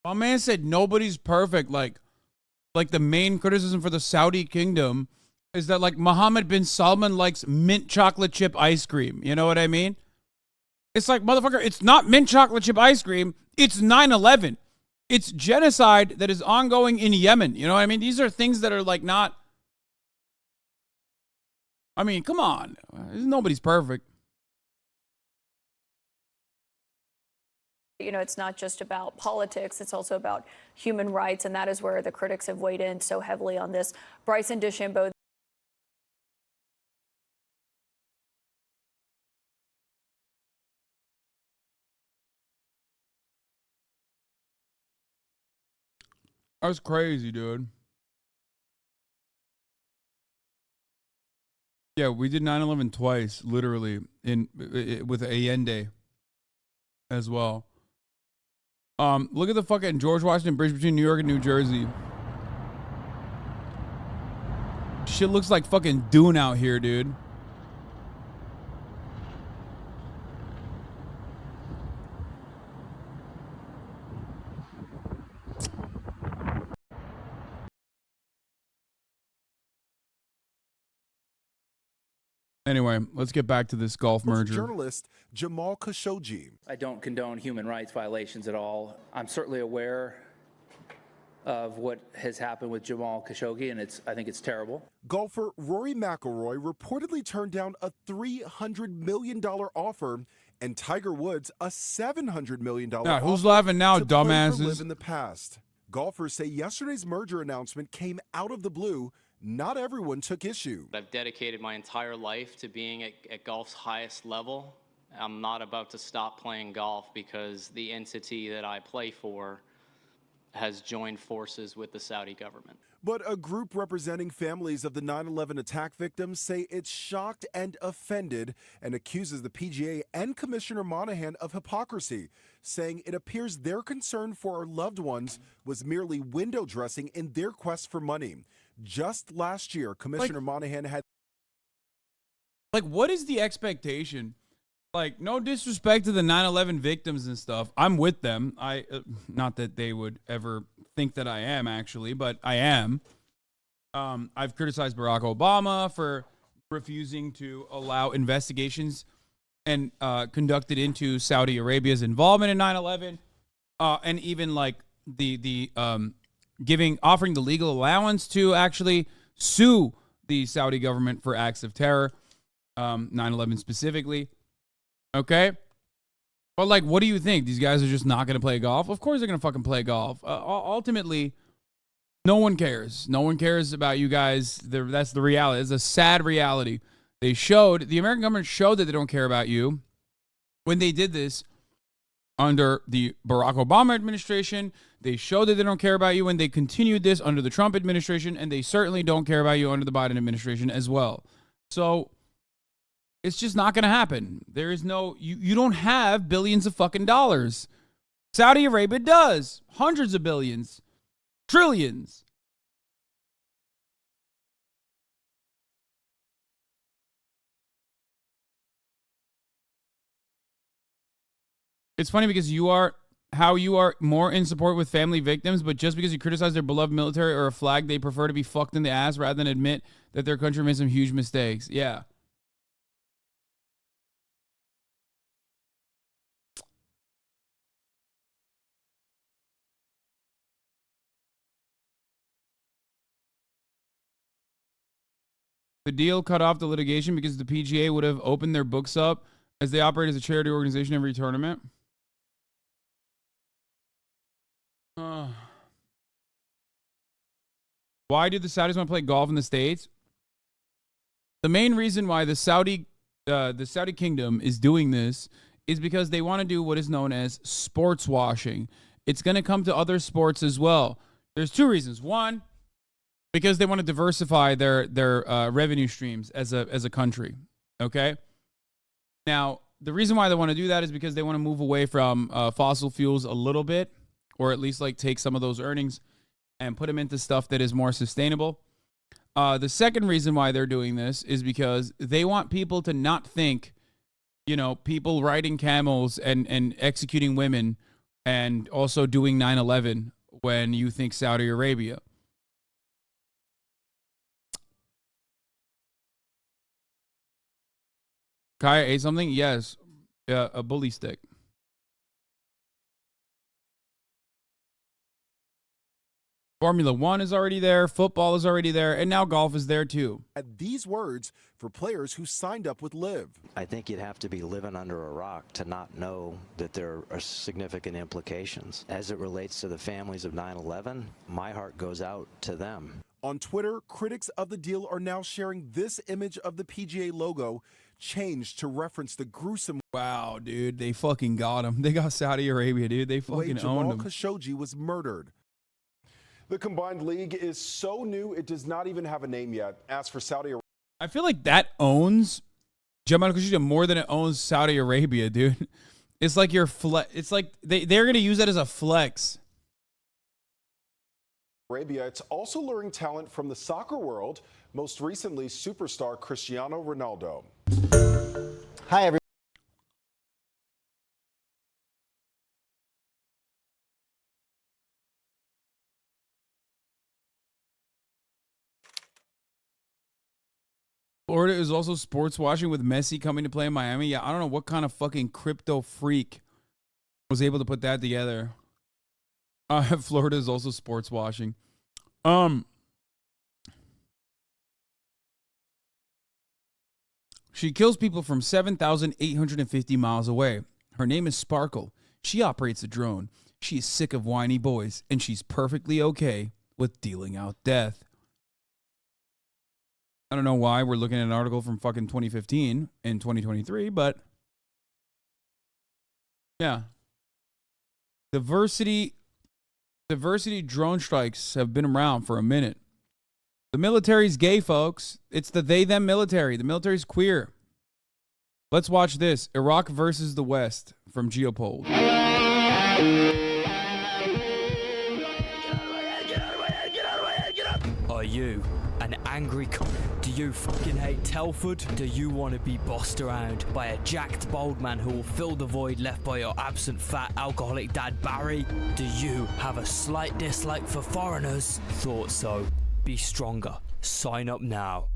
My man said nobody's perfect. Like the main criticism for the Saudi kingdom is that, like, Mohammed bin Salman likes mint chocolate chip ice cream. You know what I mean? It's like, motherfucker, it's not mint chocolate chip ice cream. It's 9/11. It's genocide that is ongoing in Yemen. You know what I mean? These are things that are, like, not... I mean, come on. Nobody's perfect. You know, it's not just about politics, it's also about human rights, and that is where the critics have weighed in so heavily on this. Bryson DeChambeau. That's crazy, dude. Yeah, we did 9/11 twice, literally, with Allende as well. Look at the fucking George Washington Bridge between New York and New Jersey. Shit looks like fucking Dune out here, dude. Anyway, let's get back to this golf merger. Journalist Jamal Khashoggi. I don't condone human rights violations at all. I'm certainly aware of what has happened with Jamal Khashoggi, and I think it's terrible. Golfer Rory McIlroy reportedly turned down a $300 million offer, and Tiger Woods a $700 million offer. Who's laughing now, to play for dumbasses? LIV in the past. Golfers say yesterday's merger announcement came out of the blue. Not everyone took issue. I've dedicated my entire life to being at golf's highest level. I'm not about to stop playing golf because the entity that I play for has joined forces with the Saudi government. But a group representing families of the 9/11 attack victims say it's shocked and offended and accuses the PGA and Commissioner Monahan of hypocrisy, saying it appears their concern for our loved ones was merely window dressing in their quest for money. Just last year, Commissioner Monahan had... Like, what is the expectation? Like, no disrespect to the 9/11 victims and stuff. I'm with them. Not that they would ever think that I am, actually, but I am. I've criticized Barack Obama for refusing to allow investigations and conducted into Saudi Arabia's involvement in 9/11, and even like offering the legal allowance to actually sue the Saudi government for acts of terror, 9/11 specifically. Okay? But, like, what do you think? These guys are just not going to play golf? Of course they're going to fucking play golf. Ultimately, no one cares. No one cares about you guys. That's the reality. It's a sad reality. The American government showed that they don't care about you when they did this under the Barack Obama administration. They showed that they don't care about you when they continued this under the Trump administration, and they certainly don't care about you under the Biden administration as well. So it's just not going to happen. There is no, you don't have billions of fucking dollars. Saudi Arabia does. Hundreds of billions. Trillions. It's funny because you are more in support with family victims, but just because you criticize their beloved military or a flag, they prefer to be fucked in the ass rather than admit that their country made some huge mistakes. Yeah. The deal cut off the litigation because the PGA would have opened their books up as they operate as a charity organization every tournament. Why do the Saudis want to play golf in the States? The main reason why the Saudi kingdom is doing this is because they want to do what is known as sports washing. It's going to come to other sports as well. There's two reasons. One, because they want to diversify their revenue streams as a country. Okay. Now, the reason why they want to do that is because they want to move away from fossil fuels a little bit, or at least like take some of those earnings and put them into stuff that is more sustainable. The second reason why they're doing this is because they want people to not think, you know, people riding camels and executing women and also doing 9/11 when you think Saudi Arabia. Kaya ate something? Yes. A bully stick. Formula One is already there. Football is already there. And now golf is there too. At these words for players who signed up with Live. I think you'd have to be living under a rock to not know that there are significant implications. As it relates to the families of 9/11, my heart goes out to them. On Twitter, critics of the deal are now sharing this image of the PGA logo changed to reference the gruesome. Wow, dude, they fucking got him. They got Saudi Arabia, dude. They fucking owned him. Khashoggi was murdered. The combined league is so new it does not even have a name yet. As for Saudi Arabia, I feel like that owns Jamal Khashoggi more than it owns Saudi Arabia, dude. It's like your it's like they're gonna use that as a flex. It's also luring talent from the soccer world, most recently superstar Cristiano Ronaldo. Hi, everyone. Florida is also sports washing with Messi coming to play in Miami. Yeah, I don't know what kind of fucking crypto freak was able to put that together. Florida is also sports washing. She kills people from 7,850 miles away. Her name is Sparkle. She operates a drone. She is sick of whiny boys, and she's perfectly okay with dealing out death. I don't know why we're looking at an article from fucking 2015 in 2023, but yeah. Diversity drone strikes have been around for a minute. The military's gay, folks. It's the they-them military. The military's queer. Let's watch this. Iraq versus the West from Geopold. Are you an angry Do you fucking hate Telford? Do you want to be bossed around by a jacked bald man who will fill the void left by your absent fat alcoholic dad Barry? Do you have a slight dislike for foreigners? Thought so. Be stronger. Sign up now.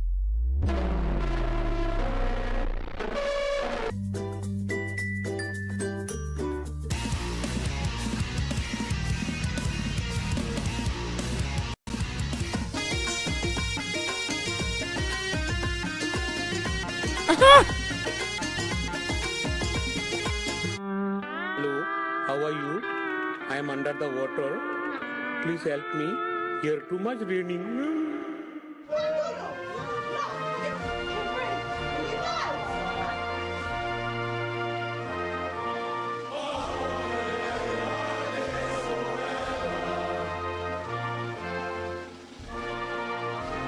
Hello, how are you? I am under the water. Please help me. Here too much raining.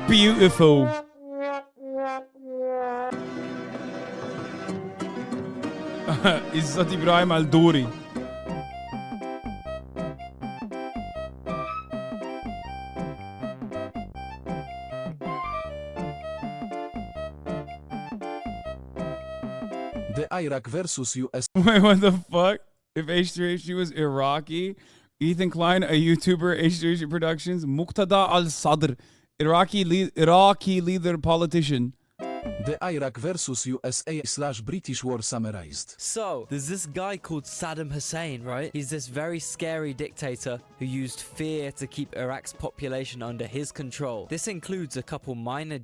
Beautiful. Izzat Ibrahim Al-Duri. The Iraq versus US. Wait, what the fuck? If H3H3 was Iraqi, Ethan Klein, a YouTuber, H3H3 Productions, Muqtada al-Sadr, Iraqi leader politician. The Iraq versus USA/British war summarized. So, there's this guy called Saddam Hussein, right? He's this very scary dictator who used fear to keep Iraq's population under his control. This includes a couple minor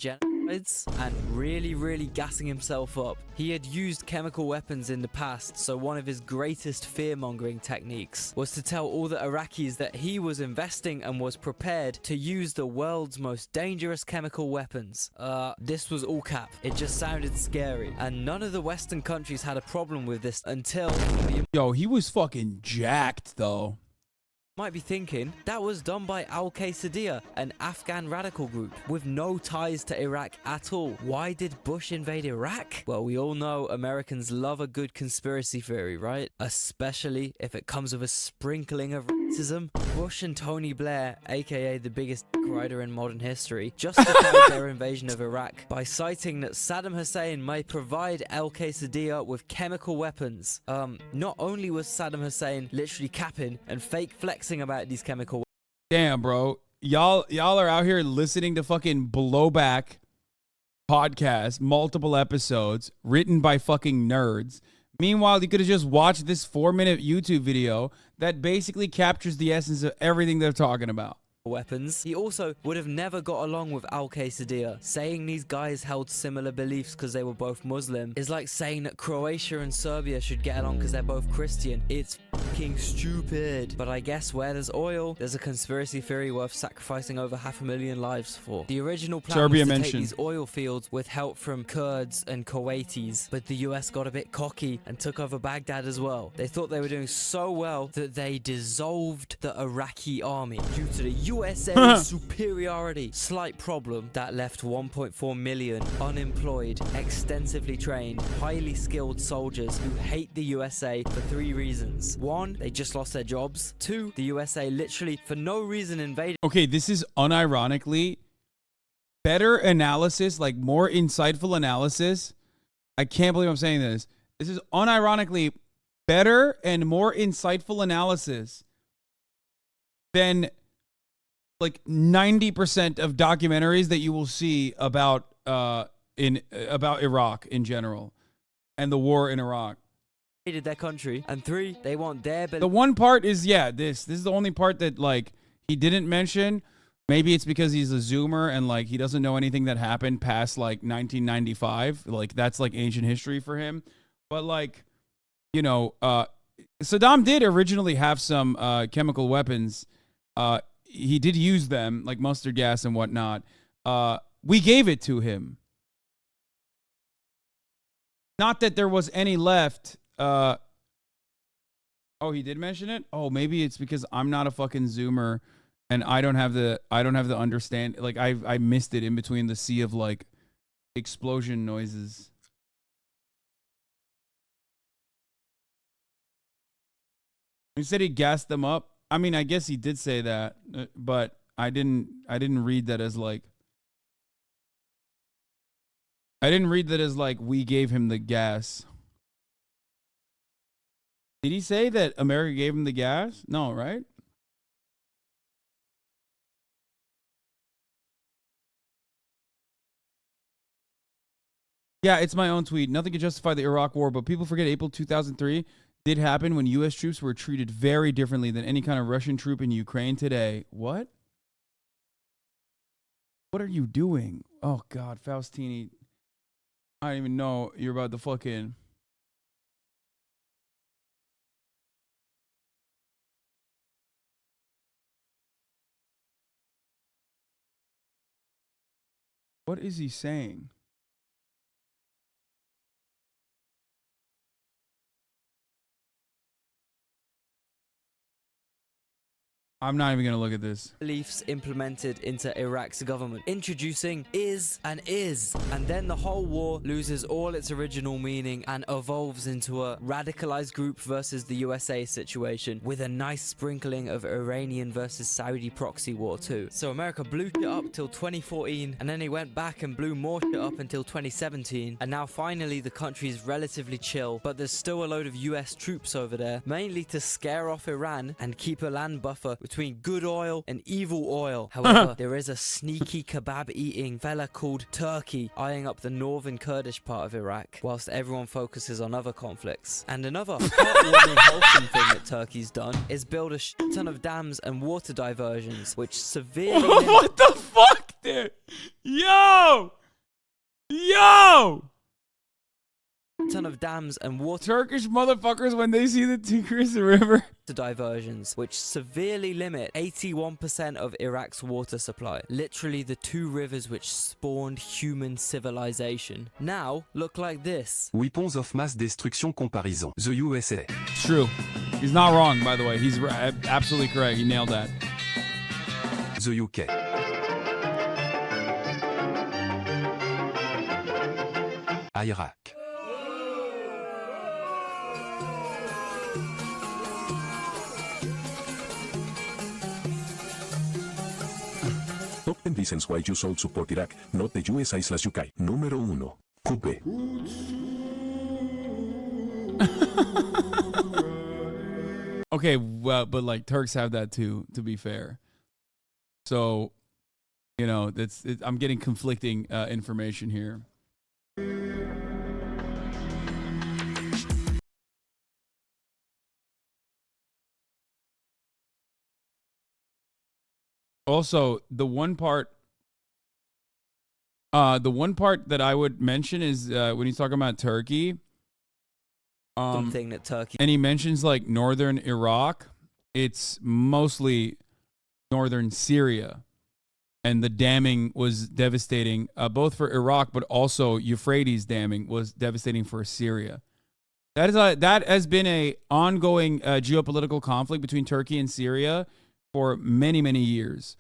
and really gassing himself up. He had used chemical weapons in the past, so one of his greatest fear-mongering techniques was to tell all the Iraqis that he was investing and was prepared to use the world's most dangerous chemical weapons. This was all cap. It just sounded scary, and none of the Western countries had a problem with this until... Yo, he was fucking jacked, though. Might be thinking, that was done by Al-Qaeda, an Afghan radical group with no ties to Iraq at all. Why did Bush invade Iraq? Well, we all know Americans love a good conspiracy theory, right? Especially if it comes with a sprinkling of racism. Bush and Tony Blair, aka the biggest writer in modern history, justified their invasion of Iraq by citing that Saddam Hussein may provide Al-Qaeda with chemical weapons. Not only was Saddam Hussein literally capping and fake flexing about these chemical weapons. Damn, bro. Y'all are out here listening to fucking blowback podcasts, multiple episodes, written by fucking nerds. Meanwhile, you could have just watched this 4-minute YouTube video that basically captures the essence of everything they're talking about. Weapons. He also would have never got along with Al-Qaeda. Saying these guys held similar beliefs because they were both Muslim is like saying that Croatia and Serbia should get along because they're both Christian. It's fucking stupid. But I guess where there's oil, there's a conspiracy theory worth sacrificing over 500,000 lives for. The original plan was to take these oil fields with help from Kurds and Kuwaitis, but the US got a bit cocky and took over Baghdad as well. They thought they were doing so well that they dissolved the Iraqi army due to the USA superiority. Slight problem that left 1.4 million unemployed, extensively trained, highly skilled soldiers who hate the USA for 3 reasons. 1, they just lost their jobs. 2, the USA literally for no reason invaded. Okay, this is unironically better analysis, like more insightful analysis. I can't believe I'm saying this. This is unironically better and more insightful analysis than like 90% of documentaries that you will see about Iraq in general and the war in Iraq. Their country, and 3, they want their... The one part is, yeah, this is the only part that like he didn't mention. Maybe it's because he's a Zoomer and like he doesn't know anything that happened past like 1995. Like that's like ancient history for him. But like, you know, Saddam did originally have some chemical weapons. He did use them, like mustard gas and whatnot. We gave it to him. Not that there was any left. Oh, he did mention it? Oh, maybe it's because I'm not a fucking Zoomer and I don't have the understand. Like I missed it in between the sea of like explosion noises. He said he gassed them up. I mean, I guess he did say that, but I didn't read that as like, we gave him the gas. Did he say that America gave him the gas? No, right? Yeah, it's my own tweet. Nothing can justify the Iraq war, but people forget April 2003 did happen when U.S. troops were treated very differently than any kind of Russian troop in Ukraine today. What? What are you doing? Oh, God, Faustini. I don't even know you're about to fucking... What is he saying? I'm not even going to look at this. Beliefs implemented into Iraq's government. Introducing is, and then the whole war loses all its original meaning and evolves into a radicalized group versus the USA situation with a nice sprinkling of Iranian versus Saudi proxy war too. So America blew shit up till 2014 and then he went back and blew more shit up until 2017 and now finally the country's relatively chill, but there's still a load of US troops over there, mainly to scare off Iran and keep a land buffer between good oil and evil oil. However, there is a sneaky kebab-eating fella called Turkey eyeing up the northern Kurdish part of Iraq, whilst everyone focuses on other conflicts. And another heartwarming wholesome thing that Turkey's done is build a shit ton of dams and water diversions, which severely... What the fuck, dude? Yo! Yo! Ton of dams and water Turkish motherfuckers when they see the Tigris River. diversions, which severely limit 81% of Iraq's water supply. Literally the two rivers which spawned human civilization. Now look like this. Weapons of mass destruction comparison. The USA. It's true. He's not wrong, by the way. He's absolutely correct. He nailed that. The UK. Iraq. Top 10 reasons why you should support Iraq, not the USA/UK. Número 1. Coupe. Okay, well, but like Turks have that too, to be fair. So, you know, I'm getting conflicting information here. Also, the one part that I would mention is when he's talking about Turkey. Something that Turkey and he mentions like northern Iraq. It's mostly northern Syria, and the damming was devastating, both for Iraq, but also Euphrates damming was devastating for Syria. That has been a ongoing geopolitical conflict between Turkey and Syria for many, many years.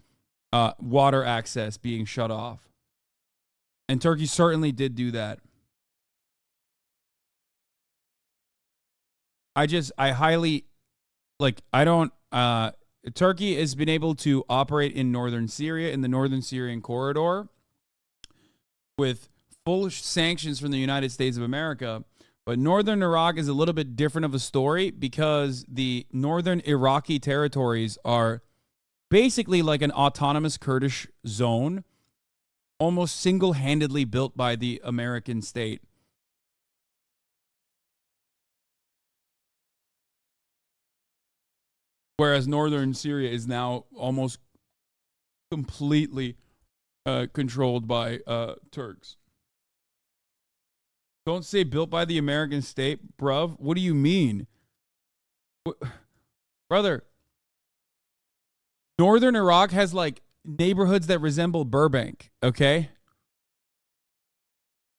Water access being shut off. And Turkey certainly did do that. Turkey has been able to operate in northern Syria, in the northern Syrian corridor, with full sanctions from the United States of America. But northern Iraq is a little bit different of a story because the northern Iraqi territories are basically like an autonomous Kurdish zone, almost single-handedly built by the American state. Whereas northern Syria is now almost completely controlled by Turks. Don't say built by the American state, bruv. What do you mean? Brother, northern Iraq has like neighborhoods that resemble Burbank, okay?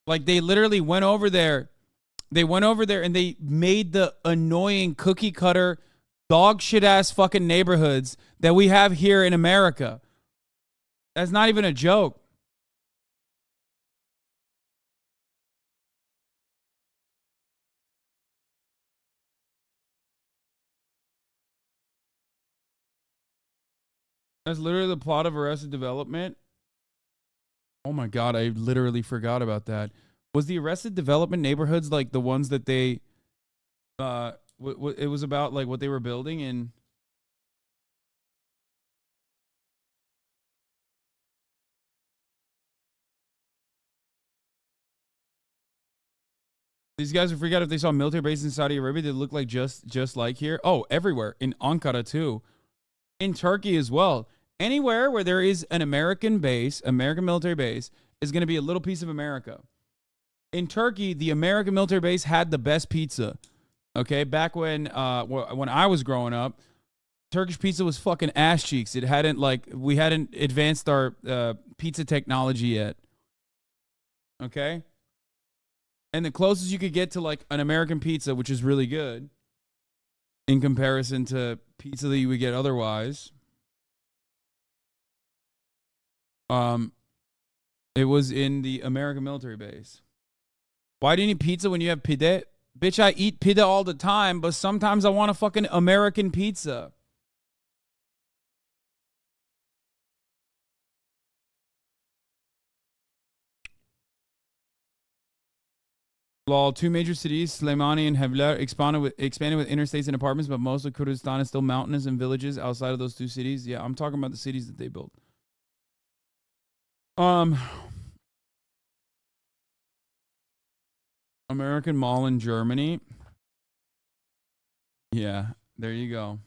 Like they literally went over there. They went over there and they made the annoying cookie cutter dog shit ass fucking neighborhoods that we have here in America. That's not even a joke. That's literally the plot of Arrested Development. Oh my God, I literally forgot about that. Was the Arrested Development neighborhoods like the ones that they it was about like what they were building in? These guys would freak out if they saw military bases in Saudi Arabia that look like just like here. Oh, everywhere. In Ankara too. In Turkey as well. Anywhere where there is an American base, American military base, is going to be a little piece of America. In Turkey, the American military base had the best pizza. Okay, back when I was growing up, Turkish pizza was fucking ass cheeks. We hadn't advanced our pizza technology yet. Okay? And the closest you could get to like an American pizza, which is really good in comparison to pizza that you would get otherwise, it was in the American military base. Why do you need pizza when you have pide? Bitch, I eat pide all the time, but sometimes I want a fucking American pizza. Lol, two major cities, Slemani and Hevler, expanded with interstates and apartments, but most of Kurdistan is still mountainous and villages outside of those two cities. Yeah, I'm talking about the cities that they built. American Mall in Germany. Yeah, there you go.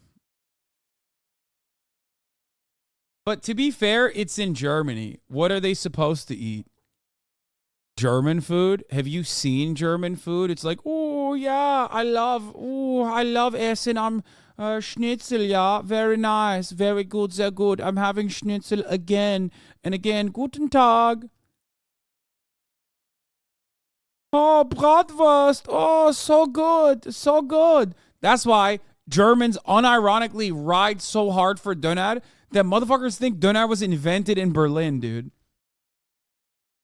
But to be fair, it's in Germany. What are they supposed to eat? German food. Have you seen German food? It's like, oh yeah, I love Essen am Schnitzel, yeah, very nice, very good, sehr good. I'm having Schnitzel again and again. Guten Tag. Oh, Bratwurst. Oh, so good, so good. That's why Germans unironically ride so hard for Döner that motherfuckers think Döner was invented in Berlin, dude.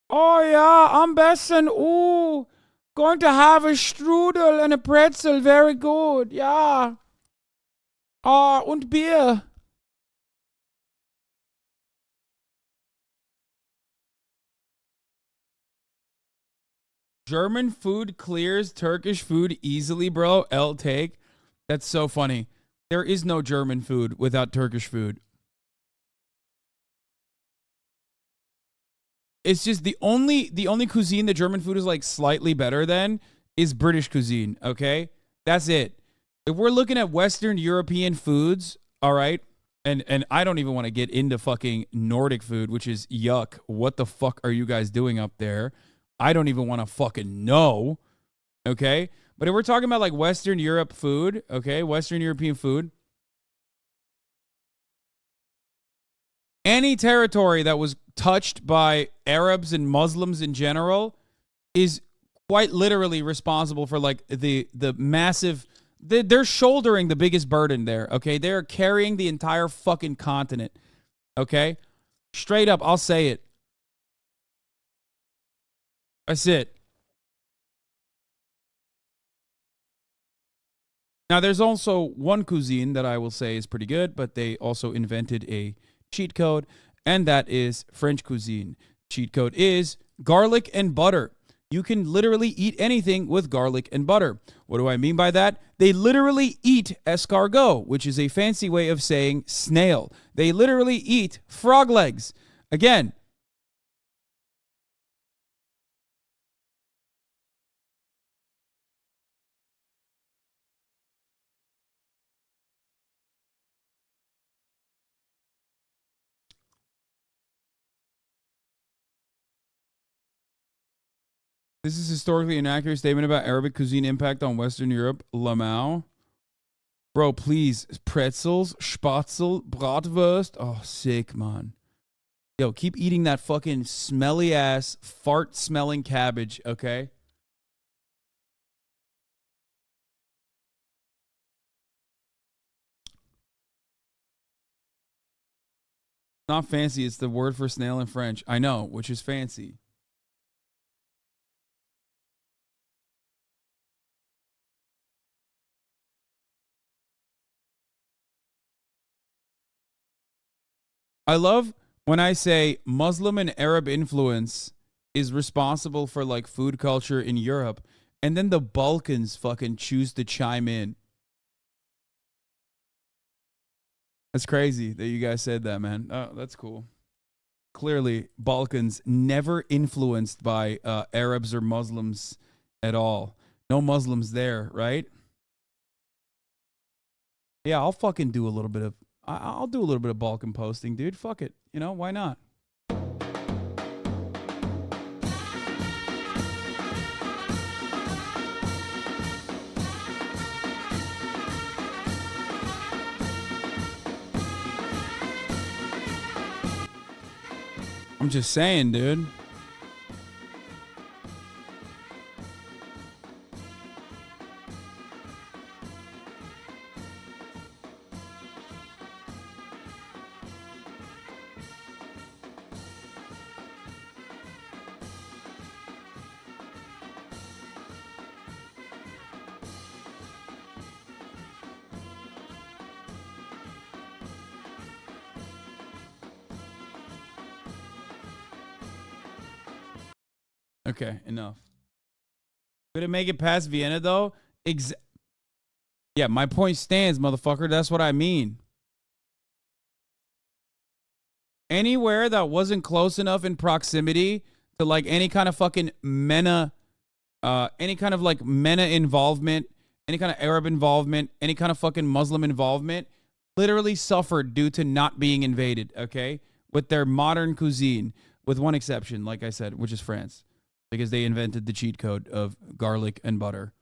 Oh yeah, am besten. Ooh, going to have a strudel and a pretzel. Very good. Yeah. Und Bier. German food clears Turkish food easily, bro. L take. That's so funny. There is no German food without Turkish food. It's just the only cuisine that German food is like slightly better than is British cuisine, okay? That's it. If we're looking at Western European foods, all right, and I don't even want to get into fucking Nordic food, which is yuck. What the fuck are you guys doing up there? I don't even want to fucking know, okay? But if we're talking about like Western Europe food, okay, Western European food, any territory that was touched by Arabs and Muslims in general is quite literally responsible for like the massive, they're shouldering the biggest burden there, okay? They're carrying the entire fucking continent, okay? Straight up, I'll say it. That's it. Now, there's also one cuisine that I will say is pretty good, but they also invented a cheat code, and that is French cuisine. Cheat code is garlic and butter. You can literally eat anything with garlic and butter. What do I mean by that? They literally eat escargot, which is a fancy way of saying snail. They literally eat frog legs. Again, this is historically inaccurate statement about Arabic cuisine impact on Western Europe. LMAO. Bro, please. Pretzels, Spatzel, Bratwurst. Oh, sick, man. Yo, keep eating that fucking smelly-ass, fart-smelling cabbage, okay? Not fancy. It's the word for snail in French. I know, which is fancy. I love when I say Muslim and Arab influence is responsible for like food culture in Europe, and then the Balkans fucking choose to chime in. That's crazy that you guys said that, man. Oh, that's cool. Clearly, Balkans never influenced by Arabs or Muslims at all. No Muslims there, right? Yeah, I'll fucking do a little bit of I'll do a little bit of Balkan posting, dude. Fuck it. You know, why not? I'm just saying, dude. Okay, enough. Could it make it past Vienna, though? Yeah, my point stands, motherfucker. That's what I mean. Anywhere that wasn't close enough in proximity to, like, any kind of fucking MENA, any kind of, like, MENA involvement, any kind of Arab involvement, any kind of fucking Muslim involvement, literally suffered due to not being invaded, okay? With their modern cuisine, with one exception, like I said, which is France. because they invented the cheat code of garlic and butter.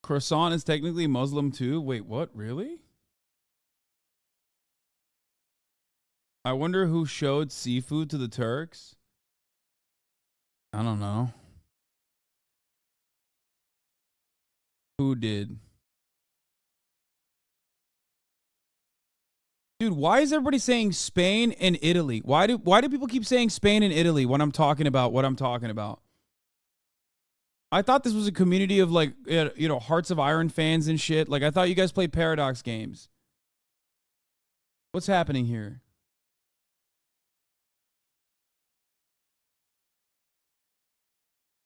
Croissant is technically Muslim too? Wait, what? Really? I wonder who showed seafood to the Turks? I don't know. Who did? Dude, why is everybody saying Spain and Italy? Why do people keep saying Spain and Italy when I'm talking about what I'm talking about? I thought this was a community of like, you know, Hearts of Iron fans and shit. Like, I thought you guys played Paradox games. What's happening here?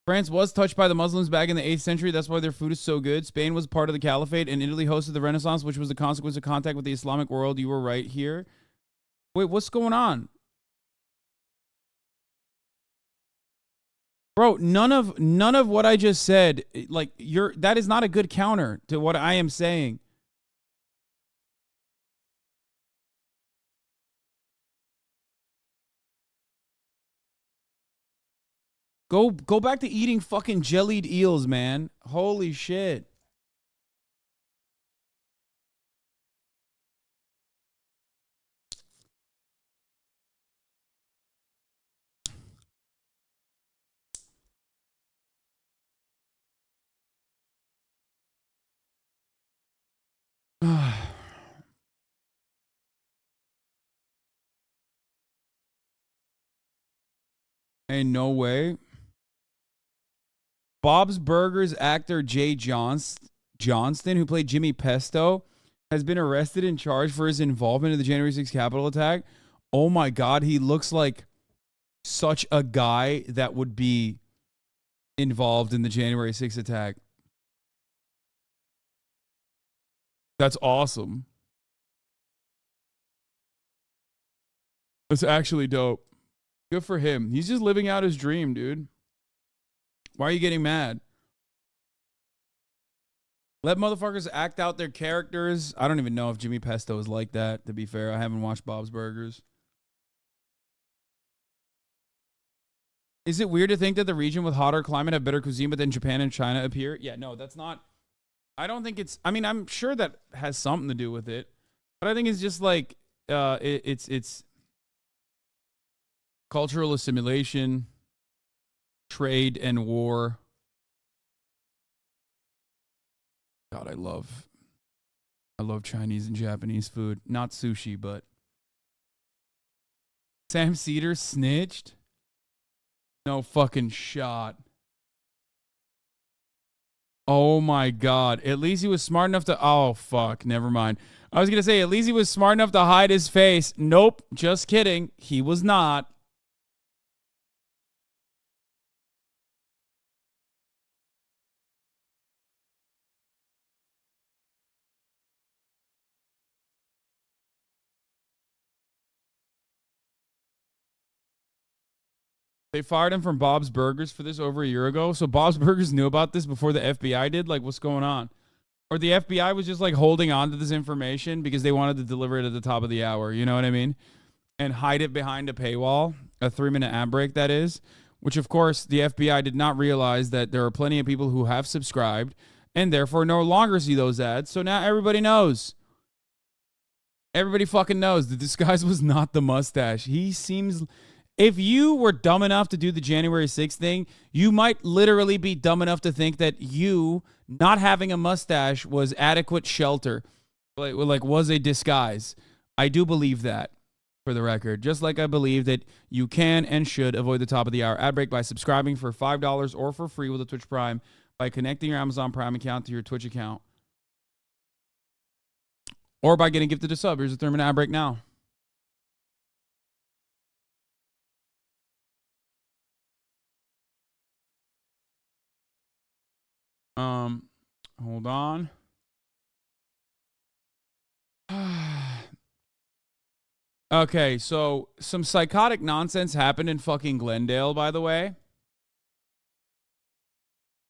France was touched by the Muslims back in the 8th century. That's why their food is so good. Spain was part of the Caliphate, and Italy hosted the Renaissance, which was the consequence of contact with the Islamic world. You were right here. Wait, what's going on? Bro, none of what I just said, like, that is not a good counter to what I am saying. Go back to eating fucking jellied eels, man. Holy shit. Ain't no way. Bob's Burgers actor Jay Johnston, who played Jimmy Pesto, has been arrested and charged for his involvement in the January 6th Capitol attack. Oh my God, he looks like such a guy that would be involved in the January 6th attack. That's awesome. That's actually dope. Good for him. He's just living out his dream, dude. Why are you getting mad? Let motherfuckers act out their characters. I don't even know if Jimmy Pesto is like that, to be fair. I haven't watched Bob's Burgers. Is it weird to think that the region with hotter climate have better cuisine, but then Japan and China appear? Yeah, no, that's not. I don't think it's. I mean, I'm sure that has something to do with it, but I think it's just like it's cultural assimilation, trade, and war. God, I love Chinese and Japanese food. Not sushi, but Sam Cedar snitched? No fucking shot. Oh my God. At least he was smart enough to... Oh, fuck. Never mind. I was going to say, at least he was smart enough to hide his face. Nope. Just kidding. He was not. They fired him from Bob's Burgers for this over a year ago. So Bob's Burgers knew about this before the FBI did? Like, what's going on? Or the FBI was just like holding on to this information because they wanted to deliver it at the top of the hour. You know what I mean? And hide it behind a paywall, a 3-minute ad break, that is. Which, of course, the FBI did not realize that there are plenty of people who have subscribed and therefore no longer see those ads. So now everybody knows. Everybody fucking knows that this guy was not the mustache. He seems... If you were dumb enough to do the January 6th thing, you might literally be dumb enough to think that you not having a mustache was adequate shelter, like was a disguise. I do believe that, for the record. Just like I believe that you can and should avoid the top of the hour ad break by subscribing for $5 or for free with a Twitch Prime by connecting your Amazon Prime account to your Twitch account. Or by getting gifted a sub. Here's a 3-minute ad break now. Hold on. Okay, so some psychotic nonsense happened in fucking Glendale, by the way.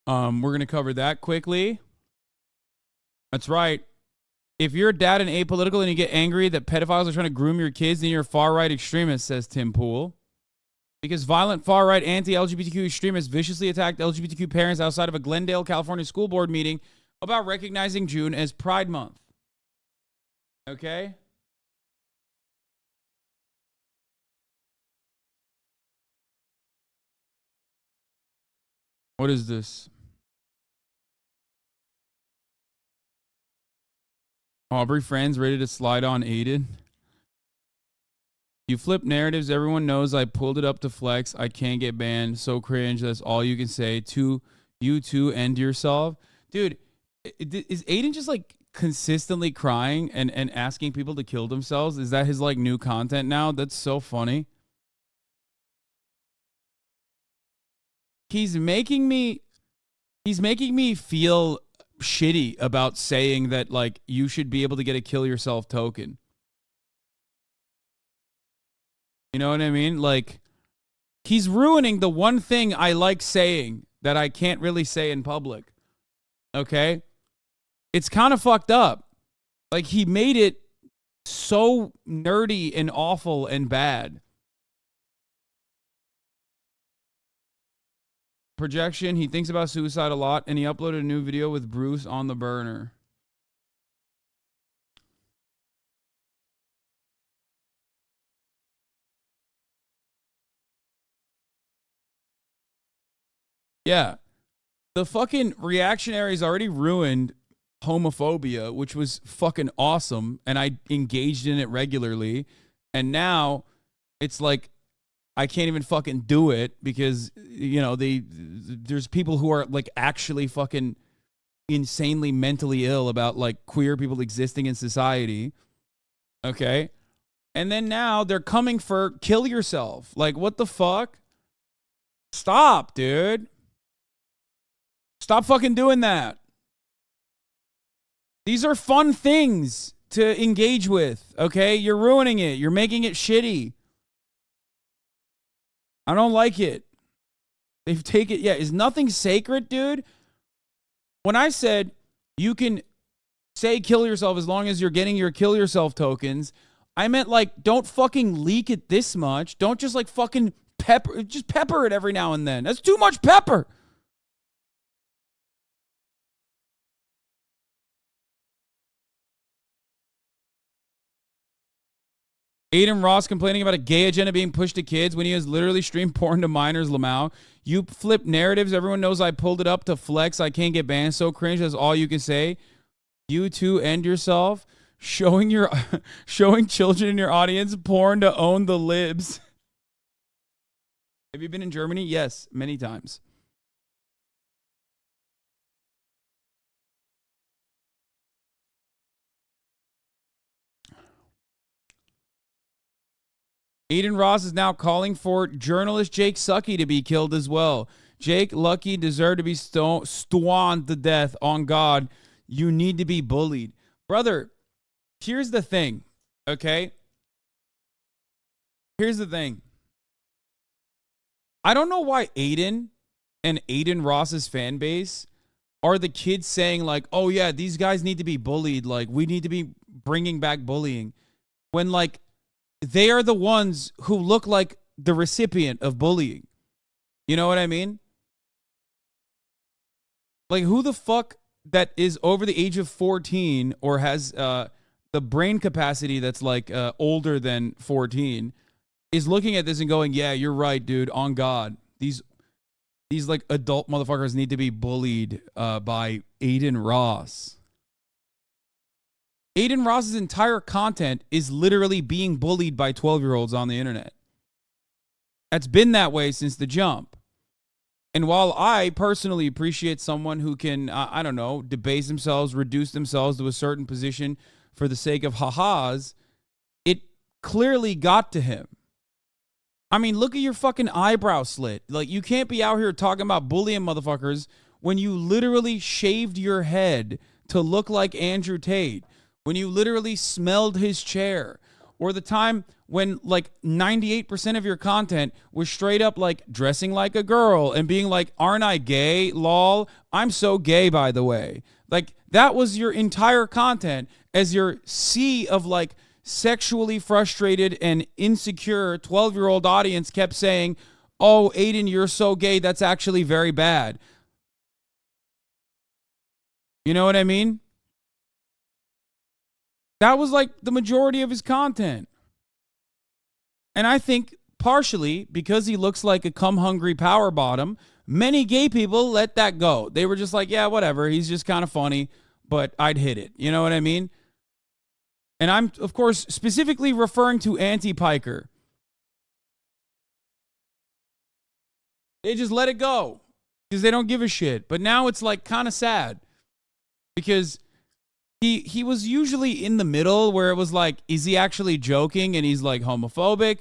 We're going to cover that quickly. That's right. If you're a dad and apolitical and you get angry that pedophiles are trying to groom your kids, then you're a far-right extremist, says Tim Pool. Because violent far-right anti-LGBTQ extremists viciously attacked LGBTQ parents outside of a Glendale, California school board meeting about recognizing June as Pride Month. Okay? What is this? Aubrey friends ready to slide on Adin. You flip narratives. Everyone knows I pulled it up to flex. I can't get banned. So cringe. That's all you can say. To you two end yourself. Dude, is Adin just like consistently crying and asking people to kill themselves? Is that his like new content now? That's so funny. He's making me feel shitty about saying that like you should be able to get a kill yourself token. You know what I mean? Like he's ruining the one thing I like saying that I can't really say in public. Okay? It's kind of fucked up. Like he made it so nerdy and awful and bad. Projection, he thinks about suicide a lot, and he uploaded a new video with Bruce on the burner. Yeah. The fucking reactionaries already ruined homophobia, which was fucking awesome, and I engaged in it regularly, and now it's like I can't even fucking do it because, you know, there's people who are like actually fucking insanely mentally ill about like queer people existing in society. Okay. And then now they're coming for kill yourself. Like, what the fuck? Stop, dude. Stop fucking doing that. These are fun things to engage with. Okay. You're ruining it. You're making it shitty. I don't like it. They've taken, yeah, is nothing sacred, dude? When I said you can say kill yourself as long as you're getting your kill yourself tokens, I meant like don't fucking leak it this much. Don't just like fucking pepper it every now and then. That's too much pepper. Adin Ross complaining about a gay agenda being pushed to kids when he has literally streamed porn to minors, LMAO. You flip narratives. Everyone knows I pulled it up to flex. I can't get banned. So cringe. That's all you can say. You two end yourself. Showing children in your audience porn to own the libs. Have you been in Germany? Yes, many times. Adin Ross is now calling for journalist Jake Sucky to be killed as well. Jake Lucky deserved to be stoned to death. On God, you need to be bullied. Brother, here's the thing, okay? Here's the thing. I don't know why Adin and Adin Ross's fan base are the kids saying like, oh yeah, these guys need to be bullied. Like, we need to be bringing back bullying. When like, they are the ones who look like the recipient of bullying. You know what I mean? Like, who the fuck that is over the age of 14 or has the brain capacity that's like older than 14 is looking at this and going, yeah, you're right, dude. On God. These like adult motherfuckers need to be bullied by Adin Ross. Adin Ross's entire content is literally being bullied by 12-year-olds on the internet. That's been that way since the jump. And while I personally appreciate someone who can, I don't know, debase themselves, reduce themselves to a certain position for the sake of ha-has, it clearly got to him. I mean, look at your fucking eyebrow slit. Like, you can't be out here talking about bullying motherfuckers when you literally shaved your head to look like Andrew Tate, when you literally smelled his chair, or the time when like 98% of your content was straight up like dressing like a girl and being like, aren't I gay? Lol. I'm so gay, by the way. Like, that was your entire content as your sea of like sexually frustrated and insecure 12-year-old audience kept saying, oh, Adin, you're so gay. That's actually very bad. You know what I mean? That was like the majority of his content. And I think partially because he looks like a cum-hungry power bottom, many gay people let that go. They were just like, yeah, whatever. He's just kind of funny, but I'd hit it. You know what I mean? And I'm, of course, specifically referring to Anti-Piker. They just let it go because they don't give a shit. But now it's like kind of sad because he was usually in the middle where it was like, is he actually joking and he's like homophobic?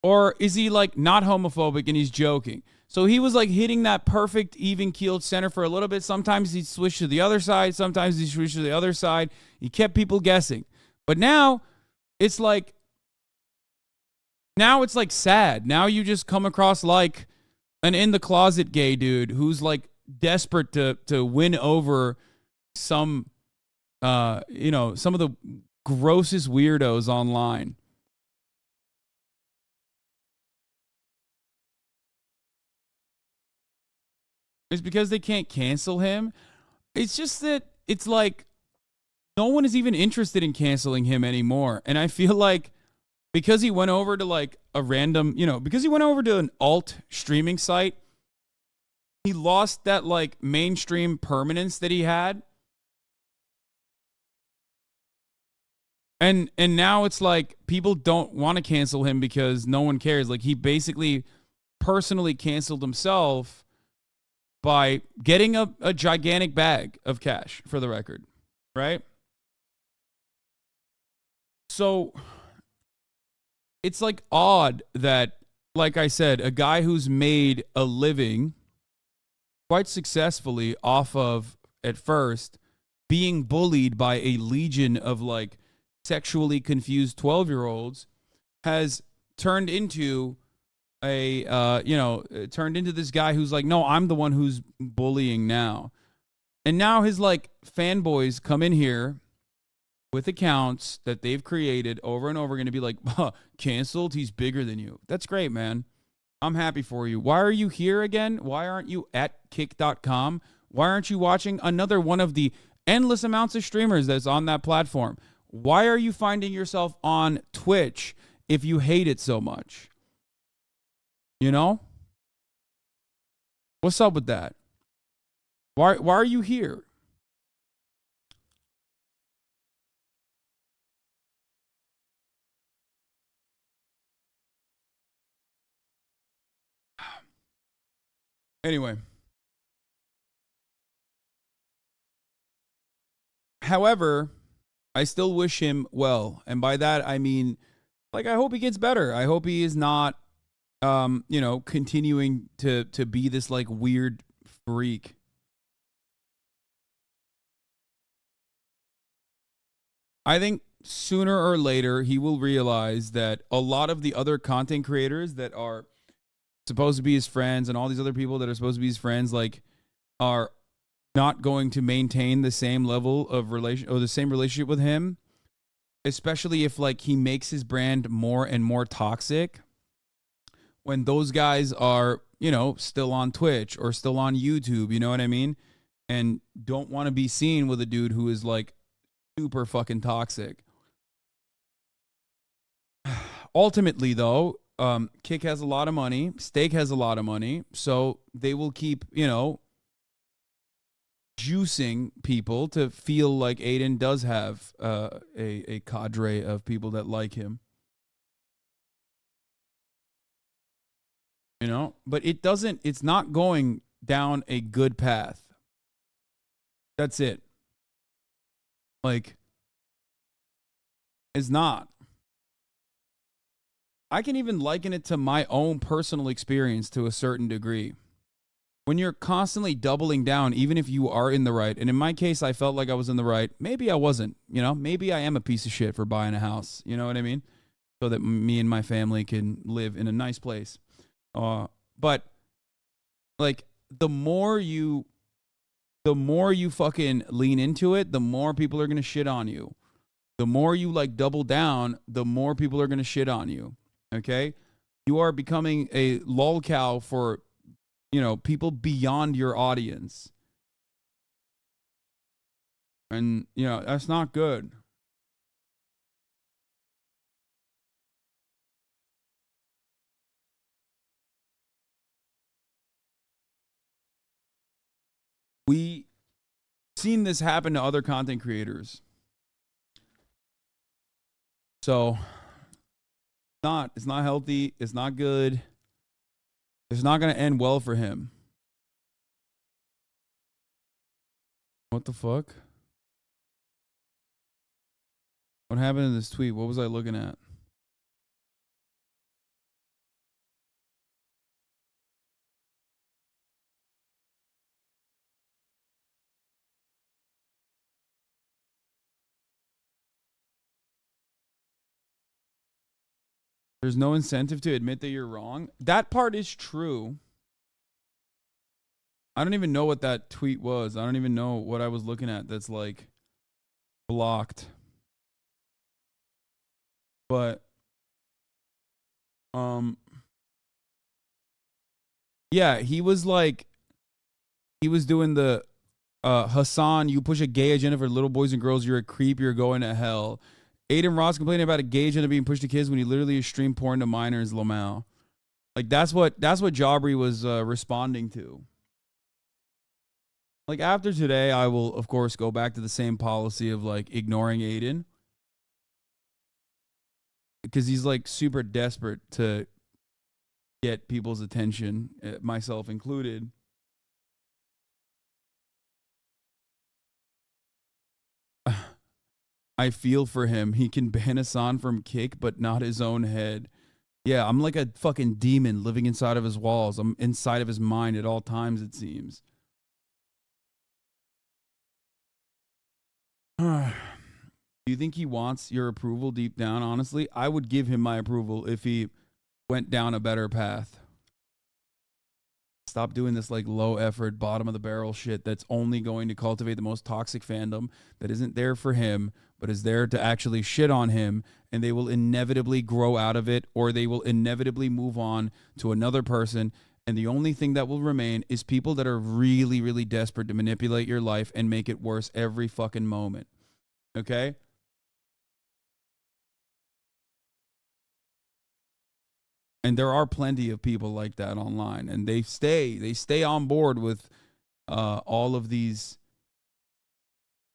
Or is he like not homophobic and he's joking? So he was like hitting that perfect even-keeled center for a little bit. Sometimes he'd switch to the other side. Sometimes he'd switch to the other side. He kept people guessing. But now it's like sad. Now you just come across like an in-the-closet gay dude who's like desperate to win over some, some of the grossest weirdos online. It's because they can't cancel him. It's just that it's like no one is even interested in canceling him anymore. And I feel like because he went over to like a random, because he went over to an alt streaming site, he lost that like mainstream permanence that he had. And now it's like people don't want to cancel him because no one cares. Like he basically personally canceled himself by getting a gigantic bag of cash, for the record, right? So it's like odd that, like I said, a guy who's made a living quite successfully off of, at first, being bullied by a legion of like sexually confused 12-year-olds has turned into turned into this guy who's like, no, I'm the one who's bullying now. And now his like fanboys come in here with accounts that they've created over and over again to be like, canceled, he's bigger than you. That's great, man. I'm happy for you. Why are you here again? Why aren't you at kick.com? Why aren't you watching another one of the endless amounts of streamers that's on that platform? Why are you finding yourself on Twitch if you hate it so much? You know? What's up with that? Why are you here? Anyway. However, I still wish him well. And by that, I mean, like, I hope he gets better. I hope he is not, continuing to be this, like, weird freak. I think sooner or later, he will realize that a lot of the other content creators that are supposed to be his friends and all these other people that are supposed to be his friends, like, are not going to maintain the same level of relation or the same relationship with him, especially if like he makes his brand more and more toxic when those guys are, still on Twitch or still on YouTube, you know what I mean? And don't want to be seen with a dude who is like super fucking toxic. Ultimately though, Kick has a lot of money, Steak has a lot of money, so they will keep, juicing people to feel like Adin does have a cadre of people that like him. But it's not going down a good path. That's it. Like, it's not. I can even liken it to my own personal experience to a certain degree. when you're constantly doubling down, even if you are in the right, and in my case, I felt like I was in the right. Maybe I wasn't, you know, maybe I am a piece of shit for buying a house. You know what I mean? So that me and my family can live in a nice place. But like the more you fucking lean into it, the more people are going to shit on you. The more you like double down, the more people are going to shit on you. Okay? You are becoming a lolcow for, you know, people beyond your audience. And, you know, that's not good. We seen this happen to other content creators. So it's not healthy, it's not good. It's not going to end well for him. What the fuck? What happened in this tweet? What was I looking at? There's no incentive to admit that you're wrong. That part is true. I don't even know what that tweet was. I don't even know what I was looking at that's like blocked. But yeah, he was doing the Hasan, you push a gay agenda for little boys and girls, you're a creep, you're going to hell. Adin Ross complaining about a gay agenda being pushed to kids when he literally streamed porn to minors, LMAO. Like that's what Jabri was responding to. Like after today, I will of course go back to the same policy of like ignoring Adin. Because he's like super desperate to get people's attention, myself included. I feel for him. He can ban Hasan from Kick, but not his own head. Yeah, I'm like a fucking demon living inside of his walls. I'm inside of his mind at all times, it seems. Do you think he wants your approval deep down? Honestly, I would give him my approval if he went down a better path. Stop doing this like low effort, bottom of the barrel shit that's only going to cultivate the most toxic fandom that isn't there for him, but is there to actually shit on him, and they will inevitably grow out of it, or they will inevitably move on to another person. And the only thing that will remain is people that are really, really desperate to manipulate your life and make it worse every fucking moment. Okay? And there are plenty of people like that online, and they stay on board with all of these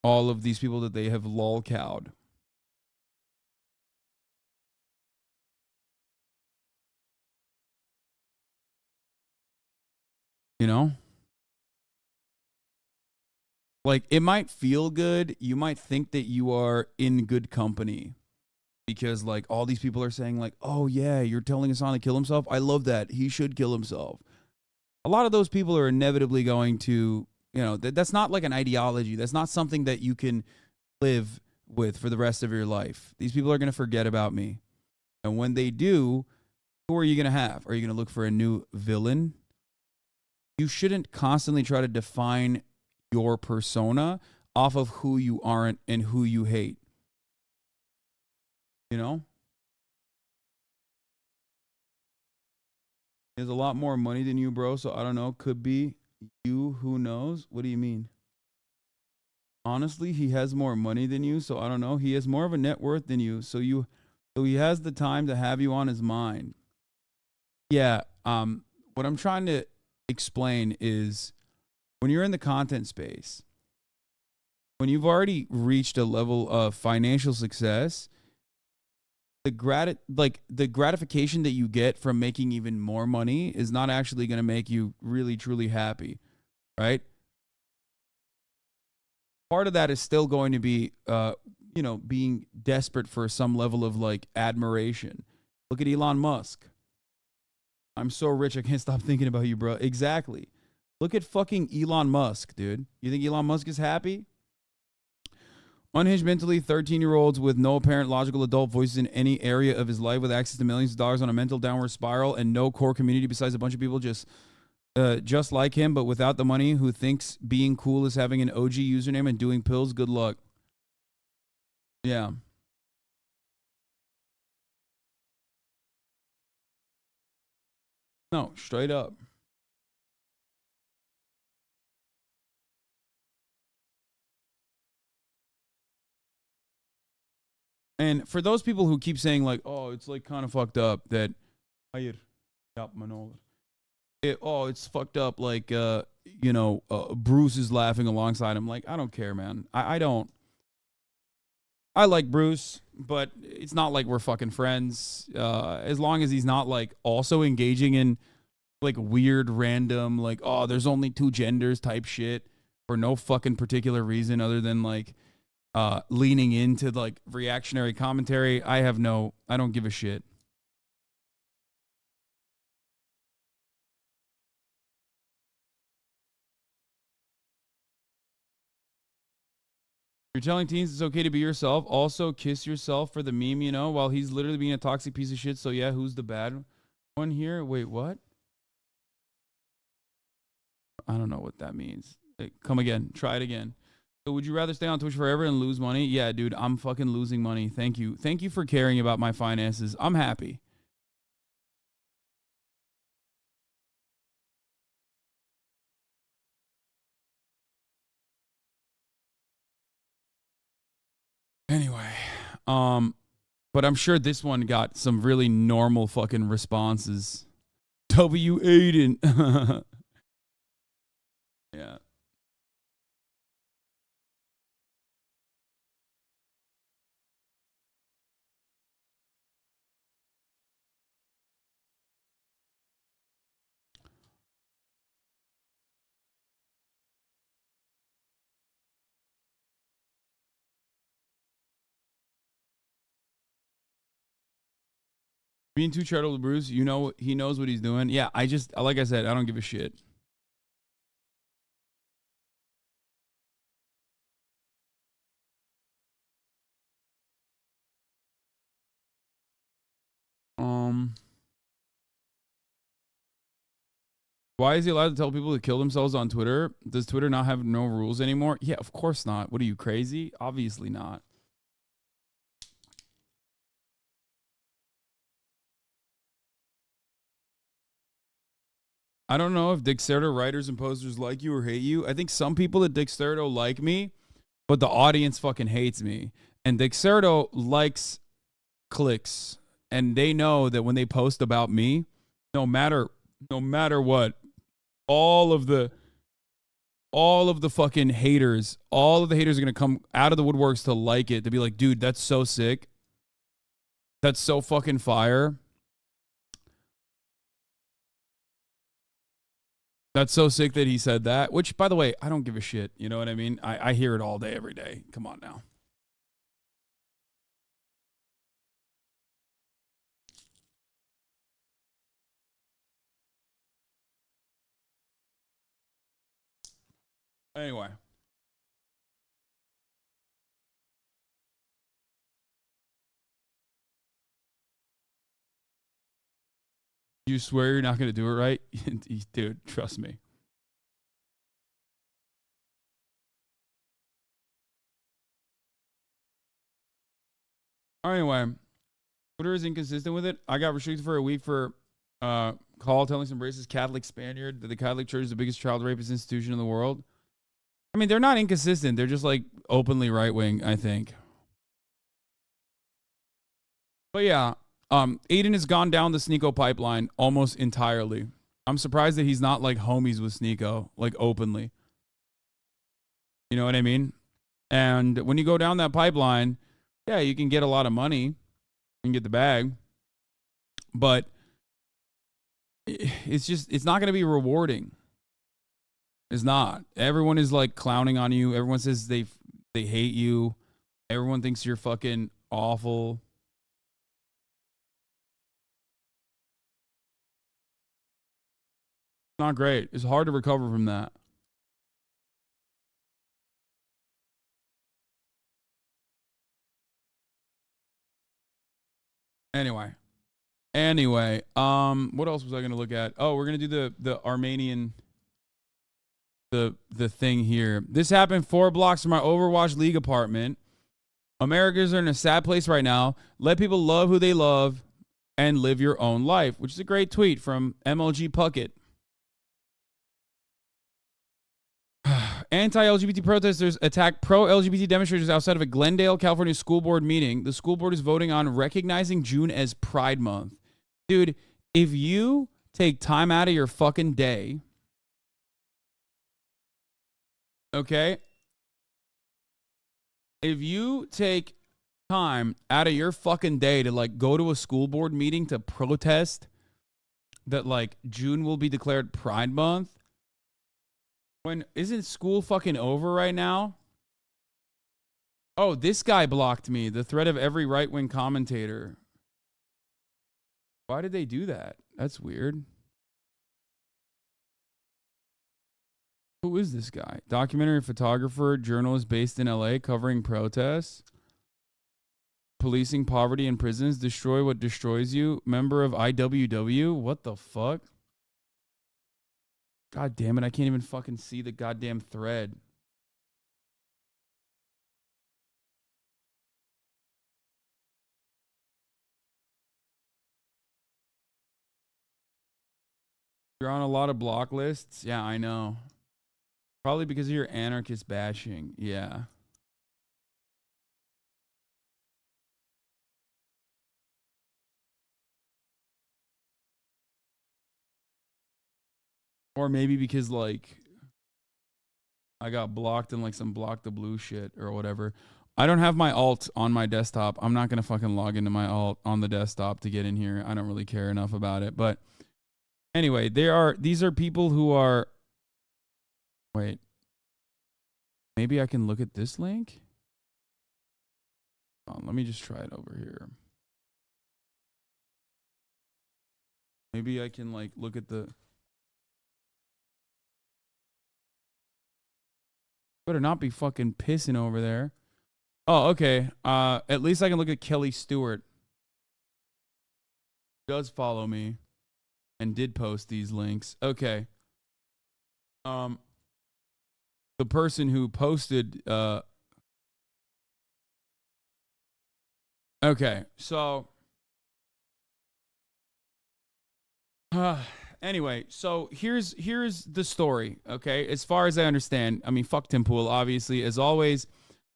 people that they have lolcowed. You know? Like, it might feel good. You might think that you are in good company. Because, like, all these people are saying, like, oh, yeah, you're telling Hasan to kill himself? I love that. He should kill himself. A lot of those people are inevitably going to, you know, that's not like an ideology. That's not something that you can live with for the rest of your life. These people are going to forget about me. And when they do, who are you going to have? Are you going to look for a new villain? You shouldn't constantly try to define your persona off of who you aren't and who you hate. You know? He has a lot more money than you, bro, so I don't know. Could be you, who knows? What do you mean? Honestly, he has more money than you, so I don't know. He has more of a net worth than you, so he has the time to have you on his mind. Yeah, what I'm trying to explain is when you're in the content space, when you've already reached a level of financial success, the gratification that you get from making even more money is not actually going to make you really, truly happy, right? Part of that is still going to be, you know, being desperate for some level of, like, admiration. Look at Elon Musk. I'm so rich, I can't stop thinking about you, bro. Exactly. Look at fucking Elon Musk, dude. You think Elon Musk is happy? Unhinged mentally, 13-year-olds with no apparent logical adult voices in any area of his life with access to millions of dollars on a mental downward spiral and no core community besides a bunch of people just like him, but without the money, who thinks being cool is having an OG username and doing pills. Good luck. Yeah. No, straight up. And for those people who keep saying like, oh, it's like kind of fucked up that it's fucked up like Bruce is laughing alongside him. Like, I don't care, man. I don't. I like Bruce, but it's not like we're fucking friends. As long as he's not like also engaging in like weird random like, oh, there's only two genders type shit for no fucking particular reason other than like leaning into like reactionary commentary. I don't give a shit. You're telling teens it's okay to be yourself. Also, kiss yourself for the meme, you know, while he's literally being a toxic piece of shit. So, yeah, who's the bad one here? Wait, what? I don't know what that means. Hey, come again. Try it again. So, would you rather stay on Twitch forever and lose money? Yeah, dude, I'm fucking losing money. Thank you. Thank you for caring about my finances. I'm happy. Anyway, but I'm sure this one got some really normal fucking responses. W. Aiden. Yeah. Being too charitable to Bruce, you know, he knows what he's doing. Yeah, like I said, I don't give a shit. Why is he allowed to tell people to kill themselves on Twitter? Does Twitter not have no rules anymore? Yeah, of course not. What are you, crazy? Obviously not. I don't know if Dexerto writers and posters like you or hate you. I think some people at Dexerto like me, but the audience fucking hates me. And Dexerto likes clicks, and they know that when they post about me, no matter what, all of the fucking haters, all of the haters are gonna come out of the woodworks to like it, to be like, dude, that's so sick. That's so fucking fire. That's so sick that he said that, which, by the way, I don't give a shit. You know what I mean? I hear it all day, every day. Come on now. Anyway. You swear you're not going to do it right? Dude, trust me. Anyway, Twitter is inconsistent with it. I got restricted for a week for call telling some racist Catholic Spaniard that the Catholic Church is the biggest child rapist institution in the world. I mean, they're not inconsistent. They're just like openly right-wing, I think. But yeah, Adin has gone down the Sneeko pipeline almost entirely. I'm surprised that he's not like homies with Sneeko, like openly. You know what I mean? And when you go down that pipeline, yeah, you can get a lot of money. You can get the bag. But it's not going to be rewarding. It's not. Everyone is like clowning on you. Everyone says they hate you. Everyone thinks you're fucking awful. Not great. It's hard to recover from that. Anyway, what else was I gonna look at? Oh, we're gonna do the Armenian the thing here. This happened 4 blocks from my Overwatch League apartment. Americans are in a sad place right now. Let people love who they love and live your own life, which is a great tweet from MLG Puckett. Anti-LGBT protesters attack pro-LGBT demonstrators outside of a Glendale, California school board meeting. The school board is voting on recognizing June as Pride Month. Dude, if you take time out of your fucking day, okay? If you take time out of your fucking day to like go to a school board meeting to protest that like June will be declared Pride Month, when isn't school fucking over right now? Oh, this guy blocked me. The threat of every right-wing commentator. Why did they do that? That's weird. Who is this guy? Documentary photographer, journalist based in LA covering protests. Policing poverty in prisons. Destroy what destroys you. Member of IWW. What the fuck? God damn it, I can't even fucking see the goddamn thread. You're on a lot of block lists? Yeah, I know. Probably because of your anarchist bashing. Yeah. Or maybe because, like, I got blocked in, like, some block the blue shit or whatever. I don't have my alt on my desktop. I'm not going to fucking log into my alt on the desktop to get in here. I don't really care enough about it. But anyway, these are people who are... Wait. Maybe I can look at this link? Let me just try it over here. Maybe I can, like, look at the... Better not be fucking pissing over there. Oh, okay. At least I can look at Kelly Stewart. Does follow me and did post these links. Okay. The person who posted okay, so anyway, so here's the story, okay? As far as I understand, I mean, fuck Tim Pool, obviously, as always,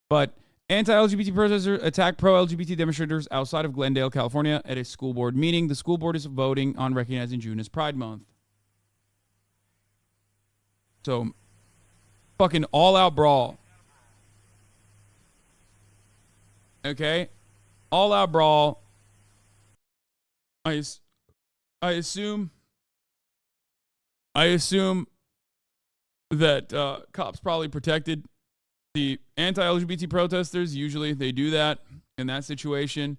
but anti-LGBT protesters attack pro-LGBT demonstrators outside of Glendale, California at a school board meeting. The school board is voting on recognizing June as Pride Month. So, fucking all-out brawl. Okay? All-out brawl. I assume that cops probably protected the anti-LGBT protesters. Usually they do that in that situation.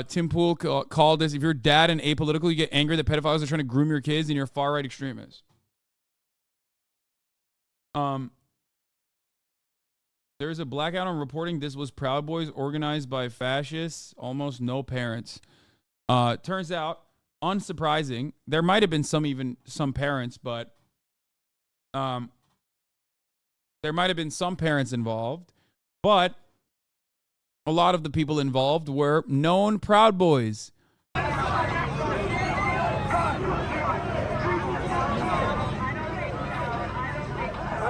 Tim Pool called this, if you're dad and apolitical, you get angry that pedophiles are trying to groom your kids and you're a far-right extremist. There's a blackout on reporting this was Proud Boys organized by fascists, almost no parents. Turns out, unsurprising, there might have been some parents, but there might have been some parents involved, but a lot of the people involved were known Proud Boys. I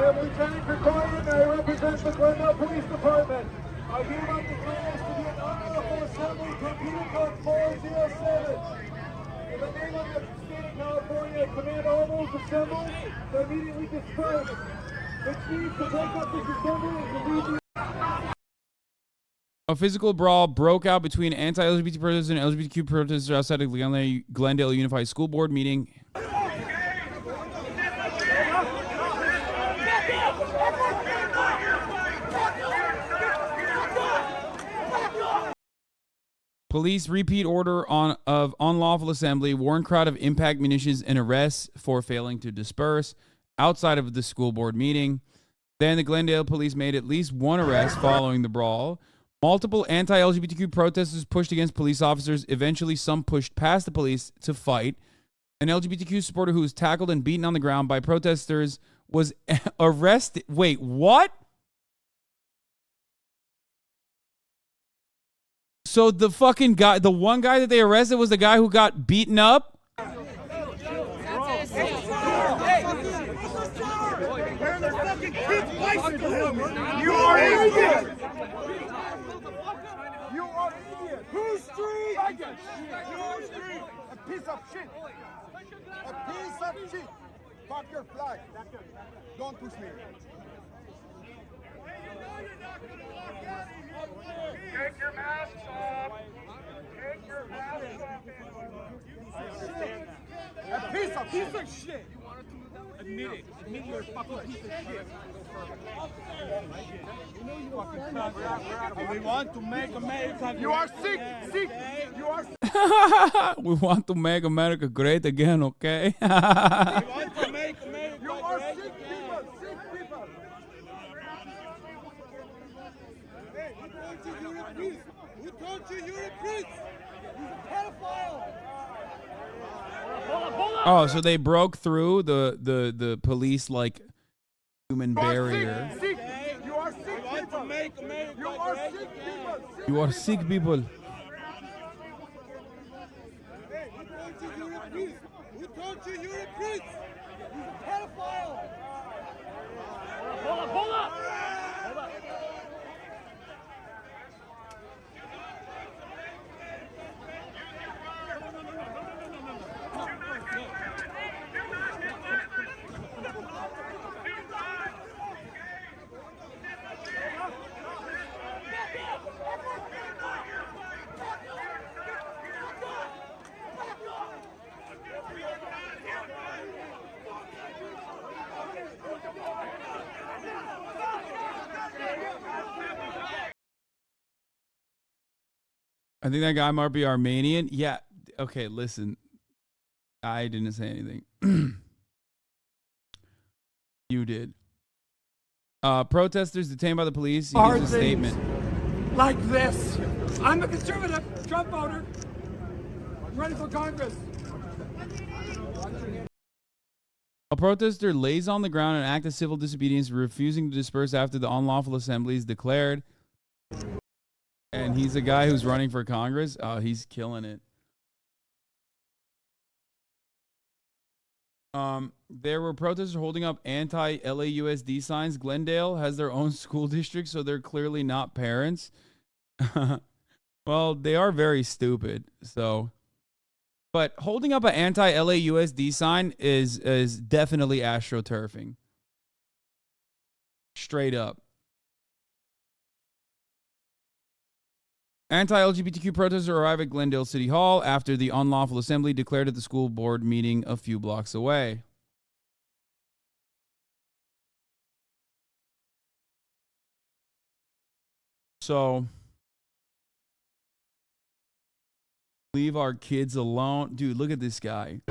am Lieutenant Krikoyan and I represent the Glendale Police Department. I hereby declare this to be an unlawful assembly per Penal Code 407. In the name of the state of California, I command all those assembled to immediately disperse. Which means to break up this assembly and to leave the... A physical brawl broke out between anti-LGBT protesters and LGBTQ protesters outside of Glendale Unified School Board meeting. Police repeat order of unlawful assembly, warn crowd of impact munitions, and arrests for failing to disperse outside of the school board meeting. Then the Glendale police made at least one arrest following the brawl. Multiple anti-LGBTQ protesters pushed against police officers. Eventually, some pushed past the police to fight. An LGBTQ supporter who was tackled and beaten on the ground by protesters was arrested. Wait, what? So the fucking guy, the one guy that they arrested was the guy who got beaten up? You are an idiot! You are an idiot! Who's street? You're street! A piece of shit! A piece of shit! Fuck your flag! Don't push me! Take your masks off! Take your masks off! A piece of shit! Admit it. Admit you're a fucking piece of shit. We want to make America. You are sick. Sick. You are sick. We want to make America great again, okay? We want to make America. You are sick people. Sick people. Hey, who told you you're a priest? Who told you you're a priest? He's a pedophile. Oh, so they broke through the police like human barrier. Sick. You are sick people. You are sick people. You are sick people. Hey, who told you you're a priest? Who told you you're a priest? He's a pedophile. Hold up. Hold up. I think that guy might be Armenian. Yeah. Okay, listen. I didn't say anything. You did. Protesters detained by the police. He gives a statement. Like this. I'm a conservative Trump voter. I'm running for Congress. A protester lays on the ground and act of civil disobedience, refusing to disperse after the unlawful assembly is declared. And he's a guy who's running for Congress. Oh, he's killing it. There were protesters holding up anti-LAUSD signs. Glendale has their own school district, so they're clearly not parents. Well, they are very stupid. So, but holding up an anti-LAUSD sign is definitely astroturfing. Straight up. Anti-LGBTQ protesters arrive at Glendale City Hall after the unlawful assembly declared at the school board meeting a few blocks away. So, leave our kids alone. Dude, look at this guy.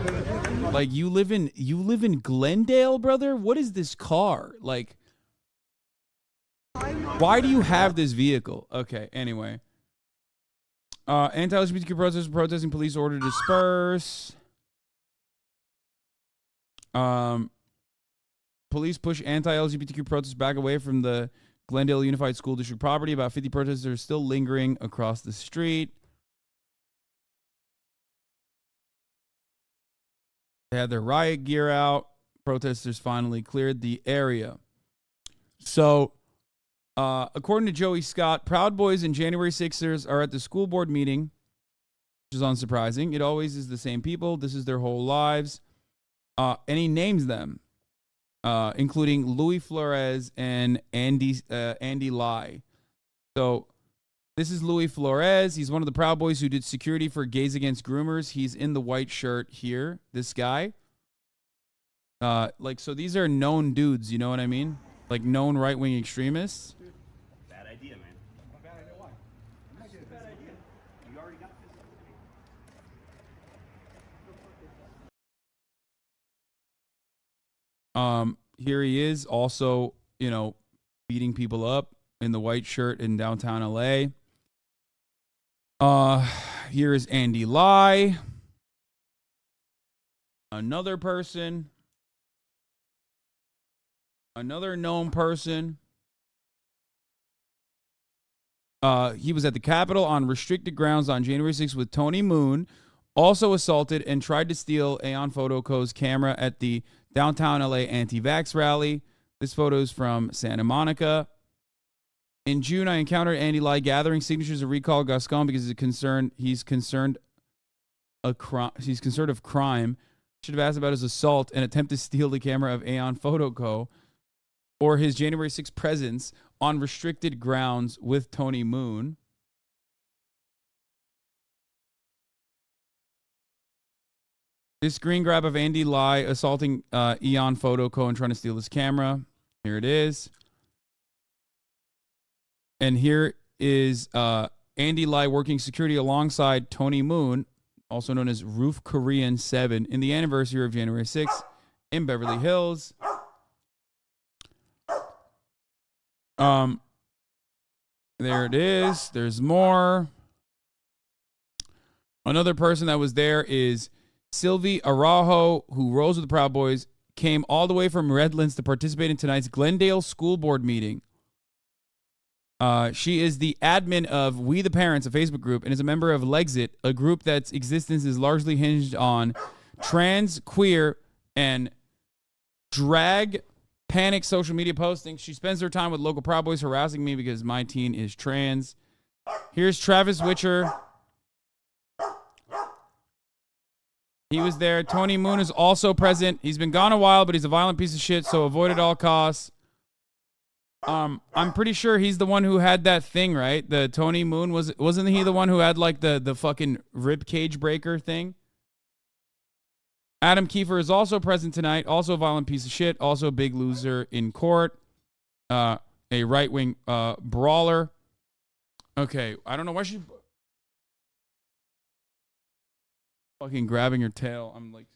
Like, you live in Glendale, brother? What is this car? Like, why do you have this vehicle? Okay, anyway. Anti-LGBTQ protesters protesting police order to disperse. Police push anti-LGBTQ protesters back away from the Glendale Unified School District property. About 50 protesters are still lingering across the street. They had their riot gear out. Protesters finally cleared the area. So, according to Joey Scott, Proud Boys and January 6ers are at the school board meeting, which is unsurprising. It always is the same people. This is their whole lives. And he names them, including Louis Flores and Andy Lai. So this is Louis Flores. He's one of the Proud Boys who did security for Gays Against Groomers. He's in the white shirt here, this guy. So these are known dudes, you know what I mean? Like known right-wing extremists. Bad idea, man. Bad idea, why? Bad idea. You already got Here he is also, you know, beating people up in the white shirt in downtown LA. Here is Andy Lai. Another person. Another known person. He was at the Capitol on restricted grounds on January 6th with Tony Moon, also assaulted and tried to steal Aeon Photoco's camera at the downtown LA anti-vax rally. This photo is from Santa Monica. In June, I encountered Andy Lai gathering signatures to recall Gascon because he's concerned of crime. Should have asked about his assault and attempt to steal the camera of Aeon Photoco, or his January 6th presence on restricted grounds with Tony Moon. This screen grab of Andy Lai assaulting Aeon Photoco and trying to steal his camera. Here it is. And here is Andy Lai working security alongside Tony Moon, also known as Roof Korean 7, in the anniversary of January 6th in Beverly Hills. There it is. There's more. Another person that was there is Sylvie Araujo, who rose with the Proud Boys, came all the way from Redlands to participate in tonight's Glendale School Board meeting. She is the admin of We the Parents, a Facebook group, and is a member of Legxit, a group that's existence is largely hinged on trans, queer, and drag panic social media posting. She spends her time with local Proud Boys harassing me because my teen is trans. Here's Travis Witcher. He was there. Tony Moon is also present. He's been gone a while, but he's a violent piece of shit, so avoid at all costs. I'm pretty sure he's the one who had that thing, right? The Tony Moon, wasn't he the one who had like the fucking rib cage breaker thing? Adam Kiefer is also present tonight, also a violent piece of shit, also a big loser in court, a right-wing brawler. Okay, I don't know why she's fucking grabbing her tail. I'm like...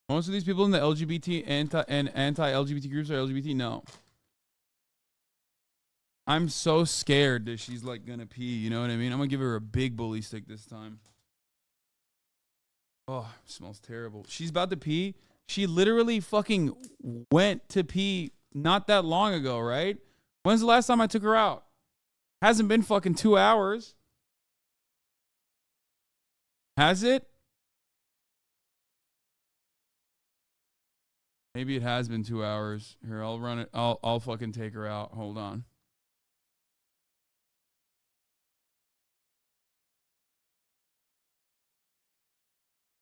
Most of these people in the LGBT anti-LGBT groups are LGBT? No. I'm so scared that she's like gonna pee, you know what I mean? I'm gonna give her a big bully stick this time. Oh, it smells terrible. She's about to pee. She literally fucking went to pee not that long ago, right? When's the last time I took her out? Hasn't been fucking 2 hours. Has it? Maybe it has been 2 hours. Here, I'll run it. I'll fucking take her out. Hold on.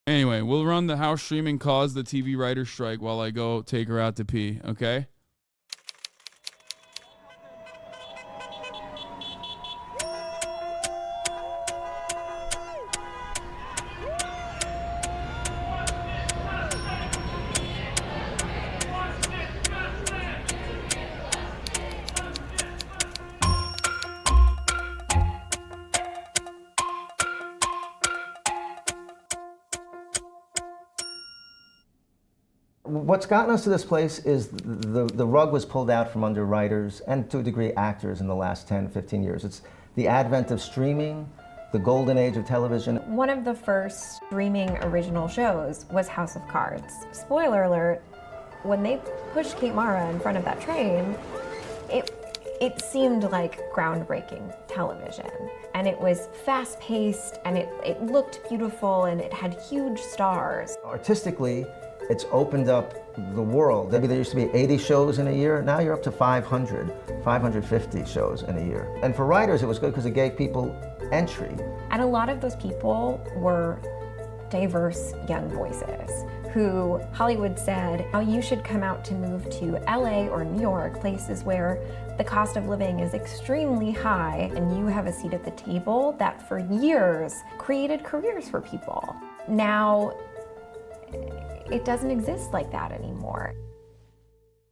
Anyway, we'll run the how streaming caused the TV writer strike while I go take her out to pee, okay? What's gotten us to this place is the rug was pulled out from under writers and to a degree actors in the last 10, 15 years. It's the advent of streaming, the golden age of television. One of the first streaming original shows was House of Cards. Spoiler alert, when they pushed Kate Mara in front of that train, it seemed like groundbreaking television. And it was fast-paced, and it looked beautiful, and it had huge stars. Artistically, it's opened up the world. Maybe there used to be 80 shows in a year. Now you're up to 500, 550 shows in a year. And for writers, it was good because it gave people entry. And a lot of those people were diverse young voices who Hollywood said, oh, you should come out to move to LA or New York, places where the cost of living is extremely high, and you have a seat at the table that for years created careers for people. Now, it doesn't exist like that anymore.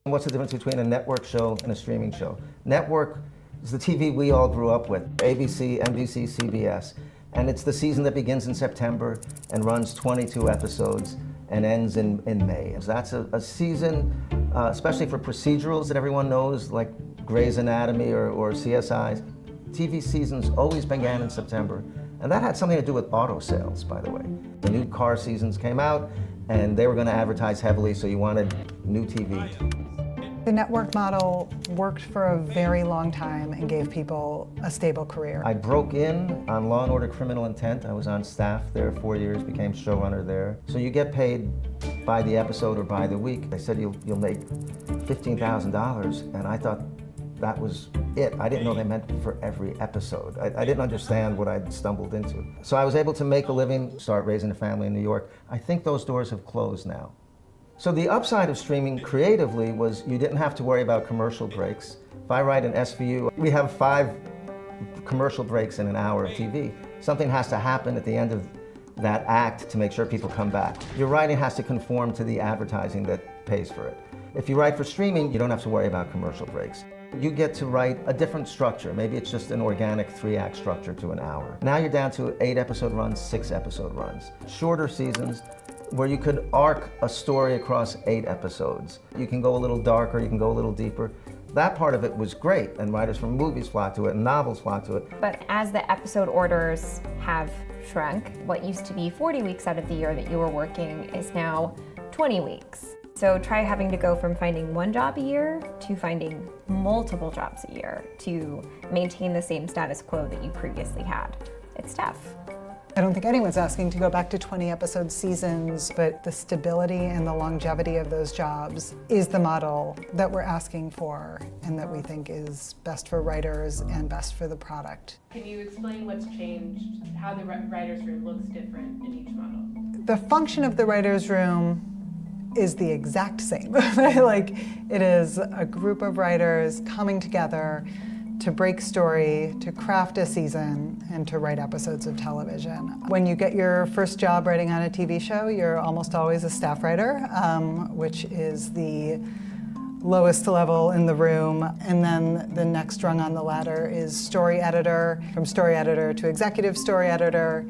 What's the difference between a network show and a streaming show? Network is the TV we all grew up with, ABC, NBC, CBS. And it's the season that begins in September and runs 22 episodes and ends in May. So that's a season, especially for procedurals that everyone knows, like Grey's Anatomy or CSIs. TV seasons always began in September. And that had something to do with auto sales, by the way. The new car seasons came out, and they were going to advertise heavily, so you wanted new TV. The network model worked for a very long time and gave people a stable career. I broke in on Law & Order Criminal Intent. I was on staff there 4 years, became showrunner there. So you get paid by the episode or by the week. They said you'll make $15,000, and I thought that was it. I didn't know they meant for every episode. I didn't understand what I'd stumbled into. So I was able to make a living, start raising a family in New York. I think those doors have closed now. So the upside of streaming creatively was you didn't have to worry about commercial breaks. If I write an SVU, we have 5 commercial breaks in an hour of TV. Something has to happen at the end of that act to make sure people come back. Your writing has to conform to the advertising that pays for it. If you write for streaming, you don't have to worry about commercial breaks. You get to write a different structure. Maybe it's just an organic 3-act structure to an hour. Now you're down to 8-episode runs, 6-episode runs. Shorter seasons where you could arc a story across 8 episodes. You can go a little darker, you can go a little deeper. That part of it was great, and writers from movies flocked to it, and novels flocked to it. But as the episode orders have shrunk, what used to be 40 weeks out of the year that you were working is now 20 weeks. So try having to go from finding 1 job a year to finding multiple jobs a year to maintain the same status quo that you previously had. It's tough. I don't think anyone's asking to go back to 20-episode seasons, but the stability and the longevity of those jobs is the model that we're asking for and that we think is best for writers and best for the product. Can you explain what's changed, how the writer's room looks different in each model? The function of the writer's room is the exact same. Like, it is a group of writers coming together to break story, to craft a season, and to write episodes of television. When you get your first job writing on a TV show, you're almost always a staff writer, which is the lowest level in the room. And then the next rung on the ladder is story editor, from story editor to executive story editor,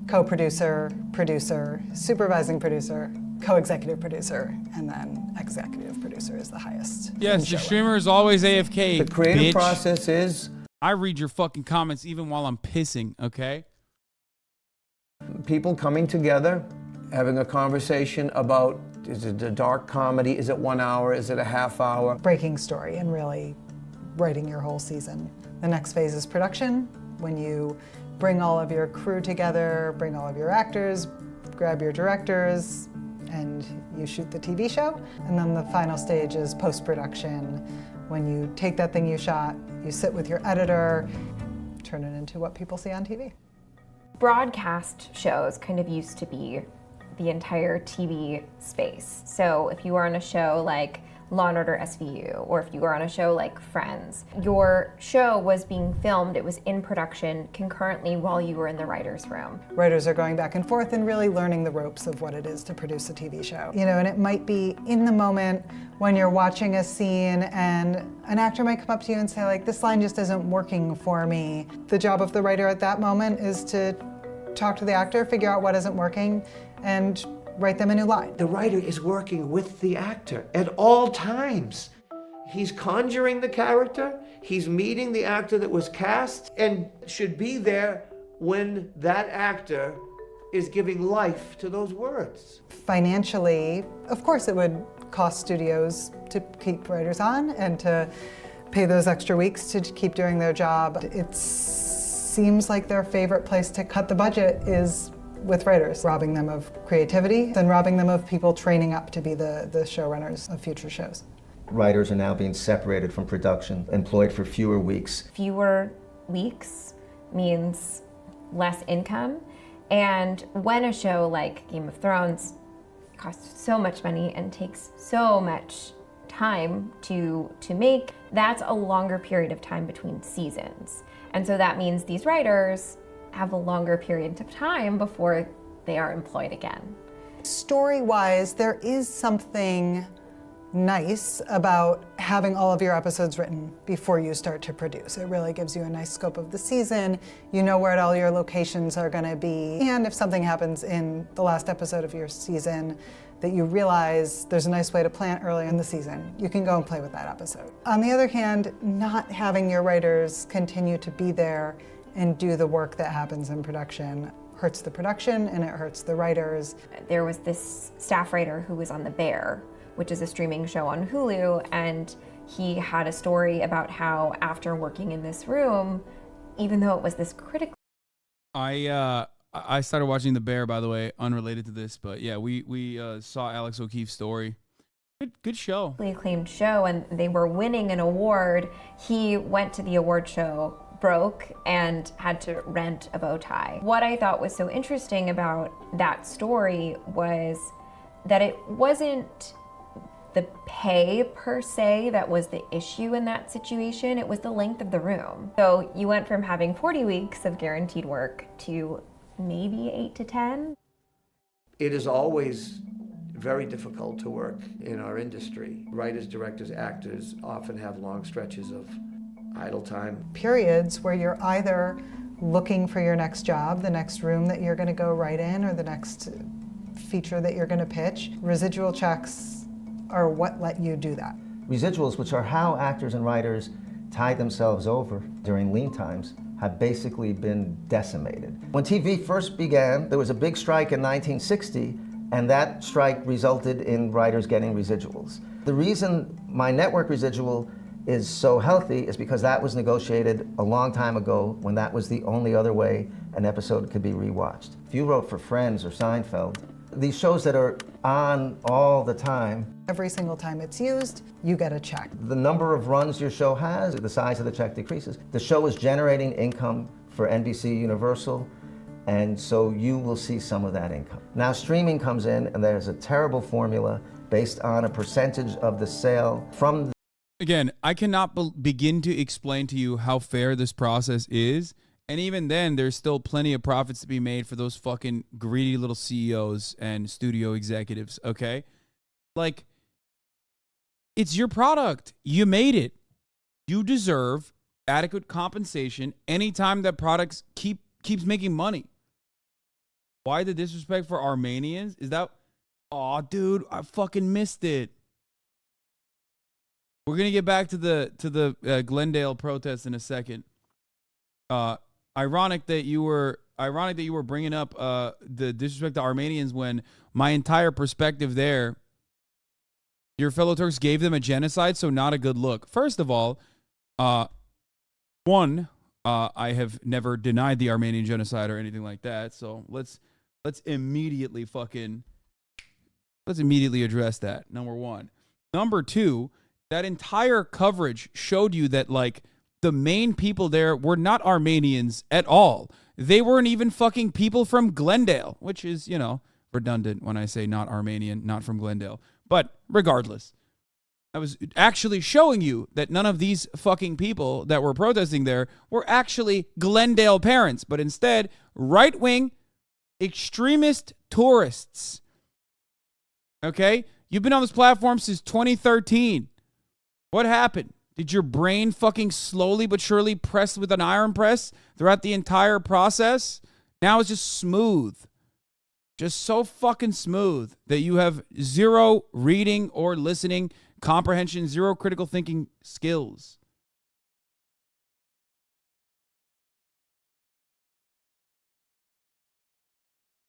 co-producer, producer, supervising producer, co-executive producer, and then executive producer is the highest. Yes, the streamer is always AFK. The creative bitch. process is... I read your fucking comments even while I'm pissing, okay? People coming together, having a conversation about, is it a dark comedy? Is it 1 hour? Is it a half hour? Breaking story and really writing your whole season. The next phase is production, when you bring all of your crew together, bring all of your actors, grab your directors, and you shoot the TV show. And then the final stage is post-production, when you take that thing you shot, you sit with your editor, turn it into what people see on TV. Broadcast shows kind of used to be the entire TV space. So if you were on a show like Law & Order SVU, or if you were on a show like Friends, your show was being filmed, it was in production concurrently while you were in the writer's room. Writers are going back and forth and really learning the ropes of what it is to produce a TV show. You know, and it might be in the moment when you're watching a scene and an actor might come up to you and say, like, this line just isn't working for me. The job of the writer at that moment is to talk to the actor, figure out what isn't working, and write them a new line. The writer is working with the actor at all times. He's conjuring the character, he's meeting the actor that was cast, and should be there when that actor is giving life to those words. Financially, of course it would cost studios to keep writers on and to pay those extra weeks to keep doing their job. It seems like their favorite place to cut the budget is with writers, robbing them of creativity and robbing them of people training up to be the showrunners of future shows. Writers are now being separated from production, employed for fewer weeks. Fewer weeks means less income, and when a show like Game of Thrones costs so much money and takes so much time to make, that's a longer period of time between seasons. And so that means these writers have a longer period of time before they are employed again. Story-wise, there is something nice about having all of your episodes written before you start to produce. It really gives you a nice scope of the season. You know where all your locations are gonna be. And if something happens in the last episode of your season that you realize there's a nice way to plant early in the season, you can go and play with that episode. On the other hand, not having your writers continue to be there and do the work that happens in production hurts the production and it hurts the writers. There was this staff writer who was on The Bear, which is a streaming show on Hulu, and he had a story about how after working in this room, even though it was this critical. I started watching The Bear, by the way, unrelated to this, but yeah, we saw Alex O'Keefe's story. Good show. Acclaimed show, and they were winning an award. He went to the award show broke and had to rent a bow tie. What I thought was so interesting about that story was that it wasn't the pay per se that was the issue in that situation. It was the length of the room. So you went from having 40 weeks of guaranteed work to maybe 8 to 10. It is always very difficult to work in our industry. Writers, directors, actors often have long stretches of idle time. Periods where you're either looking for your next job, the next room that you're gonna go write in, or the next feature that you're gonna pitch. Residual checks are what let you do that. Residuals, which are how actors and writers tide themselves over during lean times, have basically been decimated. When TV first began, there was a big strike in 1960, and that strike resulted in writers getting residuals. The reason my network residual is so healthy is because that was negotiated a long time ago when that was the only other way an episode could be rewatched. If you wrote for Friends or Seinfeld, these shows that are on all the time, every single time it's used, you get a check. the number of runs your show has, the size of the check decreases. The show is generating income for NBC Universal, and so you will see some of that income. Now streaming comes in, and there's a terrible formula based on a percentage of the sale from. Again, I cannot begin to explain to you how fair this process is. And even then, there's still plenty of profits to be made for those fucking greedy little CEOs and studio executives, okay? Like, it's your product. You made it. You deserve adequate compensation anytime that product keeps making money. Why the disrespect for Armenians? Is that... Aw, dude, I fucking missed it. We're gonna get back to the Glendale protest in a second. Ironic that you were bringing up the disrespect to Armenians when my entire perspective there, your fellow Turks gave them a genocide, so not a good look. First of all, one, I have never denied the Armenian genocide or anything like that. So let's immediately address that. Number one. Number two. That entire coverage showed you that, like, the main people there were not Armenians at all. They weren't even fucking people from Glendale, which is, you know, redundant when I say not Armenian, not from Glendale. But regardless, I was actually showing you that none of these fucking people that were protesting there were actually Glendale parents, but instead right-wing extremist tourists. Okay? You've been on this platform since 2013. What happened? Did your brain fucking slowly but surely press with an iron press throughout the entire process? Now it's just smooth. Just so fucking smooth that you have zero reading or listening comprehension, zero critical thinking skills.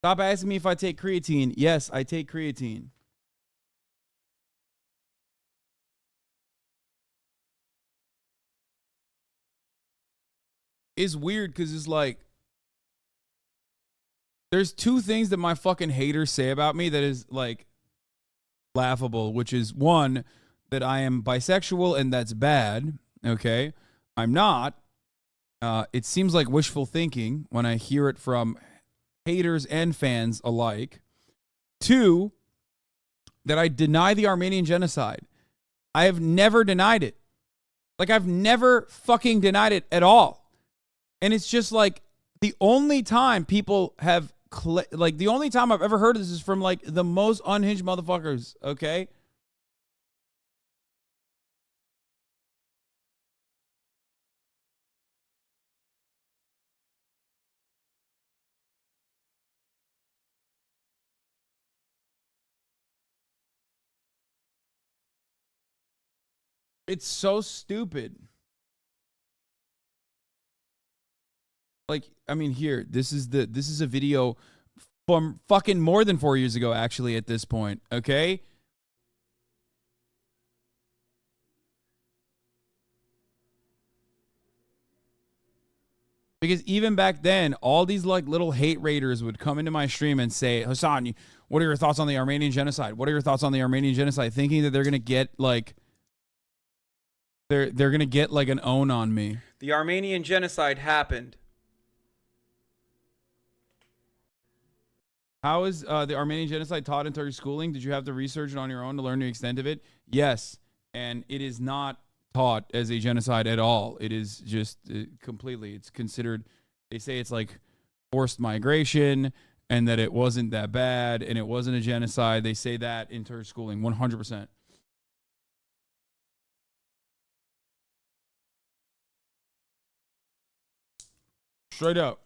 Stop asking me if I take creatine. Yes, I take creatine. It's weird because it's like, there's two things that my fucking haters say about me that is like laughable, which is one, that I am bisexual and that's bad. Okay. I'm not. It seems like wishful thinking when I hear it from haters and fans alike. Two, that I deny the Armenian genocide. I have never denied it. Like, I've never fucking denied it at all. And it's just like the only time people have, the only time I've ever heard of this is from like the most unhinged motherfuckers, okay? It's so stupid. Like, I mean, here, this is a video from fucking more than 4 years ago, actually, at this point, okay? Because even back then, all these like little hate raiders would come into my stream and say, Hasan, what are your thoughts on the Armenian genocide? What are your thoughts on the Armenian genocide? Thinking that they're gonna get like they're gonna get like an own on me. The Armenian genocide happened. How is the Armenian genocide taught in Turkish schooling? Did you have to research it on your own to learn the extent of it? Yes, and it is not taught as a genocide at all. It is just completely, it's considered, they say it's like forced migration and that it wasn't that bad and it wasn't a genocide. They say that in Turkish schooling, 100%. Straight up.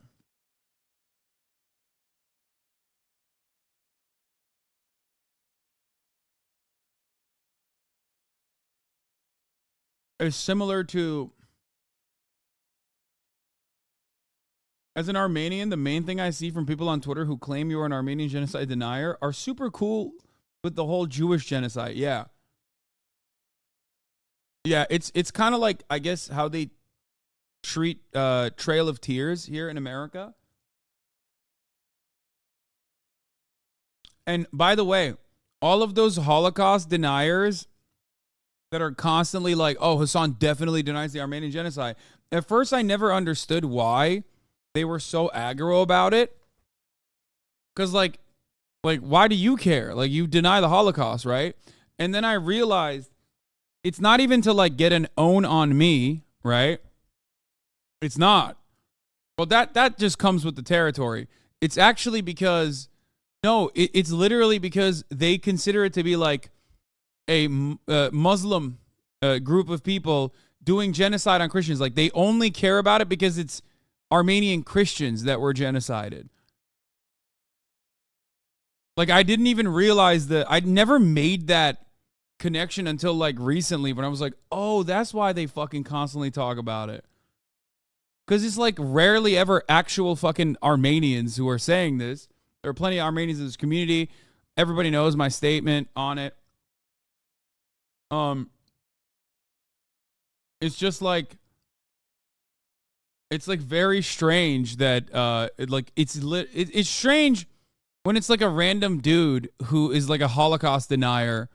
It's similar to, as an Armenian, the main thing I see from people on Twitter who claim you are an Armenian genocide denier are super cool with the whole Jewish genocide. Yeah. Yeah, it's kind of like, I guess, how they treat Trail of Tears here in America. And by the way, all of those Holocaust deniers that are constantly like, oh, Hasan definitely denies the Armenian genocide. At first, I never understood why they were so aggro about it. Because, like, why do you care? Like, you deny the Holocaust, right? And then I realized it's not even to, like, get an own on me, right? It's not. Well, that just comes with the territory. It's actually because, no, it's literally because they consider it to be, like, a Muslim group of people doing genocide on Christians. Like, they only care about it because it's Armenian Christians that were genocided. Like, I didn't even realize that. I'd never made that connection until, like, recently when I was like, oh, that's why they fucking constantly talk about it. Because it's, like, rarely ever actual fucking Armenians who are saying this. There are plenty of Armenians in this community. Everybody knows my statement on it. It's just like, it's like very strange that it's strange when it's like a random dude who is like a Holocaust denier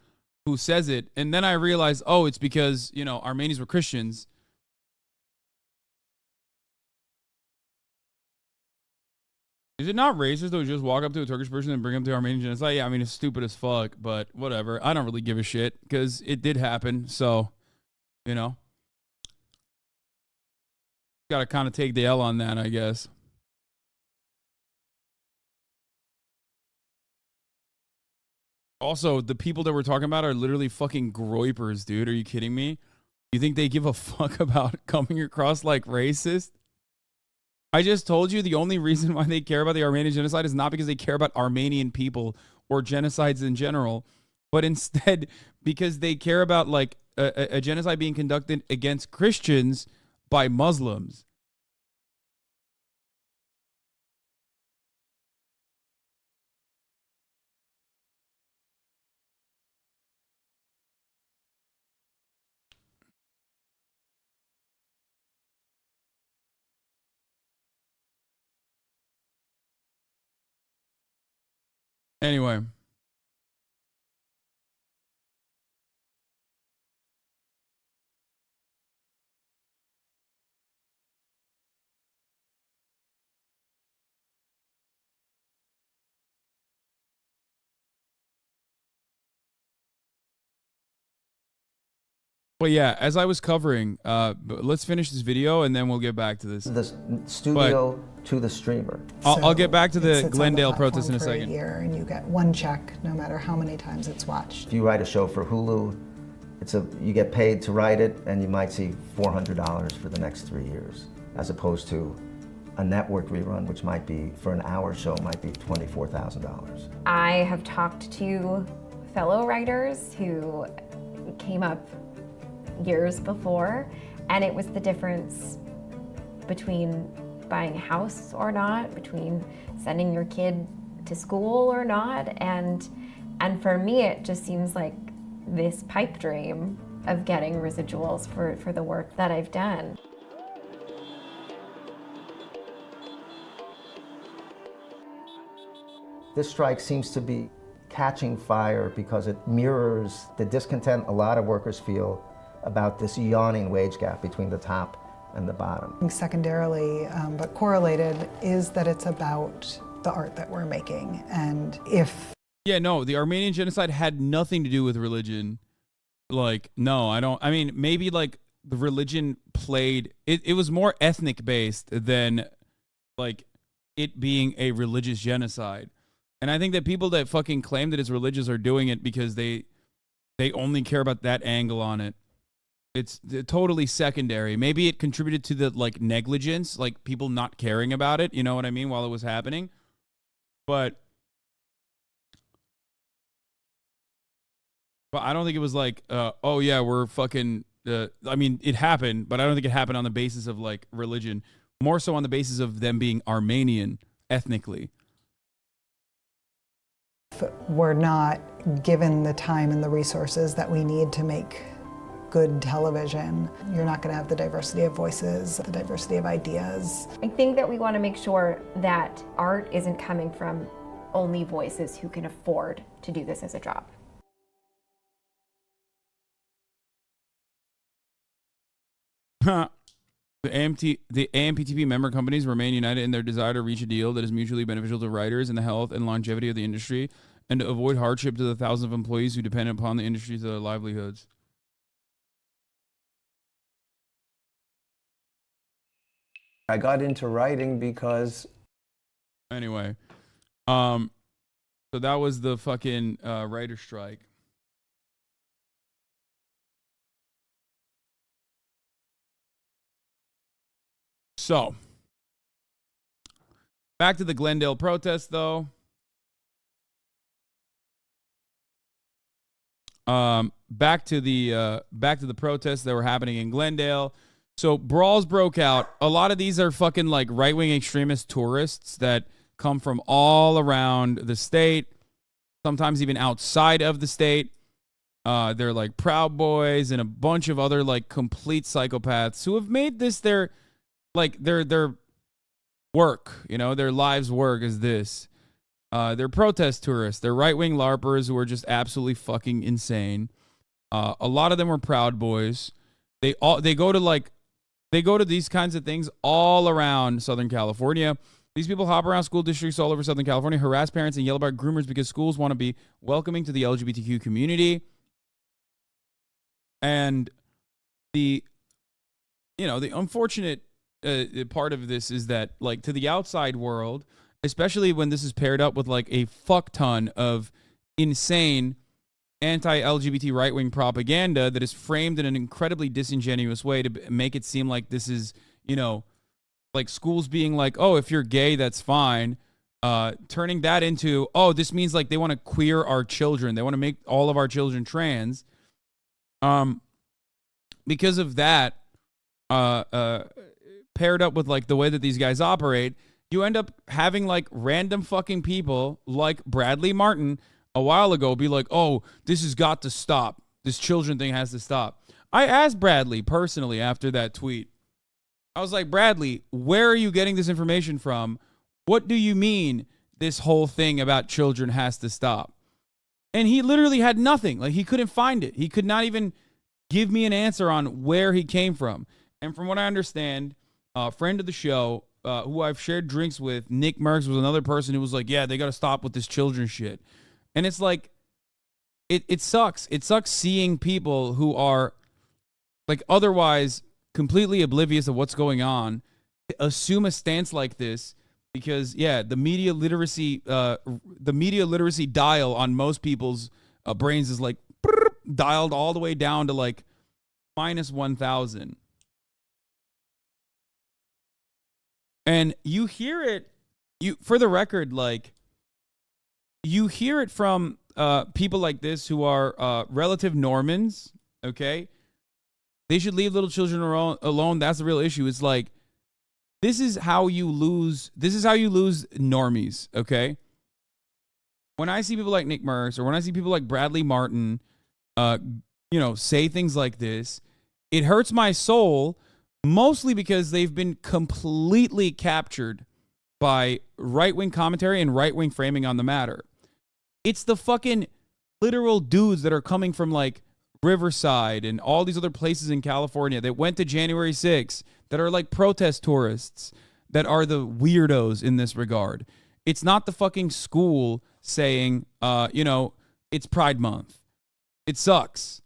who says it, and then I realize, oh, it's because, you know, Armenians were Christians. Is it not racist to just walk up to a Turkish person and bring them to Armenian genocide? Yeah, I mean, it's stupid as fuck, but whatever. I don't really give a shit because it did happen. So, you know, got to kind of take the L on that, I guess. Also, the people that we're talking about are literally fucking groypers, dude. Are you kidding me? You think they give a fuck about coming across like racist? I just told you the only reason why they care about the Armenian genocide is not because they care about Armenian people or genocides in general, but instead because they care about like a genocide being conducted against Christians by Muslims. Anyway. But yeah, as I was covering, let's finish this video and then we'll get back to this. The studio to the streamer. I'll get back to the It sits on Glendale platform protest in a for second. year, and you get one check no matter how many times it's watched. If you write a show for Hulu, you get paid to write it, and you might see $400 for the next 3 years, as opposed to a network rerun, which might be, for an hour show, might be $24,000. I have talked to fellow writers who came up years before, and it was the difference between buying a house or not, between sending your kid to school or not, and for me it just seems like this pipe dream of getting residuals for the work that I've done. This strike seems to be catching fire because it mirrors the discontent a lot of workers feel about this yawning wage gap between the top and the bottom. Secondarily, but correlated, is that it's about the art that we're making. And if... Yeah, no, the Armenian genocide had nothing to do with religion. Like, no, I mean, maybe like the religion played, it was more ethnic based than like it being a religious genocide. And I think that people that fucking claim that it's religious are doing it because they only care about that angle on it. It's totally secondary. Maybe it contributed to the like negligence, like people not caring about it, you know what I mean, while it was happening. But I don't think it was like, oh yeah, we're fucking, I mean, it happened, but I don't think it happened on the basis of like religion. More so on the basis of them being Armenian ethnically. We're not given the time and the resources that we need to make good television, you're not going to have the diversity of voices, the diversity of ideas. I think that we want to make sure that art isn't coming from only voices who can afford to do this as a job. The AMPTP member companies remain united in their desire to reach a deal that is mutually beneficial to writers and the health and longevity of the industry, and to avoid hardship to the thousands of employees who depend upon the industry to their livelihoods. I got into writing because... Anyway, so that was the fucking writer strike. So, back to the Glendale protest, though. Back to the protests that were happening in Glendale. So brawls broke out. A lot of these are fucking like right-wing extremist tourists that come from all around the state, sometimes even outside of the state. They're like Proud Boys and a bunch of other like complete psychopaths who have made this their work, you know, their lives' work is this. They're protest tourists. They're right-wing LARPers who are just absolutely fucking insane. A lot of them are Proud Boys. They go to these kinds of things all around Southern California. These people hop around school districts all over Southern California, harass parents, and yell about groomers because schools want to be welcoming to the LGBTQ community. And the unfortunate part of this is that, like, to the outside world, especially when this is paired up with like a fuck ton of insane anti-LGBT right-wing propaganda that is framed in an incredibly disingenuous way to make it seem like this is, you know, like schools being like, oh, if you're gay, that's fine. Turning that into, oh, this means like they want to queer our children. They want to make all of our children trans. Because of that, paired up with like the way that these guys operate, you end up having like random fucking people like Bradley Martin a while ago be like, oh, this has got to stop. This children thing has to stop. I asked Bradley personally after that tweet. I was like, Bradley, where are you getting this information from? What do you mean this whole thing about children has to stop? And he literally had nothing. Like, he couldn't find it. He could not even give me an answer on where he came from. And from what I understand, a friend of the show, who I've shared drinks with, Nick Merckx, was another person who was like, yeah, they got to stop with this children shit. And it's like, it sucks. It sucks seeing people who are like otherwise completely oblivious of what's going on assume a stance like this because, yeah, the media literacy dial on most people's brains is like dialed all the way down to like minus 1,000. And you hear it, for the record, like, you hear it from people like this who are relative Normans, okay? They should leave little children alone. That's the real issue. It's like, this is how you lose normies, okay? When I see people like Nick Merckx, or when I see people like Bradley Martin, say things like this, it hurts my soul, mostly because they've been completely captured by right-wing commentary and right-wing framing on the matter. It's the fucking literal dudes that are coming from like Riverside and all these other places in California that went to January 6th that are like protest tourists that are the weirdos in this regard. It's not the fucking school saying, it's Pride Month. It sucks.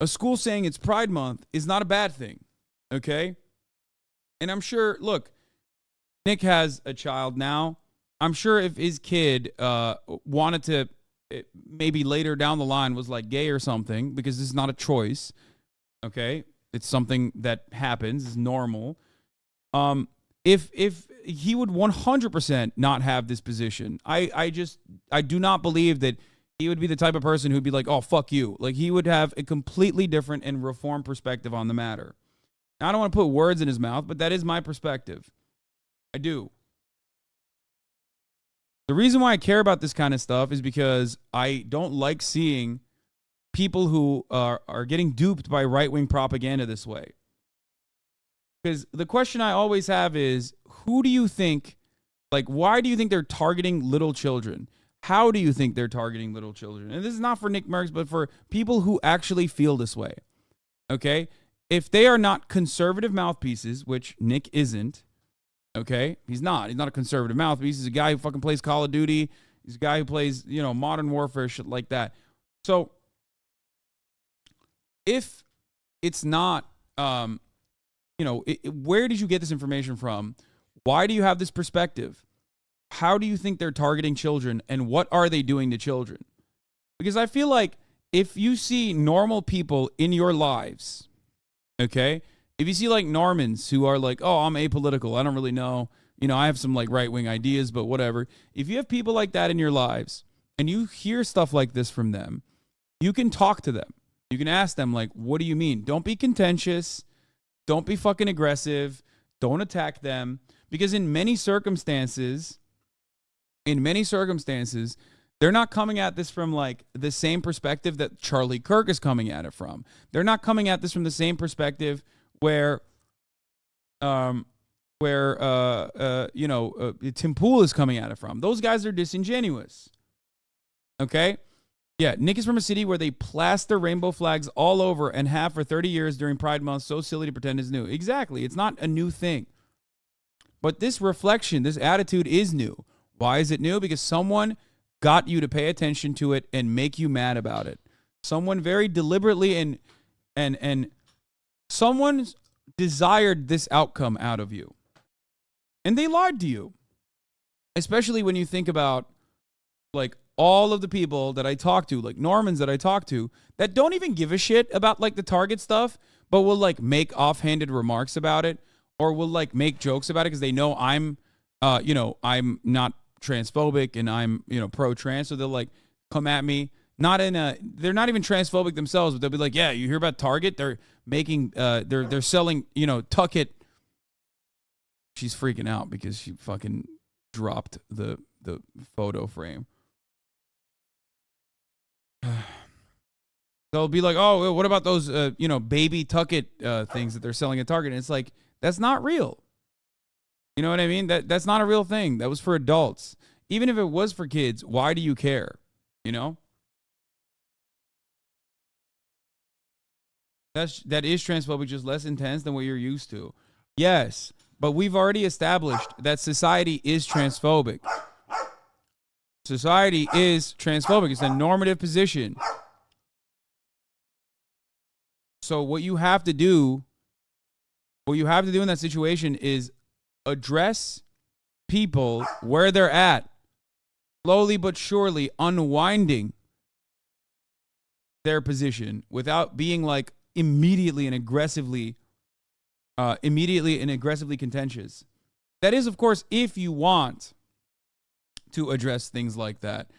A school saying it's Pride Month is not a bad thing, okay? And I'm sure, look, Nick has a child now. I'm sure if his kid wanted to, maybe later down the line was like gay or something, because this is not a choice, okay? It's something that happens, it's normal. If he would 100% not have this position, I do not believe that he would be the type of person who'd be like, oh, fuck you. Like, he would have a completely different and reformed perspective on the matter. Now, I don't want to put words in his mouth, but that is my perspective. I do. The reason why I care about this kind of stuff is because I don't like seeing people who are getting duped by right-wing propaganda this way. Because the question I always have is, who do you think, like, why do you think they're targeting little children? How do you think they're targeting little children? And this is not for Nick Merckx, but for people who actually feel this way. Okay? If they are not conservative mouthpieces, which Nick isn't, okay? He's not a conservative mouthpiece. He's a guy who fucking plays Call of Duty. He's a guy who plays, Modern Warfare, shit like that. So, if it's not, where did you get this information from? Why do you have this perspective? How do you think they're targeting children, and what are they doing to children? Because I feel like if you see normal people in your lives, okay, if you see like Normans who are like, oh, I'm apolitical, I don't really know, I have some like right-wing ideas, but whatever. If you have people like that in your lives and you hear stuff like this from them, you can talk to them. You can ask them, like, what do you mean? Don't be contentious. Don't be fucking aggressive. Don't attack them. Because in many circumstances, they're not coming at this from like the same perspective that Charlie Kirk is coming at it from. They're not coming at this from the same perspective where Tim Pool is coming at it from. Those guys are disingenuous. Okay? Yeah, Nick is from a city where they plaster rainbow flags all over and have for 30 years during Pride Month. So silly to pretend it's new. Exactly. It's not a new thing. But this reflection, this attitude is new. Why is it new? Because someone got you to pay attention to it and make you mad about it. Someone very deliberately and someone desired this outcome out of you. And they lied to you. Especially when you think about like all of the people that I talk to, like Normans that I talk to, that don't even give a shit about like the Target stuff, but will like make offhanded remarks about it, or will like make jokes about it because they know I'm not transphobic and I'm, pro-trans. So they'll like come at me. They're not even transphobic themselves, but they'll be like, yeah, you hear about Target? They're making, they're selling, Tuck It. She's freaking out because she fucking dropped the photo frame. They'll be like, oh, what about those, baby Tuck It things that they're selling at Target? And it's like, that's not real. You know what I mean? That's not a real thing. That was for adults. Even if it was for kids, why do you care? That is transphobic, just less intense than what you're used to. Yes, but we've already established that society is transphobic. Society is transphobic. It's a normative position. So what you have to do in that situation is address people where they're at, slowly but surely unwinding their position without being like immediately and aggressively contentious. That is, of course, if you want to address things like that.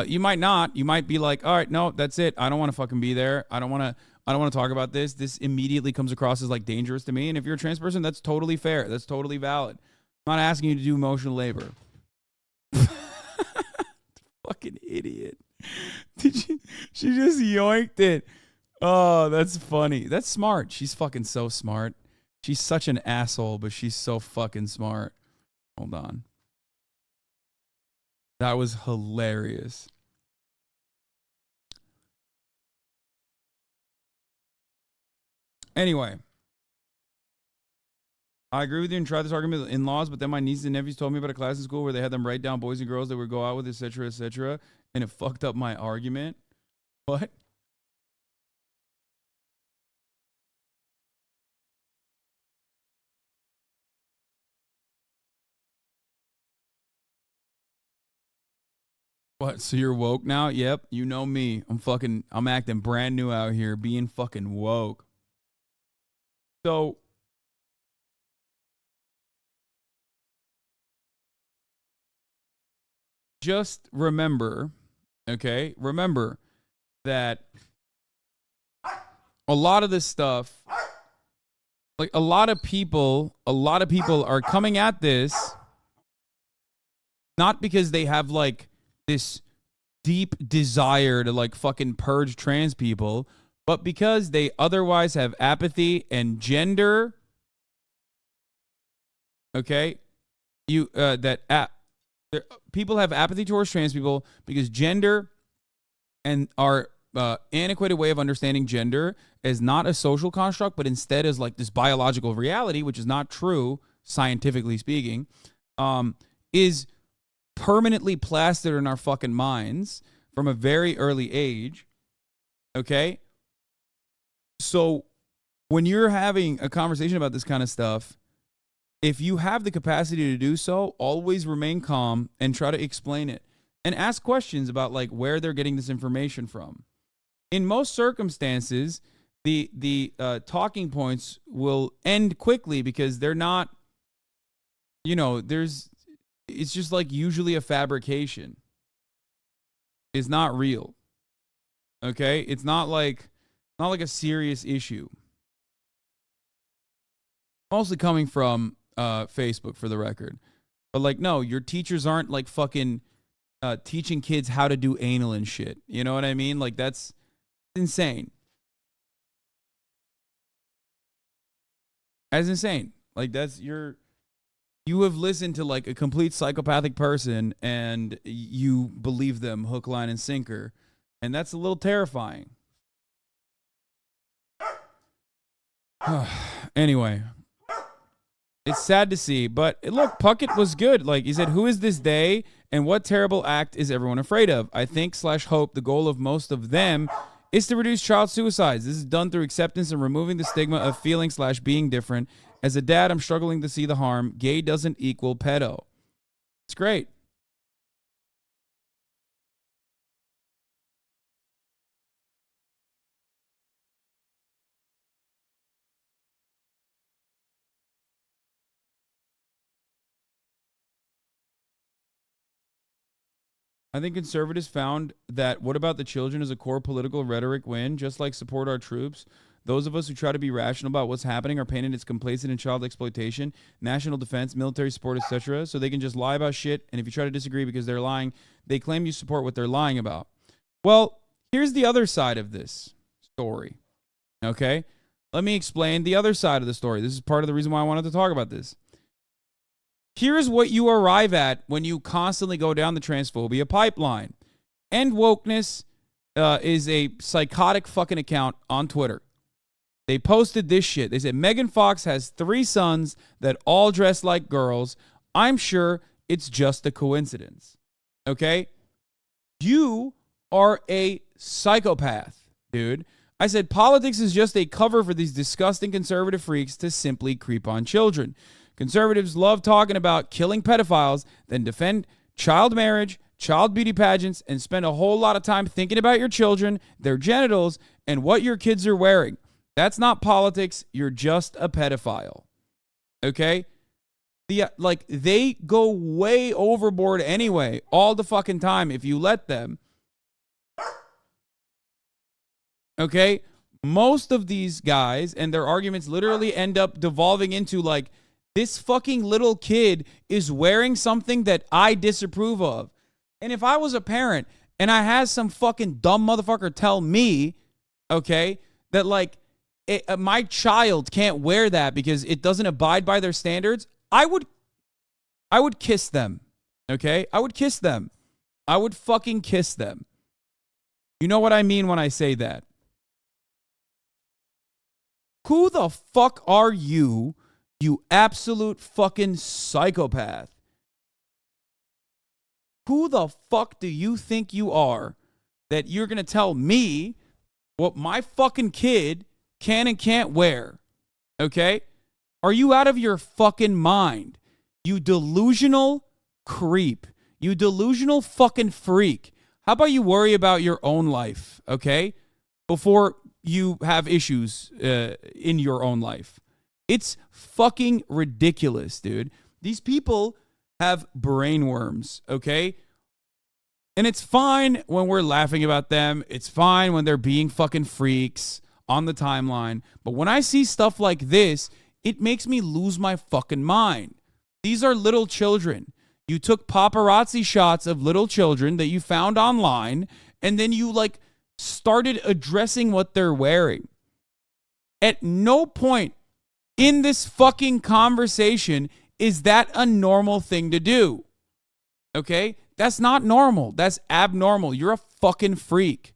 You might not. You might be like, all right, no, that's it. I don't want to fucking be there. I don't want to I don't want to talk about this. This immediately comes across as like dangerous to me. And if you're a trans person, that's totally fair. That's totally valid. I'm not asking you to do emotional labor. Fucking idiot. She just yoinked it. Oh, that's funny. That's smart. She's fucking so smart. She's such an asshole, but she's so fucking smart. Hold on. That was hilarious. Anyway, I agree with you and try this argument in laws, but then my nieces and nephews told me about a class in school where they had them write down boys and girls they would go out with, etc., and it fucked up my argument. What? What? So you're woke now? Yep. You know me. I'm acting brand new out here, being fucking woke. So just remember, okay? Remember that a lot of this stuff, like a lot of people are coming at this not because they have like this deep desire to like fucking purge trans people, but because they otherwise have apathy and gender. Okay? People have apathy towards trans people because gender and our antiquated way of understanding gender is not a social construct, but instead is like this biological reality, which is not true, scientifically speaking, is permanently plastered in our fucking minds from a very early age. Okay? So when you're having a conversation about this kind of stuff, if you have the capacity to do so, always remain calm and try to explain it and ask questions about like where they're getting this information from. In most circumstances, the talking points will end quickly because they're not, it's just like usually a fabrication. It's not real. Okay? It's not like a serious issue. Mostly coming from Facebook, for the record. But like, no, your teachers aren't like fucking teaching kids how to do anal and shit. You know what I mean? Like, that's insane. That's insane. Like, you have listened to like a complete psychopathic person and you believe them hook, line, and sinker. And that's a little terrifying. Anyway, it's sad to see, but look, Puckett was good. Like he said, who is this they and what terrible act is everyone afraid of? I think / hope the goal of most of them is to reduce child suicides. This is done through acceptance and removing the stigma of feeling / being different. As a dad, I'm struggling to see the harm. Gay doesn't equal pedo. It's great. I think conservatives found that what about the children is a core political rhetoric win, just like support our troops. Those of us who try to be rational about what's happening are painted as complacent in child exploitation, national defense, military support, etc. So they can just lie about shit, and if you try to disagree because they're lying, they claim you support what they're lying about. Well, here's the other side of this story, okay? Let me explain the other side of the story. This is part of the reason why I wanted to talk about this. Here's what you arrive at when you constantly go down the transphobia pipeline. End Wokeness is a psychotic fucking account on Twitter. They posted this shit. They said, Megan Fox has 3 sons that all dress like girls. I'm sure it's just a coincidence. Okay? You are a psychopath, dude. I said, politics is just a cover for these disgusting conservative freaks to simply creep on children. Conservatives love talking about killing pedophiles, then defend child marriage, child beauty pageants, and spend a whole lot of time thinking about your children, their genitals, and what your kids are wearing. That's not politics. You're just a pedophile. Okay? They go way overboard anyway, all the fucking time if you let them. Okay? most of these guys and their arguments literally end up devolving into like, this fucking little kid is wearing something that I disapprove of. And if I was a parent and I had some fucking dumb motherfucker tell me, okay, that like my child can't wear that because it doesn't abide by their standards, I would kiss them. Okay? I would kiss them. I would fucking kiss them. You know what I mean when I say that? Who the fuck are you, you absolute fucking psychopath? Who the fuck do you think you are that you're going to tell me what my fucking kid can and can't wear? Okay? Are you out of your fucking mind? You delusional creep. You delusional fucking freak. How about you worry about your own life, okay? Before you have issues in your own life. It's fucking ridiculous, dude. These people have brainworms, okay? And it's fine when we're laughing about them. It's fine when they're being fucking freaks on the timeline. But when I see stuff like this, it makes me lose my fucking mind. These are little children. You took paparazzi shots of little children that you found online, and then you like started addressing what they're wearing. At no point in this fucking conversation is that a normal thing to do. Okay? That's not normal. That's abnormal. You're a fucking freak.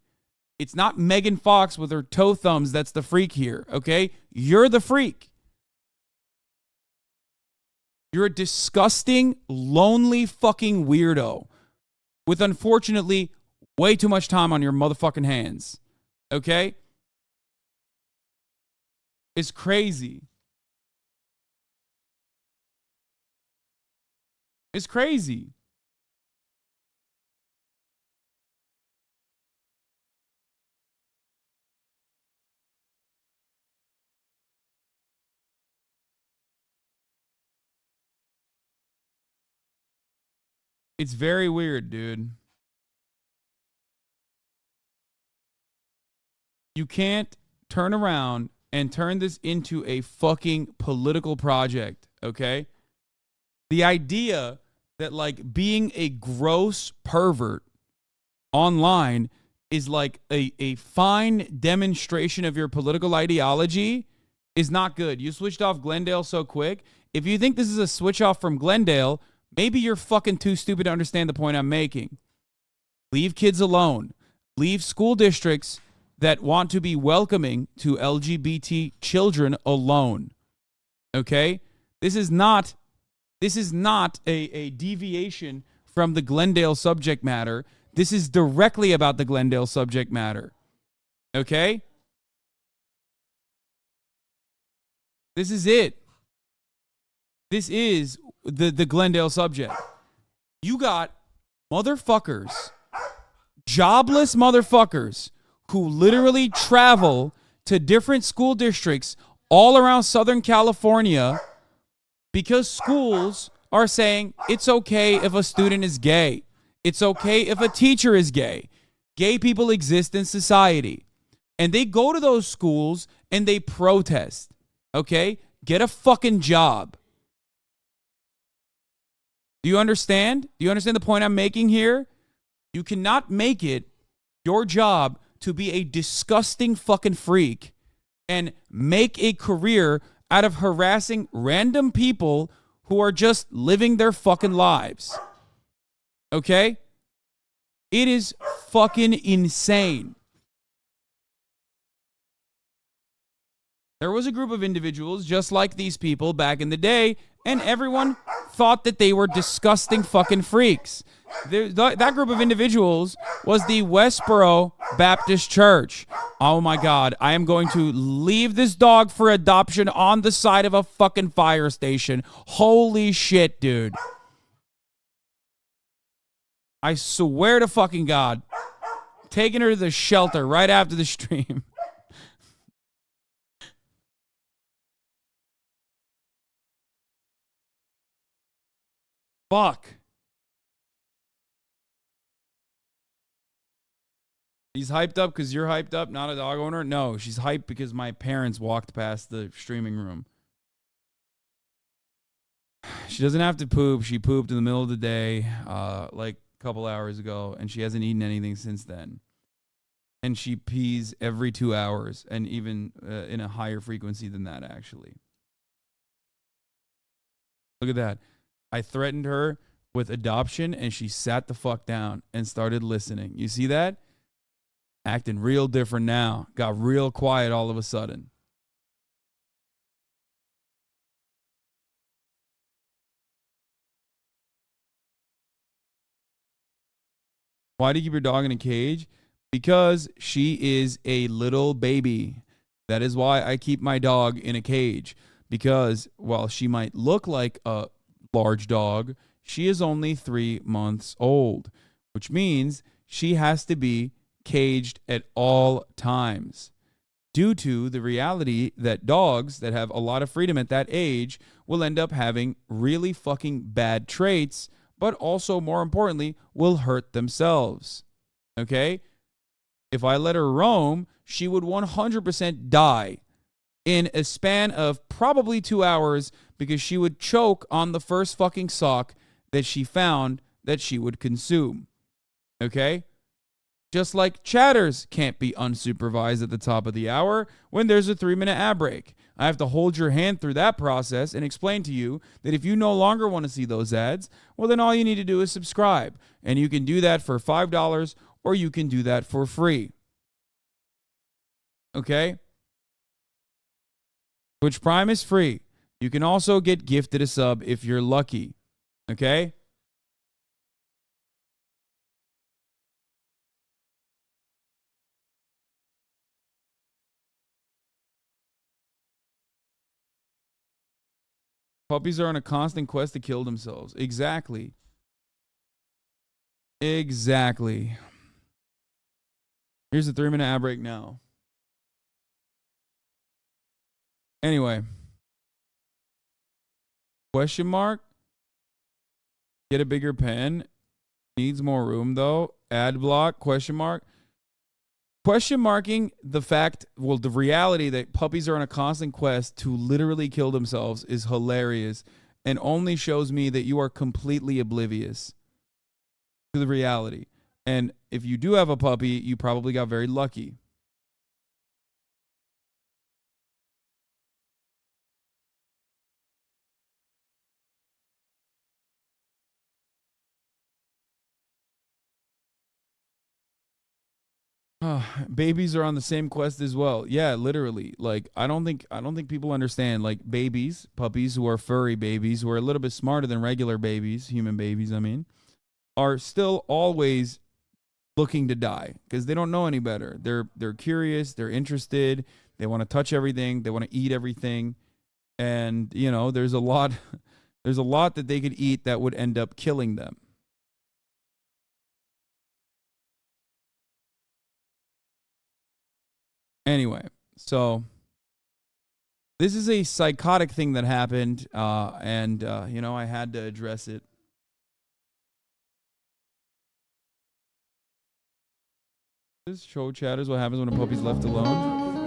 It's not Megan Fox with her toe thumbs that's the freak here. Okay? You're the freak. You're a disgusting, lonely fucking weirdo with, unfortunately, way too much time on your motherfucking hands. Okay? It's crazy. It's crazy. It's very weird, dude. You can't turn around and turn this into a fucking political project, okay? The idea that like being a gross pervert online is like a fine demonstration of your political ideology is not good. You switched off Glendale so quick. If you think this is a switch off from Glendale, maybe you're fucking too stupid to understand the point I'm making. Leave kids alone. Leave school districts that want to be welcoming to LGBT children alone. Okay? This is not a deviation from the Glendale subject matter. This is directly about the Glendale subject matter. Okay? This is it. This is the Glendale subject. You got motherfuckers, jobless motherfuckers, who literally travel to different school districts all around Southern California because schools are saying it's okay if a student is gay. It's okay if a teacher is gay. Gay people exist in society. And they go to those schools and they protest. Okay? Get a fucking job. Do you understand? Do you understand the point I'm making here? You cannot make it your job to be a disgusting fucking freak and make a career out of harassing random people who are just living their fucking lives. Okay? It is fucking insane. There was a group of individuals just like these people back in the day, and everyone thought that they were disgusting fucking freaks. That group of individuals was the Westboro Baptist Church. Oh my God, I am going to leave this dog for adoption on the side of a fucking fire station. Holy shit, dude. I swear to fucking God, taking her to the shelter right after the stream. Fuck. He's hyped up because you're hyped up, not a dog owner? No, she's hyped because my parents walked past the streaming room. She doesn't have to poop. She pooped in the middle of the day, like a couple hours ago, and she hasn't eaten anything since then. And she pees every 2 hours, and even in a higher frequency than that, actually. Look at that. I threatened her with adoption, and she sat the fuck down and started listening. You see that? Acting real different now. Got real quiet all of a sudden. Why do you keep your dog in a cage? Because she is a little baby. That is why I keep my dog in a cage. Because while she might look like a large dog, she is only 3 months old, which means she has to be caged at all times due to the reality that dogs that have a lot of freedom at that age will end up having really fucking bad traits, but also more importantly will hurt themselves. Okay? If I let her roam, she would 100% die in a span of probably 2 hours because she would choke on the first fucking sock that she found that she would consume. Okay? Just like chatters can't be unsupervised at the top of the hour when there's a 3-minute ad break. I have to hold your hand through that process and explain to you that if you no longer want to see those ads, well, then all you need to do is subscribe. And you can do that for $5 or you can do that for free. Okay? Twitch Prime is free. You can also get gifted a sub if you're lucky. Okay? Puppies are on a constant quest to kill themselves. Exactly. Exactly. Here's a 3-minute ad break now. Anyway. Question mark? Get a bigger pen. Needs more room though. Ad block? Question mark? Question marking the fact, well, the reality that puppies are on a constant quest to literally kill themselves is hilarious and only shows me that you are completely oblivious to the reality. And if you do have a puppy, you probably got very lucky. Babies are on the same quest as well. Yeah, literally. Like, I don't think people understand. Like, babies, puppies who are furry babies, who are a little bit smarter than regular babies, human babies, I mean, are still always looking to die because they don't know any better. They're curious, they're interested, they want to touch everything, they want to eat everything, and you know, there's a lot that they could eat that would end up killing them. Anyway, so this is a psychotic thing that happened, and you know, I had to address it. This show chatters what happens when a puppy's left alone.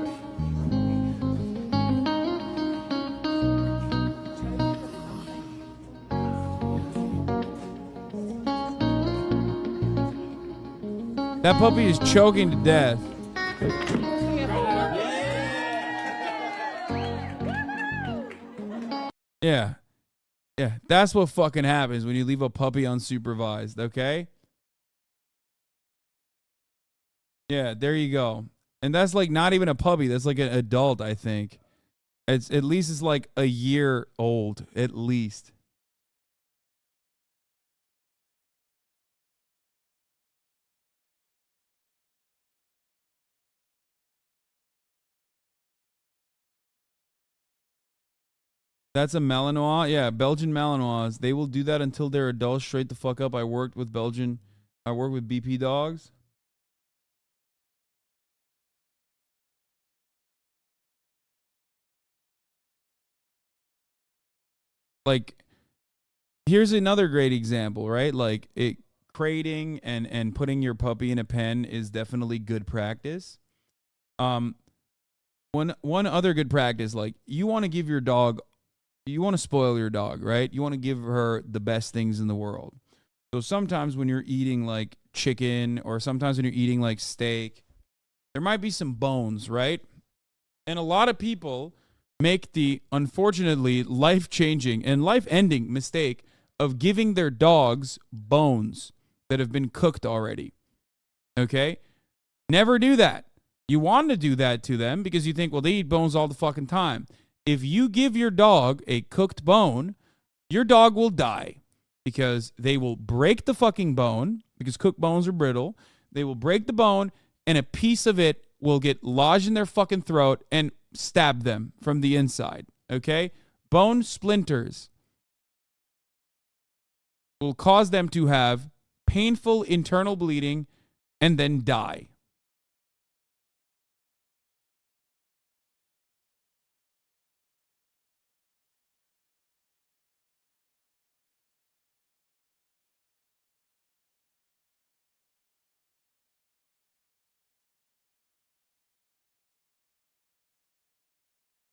That puppy is choking to death. Yeah. Yeah, that's what fucking happens when you leave a puppy unsupervised, okay? Yeah, there you go. And that's like not even a puppy. That's like an adult, I think. It's at least it's like a year old, at least. That's a Malinois. Yeah, Belgian Malinois. They will do that until they're adults. Straight the fuck up. I work with BP dogs. Like, here's another great example, right? Like, crating and putting your puppy in a pen is definitely good practice. One other good practice, like you want to give your dog, you want to spoil your dog, right? You want to give her the best things in the world. So sometimes when you're eating like chicken, or sometimes when you're eating like steak, there might be some bones, right? And a lot of people make the unfortunately life-changing and life-ending mistake of giving their dogs bones that have been cooked already. Okay? Never do that. You want to do that to them because you think, well, they eat bones all the fucking time. If you give your dog a cooked bone, your dog will die because they will break the fucking bone, because cooked bones are brittle. They will break the bone and a piece of it will get lodged in their fucking throat and stab them from the inside. Okay? Bone splinters will cause them to have painful internal bleeding and then die.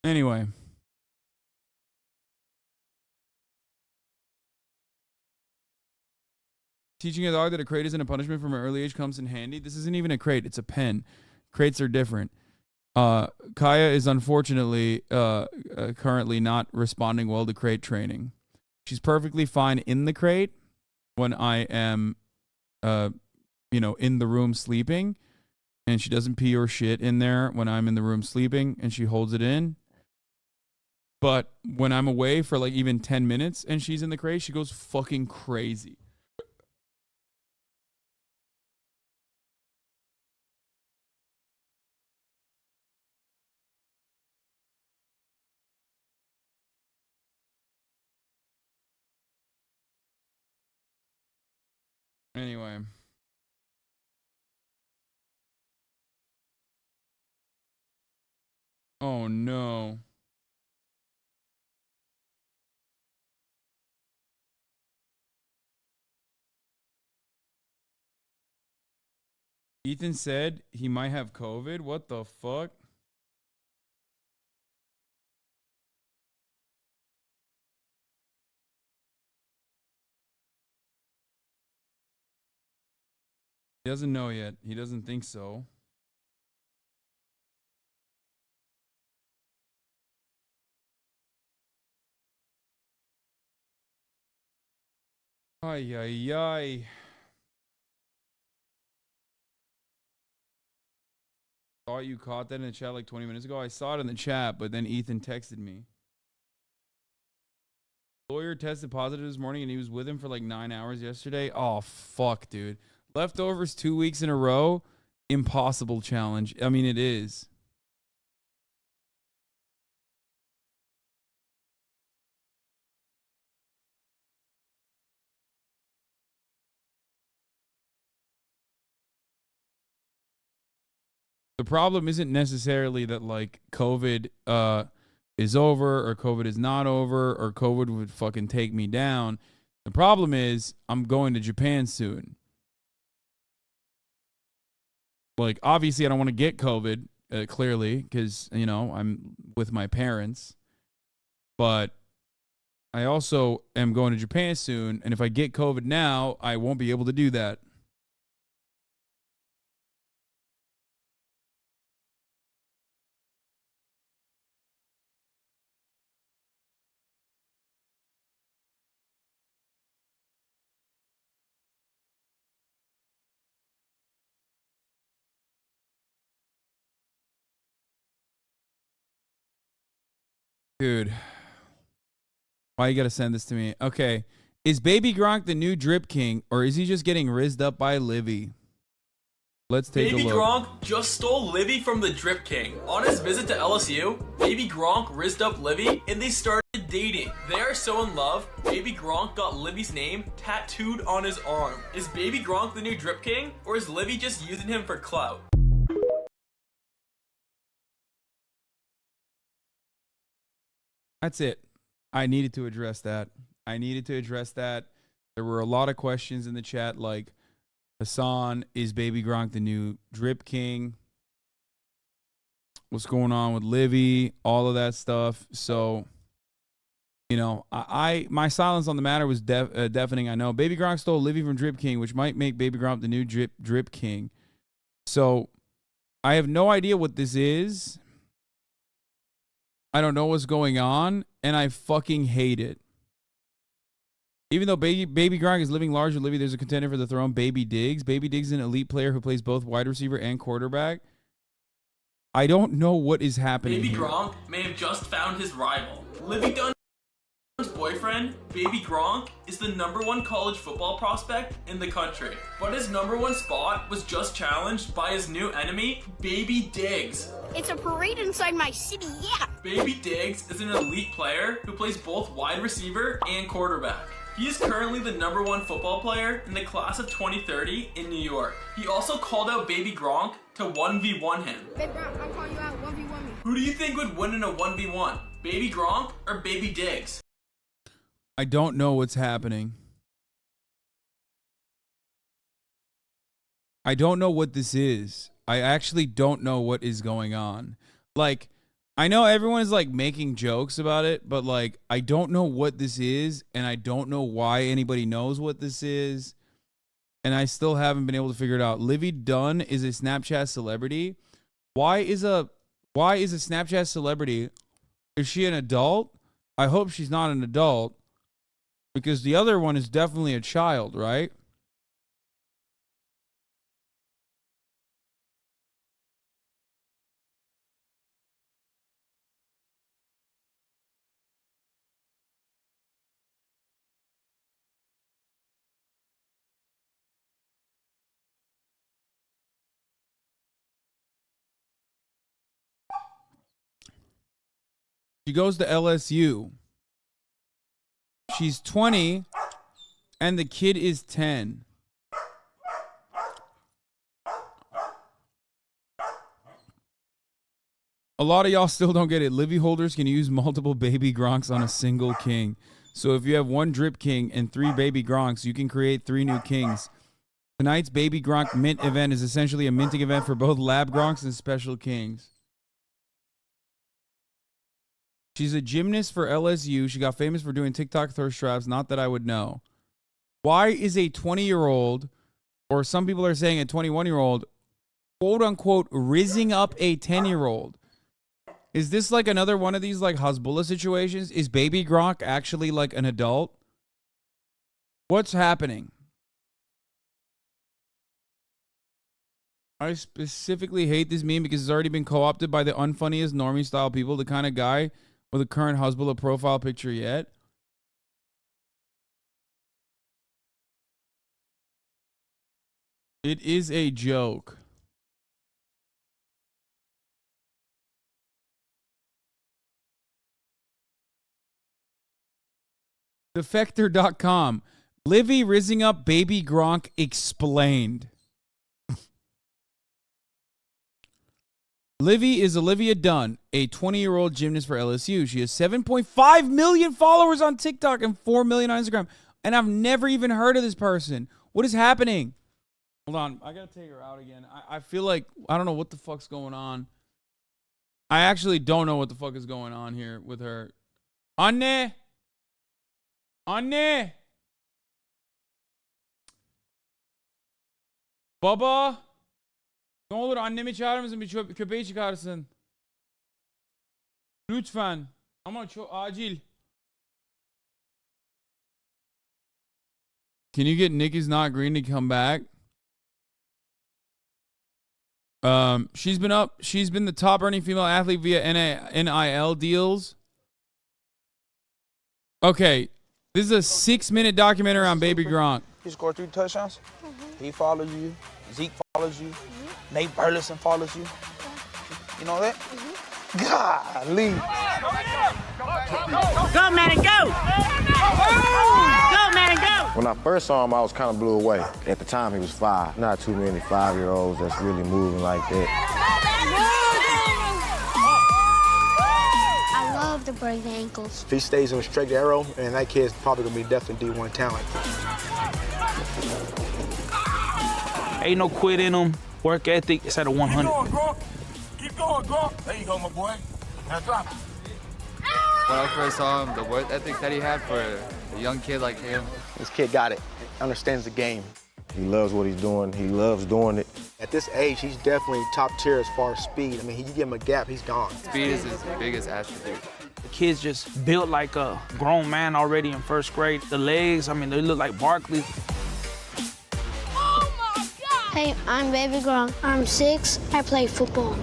Anyway. Teaching a dog that a crate isn't a punishment from an early age comes in handy. This isn't even a crate. It's a pen. Crates are different. Kaya is unfortunately currently not responding well to crate training. She's perfectly fine in the crate when I am, in the room sleeping. And she doesn't pee or shit in there when I'm in the room sleeping. And she holds it in. But when I'm away for like even 10 minutes and she's in the crate, she goes fucking crazy. Anyway. Oh no. Ethan said he might have COVID. What the fuck? He doesn't know yet. He doesn't think so. Ay, ay, ay. Thought you caught that in the chat like 20 minutes ago. I saw it in the chat, but then Ethan texted me. Lawyer tested positive this morning and he was with him for like 9 hours yesterday. Oh, fuck, dude. Leftovers 2 weeks in a row. Impossible challenge. I mean, it is. The problem isn't necessarily that like COVID is over or COVID is not over or COVID would fucking take me down. The problem is I'm going to Japan soon. Like, obviously I don't want to get COVID, clearly, because, I'm with my parents. But I also am going to Japan soon, and if I get COVID now, I won't be able to do that. Dude, why you gotta send this to me? Okay, is Baby Gronk the new drip king, or is he just getting rizzed up by Livy? Let's take a look. Baby Gronk just stole Livy from the Drip King. On his visit to LSU, Baby Gronk rizzed up Livy and they started dating. They are so in love, Baby Gronk got Livy's name tattooed on his arm. Is Baby Gronk the new Drip King, or is Livy just using him for clout? That's it. I needed to address that. There were a lot of questions in the chat like, Hasan, is Baby Gronk the new Drip King? What's going on with Livy? All of that stuff. So, you know, my silence on the matter was deafening. I know Baby Gronk stole Livy from Drip King, which might make Baby Gronk the new Drip King. So, I have no idea what this is. I don't know what's going on, and I fucking hate it. Even though Baby Gronk is living large with Livy, there's a contender for the throne, Baby Diggs. Baby Diggs is an elite player who plays both wide receiver and quarterback. I don't know what is happening. Baby here. Gronk may have just found his rival. Livy Dunn's boyfriend, Baby Gronk, is the #1 college football prospect in the country. But his #1 spot was just challenged by his new enemy, Baby Diggs. It's a parade inside my city, yeah. Baby Diggs is an elite player who plays both wide receiver and quarterback. He is currently the #1 football player in the class of 2030 in New York. He also called out Baby Gronk to 1v1 him. Baby Gronk, I'll call you out, 1v1 me. Who do you think would win in a 1v1? Baby Gronk or Baby Diggs? I don't know what's happening. I don't know what this is. I actually don't know what is going on. Like, I know everyone is like making jokes about it, but like, I don't know what this is, and I don't know why anybody knows what this is, and I still haven't been able to figure it out. Livy Dunn is a Snapchat celebrity. Why is a Snapchat celebrity? Is she an adult? I hope she's not an adult, because the other one is definitely a child, right? She goes to LSU. She's 20, and the kid is 10. A lot of y'all still don't get it. Livy holders can use multiple Baby Gronks on a single king. So if you have one Drip King and 3 Baby Gronks, you can create 3 new kings. Tonight's Baby Gronk mint event is essentially a minting event for both Lab Gronks and Special Kings. She's a gymnast for LSU. She got famous for doing TikTok thirst traps. Not that I would know. Why is a 20-year-old, or some people are saying a 21-year-old, quote unquote, rizzing up a 10-year-old? Is this like another one of these like Hezbollah situations? Is Baby Gronk actually like an adult? What's happening? I specifically hate this meme because it's already been co-opted by the unfunniest normie style people, the kind of guy with a current Hezbollah profile picture yet. It is a joke. Defector.com. Livy rizzing up Baby Gronk explained. Livy is Olivia Dunn, a 20-year-old gymnast for LSU. She has 7.5 million followers on TikTok and 4 million on Instagram. And I've never even heard of this person. What is happening? Hold on. I got to take her out again. I feel like, I don't know what the fuck's going on. I actually don't know what the fuck is going on here with her. Anne! Anne! Baba! Ne olur annemi çağırır mısın? Bir köpeği çıkarsın. Lütfen. Ama çok acil. Can you get Nikki's Not Green to come back? She's been the top earning female athlete via NIL deals. Okay. This is a 6-minute documentary on Baby Gronk. He scored 3 touchdowns. He follows you. Zeke follows you. Nate Burleson follows you. You know that? Golly. Go, man, go! Go, man, go! When I first saw him, I was kind of blew away. At the time, he was 5. Not too many 5-year-olds that's really moving like that. I love the break ankles. If he stays in a straight arrow, and that kid's probably going to be definitely D1 talent. Ain't no quit in them. Work ethic, it's at a 100. Keep going, Gronk. Keep going, Gronk. There you go, my boy. Now drop it. When I first saw him, the work ethic that he had for a young kid like him. This kid got it, understands the game. He loves what he's doing. He loves doing it. At this age, he's definitely top tier as far as speed. I mean, you give him a gap, he's gone. Speed is his biggest attribute. The kid's just built like a grown man already in first grade. The legs, I mean, they look like Barkley. Hey, I'm Baby Gronk. I'm 6. I play football.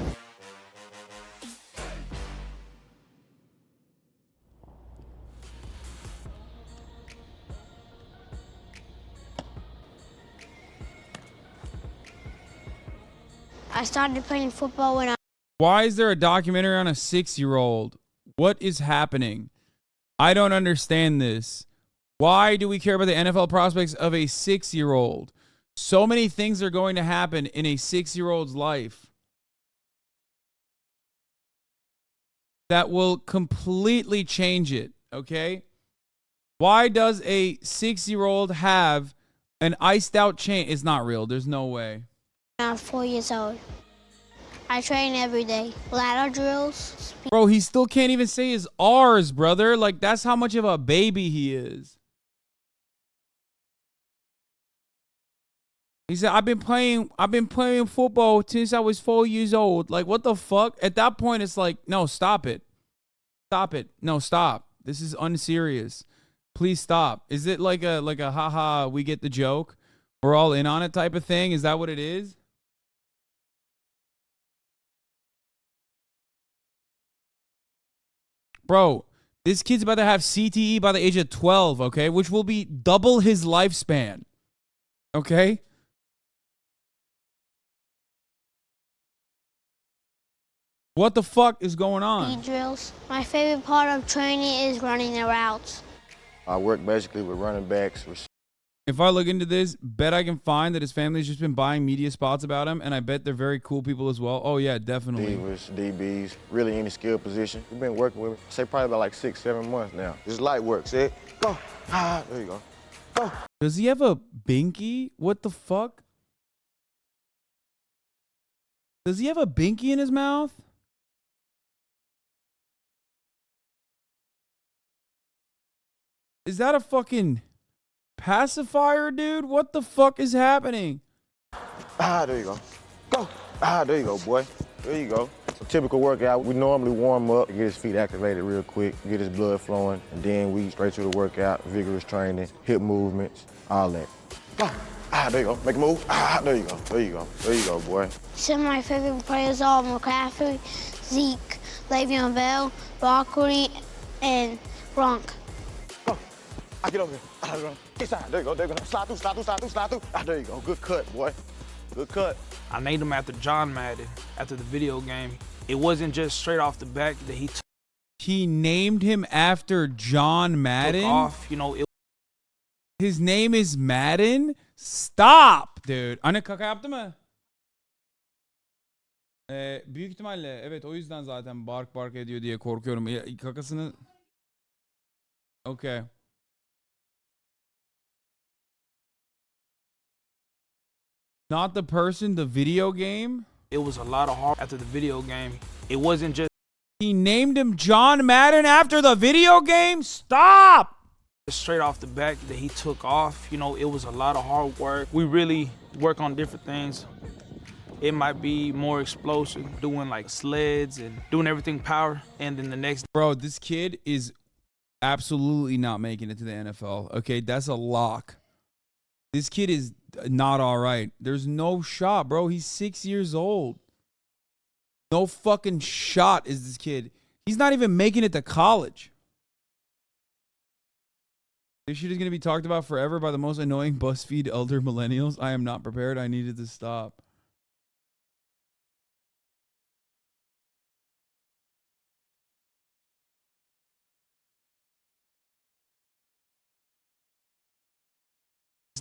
I started playing football when Why is there a documentary on a 6-year-old? What is happening? I don't understand this. Why do we care about the NFL prospects of a 6-year-old? So many things are going to happen in a 6-year-old's life that will completely change it, okay? Why does a 6-year-old have an iced out chain? It's not real. There's no way. I'm 4 years old. I train every day. Ladder drills. Bro, he still can't even say his R's, brother. Like, that's how much of a baby he is. He said, I've been playing football since I was 4 years old. Like, what the fuck? At that point, it's like, no, stop it. Stop it. No, stop. This is unserious. Please stop. Is it like a haha, we get the joke? We're all in on it type of thing? Is that what it is? Bro, this kid's about to have CTE by the age of 12, okay? Which will be double his lifespan. Okay? What the fuck is going on? Speed drills. My favorite part of training is running the routes. I work basically with running backs. If I look into this, bet I can find that his family's just been buying media spots about him, and I bet they're very cool people as well. Oh, yeah, definitely. Divas, DBs, really any skill position. We've been working with him, say probably about like 6-7 months now. Just light work, see? Go. Ah, there you go. Go. Does he have a binky? What the fuck? Does he have a binky in his mouth? Is that a fucking pacifier, dude? What the fuck is happening? Ah, there you go. Go. Ah, there you go, boy. There you go. A typical workout, we normally warm up, get his feet activated real quick, get his blood flowing, and then we straight to the workout, vigorous training, hip movements, all that. Go. Ah, there you go. Make a move. Ah, there you go. There you go. There you go, boy. Some of my favorite players are McCaffrey, Zeke, Le'Veon Bell, Barkley, and Gronk. I get over here. Ah, get side. There you go. There you go. Slide through, slide through, slide through, slide through. Ah, there you go. Good cut, boy. Good cut. I named him after John Madden, after the video game. It wasn't just straight off the back that he took. He named him after John Madden? Off, you know, his name is Madden? Stop, dude. Anne kaka yaptı mı? Büyük ihtimalle evet, o yüzden zaten bark ediyor diye korkuyorum. Kakasını... Okay. Not the person, the video game? It was a lot of hard after the video game. It wasn't just... He named him John Madden after the video game? Stop! Straight off the back that he took off, you know, it was a lot of hard work. We really work on different things. It might be more explosive, doing like sleds and doing everything power, and then the next... Bro, this kid is absolutely not making it to the NFL. Okay, that's a lock. This kid is not all right. There's no shot, bro. He's 6 years old. No fucking shot is this kid. He's not even making it to college. This shit is going to be talked about forever by the most annoying BuzzFeed elder millennials. I am not prepared. I needed to stop.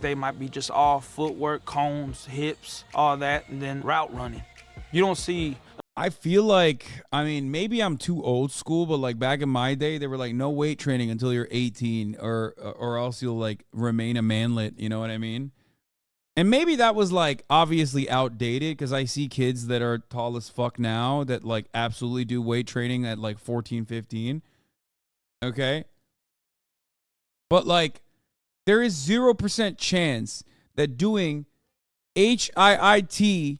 They might be just all footwork, cones, hips, all that, and then route running. You don't see... I feel like, I mean, maybe I'm too old school, but like back in my day, they were like, no weight training until you're 18 or else you'll like remain a manlet. You know what I mean? And maybe that was like obviously outdated because I see kids that are tall as fuck now that like absolutely do weight training at like 14, 15. Okay. But like there is 0% chance that doing HIIT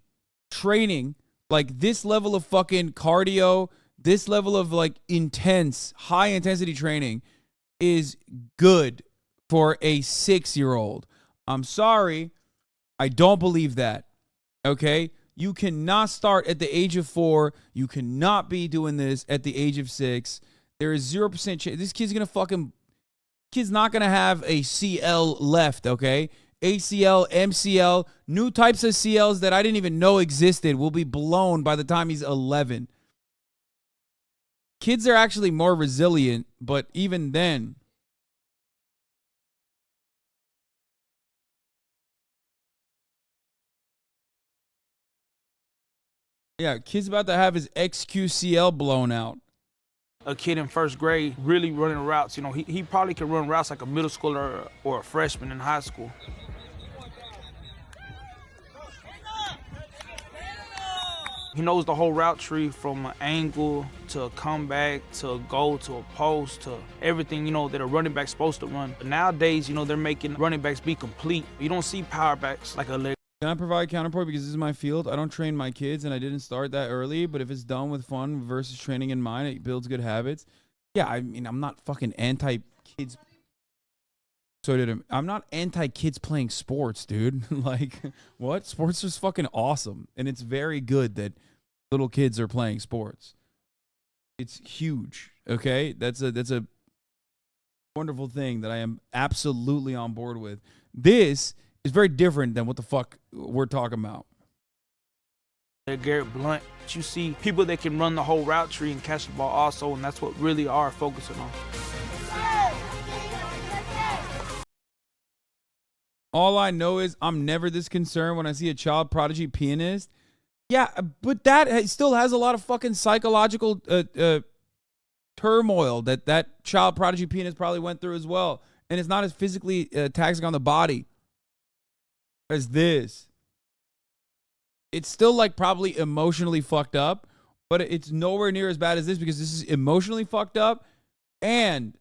training, like this level of fucking cardio, this level of like intense, high intensity training is good for a 6-year-old. I'm sorry. I don't believe that. Okay? You cannot start at the age of 4. You cannot be doing this at the age of 6. There is 0% chance. This kid's going to fucking... Kid's not going to have a CL left, okay? ACL, MCL, new types of CLs that I didn't even know existed will be blown by the time he's 11. Kids are actually more resilient, but even then... Yeah, kid's about to have his XQCL blown out. A kid in first grade really running routes. You know, he probably can run routes like a middle schooler or a freshman in high school. He knows the whole route tree from an angle to a comeback to a goal to a post to everything, you know, that a running back's supposed to run. But nowadays, you know, they're making running backs be complete. You don't see power backs like a leg. Can I provide counterpoint because this is my field? I don't train my kids and I didn't start that early, but if it's done with fun versus training in mind, it builds good habits. Yeah, I mean, I'm not fucking anti-kids. I'm not anti-kids playing sports, dude. Like, what? Sports is fucking awesome. And it's very good that little kids are playing sports. It's huge, okay? That's a wonderful thing that I am absolutely on board with. This is very different than what the fuck we're talking about. Garrett Blunt, you see people that can run the whole route tree and catch the ball also, and that's what really are focusing on. All I know is I'm never this concerned when I see a child prodigy pianist. Yeah, but that still has a lot of fucking psychological turmoil that child prodigy pianist probably went through as well. And it's not as physically taxing on the body as this. It's still like probably emotionally fucked up, but it's nowhere near as bad as this because this is emotionally fucked up and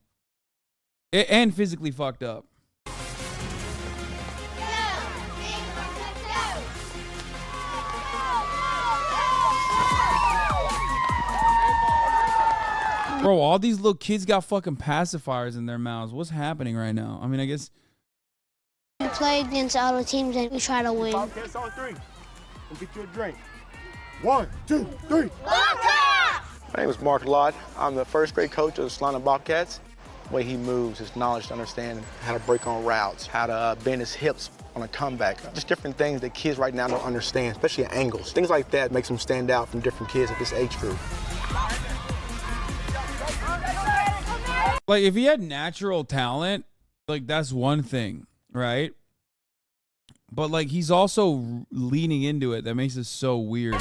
physically fucked up. Bro, all these little kids got fucking pacifiers in their mouths. What's happening right now? I mean, I guess... We play against other teams and we try to win. Bobcats on 3. We'll get you a drink. 1, 2, 3. My name is Mark Lott. I'm the first grade coach of the Solana Bobcats. The way he moves, his knowledge to understand how to break on routes, how to bend his hips on a comeback. Just different things that kids right now don't understand, especially at angles. Things like that makes them stand out from different kids at this age group. Like, if he had natural talent, like, that's one thing, right? But, like, he's also leaning into it. That makes it so weird.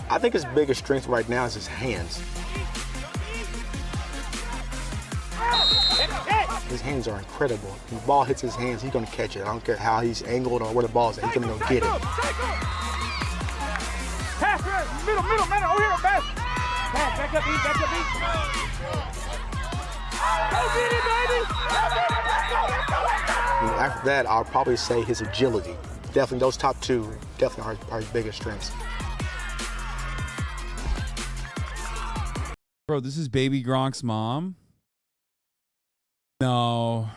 I think his biggest strength right now is his hands. His hands are incredible. When the ball hits his hands, he's going to catch it. I don't care how he's angled or where the ball is at. He's going to go get it. Pass right, middle, man, over here, pass. Pass, back up, back up, go get it, baby. And after that, I'll probably say his agility. Definitely those top two definitely are his biggest strengths. Bro, this is Baby Gronk's mom. No.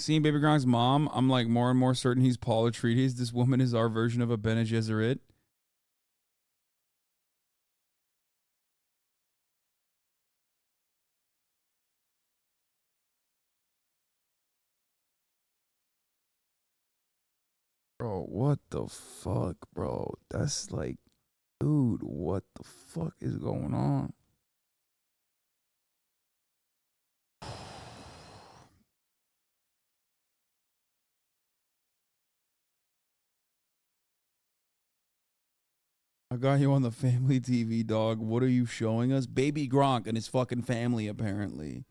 Seeing Baby Gronk's mom, I'm like more and more certain he's Paul Atreides. This woman is our version of a Bene Gesserit. Bro, what the fuck, bro? That's like, dude, what the fuck is going on? I got you on the family TV, dog. What are you showing us? Baby Gronk and his fucking family, apparently.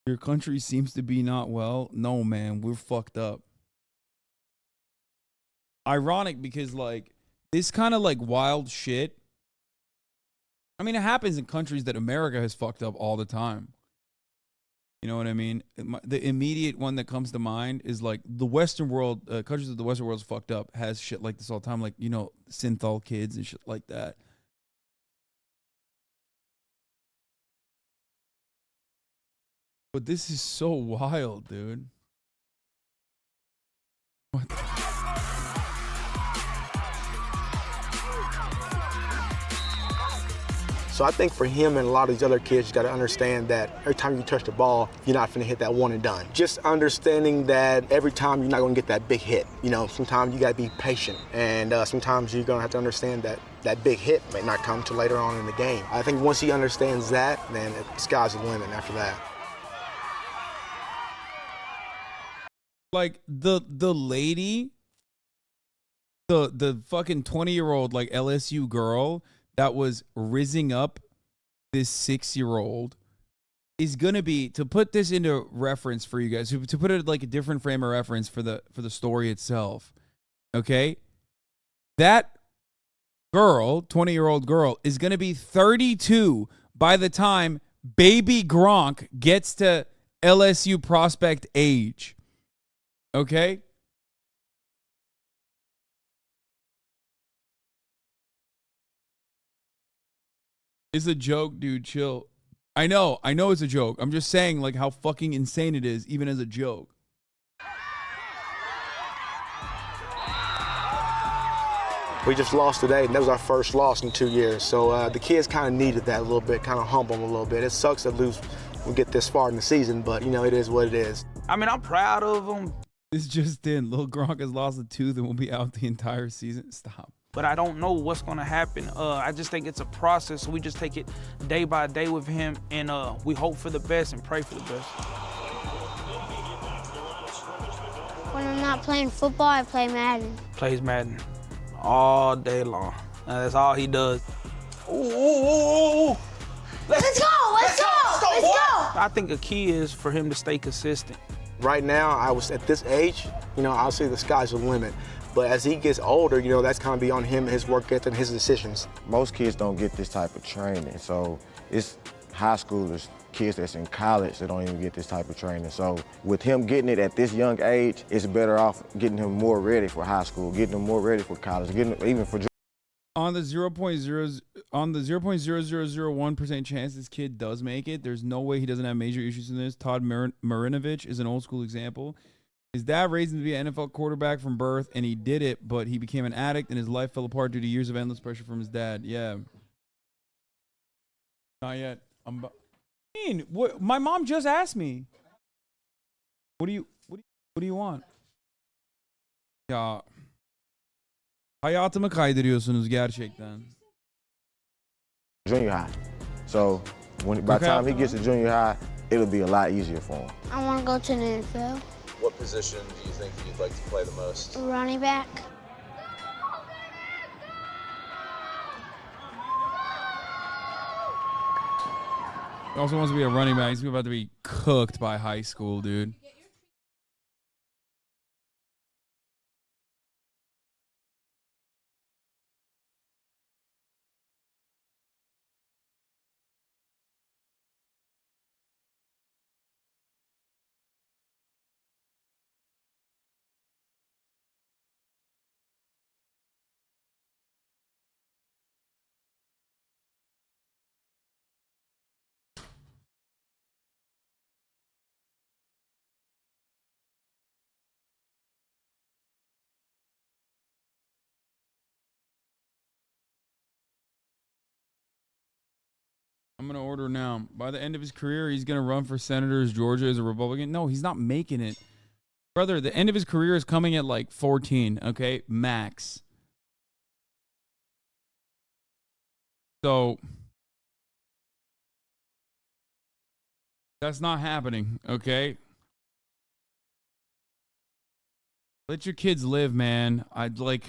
Your country seems to be not well. No, man, we're fucked up. Ironic because, like, this kind of, like, wild shit. I mean, it happens in countries that America has fucked up all the time. You know what I mean? The immediate one that comes to mind is, like, the Western world, countries of the Western world's fucked up, has shit like this all the time. Like, you know, synthol kids and shit like that. But this is so wild, dude. What? So I think for him and a lot of these other kids, you got to understand that every time you touch the ball, you're not going to hit that one and done. Just understanding that every time you're not going to get that big hit. You know, sometimes you got to be patient, and sometimes you're going to have to understand that that big hit may not come till later on in the game. I think once he understands that, then the sky's the limit after that. Like the lady, the fucking 20-year-old like LSU girl that was rizzing up this 6-year-old is gonna be, to put this into reference for you guys, to put it like a different frame of reference for the story itself. Okay, that girl, 20-year-old girl, is gonna be 32 by the time baby Gronk gets to LSU prospect age. Okay? It's a joke, dude. Chill. I know it's a joke. I'm just saying, like, how fucking insane it is, even as a joke. We just lost today, and that was our first loss in 2 years. So the kids kind of needed that a little bit, kind of humble them a little bit. It sucks that we get this far in the season, but, you know, it is what it is. I mean, I'm proud of them. This just in. Lil Gronk has lost a tooth and will be out the entire season. Stop. But I don't know what's going to happen. I just think it's a process. So we just take it day by day with him, and we hope for the best and pray for the best. When I'm not playing football, I play Madden. Plays Madden all day long. That's all he does. Ooh. Let's go! Let's go! I think a key is for him to stay consistent. Right now, I was at this age, you know, I'll say the sky's the limit. But as he gets older, you know, that's kind of beyond him, his work ethic, and his decisions. Most kids don't get this type of training. So it's high schoolers, kids that's in college that don't even get this type of training. So with him getting it at this young age, it's better off getting him more ready for high school, getting him more ready for college, getting him even for on the 0.0001% chance this kid does make it, there's no way he doesn't have major issues in this. Todd Marinovich is an old school example. His dad raised him to be an NFL quarterback from birth, and he did it, but he became an addict, and his life fell apart due to years of endless pressure from his dad. Yeah. Not yet. What? My mom just asked me. What do you want? Ya. Hayatımı kaydırıyorsunuz gerçekten. Junior high. So by the time he gets to junior high, it'll be a lot easier for him. I want to go to the NFL. What position do you think you'd like to play the most? Running back. He also wants to be a running back. He's about to be cooked by high school, dude. I'm going to order now. By the end of his career, he's going to run for senators, Georgia as a Republican. No, he's not making it. Brother, the end of his career is coming at like 14, okay? Max. So, that's not happening, okay? Let your kids live, man. I'd like...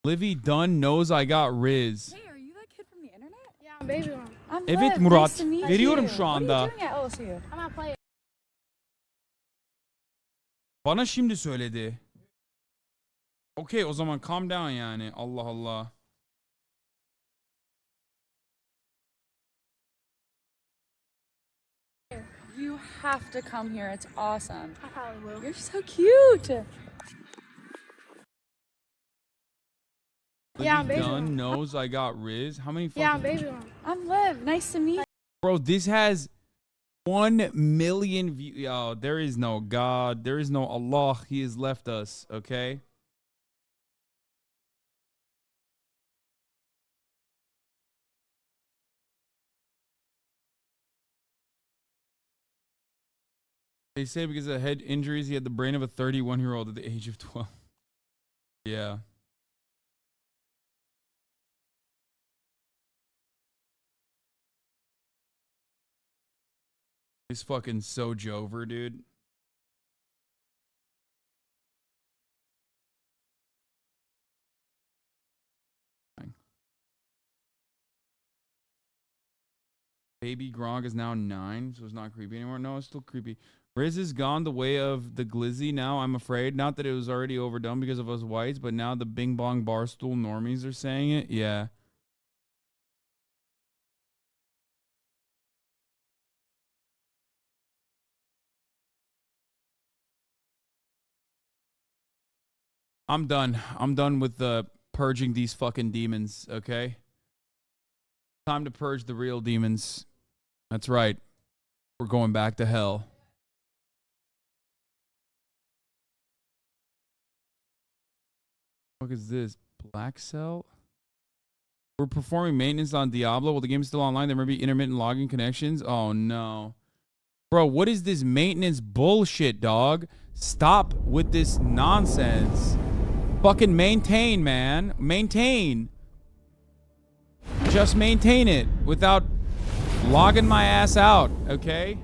Livy Dunn knows I got Riz. Hey, are you that kid from the internet? Yeah, I'm Baby One. Oh, Evet Murat. Veriyorum şu anda. Bana şimdi söyledi. Okey o zaman calm down yani. Allah Allah. You have to come here. It's awesome. I probably will. You're so cute. Yeah, I'm baby. Gun knows I got Riz. How many? Yeah, I'm baby. I'm Liv. Nice to meet you. Bro, this has 1 million views. Oh, there is no God. There is no Allah. He has left us. Okay. They say because of head injuries, he had the brain of a 31-year-old at the age of 12. Yeah. He's fucking so Jover, dude. Baby Gronk is now 9, so it's not creepy anymore. No, it's still creepy. Riz has gone the way of the glizzy now, I'm afraid. Not that it was already overdone because of us whites, but now the Bing Bong Barstool normies are saying it. Yeah. I'm done. I'm done with purging these fucking demons, okay? Time to purge the real demons. That's right. We're going back to hell. What is this? Black Cell? We're performing maintenance on Diablo while the game's still online. There may be intermittent logging connections. Oh, no. Bro, what is this maintenance bullshit, dog? Stop with this nonsense. Fucking maintain, man. Maintain. Just maintain it without logging my ass out, okay?